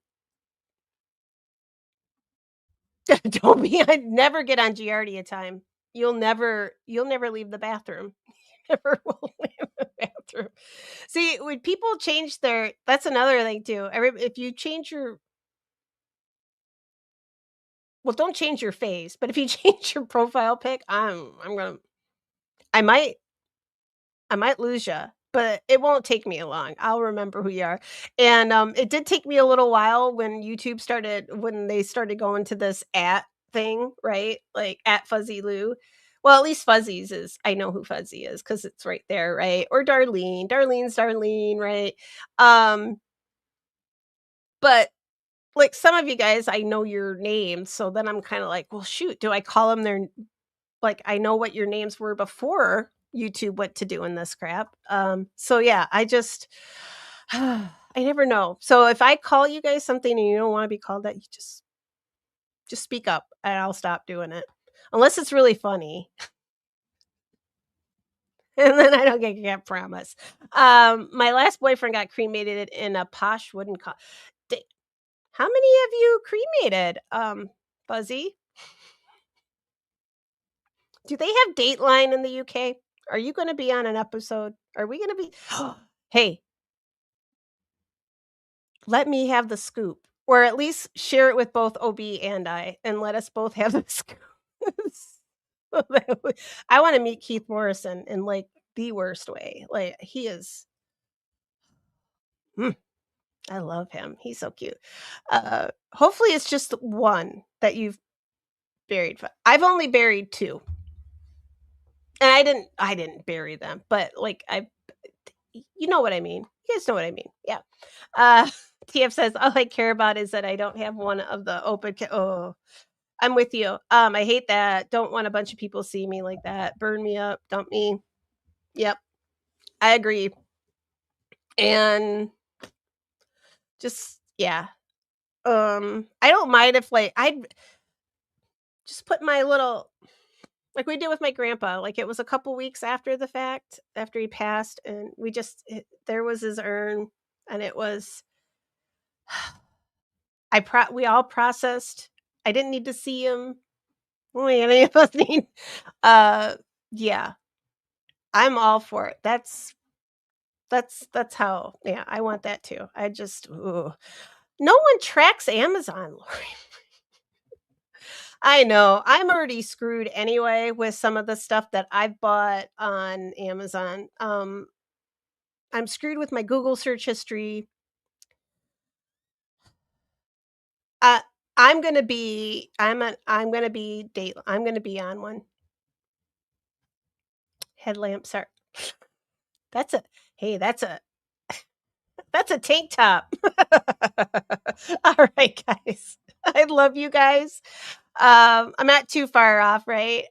[SPEAKER 1] don't be I never get on Giardia time. You'll never leave the bathroom. Never will leave the bathroom. See, when people change that's another thing too. If you change your well, don't change your face, but if you change your profile pic, I'm gonna I might I might lose you, but it won't take me long. I'll remember who you are. And it did take me a little while when they started going to this at thing, right? Like at Fuzzy Lou. Well, at least Fuzzy's is I know who Fuzzy is because it's right there, right? Or Darlene. Darlene's Darlene, right? Um, but like some of you guys, I know your names, so then I'm kind of like, well, shoot, do I call them like, I know what your names were before YouTube went to doing this crap. So yeah, I just I never know. So if I call you guys something and you don't want to be called that, you just speak up and I'll stop doing it. Unless it's really funny. And then I don't can't promise. My last boyfriend got cremated in a posh wooden how many of you cremated? Fuzzy? Do they have Dateline in the UK? Are you going to be on an episode? Are we going to be Hey, let me have the scoop, or at least share it with both OB and I, and let us both have the scoop. I want to meet Keith Morrison in like the worst way. Like he is. I love him. He's so cute. Hopefully it's just one that you've buried. I've only buried 2. And I didn't bury them, but like you know what I mean. You guys know what I mean. Yeah. TF says all I care about is that I don't have one of the open oh, I'm with you. I hate that. Don't want a bunch of people see me like that. Burn me up, dump me. Yep. I agree. And just yeah. I don't mind if like I'd just put my little like we did with my grandpa. Like it was a couple weeks after the fact, after he passed, and we just there was his urn, and it was we all processed. I didn't need to see him. Only any of us need. Yeah, I'm all for it. That's how. Yeah, I want that too. I just no one tracks Amazon, Lori. I know. I'm already screwed anyway with some of the stuff that I've bought on Amazon. I'm screwed with my Google search history. I'm gonna be I'm gonna be on one. Headlamps are that's a hey, that's a tank top. All right, guys. I love you guys. I'm not too far off, right?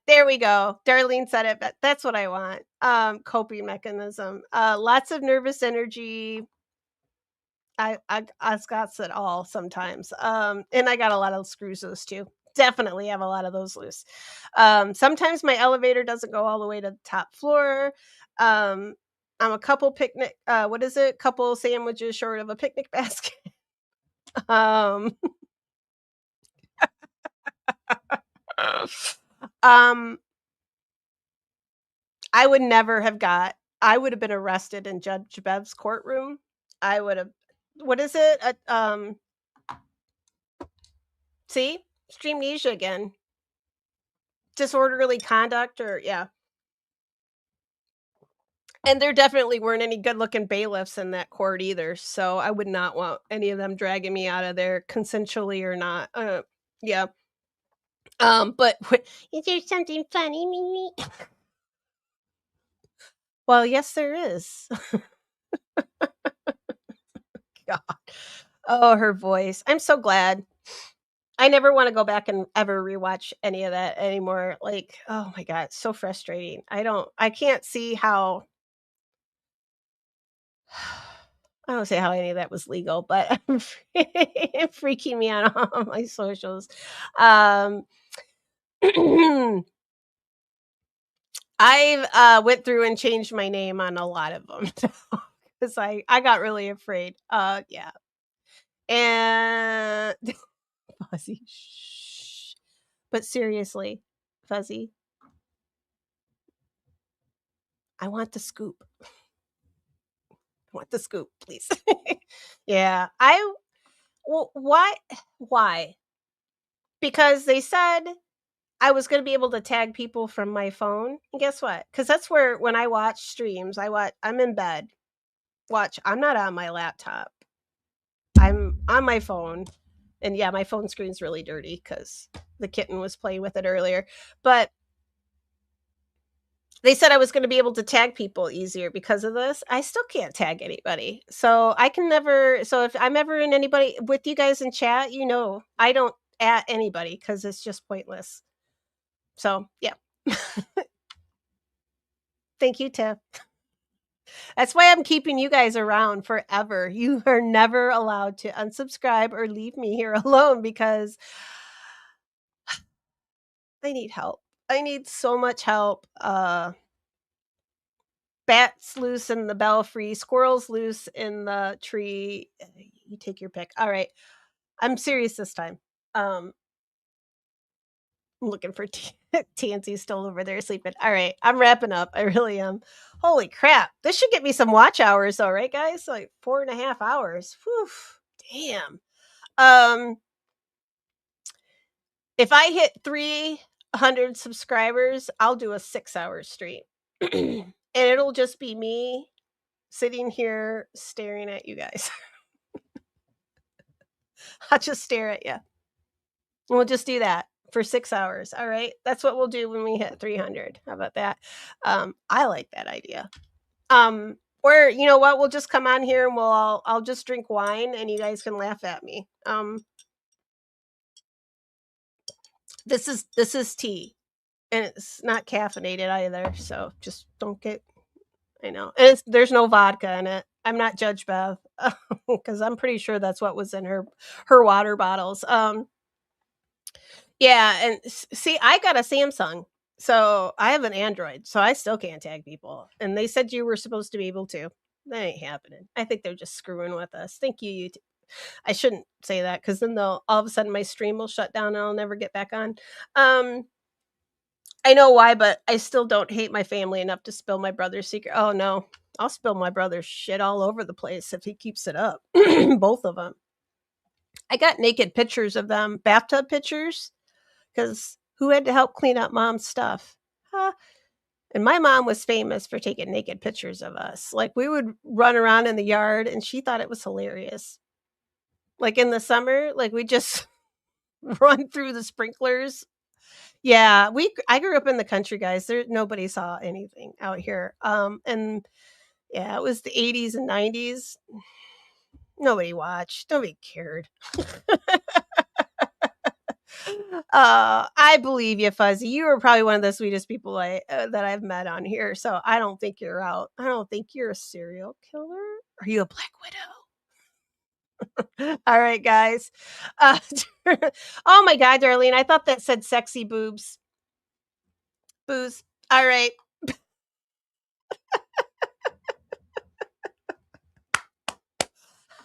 [SPEAKER 1] There we go. Darlene said it, but that's what I want. Coping mechanism. Lots of nervous energy. I've got it all sometimes. And I got a lot of screws loose too. Definitely have a lot of those loose. Sometimes my elevator doesn't go all the way to the top floor. I'm a couple couple sandwiches short of a picnic basket. um, um, I would never have I would have been arrested in Judge Bev's courtroom. I would have, what is it? See? Streamnesia again. Disorderly conduct yeah. And there definitely weren't any good-looking bailiffs in that court either, so I would not want any of them dragging me out of there consensually or not. Yeah. But is there something funny, Mimi? Well, yes, there is. God. Oh, her voice. I'm so glad. I never want to go back and ever rewatch any of that anymore. Like, oh my God, it's so frustrating. I can't see how I don't say how any of that was legal, but it's freaking me out on my socials. I've went through and changed my name on a lot of them because I got really afraid. Yeah, and Fuzzy, shh. But seriously, Fuzzy, I want the scoop. I want the scoop, please. Yeah, why? Because they said I was gonna be able to tag people from my phone, and guess what? Because that's where when I watch streams, I'm in bed. I'm not on my laptop. I'm on my phone, and yeah, my phone screen's really dirty because the kitten was playing with it earlier, but they said I was gonna be able to tag people easier because of this. I still can't tag anybody, so I can never so if I'm ever in anybody with you guys in chat, I don't at anybody because it's just pointless. So, yeah. Thank you, Tiff. That's why I'm keeping you guys around forever. You are never allowed to unsubscribe or leave me here alone because I need help. I need so much help. Bats loose in the belfry, squirrels loose in the tree. You take your pick. All right. I'm serious this time. I'm looking for Tansy still over there sleeping. All right. I'm wrapping up. I really am. Holy crap. This should get me some watch hours though, right, guys? Like 4.5 hours. Whew. Damn. If I hit 300 subscribers, I'll do a 6-hour stream. And it'll just be me sitting here staring at you guys. I'll just stare at you. We'll just do that for 6 hours. All right. That's what we'll do when we hit 300. How about that? I like that idea. Or you know what? We'll just come on here and I'll just drink wine and you guys can laugh at me. This is tea. And it's not caffeinated either, so just don't get. I know, and there's no vodka in it. I'm not Judge Bev because I'm pretty sure that's what was in her water bottles. Yeah, and see, I got a Samsung, so I have an Android, so I still can't tag people. And they said you were supposed to be able to. That ain't happening. I think they're just screwing with us. Thank you, YouTube. I shouldn't say that because then they'll all of a sudden my stream will shut down and I'll never get back on. I know why, but I still don't hate my family enough to spill my brother's secret. Oh no, I'll spill my brother's shit all over the place if he keeps it up. Both of them. I got naked pictures of them, bathtub pictures, because who had to help clean up mom's stuff? Huh? And my mom was famous for taking naked pictures of us. Like we would run around in the yard and she thought it was hilarious. Like in the summer, like we just run through the sprinklers. Yeah, I grew up in the country, guys. Nobody saw anything out here. And yeah, it was the 80s and 90s. Nobody watched. Nobody cared. I believe you, Fuzzy. You are probably one of the sweetest people that I've met on here. So I don't think you're out. I don't think you're a serial killer. Are you a Black Widow? All right, guys. Oh my God, Darlene. I thought that said sexy boobs. Booze. All right.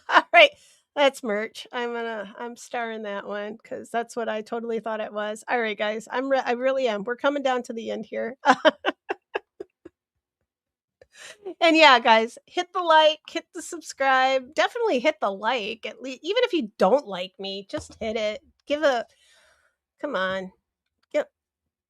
[SPEAKER 1] All right. That's merch. I'm starring that one because that's what I totally thought it was. All right, guys. I really am. We're coming down to the end here. And yeah, guys, hit the like, hit the subscribe. Definitely hit the like. At least, even if you don't like me, just hit it. Come on.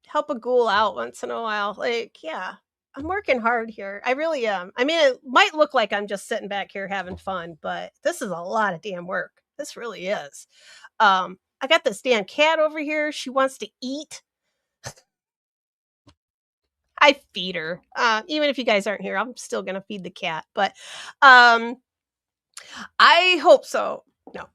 [SPEAKER 1] Help a ghoul out once in a while. Like, yeah. I'm working hard here. I really am. I mean, it might look like I'm just sitting back here having fun, but this is a lot of damn work. This really is. I got this damn cat over here. She wants to eat. I feed her. Even if you guys aren't here, I'm still gonna feed the cat. But I hope so. No.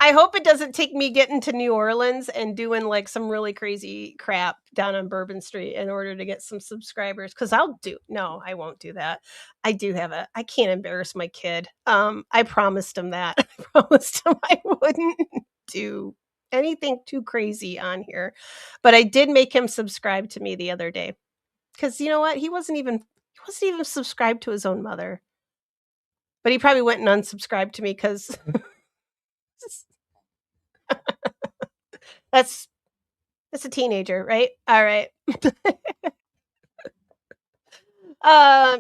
[SPEAKER 1] I hope it doesn't take me getting to New Orleans and doing like some really crazy crap down on Bourbon Street in order to get some subscribers. Cause I won't do that. I can't embarrass my kid. I promised him that. I promised him I wouldn't do anything too crazy on here. But I did make him subscribe to me the other day. Cause you know what? He wasn't even subscribed to his own mother. But he probably went and unsubscribed to me because that's a teenager, right? All right.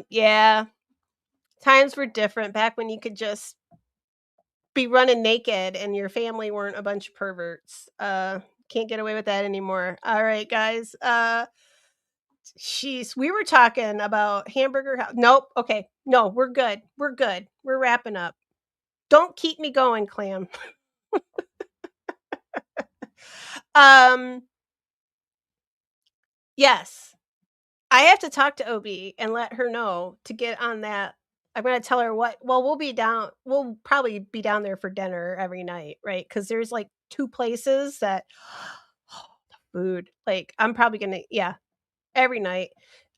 [SPEAKER 1] Yeah. Times were different back when you could just be running naked and your family weren't a bunch of perverts. Can't get away with that anymore. All right, guys. We were talking about hamburger house. Nope. Okay. No, we're good. We're good. We're wrapping up. Don't keep me going, Clam. Yes. I have to talk to OB and let her know to get on that. I'm going to tell her we'll probably be down there for dinner every night, right? Because there's like 2 places that, oh, the food. Like, I'm probably gonna, yeah, every night.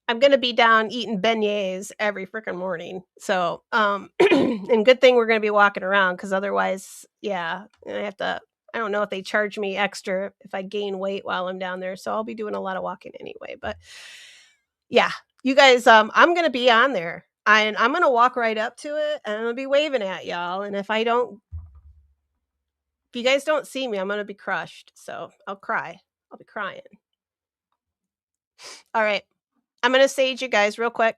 [SPEAKER 1] I'm gonna be down eating beignets every freaking morning. So, and good thing we're gonna be walking around because otherwise, yeah, I have to. I don't know if they charge me extra if I gain weight while I'm down there. So I'll be doing a lot of walking anyway. But yeah, you guys, I'm gonna be on there. And I'm gonna walk right up to it and I'm gonna be waving at y'all. And if you guys don't see me, I'm gonna be crushed. So I'll cry. I'll be crying. All right. I'm gonna sage you guys real quick.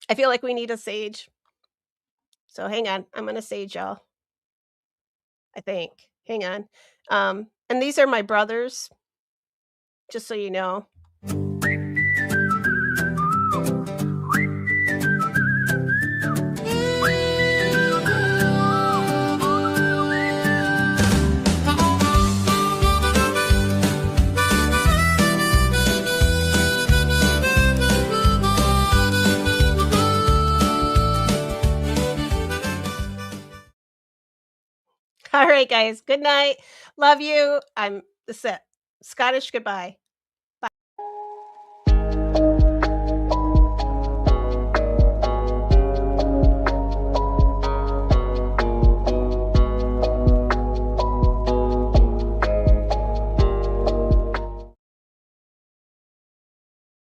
[SPEAKER 1] I feel like we need a sage. So hang on. I'm gonna sage y'all. I think. Hang on. And these are my brothers, just so you know. All right, guys. Good night. Love you. I'm the set. Scottish goodbye.